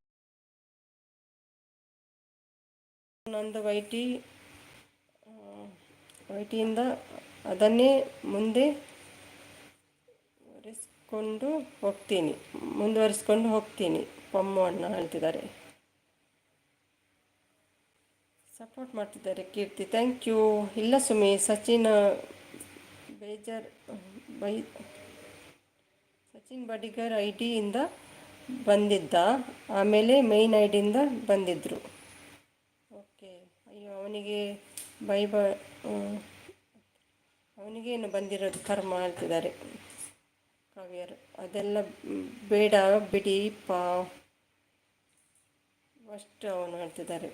ನಂದು ವೈಟಿಯಿಂದ ಅದನ್ನೇ ಮುಂದುವರಿಸ್ಕೊಂಡು ಹೋಗ್ತೀನಿ ಪಮ್ಮು ಅಣ್ಣ ಹೇಳ್ತಿದ್ದಾರೆ. ಸಪೋರ್ಟ್ ಮಾಡ್ತಿದ್ದಾರೆ ಕೀರ್ತಿ, ಥ್ಯಾಂಕ್ ಯು. ಇಲ್ಲ ಸುಮಿ, ಸಚಿನ್ ಬಡಿಗರ್ ID ಇಂದ ಬಂದಿದ್ದ, ಆಮೇಲೆ ಮೈನ್ ಐಡಿಯಿಂದ ಬಂದಿದ್ದರು. ಓಕೆ. ಅಯ್ಯೋ, ಅವನಿಗೇನು ಬಂದಿರೋದು ಕರ್ಮ ಹೇಳ್ತಿದ್ದಾರೆ ಕಾವ್ಯರು. ಅದೆಲ್ಲ ಬೇಡ ಬಿಡಿ ಫಸ್ಟ್ ಅವನು ಹೇಳ್ತಿದ್ದಾರೆ.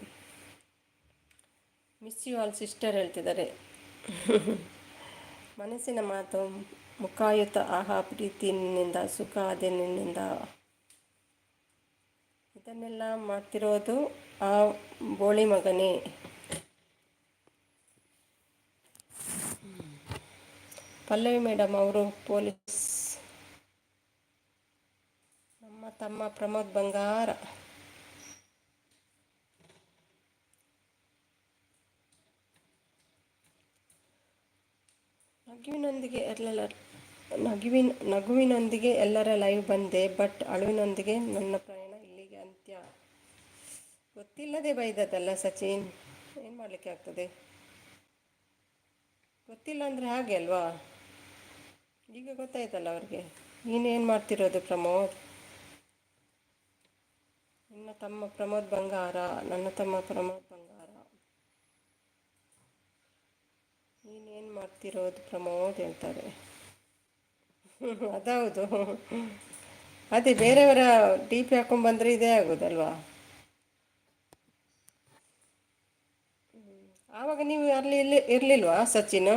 ಮಿಸ್ ಯು ಆಲ್ ಸಿಸ್ಟರ್ ಹೇಳ್ತಿದ್ದಾರೆ. ಮನಸ್ಸಿನ ಮಾತು ಮುಖಾಯುತ. ಆಹಾ, ಪ್ರೀತಿ ನಿನ್ನಿಂದ, ಸುಖ ಅದೇ ನಿನ್ನಿಂದ. ಇದನ್ನೆಲ್ಲ ಮಾಡ್ತಿರೋದು ಆ ಬೋಳಿ ಮಗನೇ. ಪಲ್ಲವಿ ಮೇಡಮ್ ಅವರು ಪೊಲೀಸ್. ನಮ್ಮ ತಮ್ಮ ಪ್ರಮೋದ್ ಬಂಗಾರ. ನಗುವಿನೊಂದಿಗೆ ಎಲ್ಲರ ಲೈವ್ ಬಂದೆ, ಬಟ್ ಅಳುವಿನೊಂದಿಗೆ ನನ್ನ ಪ್ರಯಾಣ ಇಲ್ಲಿಗೆ ಅಂತ್ಯ. ಗೊತ್ತಿಲ್ಲದೆ ಬೈದದ್ದಲ್ಲ ಸಚಿನ್, ಏನು ಮಾಡಲಿಕ್ಕೆ ಆಗ್ತದೆ? ಗೊತ್ತಿಲ್ಲ ಅಂದರೆ ಹಾಗೆ ಅಲ್ವಾ? ಈಗ ಗೊತ್ತಾಯ್ತಲ್ಲ ಅವ್ರಿಗೆ. ನೀನೇನು ಮಾಡ್ತಿರೋದು ಪ್ರಮೋದ್? ನಿನ್ನ ತಮ್ಮ ಪ್ರಮೋದ್ ಬಂಗಾರ, ನನ್ನ ತಮ್ಮ ಪ್ರಮೋದ್ ಬಂಗಾರ. ನೀನೇನು ಮಾಡ್ತಿರೋದು ಪ್ರಮೋದ್ ಹೇಳ್ತಾರೆ. ಅದೌದು. ಅದೇ ಬೇರೆಯವರ ಡಿ ಪಿ ಹಾಕೊಂಡ್ಬಂದರೆ ಇದೇ ಆಗೋದಲ್ವಾ. ಆವಾಗ ನೀವು ಅಲ್ಲಿ ಇರಲಿಲ್ವಾ ಸಚಿನ್?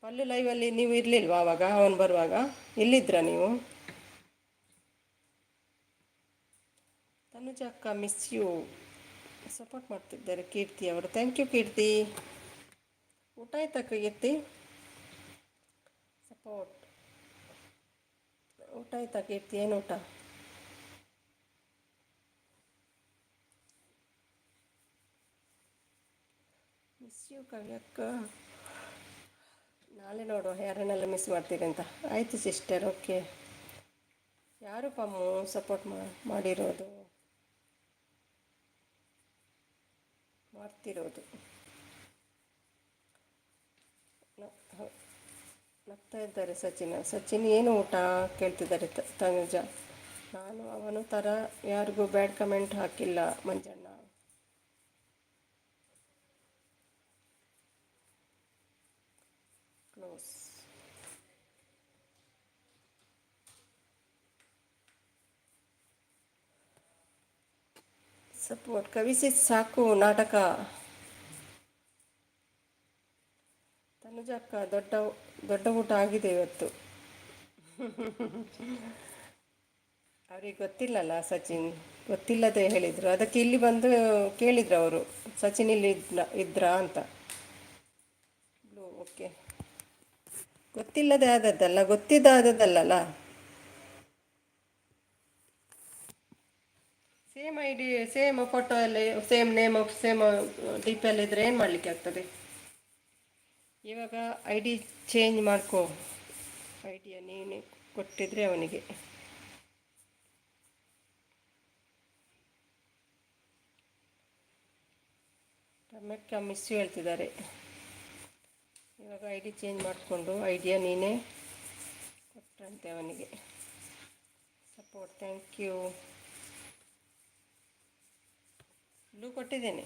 ಪಲ್ಲು ಲೈವಲ್ಲಿ ನೀವು ಇರಲಿಲ್ವಾ ಆವಾಗ ಅವನು ಬರುವಾಗ? ಎಲ್ಲಿದ್ರಾ ನೀವು? ತನುಜ ಅಕ್ಕ ಮಿಸ್ ಯು ಸಪೋರ್ಟ್ ಮಾಡ್ತಿದ್ದಾರೆ ಕೀರ್ತಿ ಅವರು. Thank you Keerthi. ಊಟ ಆಯ್ತಾ ಕೀರ್ತಿ? ಸಪೋರ್ಟ್. ಊಟ ಆಯ್ತಾ ಕೀರ್ತಿ? ಏನು ಊಟ? ಮಿಸ್ ಯು ಕವ್ಯಕ್ಕ. ನಾಳೆ ನೋಡುವ ಯಾರನ್ನೆಲ್ಲ ಮಿಸ್ ಮಾಡ್ತೀರಿ ಅಂತ. ಆಯಿತು ಸಿಸ್ಟರ್, ಓಕೆ. ಯಾರು ಪಮ್ಮು ಸಪೋರ್ಟ್ ಮಾಡಿರೋದು ಮಾಡ್ತಿರೋದು? ನಗ್ತಾ ಇದ್ದಾರೆ ಸಚಿನ್ ಏನು ಊಟ ಕೇಳ್ತಿದ್ದಾರೆ ತನುಜ. ನಾನು ಅವನು ಥರ ಯಾರಿಗೂ ಬ್ಯಾಡ್ ಕಮೆಂಟ್ ಹಾಕಿಲ್ಲ ಮಂಜಣ್ಣ. ಕ್ಲೋಸ್. ಸಪೋರ್ಟ್ ಕವಿಸಿ ಸಾಕು ನಾಟಕ. ತನುಜ ಅಕ್ಕ ದೊಡ್ಡ ಊಟ ಆಗಿದೆ ಇವತ್ತು. ಅವ್ರಿಗೆ ಗೊತ್ತಿಲ್ಲಲ್ಲ ಸಚಿನ್, ಗೊತ್ತಿಲ್ಲದೆ ಹೇಳಿದರು. ಅದಕ್ಕೆ ಇಲ್ಲಿ ಬಂದು ಕೇಳಿದ್ರು ಅವರು, ಸಚಿನ್ ಇಲ್ಲಿ ಇದ್ರಾ ಅಂತ. ಓಕೆ, ಗೊತ್ತಿಲ್ಲದೆ ಆದದ್ದಲ್ಲ, ಗೊತ್ತಿದ್ದಾದದ್ದಲ್ಲ. Same I D, same photo ಎಲ್ಲ, same name, same D P ಎಲ್ಲ ಇದ್ರೆ ಏನು ಮಾಡಲಿಕ್ಕೆ ಆಗ್ತದೆ? ಇವಾಗ ಐ ಡಿ ಚೇಂಜ್ ಮಾಡ್ಕೋ. ಐಡಿಯಾ ನೀನು ಕೊಟ್ಟಿದ್ರೆ ಅವನಿಗೆ. ರಮ್ಯಕ್ಕ ಮಿಸ್ ಹೇಳ್ತಿದ್ದಾರೆ. ಇವಾಗ ಐ ಡಿ ಚೇಂಜ್ ಮಾಡಿಕೊಂಡು ಐಡಿಯಾ ನೀನೇ ಕೊಟ್ಟಂತೆ ಅವನಿಗೆ. Support, thank you. ಬ್ಲೂ ಕೊಟ್ಟಿದ್ದೇನೆ.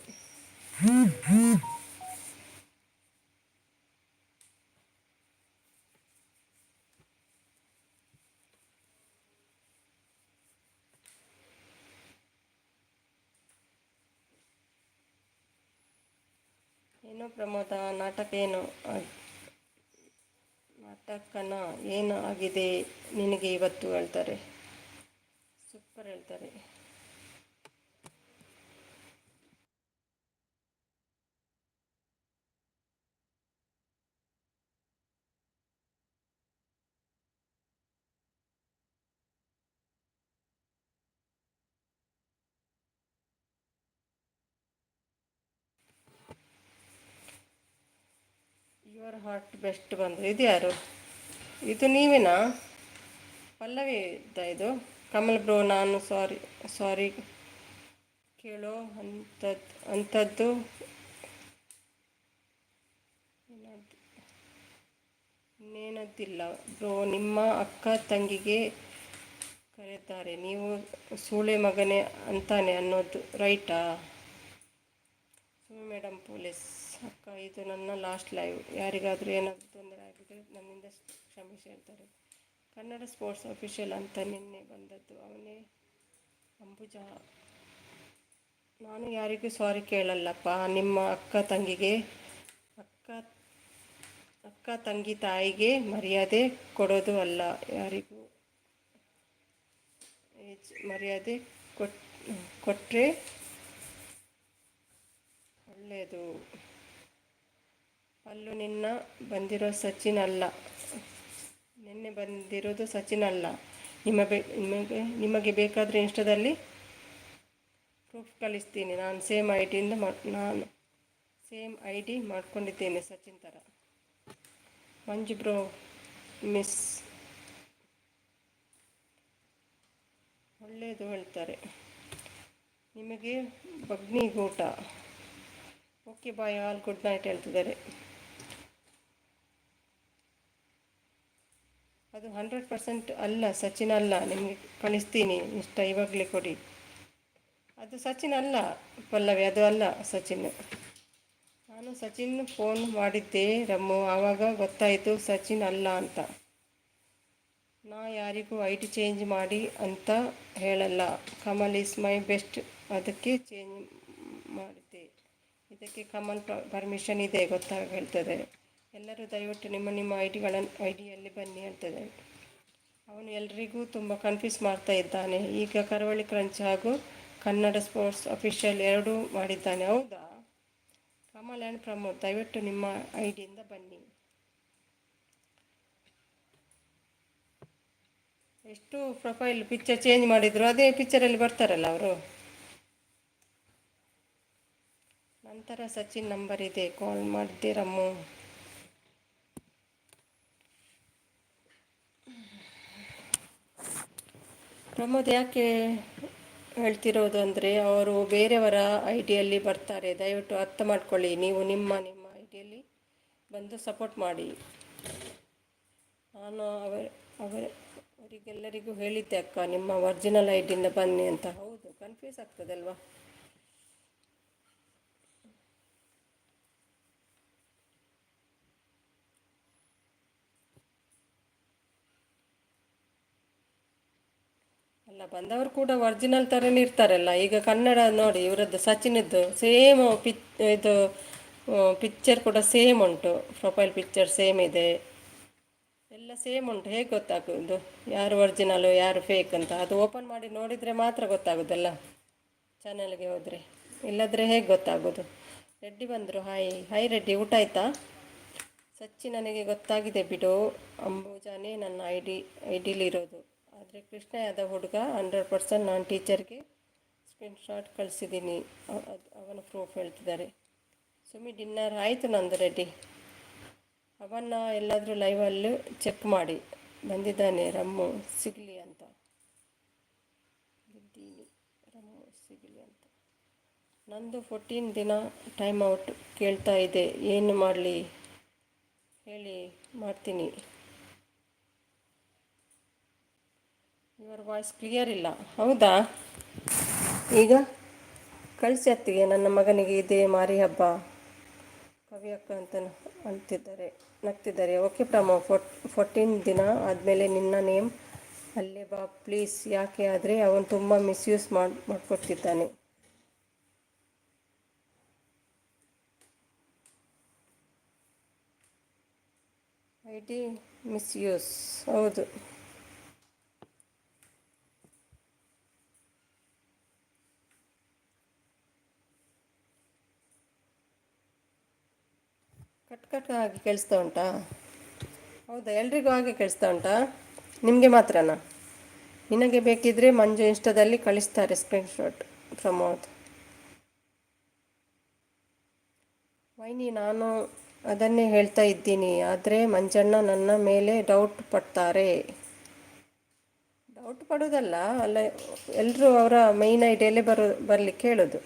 ಏನೋ ಪ್ರಮೋದ, ನಾಟಕನ ಏನು ಆಗಿದೆ ನಿನಗೆ ಇವತ್ತು ಹೇಳ್ತಾರೆ. ಸೂಪರ್ ಹೇಳ್ತಾರೆ. ಯುವರ್ ಹಾರ್ಟ್ ಬೆಸ್ಟ್ ಬಂದು ಇದು ಯಾರು? ಇದು ನೀವೇನಾ? ಪಲ್ಲವಿ ಇದ್ದ ಇದು? ಕಮಲ್ ಬ್ರೋ, ನಾನು ಸಾರಿ ಕೇಳೋ ಅಂಥದ್ದು ಇನ್ನೇನದ್ದಿಲ್ಲ ಬ್ರೋ. ನಿಮ್ಮ ಅಕ್ಕ ತಂಗಿಗೆ ಕರೀತಾರೆ, ನೀವು ಸೂಳೆ ಮಗನೇ ಅಂತಾನೆ ಅನ್ನೋದು ರೈಟಾ? ಸುಮಿ ಮೇಡಮ್ ಪೊಲೀಸ್ ಅಕ್ಕ, ಇದು ನನ್ನ ಲಾಸ್ಟ್ ಲೈವ್. ಯಾರಿಗಾದರೂ ಏನಾದರೂ ತೊಂದರೆ ಆಗಿದ್ರೆ ನನ್ನಿಂದ ಕ್ಷಮಿಸಿ ಹೇಳ್ತಾರೆ. ಕನ್ನಡ ಸ್ಪೋರ್ಟ್ಸ್ ಅಫಿಷಿಯಲ್ ಅಂತ ನಿನ್ನೆ ಬಂದದ್ದು ಅವನೇ ಅಂಬುಜಾ. ನಾನು ಯಾರಿಗೂ ಸಾರಿ ಕೇಳಲ್ಲಪ್ಪ. ನಿಮ್ಮ ಅಕ್ಕ ತಂಗಿ ತಾಯಿಗೆ ಮರ್ಯಾದೆ ಕೊಡೋದು ಅಲ್ಲ, ಯಾರಿಗೂ ಮರ್ಯಾದೆ ಕೊಟ್ಟರೆ ಒಳ್ಳೆಯದು. ಅಲ್ಲೂ ನಿನ್ನೆ ಬಂದಿರೋದು ಸಚಿನ್ ಅಲ್ಲ. ನಿಮಗೆ ಬೇಕಾದರೆ ಇನ್ಸ್ಟಾದಲ್ಲಿ ಪ್ರೂಫ್ ಕಳಿಸ್ತೀನಿ. ನಾನು ಸೇಮ್ ಐ ಡಿ ಮಾಡ್ಕೊಂಡಿದ್ದೇನೆ ಸಚಿನ್ ಥರ. ಮಂಜು ಬ್ರೋ ಮಿಸ್ ಒಳ್ಳೆಯದು ಹೇಳ್ತಾರೆ. ನಿಮಗೆ ಬಗ್ನಿಗೂಟ. Okay bye all, good night ಹೇಳ್ತಿದ್ದಾರೆ. ಅದು 100% ಅಲ್ಲ, ಸಚಿನ್ ಅಲ್ಲ. ನಿಮಗೆ ಕಳಿಸ್ತೀನಿ ಇನ್ಸ್ಟಾ ಇವಾಗಲೇ ಕೊಡಿ. ಅದು ಸಚಿನ್ ಅಲ್ಲ ಪಲ್ಲವಿ, ಅದು ಅಲ್ಲ ಸಚಿನ್. ನಾನು ಸಚಿನ್ ಫೋನ್ ಮಾಡಿದ್ದೆ ರಮ್ಮು, ಆವಾಗ ಗೊತ್ತಾಯಿತು ಸಚಿನ್ ಅಲ್ಲ ಅಂತ. ನಾ ಯಾರಿಗೂ ಐ ಡಿ ಚೇಂಜ್ ಮಾಡಿ ಅಂತ ಹೇಳಲ್ಲ. ಕಮಲ್ ಈಸ್ ಮೈ ಬೆಸ್ಟ್, ಅದಕ್ಕೆ ಚೇಂಜ್ ಮಾಡಿದ್ದೆ. ಇದಕ್ಕೆ ಕಮಲ್ ಪರ್ಮಿಷನ್ ಇದೆ ಹೇಳ್ತದೆ. ಎಲ್ಲರೂ ದಯವಿಟ್ಟು ನಿಮ್ಮ ನಿಮ್ಮ ಐಡಿಯಲ್ಲಿ ಬನ್ನಿ ಹೇಳ್ತದೆ. ಅವನು ಎಲ್ರಿಗೂ ತುಂಬ ಕನ್ಫ್ಯೂಸ್ ಮಾಡ್ತಾ ಇದ್ದಾನೆ. ಈಗ ಕರಾವಳಿ ಕ್ರಂಚ್ ಹಾಗೂ ಕನ್ನಡ ಸ್ಪೋರ್ಟ್ಸ್ ಅಫಿಷಿಯಲ್ ಎರಡೂ ಮಾಡಿದ್ದಾನೆ. ಹೌದಾ? ಕಮಲ್ ಆ್ಯಂಡ್ ಪ್ರಮೋದ್ ದಯವಿಟ್ಟು ನಿಮ್ಮ ಐಡಿಯಿಂದ ಬನ್ನಿ. ಎಷ್ಟು ಪ್ರೊಫೈಲ್ ಪಿಕ್ಚರ್ ಚೇಂಜ್ ಮಾಡಿದ್ರು, ಅದೇ ಪಿಕ್ಚರಲ್ಲಿ ಬರ್ತಾರಲ್ಲ ಅವರು. ನಂತರ ಸಚಿನ್ ನಂಬರ್ ಇದೆ, ಕಾಲ್ ಮಾಡಿದ್ದೆ ರಮ್ಮು. ಪ್ರಮೋದ್ ಯಾಕೆ ಹೇಳ್ತಿರೋದು ಅಂದರೆ, ಅವರು ಬೇರೆಯವರ ಐಡಿಯಲ್ಲಿ ಬರ್ತಾರೆ. ದಯವಿಟ್ಟು ಅರ್ಥ ಮಾಡ್ಕೊಳ್ಳಿ. ನೀವು ನಿಮ್ಮ ನಿಮ್ಮ ಐಡಿಯಲ್ಲಿ ಬಂದು ಸಪೋರ್ಟ್ ಮಾಡಿ. ನಾನು ಅವರಿಗೆಲ್ಲರಿಗೂ ಹೇಳಿದ್ದೆ ಅಕ್ಕ, ನಿಮ್ಮ ಒರಿಜಿನಲ್ ಐಡಿಯಿಂದ ಬನ್ನಿ ಅಂತ. ಹೌದು, ಕನ್ಫ್ಯೂಸ್ ಆಗ್ತದಲ್ವಾ. ಅಲ್ಲ, ಬಂದವರು ಕೂಡ ಒರಿಜಿನಲ್ ಥರನೇ ಇರ್ತಾರಲ್ಲ. ಈಗ ಕನ್ನಡ ನೋಡಿ, ಇವರದ್ದು ಸಚಿನದ್ದು ಸೇಮ್ ಇದು ಪಿಕ್ಚರ್ ಕೂಡ ಸೇಮ್ ಉಂಟು, ಪ್ರೊಫೈಲ್ ಪಿಕ್ಚರ್ ಸೇಮ್ ಇದೆ, ಎಲ್ಲ ಸೇಮ್ ಉಂಟು. ಹೇಗೆ ಗೊತ್ತಾಗೋದು ಯಾರು ಒರಿಜಿನಲು ಯಾರು ಫೇಕ್ ಅಂತ? ಅದು ಓಪನ್ ಮಾಡಿ ನೋಡಿದರೆ ಮಾತ್ರ ಗೊತ್ತಾಗೋದಲ್ಲ, ಚಾನಲ್ಗೆ ಹೋದರೆ. ಇಲ್ಲದ್ರೆ ಹೇಗೆ ಗೊತ್ತಾಗೋದು? ರೆಡ್ಡಿ ಬಂದರು. ಹಾಯ್ ಹಾಯ್ ರೆಡ್ಡಿ, ಊಟ ಆಯಿತಾ? ಸಚ್ಚಿ ನನಗೆ ಗೊತ್ತಾಗಿದೆ ಬಿಡು, ಅಂಬುಜಾನೇ ನನ್ನ ಐಡಿಲಿರೋದು. ಆದರೆ ಕೃಷ್ಣ ಯಾದವ್ ಹುಡುಗ 100%. ನಾನು ಟೀಚರ್ಗೆ ಸ್ಕ್ರೀನ್ಶಾಟ್ ಕಳಿಸಿದ್ದೀನಿ, ಅವನ ಪ್ರೂಫ್ ಹೇಳ್ತಿದ್ದಾರೆ. ಸುಮ್ಮಿ ಡಿನ್ನರ್ ಆಯಿತು ನಂದು ರೆಡ್ಡಿ. ಅವನ್ನ ಎಲ್ಲಾದರೂ ಲೈವಲ್ಲಿ ಚೆಕ್ ಮಾಡಿ. ಬಂದಿದ್ದಾನೆ ರಮ್ಮು ಸಿಗಲಿ ಅಂತ. ರಮ್ಮು ಸಿಗಲಿ ಅಂತ. ನಂದು 14 ದಿನ ಟೈಮ್ ಔಟ್ ಕೇಳ್ತಾ ಇದೆ, ಏನು ಮಾಡಲಿ ಹೇಳಿ, ಮಾಡ್ತೀನಿ. ಯುವರ್ ವಾಯ್ಸ್ ಕ್ಲಿಯರ್ ಇಲ್ಲ. ಹೌದಾ? ಈಗ ಕಳಿಸಿ ಅತ್ತಿಗೆ, ನನ್ನ ಮಗನಿಗೆ ಇದೇ ಮಾರಿ ಹಬ್ಬ ಕವಿಯಕ್ಕ ಅಂತ ನಗ್ತಿದ್ದಾರೆ. ಓಕೆ ಪ್ರಮೋ, 14 ದಿನ ಆದಮೇಲೆ ನಿನ್ನ ನೇಮ್ ಅಲ್ಲೇ ಬಾ ಪ್ಲೀಸ್. ಯಾಕೆ ಆದರೆ ಅವನು ತುಂಬ ಮಿಸ್ಯೂಸ್ ಮಾಡ್ಕೊಡ್ತಿದ್ದಾನೆ. ID misuse. ಹೌದು, ಕಟ್ ಹಾಗೆ ಕೇಳಿಸ್ತಾ ಉಂಟಾ? ಹೌದಾ, ಎಲ್ರಿಗೂ ಹಾಗೆ ಕೇಳಿಸ್ತಾ ಉಂಟಾ? ನಿಮಗೆ ಮಾತ್ರನಾ? ನಿನಗೆ ಬೇಕಿದ್ದರೆ ಮಂಜು ಇನ್ಸ್ಟಾದಲ್ಲಿ ಕಳಿಸ್ತಾರೆ ಸ್ಕ್ರೀನ್ಶಾಟ್. ಪ್ರಮೋದ್ ವೈನಿ, ನಾನು ಅದನ್ನೇ ಹೇಳ್ತಾ ಇದ್ದೀನಿ. ಆದರೆ ಮಂಜಣ್ಣ ನನ್ನ ಮೇಲೆ ಡೌಟ್ ಪಡ್ತಾರೆ. ಡೌಟ್ ಪಡೋದಲ್ಲ ಅಲ್ಲ, ಎಲ್ಲರೂ ಅವರ ಮೈನ್ ಐಡಿಯಲ್ಲೇ ಬರಲಿಕ್ಕೆ ಹೇಳೋದು.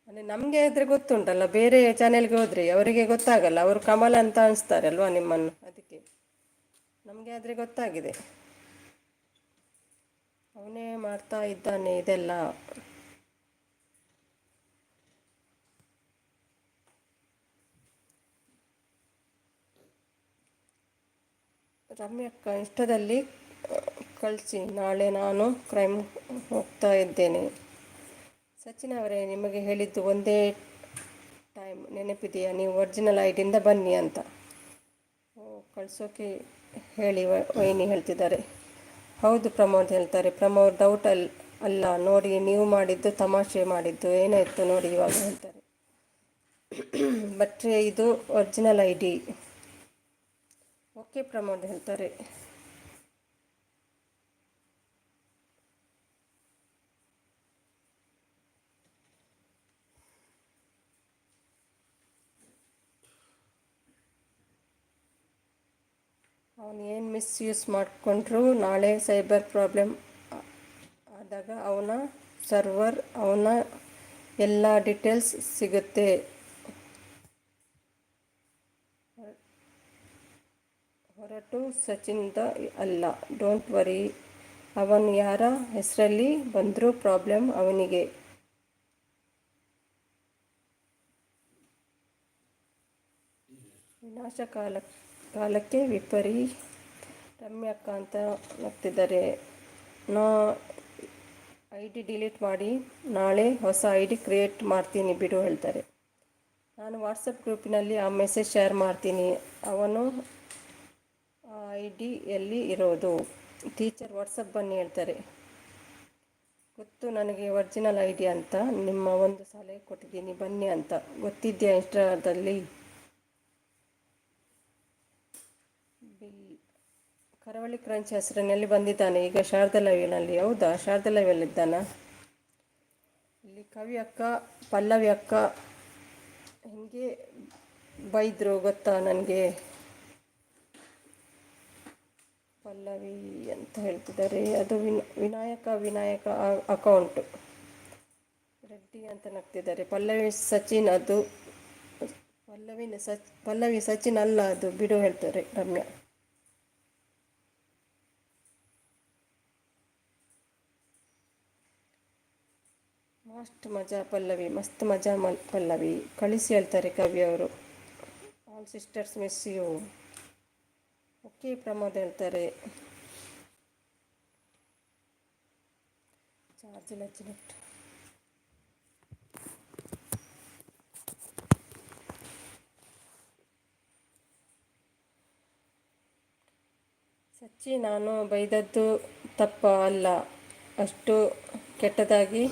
ಅಂದರೆ ನಮಗೆ ಆದರೆ ಗೊತ್ತುಂಟಲ್ಲ, ಬೇರೆ ಚಾನೆಲ್ಗೆ ಹೋದರೆ ಅವರಿಗೆ ಗೊತ್ತಾಗಲ್ಲ. ಅವರು ಕಮಲ್ ಅಂತ ಅನಿಸ್ತಾರಲ್ವ ನಿಮ್ಮನ್ನು, ಅದಕ್ಕೆ. ನಮಗೆ ಆದರೆ ಗೊತ್ತಾಗಿದೆ, ಅವನೇ ಮಾಡ್ತಾ ಇದ್ದಾನೆ ಇದೆಲ್ಲ. ರಮ್ಯಕ್ಕ ಇಷ್ಟದಲ್ಲಿ ಕಳಿಸಿ, ನಾಳೆ ನಾನು ಕ್ರೈಮ್ ಹೋಗ್ತಾ ಇದ್ದೇನೆ. ಸಚಿನ್ ಅವರೇ, ನಿಮಗೆ ಹೇಳಿದ್ದು ಒಂದೇ ಟೈಮ್ ನೆನಪಿದೆಯಾ? ನೀವು ಒರಿಜಿನಲ್ ಐಡಿಯಿಂದ ಬನ್ನಿ ಅಂತ. ಕಳಿಸೋಕೆ ಹೇಳಿ ವೈನಿ ಹೇಳ್ತಿದ್ದಾರೆ. ಹೌದು ಪ್ರಮೋದ್ ಹೇಳ್ತಾರೆ. ಪ್ರಮೋದ್ ಡೌಟ್ ಅಲ್ಲ ನೋಡಿ, ನೀವು ಮಾಡಿದ್ದು ತಮಾಷೆ ಮಾಡಿದ್ದು ಏನಾಯಿತು ನೋಡಿ ಇವಾಗ ಹೇಳ್ತಾರೆ. ಬಟ್ ಇದು ಒರಿಜಿನಲ್ ಐಡಿ. ಓಕೆ ಪ್ರಮೋದ್ ಹೇಳ್ತಾರೆ. ಅವನು ಏನು ಮಿಸ್ಯೂಸ್ ಮಾಡಿಕೊಂಡ್ರು, ನಾಳೆ ಸೈಬರ್ ಪ್ರಾಬ್ಲಮ್ ಆದಾಗ ಅವನ ಸರ್ವರ್ ಅವನ ಎಲ್ಲ ಡೀಟೇಲ್ಸ್ ಸಿಗುತ್ತೆ. ಹೊರಟು ಸಚಿನ್ದ ಅಲ್ಲ, ಡೋಂಟ್ ವರಿ. ಅವನು ಯಾರ ಹೆಸರಲ್ಲಿ ಬಂದರೂ ಪ್ರಾಬ್ಲಮ್ ಅವನಿಗೆ. ವಿನಾಶ ಕಾಲಕ್ಕೆ ವಿಪರಿ. ರಮ್ಯಕ್ಕ ಅಂತ ನಗ್ತಿದ್ದಾರೆ. ನಾ ID ಡಿಲೀಟ್ ಮಾಡಿ ನಾಳೆ ಹೊಸ ID ಕ್ರಿಯೇಟ್ ಮಾಡ್ತೀನಿ ಬಿಡು ಹೇಳ್ತಾರೆ. ನಾನು ವಾಟ್ಸಪ್ ಗ್ರೂಪಿನಲ್ಲಿ ಆ ಮೆಸೇಜ್ ಶೇರ್ ಮಾಡ್ತೀನಿ. ಅವನು ಆ ID ಎಲ್ಲಿ ಇರೋದು? ಟೀಚರ್ ವಾಟ್ಸಪ್ ಬನ್ನಿ ಹೇಳ್ತಾರೆ. ಗೊತ್ತು ನನಗೆ ಒರಿಜಿನಲ್ ID ಅಂತ. ನಿಮ್ಮ ಒಂದು ಸಲಹೆ ಕೊಟ್ಟಿದ್ದೀನಿ ಬನ್ನಿ ಅಂತ. ಗೊತ್ತಿದೆಯಾ ಇನ್ಸ್ಟಾದಲ್ಲಿ? ಕರಾವಳಿ ಕ್ರಂಚ್ ಹೆಸರಿನಲ್ಲಿ ಬಂದಿದ್ದಾನೆ ಈಗ ಶಾರದಾ ಲೈವ್ನಲ್ಲಿ. ಹೌದಾ, ಶಾರದಾ ಲೈವಲ್ಲಿದ್ದಾನ? ಇಲ್ಲಿ ಕವಿ ಅಕ್ಕ, ಪಲ್ಲವಿ ಅಕ್ಕ ಹಿಂಗೆ ಬೈದರು ಗೊತ್ತಾ ನನಗೆ. ಪಲ್ಲವಿ ಅಂತ ಹೇಳ್ತಿದ್ದಾರೆ, ಅದು ವಿನಾಯಕ ಅಕೌಂಟು. ರೆಡ್ಡಿ ಅಂತ ನಗ್ತಿದ್ದಾರೆ. ಪಲ್ಲವಿ ಸಚಿನ್, ಅದು ಪಲ್ಲವಿ ಸಚಿನ್ ಅಲ್ಲ, ಅದು ಬಿಡು ಹೇಳ್ತಾರೆ ರಮ್ಯಾ. ಮಸ್ತ್ ಮಜಾ ಪಲ್ಲವಿ, ಮಸ್ತ್ ಮಜಾ ಪಲ್ಲವಿ ಕಳಿಸಿ ಹೇಳ್ತಾರೆ ಕವಿ ಅವರು. All sisters miss you. Okay Pramod ಹೇಳ್ತಾರೆ. ಚಾರ್ಜ್ ಇಲ್ಲ ಚಿನ್ನಟ್. ಸಚ್ಚಿ, ನಾನು ಬೈದದ್ದು ತಪ್ಪ ಅಲ್ಲ, ಅಷ್ಟು ಕೆಟ್ಟದಾಗಿ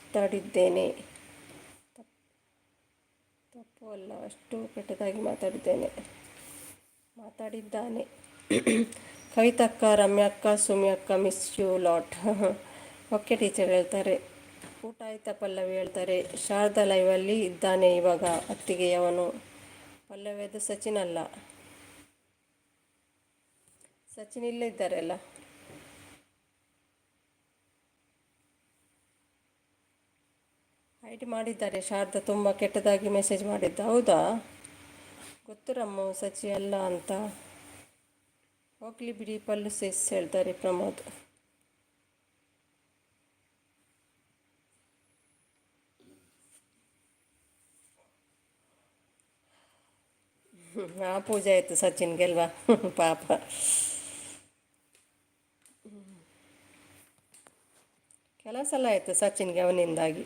ಮಾತಾಡಿದ್ದೇನೆ. ತಪ್ಪು ಅಲ್ಲ, ಅಷ್ಟು ಕೆಟ್ಟದಾಗಿ ಮಾತಾಡಿದ್ದಾನೆ. ಕವಿತಕ್ಕ, ರಮ್ಯಕ್ಕ, ಸುಮ್ಯಕ್ಕ miss you lot. Okay teacher ಹೇಳ್ತಾರೆ. ಊಟ ಆಯ್ತಾ ಪಲ್ಲವಿ ಹೇಳ್ತಾರೆ. ಶಾರದಾ ಲೈವಲ್ಲಿ ಇದ್ದಾನೆ ಇವಾಗ ಅತ್ತಿಗೆ ಅವನು. ಪಲ್ಲವಿ ಅದು ಸಚಿನ್ ಅಲ್ಲ. ಸಚಿನ್ ಇಲ್ಲೇ ಇದ್ದಾರೆ ಅಲ್ಲ. ID ಮಾಡಿದ್ದಾರೆ. ಶಾರದಾ ತುಂಬ ಕೆಟ್ಟದಾಗಿ ಮೆಸೇಜ್ ಮಾಡಿದ್ದ. ಹೌದಾ, ಗೊತ್ತು ರಮ್ಮು, ಸಚಿ ಅಲ್ಲ ಅಂತ. ಹೋಗ್ಲಿ ಬಿಡಿ ಪಲ್ಲು ಸೆಸ್ ಹೇಳ್ತಾರೆ ಪ್ರಮೋದ್. ಪೂಜೆ ಆಯಿತು ಸಚಿನ್ಗೆಲ್ವಾ ಪಾಪ. ಕೆಲವು ಸಲ ಆಯಿತು ಸಚಿನ್ಗೆ ಅವನಿಂದಾಗಿ.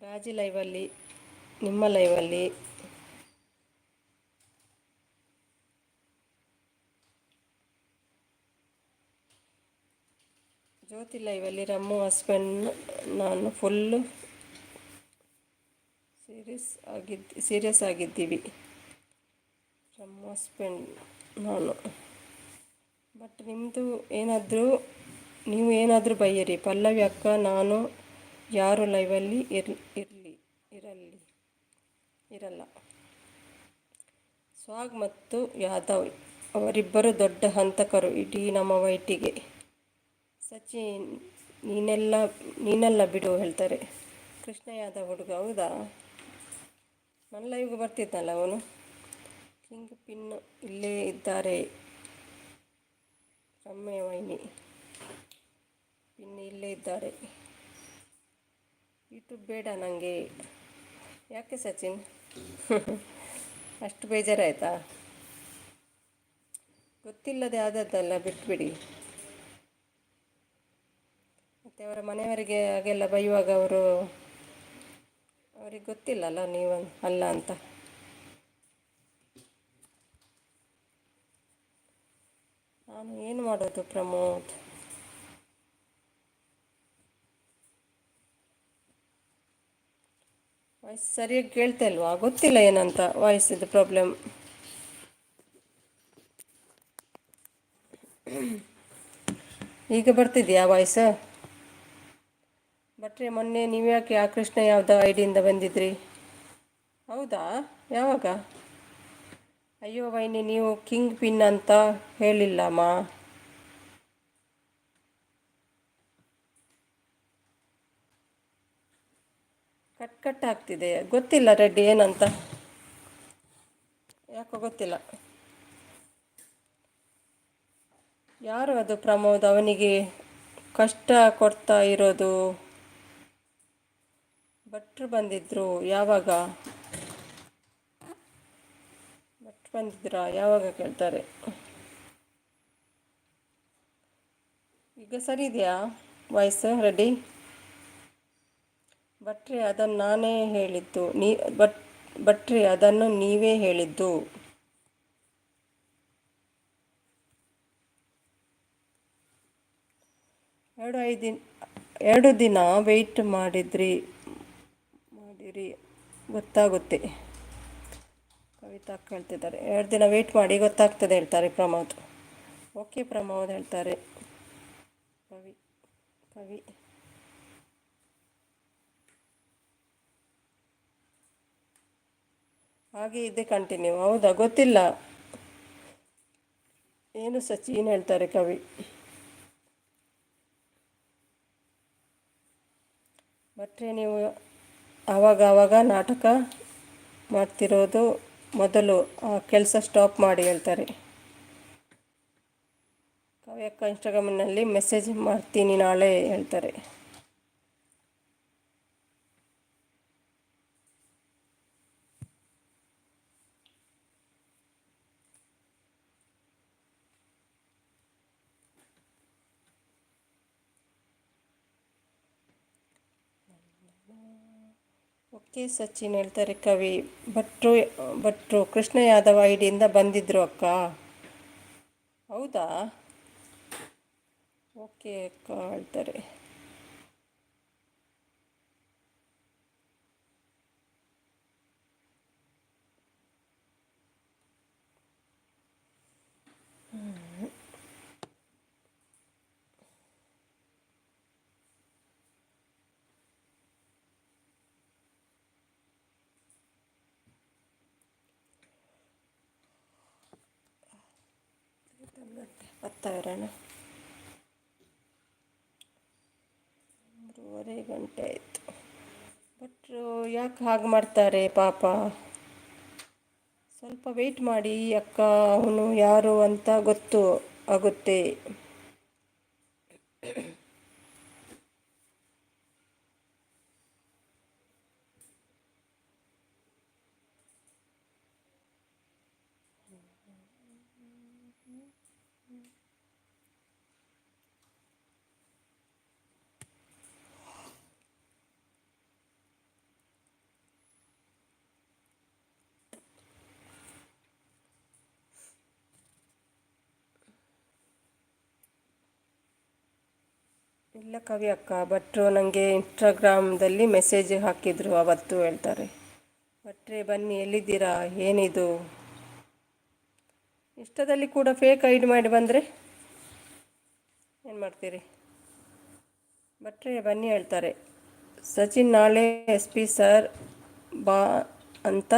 ರಾಜಿ ಲೈವಲ್ಲಿ, ನಿಮ್ಮ ಲೈವಲ್ಲಿ. ಜ್ಯೋತಿ ಲೈವಲ್ಲಿ. ರಮ್ಮು ಹಸ್ಬೆಂಡ್ ನಾನು ಫುಲ್ಲು ಸೀರಿಯಸ್ ಆಗಿದ್ದೀವಿ. ರಮ್ಮು ಹಸ್ಬೆಂಡ್ ನಾನು. ಬಟ್ ನೀವು ಏನಾದರೂ ಬೈಯಿರಿ ಪಲ್ಲವಿ ಅಕ್ಕ, ನಾನು ಯಾರು ಲೈವಲ್ಲಿ ಇರಲ್ಲ. ಸ್ವಾಗ್ ಮತ್ತು ಯಾದವ್ ಅವರಿಬ್ಬರು ದೊಡ್ಡ ಹಂತಕರು ಇಡೀ ನಮ್ಮ ವೈಟಿಗೆ. ಸಚಿನ್ ನೀನೆಲ್ಲ ಬಿಡು ಹೇಳ್ತಾರೆ. ಕೃಷ್ಣ ಯಾದವ್ ಹುಡುಗ. ಹೌದಾ, ನನ್ನ ಲೈವ್ಗೆ ಬರ್ತಿದ್ನಲ್ಲ ಅವನು. ಕಿಂಗ್ ಪಿನ್ ಇಲ್ಲೇ ಇದ್ದಾರೆ. ರಮ್ಯ ವೈನಿ ಪಿನ್ ಇಲ್ಲೇ ಇದ್ದಾರೆ. ಯೂಟ್ಯೂಬ್ ಬೇಡ ನನಗೆ. ಯಾಕೆ ಸಚಿನ್ ಅಷ್ಟು ಬೇಜಾರಾಯ್ತಾ? ಗೊತ್ತಿಲ್ಲದೆ ಆದದ್ದಲ್ಲ, ಬಿಟ್ಬಿಡಿ. ಮತ್ತು ಅವರ ಮನೆಯವರಿಗೆ ಹಾಗೆಲ್ಲ ಬೈಯುವಾಗ ಅವ್ರಿಗೆ ಗೊತ್ತಿಲ್ಲಲ್ಲ ನೀವು ಅಲ್ಲ ಅಂತ. ನಾನು ಏನು ಮಾಡೋದು ಪ್ರಮೋದ್? ವಾಯ್ಸ್ ಸರಿಯಾಗಿ ಕೇಳ್ತಾ ಇಲ್ವಾ? ಗೊತ್ತಿಲ್ಲ ಏನಂತ ವಾಯ್ಸಿದ್ದು ಪ್ರಾಬ್ಲಮ್. ಈಗ ಬರ್ತಿದೆಯಾ ವಾಯ್ಸ್? ಬಟ್ರೆ ಮೊನ್ನೆ ನೀವು ಯಾಕೆ ಆ ಕೃಷ್ಣ ಯಾವುದೋ ಐಡಿಯಿಂದ ಬಂದಿದ್ರಿ? ಹೌದಾ, ಯಾವಾಗ? ಅಯ್ಯೋ ವೈನಿ, ನೀವು ಕಿಂಗ್ ಪಿನ್ ಅಂತ ಹೇಳಿಲ್ಲಮ್ಮ. ಕಟ್ ಆಗ್ತಿದೆ. ಗೊತ್ತಿಲ್ಲ ರೆಡ್ಡಿ ಏನಂತ, ಯಾಕೋ ಗೊತ್ತಿಲ್ಲ. ಯಾರು ಅದು ಪ್ರಮೋದ್ ಅವನಿಗೆ ಕಷ್ಟ ಕೊಡ್ತಾ ಇರೋದು? ಭಟ್ರು ಬಂದಿದ್ರು ಯಾವಾಗ? ಭಟ್ರು ಬಂದಿದ್ರಾ ಯಾವಾಗ ಕೇಳ್ತಾರೆ. ಈಗ ಸರಿ ಇದೆಯಾ ವಾಯ್ಸ್? ರೆಡಿ? ಭಟ್ರೆ ಅದನ್ನು ನಾನೇ ಹೇಳಿದ್ದು, ಭಟ್ರೆ ಅದನ್ನು ನೀವೇ ಹೇಳಿದ್ದು. ಎರಡು ದಿನ ವೆಯ್ಟ್ ಮಾಡಿರಿ ಗೊತ್ತಾಗುತ್ತೆ. ಕವಿತಾ ಕೇಳ್ತಿದ್ದಾರೆ, 2 ದಿನ ವೆಯ್ಟ್ ಮಾಡಿ ಗೊತ್ತಾಗ್ತದೆ ಹೇಳ್ತಾರೆ ಪ್ರಮೋದ್. ಓಕೆ ಪ್ರಮೋದ್ ಹೇಳ್ತಾರೆ ಕವಿ. ಹಾಗೆ ಇದೆ ಕಂಟಿನ್ಯೂ. ಹೌದಾ ಗೊತ್ತಿಲ್ಲ ಏನು ಸಚಿನ್ ಹೇಳ್ತಾರೆ ಕವಿ. ಭಟ್ರೆ ನೀವು ಆವಾಗ ನಾಟಕ ಮಾಡ್ತಿರೋದು ಮೊದಲು ಆ ಕೆಲಸ ಸ್ಟಾಪ್ ಮಾಡಿ ಹೇಳ್ತಾರೆ. ಕವಿಯಕ್ಕ ಇನ್ಸ್ಟಾಗ್ರಾಮ್ನಲ್ಲಿ ಮೆಸೇಜ್ ಮಾಡ್ತೀನಿ ನಾಳೆ ಹೇಳ್ತಾರೆ. ಓಕೆ ಸಚಿನ್ ಹೇಳ್ತಾರೆ ಕವಿ. ಭಟ್ರು ಕೃಷ್ಣ ಯಾದವ್ ಐಡಿಯಿಂದ ಬಂದಿದ್ರು ಅಕ್ಕ. ಹೌದಾ? ಓಕೆ ಅಕ್ಕ ಹೇಳ್ತಾರೆ. ಬರ್ತಾಯಿರೋಣ. 3:30 ಆಯಿತು. ಭಟ್ರು ಯಾಕೆ ಹಾಗೆ ಮಾಡ್ತಾರೆ ಪಾಪ? ಸ್ವಲ್ಪ ವೆಯ್ಟ್ ಮಾಡಿ ಅಕ್ಕ, ಅವನು ಯಾರು ಅಂತ ಗೊತ್ತು ಆಗುತ್ತೆ. ಇಲ್ಲ ಕವಿ ಅಕ್ಕ, ಭಟ್ರು ನನಗೆ ಇನ್ಸ್ಟಾಗ್ರಾಮ್ದಲ್ಲಿ ಮೆಸೇಜ್ ಹಾಕಿದ್ರು ಅವತ್ತು ಹೇಳ್ತಾರೆ. ಭಟ್ರೆ ಬನ್ನಿ, ಎಲ್ಲಿದ್ದೀರಾ, ಏನಿದು? ಇಷ್ಟದಲ್ಲಿ ಕೂಡ ಫೇಕ್ ಐಡಿ ಮಾಡಿ ಬಂದರೆ ಏನು ಮಾಡ್ತೀರಿ? ಭಟ್ರೆ ಬನ್ನಿ ಹೇಳ್ತಾರೆ. ಸಚಿನ್ ನಾಳೆ SP ಸರ್ ಬಾ ಅಂತ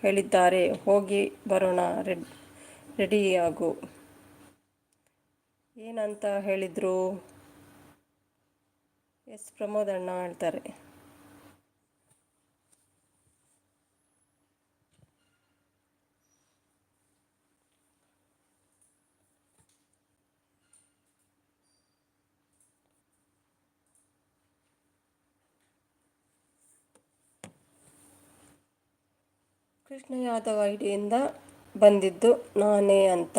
ಹೇಳಿದ್ದಾರೆ, ಹೋಗಿ ಬರೋಣ, ರೆಡಿಯಾಗು. ಏನಂತ ಹೇಳಿದರು? ಪ್ರಮೋದ್ ಅಣ್ಣ ಹೇಳ್ತಾರೆ. ಕೃಷ್ಣ ಯಾದವ್ ಐಡಿಯಿಂದ ಬಂದಿದ್ದು ನಾನೇ ಅಂತ.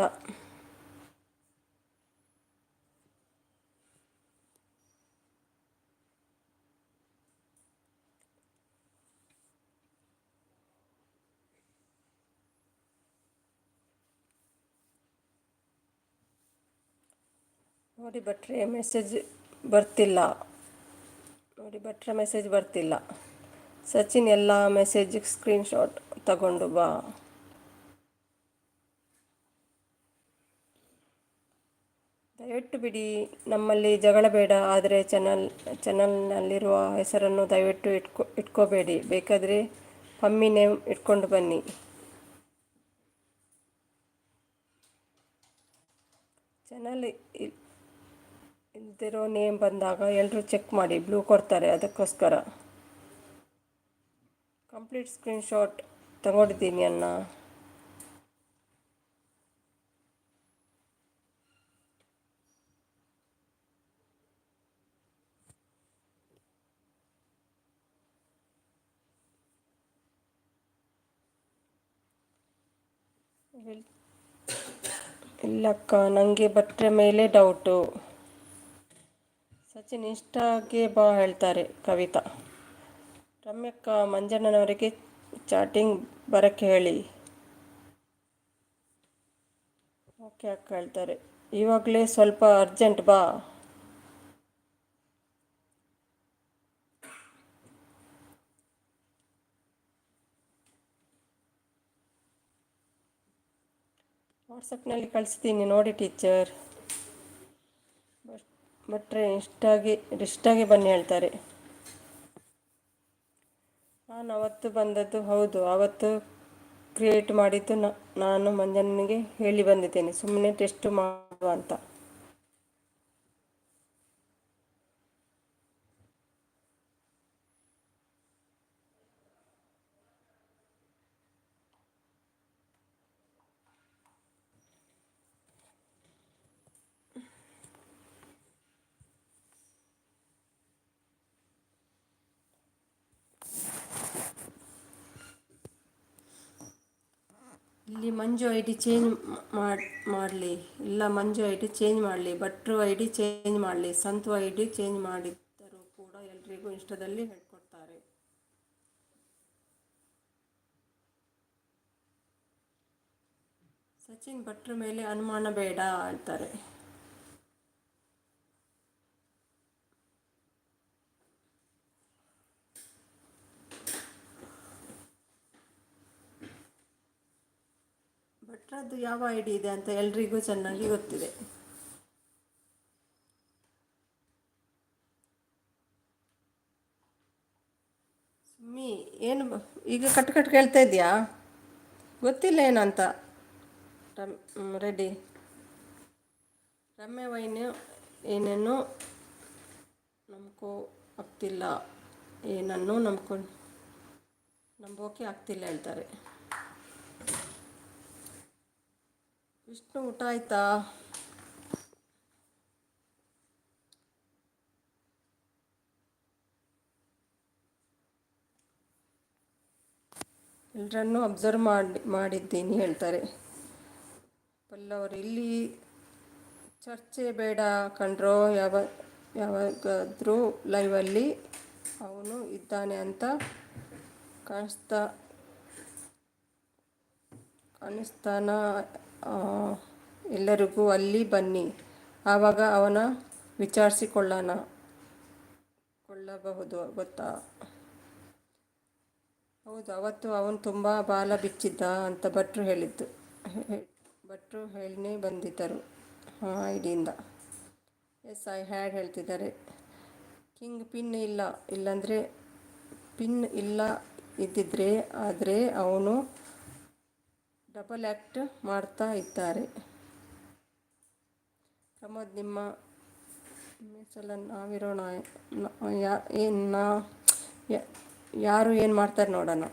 ನೋಡಿ ಭಟ್ರೆ ಮೆಸೇಜ್ ಬರ್ತಿಲ್ಲ. ಸಚಿನ್ ಎಲ್ಲ ಮೆಸೇಜ್ ಸ್ಕ್ರೀನ್ಶಾಟ್ ತಗೊಂಡು ಬಾ. ದಯವಿಟ್ಟು ಬಿಡಿ, ನಮ್ಮಲ್ಲಿ ಜಗಳ ಬೇಡ. ಆದರೆ ಚಾನಲ್ನಲ್ಲಿರುವ ಹೆಸರನ್ನು ದಯವಿಟ್ಟು ಇಟ್ಕೋಬೇಡಿ. ಬೇಕಾದರೆ ಪಮ್ಮಿ ನೇಮ್ ಇಟ್ಕೊಂಡು ಬನ್ನಿ. ಚಾನಲ್ ಇಲ್ದಿರೋ ನೇಮ್ ಬಂದಾಗ ಎಲ್ಲರೂ ಚೆಕ್ ಮಾಡಿ, ಬ್ಲೂ ಕೊಡ್ತಾರೆ. ಅದಕ್ಕೋಸ್ಕರ ಕಂಪ್ಲೀಟ್ ಸ್ಕ್ರೀನ್ಶಾಟ್ ತಗೊಂಡಿದ್ದೀನಿ ಅಣ್ಣ. ಇಲ್ಲಕ್ಕ, ನನಗೆ ಭಟ್ರ ಮೇಲೆ ಡೌಟು. ಸಚಿನ್ ಇನ್ಸ್ಟಾಗೆ ಬಾ ಹೇಳ್ತಾರೆ ಕವಿತಾ. ರಮ್ಯಕ್ಕ, ಮಂಜಣ್ಣನವರಿಗೆ ಚಾಟಿಂಗ್ ಬರಕ್ಕೆ ಹೇಳಿ. ಓಕೆ ಅಕ್ಕ ಹೇಳ್ತಾರೆ. ಇವಾಗಲೇ ಸ್ವಲ್ಪ ಅರ್ಜೆಂಟ್ ಬಾ. ವಾಟ್ಸಪ್ನಲ್ಲಿ ಕಳಿಸ್ತೀನಿ ನೋಡಿ ಟೀಚರ್. ಭಟ್ರೆ ಇನ್ಸ್ಟಾಗೆ ಬನ್ನಿ ಹೇಳ್ತಾರೆ. ನಾನು ಅವತ್ತು ಬಂದದ್ದು ಹೌದು. ಅವತ್ತು ಕ್ರಿಯೇಟ್ ಮಾಡಿದ್ದು ನಾನು ಮಂಜಣ್ಣನಿಗೆ ಹೇಳಿ ಬಂದಿದ್ದೇನೆ, ಸುಮ್ಮನೆ ಟೆಸ್ಟ್ ಮಾಡುವ ಅಂತ. ಇಲ್ಲಿ ಮಂಜು ಐ ಡಿ ಚೇಂಜ್ ಮಾಡಲಿ, ಇಲ್ಲ ಮಂಜು ಐ ಡಿ ಚೇಂಜ್ ಮಾಡಲಿ, ಭಟ್ರು ಐ ಡಿ ಚೇಂಜ್ ಮಾಡಲಿ, ಸಂತು ಐ ಡಿ ಚೇಂಜ್ ಮಾಡಿದ್ದರೂ ಕೂಡ ಎಲ್ರಿಗೂ ಇನ್ಸ್ಟಾದಲ್ಲಿ ಹೇಳ್ಕೊಡ್ತಾರೆ. ಸಚಿನ್ ಭಟ್ರ ಮೇಲೆ ಅನುಮಾನ ಬೇಡ ಹೇಳ್ತಾರೆ. ಭಟ್ರದ್ದು ಯಾವ ಐ ಡಿ ಇದೆ ಅಂತ ಎಲ್ರಿಗೂ ಚೆನ್ನಾಗಿ ಗೊತ್ತಿದೆ. ಸುಮ್ಮಿ ಏನು ಈಗ ಕಟ್ ಕೇಳ್ತಾ ಇದೆಯಾ? ಗೊತ್ತಿಲ್ಲ ಏನಂತ. ರೆಡಿ. ರಮ್ಯ ವೈನ್ಯ ಏನೇನು ನಂಬ್ಕೋ ಆಗ್ತಿಲ್ಲ, ಏನನ್ನು ನಂಬೋಕೆ ಆಗ್ತಿಲ್ಲ ಹೇಳ್ತಾರೆ. ವಿಷ್ಣು, ಊಟ ಆಯ್ತಾ? ಎಲ್ಲರನ್ನೂ ಅಬ್ಸರ್ವ್ ಮಾಡಿದ್ದೀನಿ ಹೇಳ್ತಾರೆ. ಪಲ್ಲವರು, ಇಲ್ಲಿ ಚರ್ಚೆ ಬೇಡ ಕಣ್ರೋ, ಯಾವಾಗಾದ್ರೂ ಲೈವಲ್ಲಿ ಅವನು ಇದ್ದಾನೆ ಅಂತ ಕಾಣಿಸ್ತಾನ, ಎಲ್ಲರಿಗೂ ಅಲ್ಲಿ ಬನ್ನಿ, ಆವಾಗ ಅವನ ವಿಚಾರಿಸಿಕೊಳ್ಳಬಹುದು ಗೊತ್ತಾ? ಹೌದು, ಅವತ್ತು ಅವನು ತುಂಬ ಬಾಲ ಬಿಚ್ಚಿದ್ದ ಅಂತ ಭಟ್ರು ಹೇಳಿನೇ ಬಂದಿದ್ದರು ಐಡಿಯಿಂದ. ಎಸ್ ಐ ಹ್ಯಾಡ್ ಹೇಳ್ತಿದ್ದಾರೆ. ಕಿಂಗ್ ಪಿನ್ ಇಲ್ಲ ಇದ್ದಿದ್ರೆ, ಆದರೆ ಅವನು ಡಬಲ್ ಆ್ಯಕ್ಟ್ ಮಾಡ್ತಾ ಇದ್ದಾರೆ. ಪ್ರಮೋದ್, ನಿಮ್ಮ ಸಲ ನಾವಿರೋಣ, ಯಾರು ಏನು ಮಾಡ್ತಾರೆ ನೋಡೋಣ.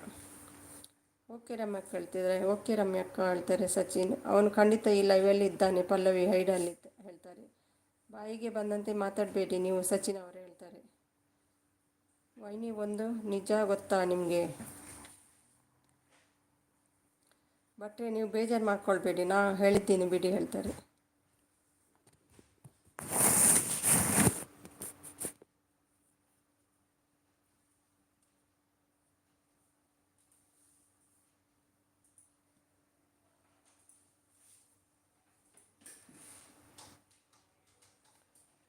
ಓಕೆ ರಮ್ಯಕ್ಕ ಹೇಳ್ತಿದ್ದಾರೆ. ಓಕೆ ರಮ್ಯಕ್ಕ ಹೇಳ್ತಾರೆ. ಸಚಿನ್, ಅವನು ಖಂಡಿತ ಈ ಲೈವಲ್ಲಿ ಇದ್ದಾನೆ, ಪಲ್ಲವಿ ಹೈಡಲ್ಲಿ ಹೇಳ್ತಾರೆ. ಬಾಯಿಗೆ ಬಂದಂತೆ ಮಾತಾಡಬೇಡಿ ನೀವು ಸಚಿನ್ ಅವರೇ ಹೇಳ್ತಾರೆ. ವೈನಿ, ಒಂದು ನಿಜ ಗೊತ್ತಾ ನಿಮಗೆ? ಭಟ್ರೆ, ನೀವು ಬೇಜಾರು ಮಾಡ್ಕೊಳ್ಬೇಡಿ, ನಾ ಹೇಳಿದ್ದೀನಿ ಬಿಡಿ ಹೇಳ್ತಾರೆ.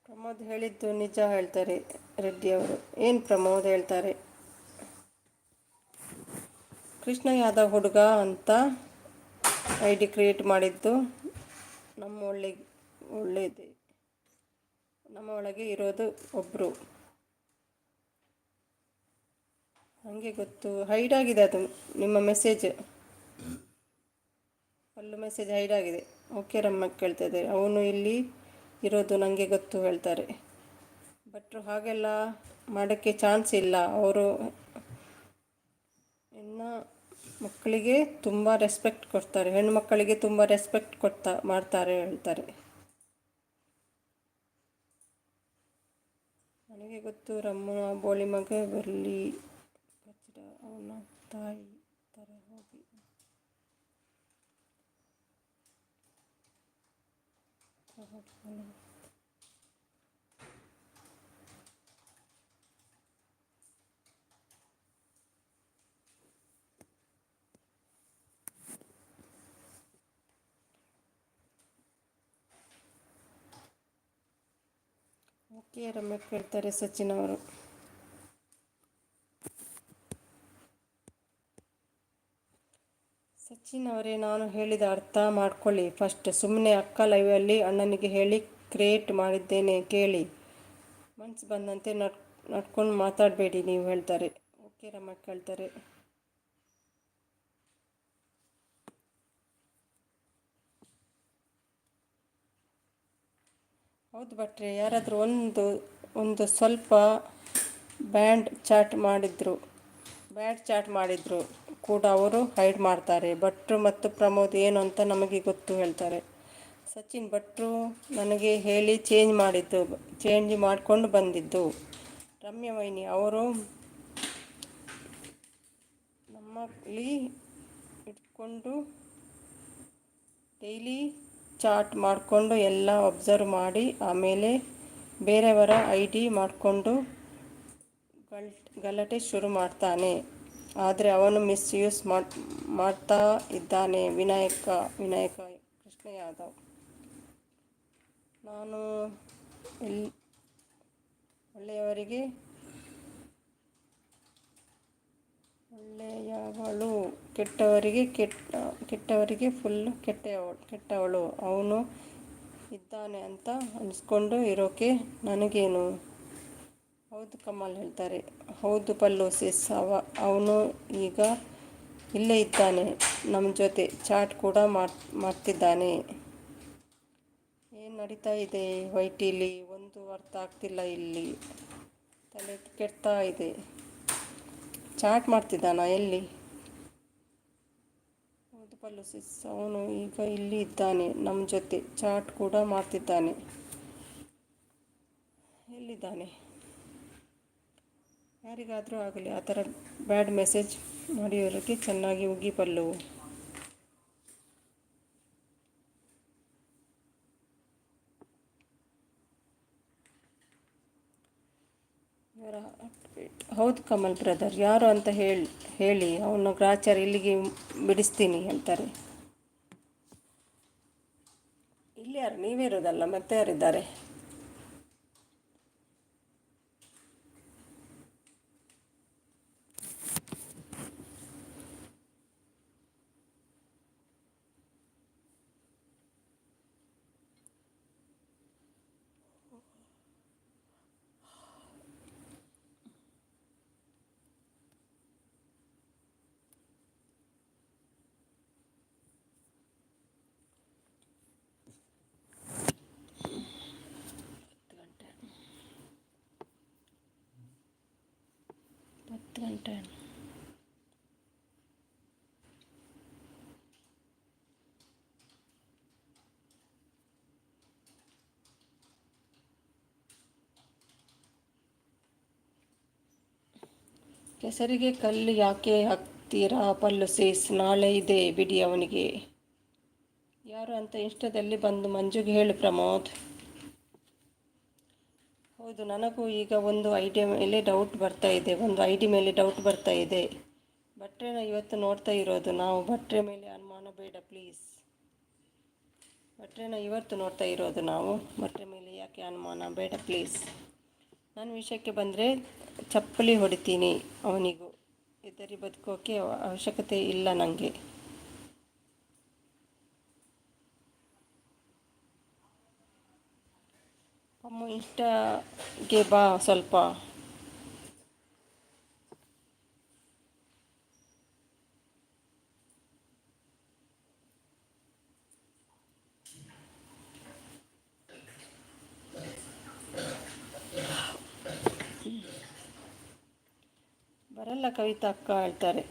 ಪ್ರಮೋದ್ ಹೇಳಿದ್ದು ನಿಜ ಹೇಳ್ತಾರೆ ರೆಡ್ಡಿ ಅವರು. ಏನು ಪ್ರಮೋದ್ ಹೇಳ್ತಾರೆ? ಕೃಷ್ಣ ಯಾದವ್ ಹುಡುಗ ಅಂತ ಐ ಡಿ ಕ್ರಿಯೇಟ್ ಮಾಡಿದ್ದು ಒಳ್ಳೆಯದೇ. ನಮ್ಮ ಒಳಗೆ ಇರೋದು ಒಬ್ಬರು, ನನಗೆ ಗೊತ್ತು. ಹೈಡ್ ಆಗಿದೆ ಅದು ನಿಮ್ಮ ಮೆಸೇಜ್, ಅಲ್ಲೂ ಮೆಸೇಜ್ ಹೈಡ್ ಆಗಿದೆ. ಓಕೆ ರಮ್ಮಕ್ಕೆ ಕೇಳ್ತಾಯಿದ್ದಾರೆ. ಅವನು ಇಲ್ಲಿ ಇರೋದು ನನಗೆ ಗೊತ್ತು ಹೇಳ್ತಾರೆ. ಭಟ್ರು ಹಾಗೆಲ್ಲ ಮಾಡೋಕ್ಕೆ ಚಾನ್ಸ್ ಇಲ್ಲ, ಅವರು ಮಕ್ಕಳಿಗೆ ತುಂಬ ರೆಸ್ಪೆಕ್ಟ್ ಕೊಡ್ತಾರೆ, ಹೆಣ್ಮಕ್ಕಳಿಗೆ ತುಂಬ ರೆಸ್ಪೆಕ್ಟ್ ಮಾಡ್ತಾರೆ ಹೇಳ್ತಾರೆ. ನನಗೆ ಗೊತ್ತು, ರಮ್ಮನ ಬೋಳಿ ಮಗ ಬರಲಿ ಅವನ ತಾಯಿ ಥರ ಹೋಗಿ ಓಕೆ ರಮ್ಯ ಕೇಳ್ತಾರೆ ಸಚಿನ್ ಅವರು. ಸಚಿನ್ ಅವರೇ, ನಾನು ಹೇಳಿದ ಅರ್ಥ ಮಾಡ್ಕೊಳ್ಳಿ ಫಸ್ಟ್. ಸುಮ್ಮನೆ ಅಕ್ಕ ಲೈವಲ್ಲಿ ಅಣ್ಣನಿಗೆ ಹೇಳಿ ಕ್ರಿಯೇಟ್ ಮಾಡಿದ್ದೇನೆ ಕೇಳಿ. ಮನ್ಸು ಬಂದಂತೆ ನಡ್ಕೊಂಡು ಮಾತಾಡಬೇಡಿ ನೀವು ಹೇಳ್ತಾರೆ. ಓಕೆ ರಮ್ಯ ಕೇಳ್ತಾರೆ. ಹೌದು ಭಟ್ರೆ, ಯಾರಾದರೂ ಒಂದು ಸ್ವಲ್ಪ ಬ್ಯಾಡ್ ಚಾಟ್ ಮಾಡಿದ್ರು ಕೂಡ ಅವರು ಹೈಡ್ ಮಾಡ್ತಾರೆ. ಭಟ್ರು ಮತ್ತು ಪ್ರಮೋದ್ ಏನು ಅಂತ ನಮಗೆ ಗೊತ್ತು ಹೇಳ್ತಾರೆ. ಸಚಿನ್ ಭಟ್ರು ನನಗೆ ಹೇಳಿ ಚೇಂಜ್ ಮಾಡಿಕೊಂಡು ಬಂದಿದ್ದು. ರಮ್ಯ ವೈನಿ ಅವರು ನಮ್ಮಲ್ಲಿ ಇಟ್ಕೊಂಡು ಡೈಲಿ ಚಾಟ್ ಮಾಡಿಕೊಂಡು ಎಲ್ಲ ಅಬ್ಸರ್ವ್ ಮಾಡಿ ಆಮೇಲೆ ಬೇರೆಯವರ ಐಡಿ ಮಾಡಿಕೊಂಡು ಗಲಾಟೆ ಶುರು ಮಾಡ್ತಾನೆ. ಆದರೆ ಅವನು ಮಿಸ್ಯೂಸ್ ಮಾಡ್ತಾ ಇದ್ದಾನೆ. ವಿನಾಯಕ ಕೃಷ್ಣ ಯಾದವ್. ನಾನು ಒಳ್ಳೆಯವಳು, ಕೆಟ್ಟವರಿಗೆ ಫುಲ್ ಕೆಟ್ಟವಳು. ಅವನು ಇದ್ದಾನೆ ಅಂತ ಅನಿಸ್ಕೊಂಡು ಇರೋಕೆ ನನಗೇನು. ಹೌದು ಕಮಲ್ ಹೇಳ್ತಾರೆ. ಹೌದು ಪಲ್ಲು ಸಿಸ್, ಅವನು ಈಗ ಇಲ್ಲೇ ಇದ್ದಾನೆ ನಮ್ಮ ಜೊತೆ, ಚಾಟ್ ಕೂಡ ಮಾಡ್ತಿದ್ದಾನೆ. ಏನು ನಡೀತಾ ಇದೆ ವೈಟಿಲಿ ಒಂದು ಅರ್ಥ ಆಗ್ತಿಲ್ಲ. ಇಲ್ಲಿ ತಲೆ ಕೆಡ್ತಾ ಇದೆ. ಚಾಟ್ ಮಾಡ್ತಿದ್ದಾನ ಎಲ್ಲಿ? ಹೌದು ಪಲ್ಲು ಸಿಸ್, ಅವನು ಈಗ ಇಲ್ಲಿ ಇದ್ದಾನೆ ನಮ್ಮ ಜೊತೆ, ಚಾಟ್ ಕೂಡ ಮಾಡ್ತಿದ್ದಾನೆ. ಎಲ್ಲಿದ್ದಾನೆ? ಯಾರಿಗಾದರೂ ಆಗಲಿ ಆ ಥರ ಬ್ಯಾಡ್ ಮೆಸೇಜ್ ಮಾಡಿರೋರಿಗೆ ಚೆನ್ನಾಗಿ ಉಗಿ ಪಲ್ಲು. ಹೌದು ಕಮಲ್ ಬ್ರದರ್, ಯಾರು ಅಂತ ಹೇಳಿ ಅವನ ಗ್ರಾಚಾರ ಇಲ್ಲಿಗೆ ಬಿಡಿಸ್ತೀನಿ ಹೇಳ್ತಾರೆ. ಇಲ್ಲಿ ಯಾರು? ನೀವೇ ಇರೋದಲ್ಲ, ಮತ್ತೆ ಯಾರಿದ್ದಾರೆ? ಗಂಟೆ ಕೆಸರಿಗೆ ಕಲ್ಲು ಯಾಕೆ ಹಾಕ್ತೀರಾ ಪಲ್ಲು ಸೇಸ್? ನಾಳೆ ಇದೆ ಬಿಡಿ ಅವನಿಗೆ. ಯಾರು ಅಂತ ಇನ್ಸ್ಟಾದಲ್ಲಿ ಬಂದು ಮಂಜುಗೆ ಹೇಳು ಪ್ರಮೋದ್. ಹೌದು, ನನಗೂ ಈಗ ಒಂದು ಐಡಿ ಮೇಲೆ ಡೌಟ್ ಬರ್ತಾ ಇದೆ. ಭಟ್ರೇನ ಇವತ್ತು ನೋಡ್ತಾ ಇರೋದು ನಾವು. ಭಟ್ರೆ ಮೇಲೆ ಅನುಮಾನ ಬೇಡ ಪ್ಲೀಸ್. ಭಟ್ರೇನ ಇವತ್ತು ನೋಡ್ತಾ ಇರೋದು ನಾವು. ಭಟ್ರೆ ಮೇಲೆ ಯಾಕೆ ಅನುಮಾನ ಬೇಡ ಪ್ಲೀಸ್. ನನ್ನ ವಿಷಯಕ್ಕೆ ಬಂದರೆ ಚಪ್ಪಲಿ ಹೊಡಿತೀನಿ ಅವನಿಗೂ. ಹೆದರಿ ಬದುಕೋಕೆ ಅವಶ್ಯಕತೆ ಇಲ್ಲ ನನಗೆ. ಅಮ್ಮ ಇನ್ಸ್ಟಾಗೆ ಬಾ ಸ್ವಲ್ಪ. ಬರಲ್ಲ ಕವಿತಾ ಅಕ್ಕ ಹೇಳ್ತಾರೆ.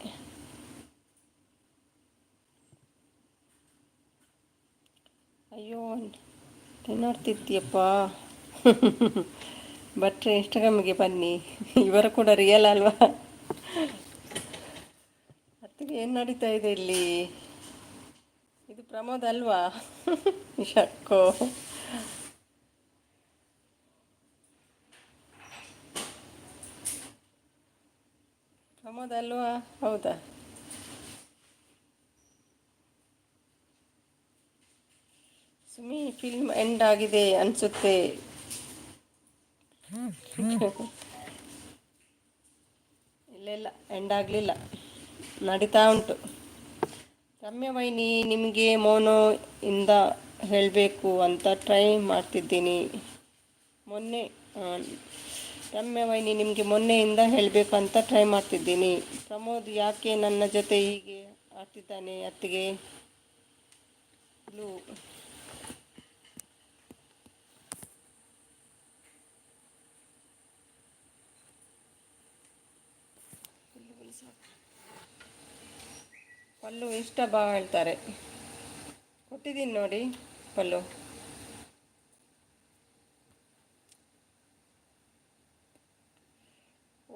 ಅಯ್ಯೋ ನೋಡ್ತಿರ್ತೀಯಪ್ಪ. ಭಟ್ರೆ ಇನ್ಸ್ಟಾಗ್ರಾಮಿಗೆ ಬನ್ನಿ. ಇವರು ಕೂಡ ರಿಯಲ್ ಅಲ್ವಾ? ಅತ್ತಿಗೆ ಏನು ನಡೀತಾ ಇದೆ ಇಲ್ಲಿ? ಇದು ಪ್ರಮೋದ್ ಅಲ್ವಾ? ಶಕ್ಕೋ ಪ್ರಮೋದ್ ಅಲ್ವಾ? ಹೌದಾ? ಸುಮಿ ಫಿಲ್ಮ್ ಎಂಡ್ ಆಗಿದೆ ಅನ್ಸುತ್ತೆ. ಇಲ್ಲ ಇಲ್ಲ, ಎಂಡ್ ಆಗಲಿಲ್ಲ, ನಡೀತಾ ಉಂಟು. ರಮ್ಯ ವೈನಿ, ನಿಮಗೆ ಮೋನೋ ಇಂದ ಹೇಳಬೇಕು ಅಂತ ಟ್ರೈ ಮಾಡ್ತಿದ್ದೀನಿ ಮೊನ್ನೆ. ಆ, ರಮ್ಯ ವೈನಿ, ನಿಮಗೆ ಮೊನ್ನೆಯಿಂದ ಹೇಳಬೇಕು ಅಂತ ಟ್ರೈ ಮಾಡ್ತಿದ್ದೀನಿ. ಪ್ರಮೋದ್ ಯಾಕೆ ನನ್ನ ಜೊತೆ ಹೀಗೆ ಆಡ್ತಿದ್ದಾನೆ ಅತ್ತಿಗೆ? ಬ್ಲೂ. ಪಲ್ಲು ಇಷ್ಟ ಬಾ ಹೇಳ್ತಾರೆ. ಕೊಟ್ಟಿದ್ದೀನಿ ನೋಡಿ ಪಲ್ಲು.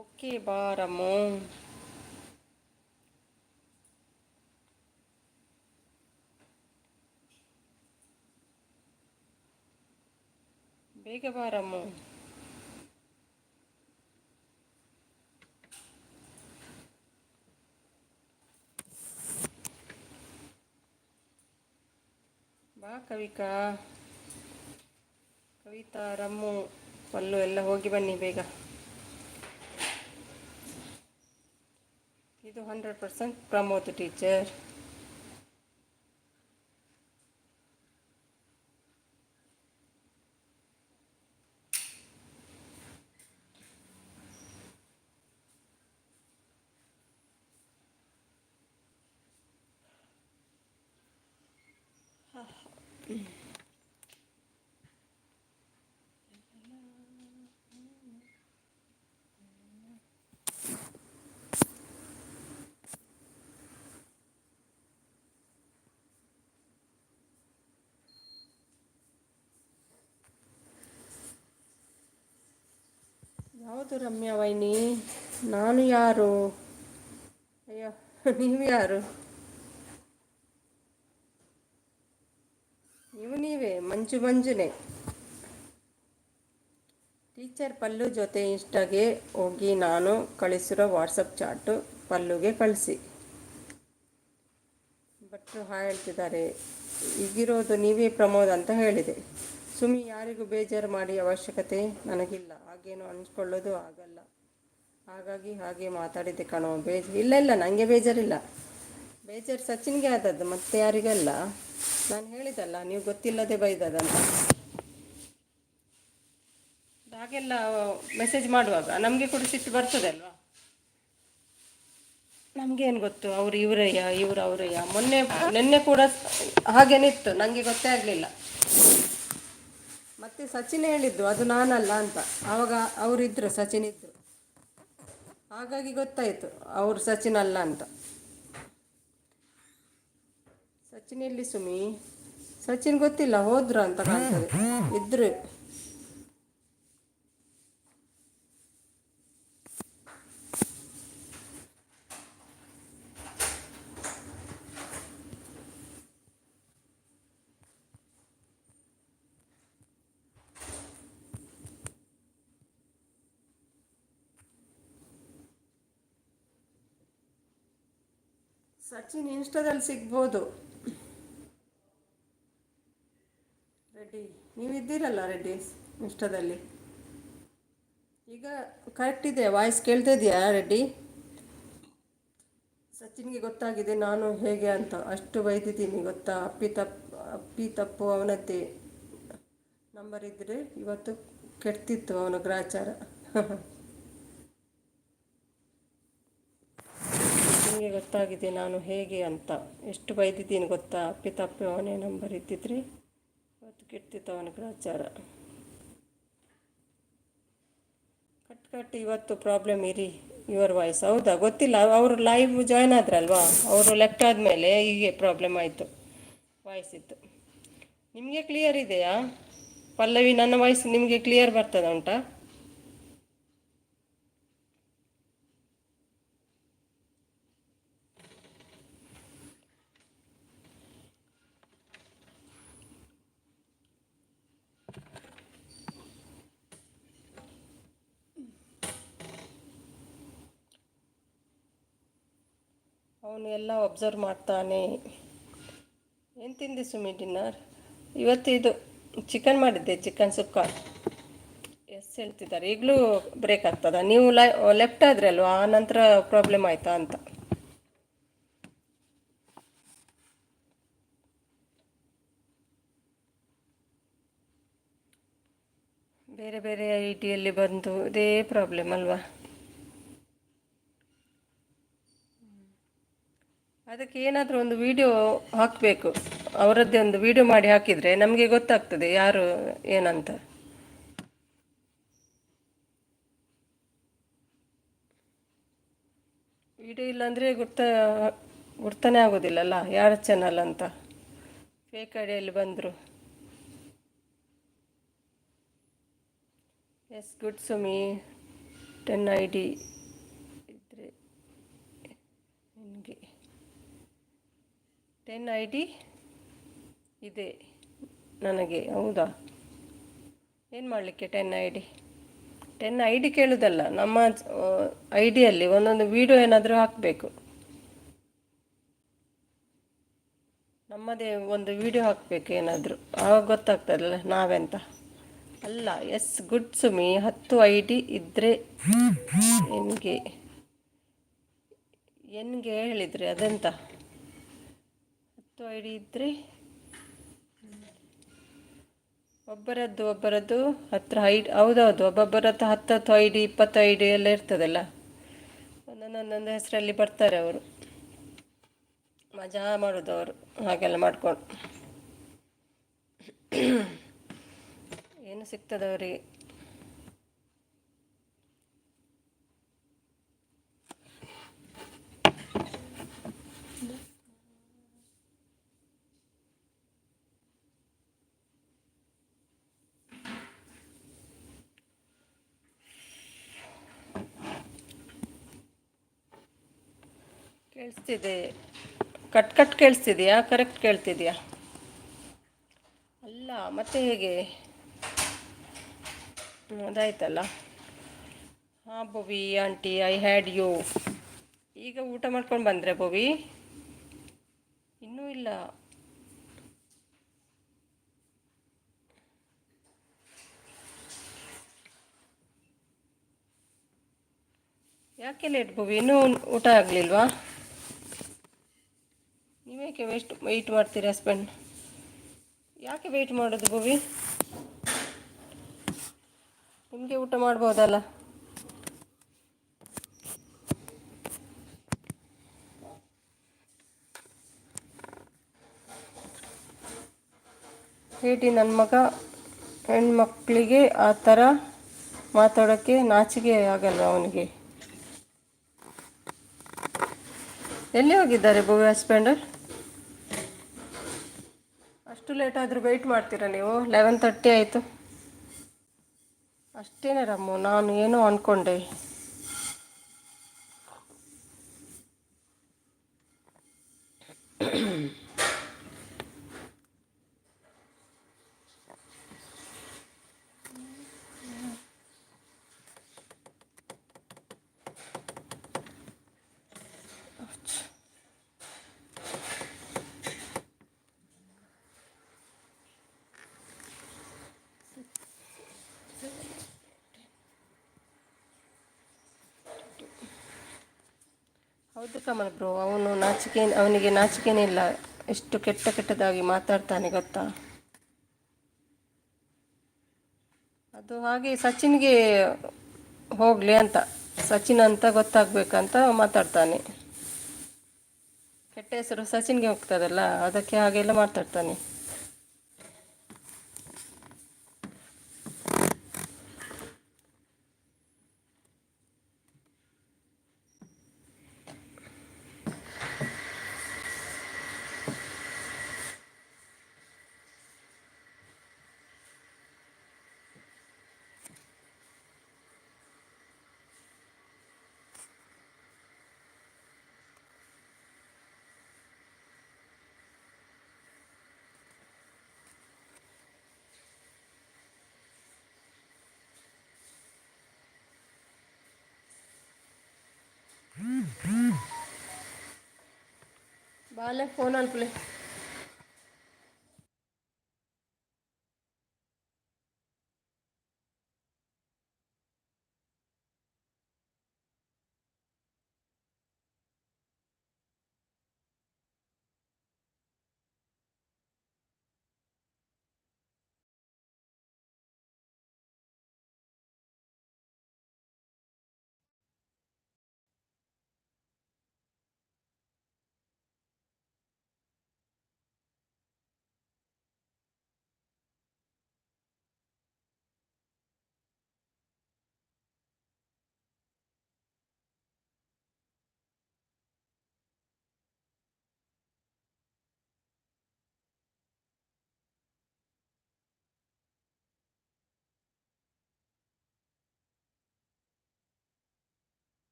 ಓಕೆ ಬಾ ರಮ್ಮು. ಬೇಗ ಬಾ ರಮ್ಮು. ಬಾ ಕವಿಕಾ, ಕವಿತಾ, ರಮ್ಮು, ಪಲ್ಲು ಎಲ್ಲ ಹೋಗಿ ಬನ್ನಿ ಬೇಗ. ಇದು 100% ಪ್ರಮೋದ್ ಟೀಚರ್. ಯಾವುದು ರಮ್ಯಾ ವೈನಿ? ನಾನು ಯಾರು? ಅಯ್ಯೋ, ನೀವು ಯಾರು? ನೀವೇ ಮಂಜುನೇ. ಟೀಚರ್ ಪಲ್ಲು ಜೊತೆ ಇನ್ಸ್ಟಾಗೆ ಹೋಗಿ ನಾನು ಕಳಿಸಿರೋ ವಾಟ್ಸಪ್ ಚಾಟು ಪಲ್ಲುಗೆ ಕಳಿಸಿ. ಭಟ್ರು ಹಾಯ್ ಹೇಳ್ತಿದ್ದಾರೆ. ಈಗಿರೋದು ನೀವೇ ಪ್ರಮೋದ್ ಅಂತ ಹೇಳಿದೆ. ಸುಮ್ಮಿ, ಯಾರಿಗೂ ಬೇಜಾರು ಮಾಡಿ ಅವಶ್ಯಕತೆ ನನಗಿಲ್ಲ. ಹಾಗೇನು ಅನ್ಸ್ಕೊಳ್ಳೋದು ಆಗಲ್ಲ. ಹಾಗಾಗಿ ಹಾಗೆ ಮಾತಾಡಿದ್ದೆ ಕಣೋ. ಇಲ್ಲ ಇಲ್ಲ, ನನಗೆ ಬೇಜಾರಿಲ್ಲ. ಬೇಜಾರು ಸಚಿನ್ಗೆ ಆದದ್ದು, ಮತ್ತೆ ಯಾರಿಗಲ್ಲ. ನಾನು ಹೇಳಿದಲ್ಲ, ನೀವು ಗೊತ್ತಿಲ್ಲದೆ ಬೈದದಂತ. ಹಾಗೆಲ್ಲ ಮೆಸೇಜ್ ಮಾಡುವಾಗ ನಮಗೆ ಕೂಡ ಸಿಟ್ಟು ಬರ್ತದೆ ಅಲ್ವಾ? ನಮಗೇನು ಗೊತ್ತು, ಅವ್ರು ಇವರಯ್ಯ ಇವರು ಅವರಯ್ಯ. ನಿನ್ನೆ ಕೂಡ ಹಾಗೇನಿತ್ತು, ನನಗೆ ಗೊತ್ತೇ ಆಗಲಿಲ್ಲ. ಮತ್ತೆ ಸಚಿನ್ ಹೇಳಿದ್ದು ಅದು ನಾನಲ್ಲ ಅಂತ. ಆವಾಗ ಅವರಿದ್ದರು, ಸಚಿನ್ ಇದ್ದರು, ಹಾಗಾಗಿ ಗೊತ್ತಾಯಿತು ಅವರು ಸಚಿನ್ ಅಲ್ಲ ಅಂತ. ಸಚಿನ್ ಎಲ್ಲಿ ಸುಮಿ? ಸಚಿನ್ ಗೊತ್ತಿಲ್ಲ, ಹೋದ್ರು ಅಂತ ಕಾಣ್ತದೆ. ಇದ್ರು. ಸಚಿನ್ ಇನ್ಸ್ಟಾದಲ್ಲಿ ಸಿಗ್ಬೋದು. ರೆಡ್ಡಿ, ನೀವಿದ್ದೀರಲ್ಲ ರೆಡ್ಡಿ ಇನ್ಸ್ಟಾದಲ್ಲಿ. ಈಗ ಕರೆಕ್ಟ್ ಇದೆ, ವಾಯ್ಸ್ ಕೇಳ್ತಾ ಇದೆಯಾ ರೆಡ್ಡಿ? ಸಚಿನ್ಗೆ ಗೊತ್ತಾಗಿದೆ ನಾನು ಹೇಗೆ ಅಂತ. ಅಷ್ಟು ಬೈದಿದ್ದೀನಿ ಗೊತ್ತಾ? ಅಪ್ಪಿ ತಪ್ಪು ಅವನದ್ದೇ. ನಂಬರ್ ಇದ್ದರೆ ಇವತ್ತು ಕೆಡ್ತಿತ್ತು ಅವನ ಗ್ರಾಚಾರ. ಸಚಿನ್ಗೆ ಗೊತ್ತಾಗಿದೆ ನಾನು ಹೇಗೆ ಅಂತ. ಎಷ್ಟು ಬೈದಿದ್ದೀನಿ ಗೊತ್ತಾ? ಅಪ್ಪಿ ತಪ್ಪು ಅವನೇ ನಂಬರ್ ಇದ್ದಿದ್ರೆ ಇವತ್ತು ಕೆಡ್ತಿತ್ತು ಅವನ ಗ್ರಾಚಾರ. ಕಟ್ ಇವತ್ತು ಪ್ರಾಬ್ಲಮ್ ಇರಿ ಯುವರ್ ವಾಯ್ಸ್. ಹೌದಾ? ಗೊತ್ತಿಲ್ಲ, ಅವರು ಲೈವ್ ಜಾಯ್ನ್ ಆದ್ರಲ್ವಾ, ಅವರು ಲೆಫ್ಟ್ ಆದಮೇಲೆ ಹೀಗೆ ಪ್ರಾಬ್ಲಮ್ ಆಯಿತು ವಾಯ್ಸ್ ಇತ್ತು. ನಿಮಗೆ ಕ್ಲಿಯರ್ ಇದೆಯಾ ಪಲ್ಲವಿ? ನನ್ನ ವಾಯ್ಸ್ ನಿಮಗೆ ಕ್ಲಿಯರ್ ಬರ್ತದ ಉಂಟಾ? ಅವನು ಎಲ್ಲ ಒಬ್ಸರ್ವ್ ಮಾಡ್ತಾನೆ. ಏನು ತಿಂದೆ ಸುಮಿ ಡಿನ್ನರ್? ಇವತ್ತು ಇದು ಚಿಕನ್ ಮಾಡಿದ್ದೆ, ಚಿಕನ್ ಸುಕ್ಕ. ಎಸ್ ಹೇಳ್ತಿದ್ದಾರೆ. ಈಗಲೂ ಬ್ರೇಕ್ ಆಗ್ತದ? ನೀವು ಲೆಫ್ಟ್ ಆದರೆ ಅಲ್ವಾ, ಆ ನಂತರ ಪ್ರಾಬ್ಲಮ್ ಆಯಿತಾ ಅಂತ. ಬೇರೆ ಬೇರೆ ಐ ಟಿಯಲ್ಲಿ ಬಂದು ಇದೇ ಪ್ರಾಬ್ಲಮ್ ಅಲ್ವಾ. ಅದಕ್ಕೆ ಏನಾದರೂ ಒಂದು ವಿಡಿಯೋ ಹಾಕಬೇಕು, ಅವರದ್ದೇ ಒಂದು ವಿಡಿಯೋ ಮಾಡಿ ಹಾಕಿದರೆ ನಮಗೆ ಗೊತ್ತಾಗ್ತದೆ ಯಾರು ಏನಂತ. ವಿಡಿಯೋ ಇಲ್ಲಾಂದರೆ ಗುರ್ತಾನೆ ಆಗೋದಿಲ್ಲಲ್ಲ ಯಾರ ಚಾನಲ್ ಅಂತ, ಫೇಕ್ ಐಡಿಯಲ್ಲಿ ಬಂದರು. ಎಸ್ ಗುಡ್ ಸುಮಿ, 10 ID ಇದ್ದರೆ ನಿನಗೆ 10 ID ಇದೆ ನನಗೆ. ಹೌದಾ, ಏನು ಮಾಡಲಿಕ್ಕೆ 10 ID? 10 ID ಕೇಳೋದಲ್ಲ, ನಮ್ಮ ಐ ಡಿಯಲ್ಲಿ ಒಂದೊಂದು ವಿಡಿಯೋ ಏನಾದರೂ ಹಾಕಬೇಕು. ನಮ್ಮದೇ ಒಂದು ವಿಡಿಯೋ ಹಾಕಬೇಕು ಏನಾದರೂ, ಆವಾಗ ಗೊತ್ತಾಗ್ತದಲ್ಲ ನಾವೆಂತ. ಅಲ್ಲ, ಎಸ್ ಗುಡ್ ಸುಮಿ, 10 ID ಇದ್ದರೆ ಎನ್ಗೆ ಹೇಳಿದ್ರಿ ಅದೆಂತ? 10 ID ಇದ್ದರೆ ಒಬ್ಬರದ್ದು ಹತ್ರ ಹೌದೌದು, ಒಬ್ಬೊಬ್ಬರದ್ದು 10 ID 20 ID ಎಲ್ಲ ಇರ್ತದಲ್ಲ, ಒಂದೊಂದೊಂದೊಂದು ಹೆಸರಲ್ಲಿ ಬರ್ತಾರೆ ಅವರು. ಮಜಾ ಮಾಡೋದು ಅವರು ಹಾಗೆಲ್ಲ ಮಾಡ್ಕೊಂಡು. ಏನು ಸಿಗ್ತದೆ ಅವರಿಗೆ? ಕೇಳಿಸ್ತಿದೆ, ಕಟ್ ಕೇಳಿಸ್ತಿದೆಯಾ? ಕರೆಕ್ಟ್ ಕೇಳ್ತಿದೆಯಾ? ಅಲ್ಲ ಮತ್ತೆ ಹೇಗೆ? ಅದಾಯ್ತಲ್ಲ. ಹಾಂ Bhovi aunty, I had you. ಈಗ ಊಟ ಮಾಡ್ಕೊಂಡು ಬಂದರೆ ಭೋವಿ? ಇನ್ನೂ ಇಲ್ಲ. ಯಾಕೆ ಲೇಟ್ ಭೋವಿ? ಇನ್ನೂ ಊಟ ಆಗಲಿಲ್ವಾ? ನೀವೇಕೆ ವೆಯ್ಟ್ ಮಾಡ್ತೀರಿ ಹಸ್ಬೆಂಡ್? ಯಾಕೆ ವೆಯ್ಟ್ ಮಾಡೋದು ಭೋವಿ? ನಿಮಗೆ ಊಟ ಮಾಡ್ಬೋದಲ್ಲ? ಹೇಳಿ, ನನ್ನ ಮಗ ಹೆಣ್ಮಕ್ಳಿಗೆ ಆ ಥರ ಮಾತಾಡೋಕ್ಕೆ ನಾಚಿಕೆ ಆಗಲ್ಲ ಅವನಿಗೆ. ಎಲ್ಲಿ ಹೋಗಿದ್ದಾರೆ ಭೋವಿ ಹಸ್ಬೆಂಡ್? ಅಷ್ಟು ಲೇಟ್ ಆದರೂ ವೆಯ್ಟ್ ಮಾಡ್ತೀರಾ ನೀವು? 11:30 ಆಯಿತು. ಅಷ್ಟೇನೇ ರಮ್ಮು, ನಾನು ಏನೋ ಅಂದ್ಕೊಂಡೆ. ಹೌದು ಕಮಲ್ ಬ್ರೋ, ಅವನಿಗೆ ನಾಚಿಕೆನೇ ಇಲ್ಲ. ಎಷ್ಟು ಕೆಟ್ಟದಾಗಿ ಮಾತಾಡ್ತಾನೆ ಗೊತ್ತಾ? ಅದು ಹಾಗೆ ಸಚಿನ್ಗೆ ಹೋಗಲಿ ಅಂತ, ಸಚಿನ್ ಅಂತ ಗೊತ್ತಾಗಬೇಕಂತ ಮಾತಾಡ್ತಾನೆ. ಕೆಟ್ಟ ಹೆಸರು ಸಚಿನ್ಗೆ ಹೋಗ್ತದಲ್ಲ, ಅದಕ್ಕೆ ಹಾಗೆಲ್ಲ ಮಾತಾಡ್ತಾನೆ. ಬಾಲೆ ಫೋನ್ ಅನ್ಪ್ಲೆ.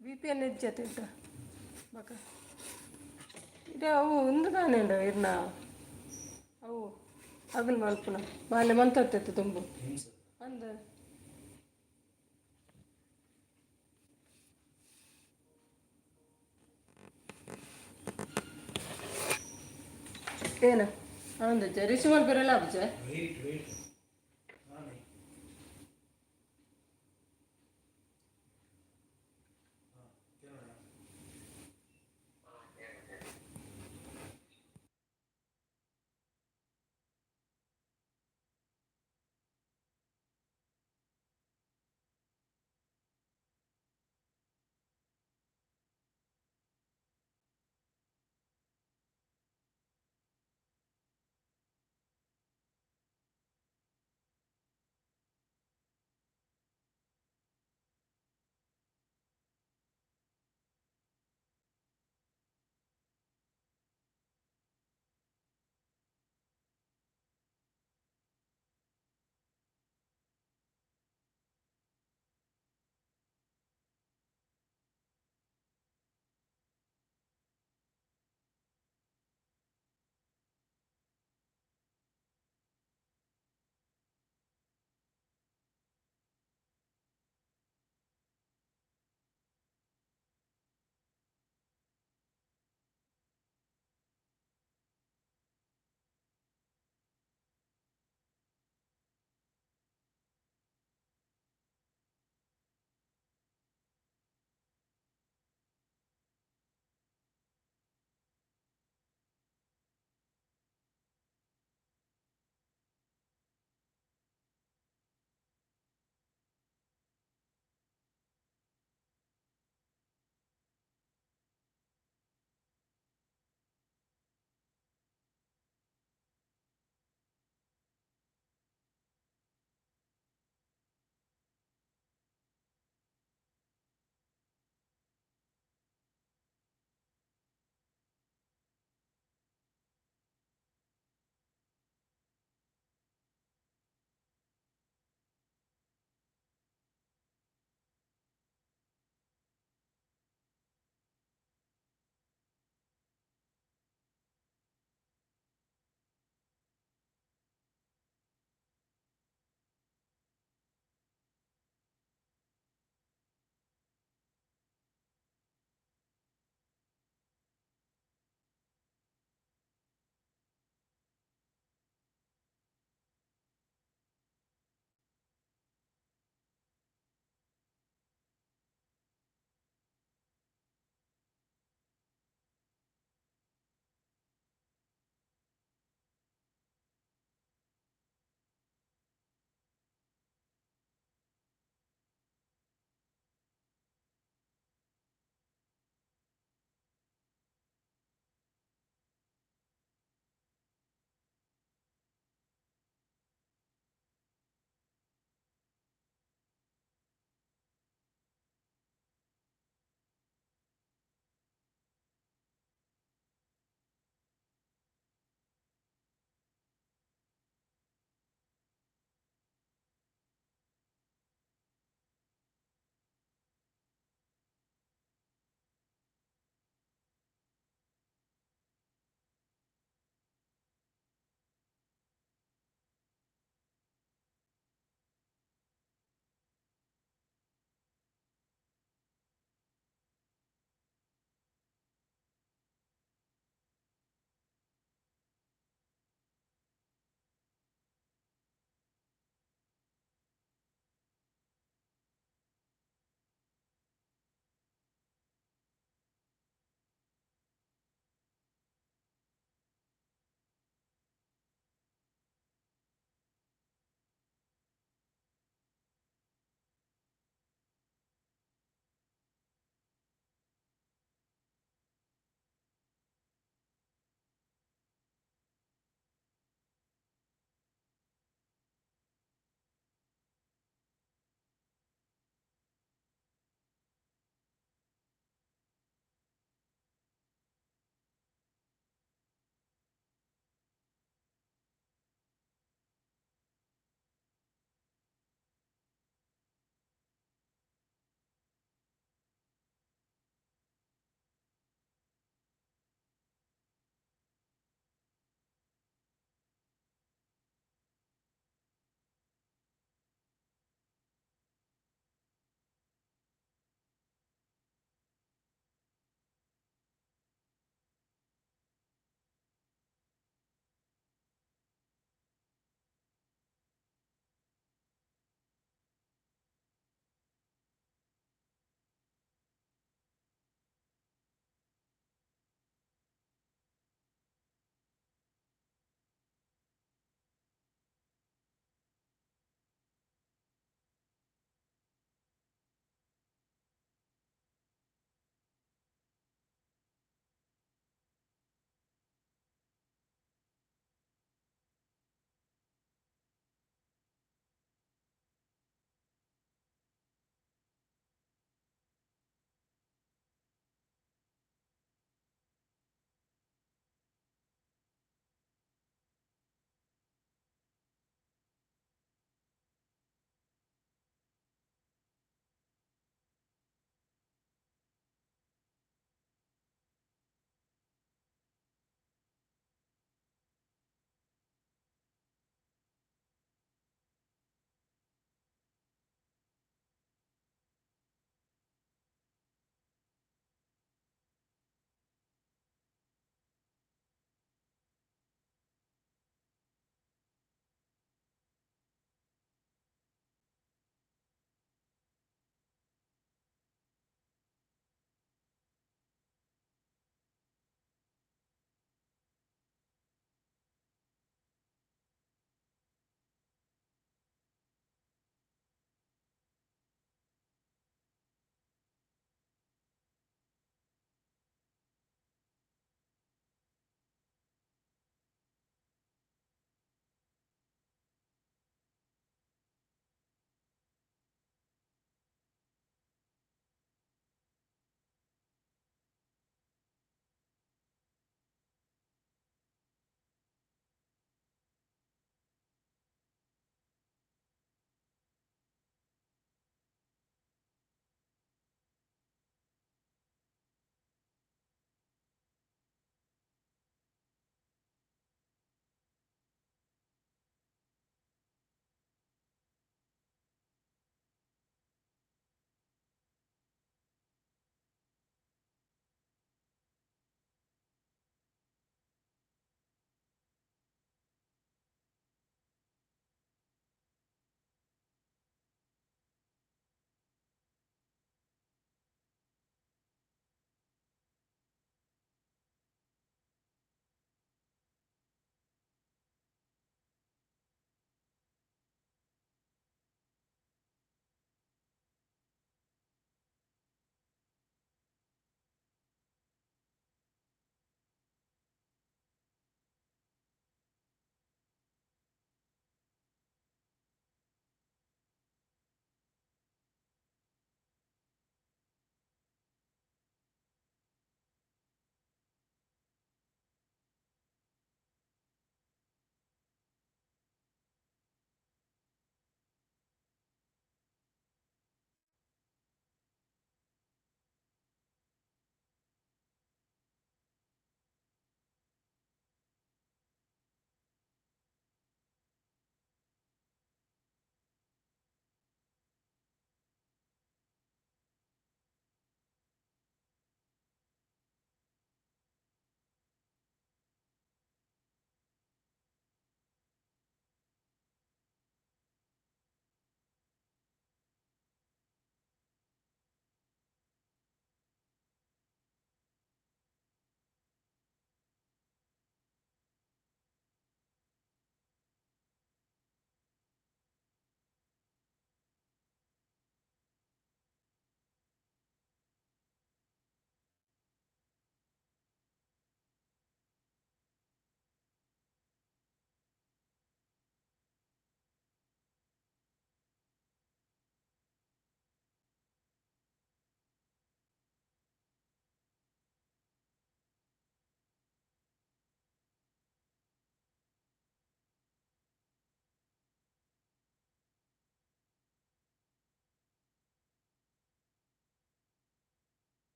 VPN ಜೊತೆ ಇಟ್ಟ ಬಕ ಇದು ಅವು ಒಂದು ನಾನೇಂಡ ಇರ್ನ ಅವು ಹಗಲು ಮಲ್ಪುನ ಬಾಲ್ಯ ಮಂತತ್ತು ತುಂಬು ಅಂದ ಏನು ಅಂದ ಜರಿ ಸುಮಾರು ಬರಲ್ಲ ಅಬ್ಜ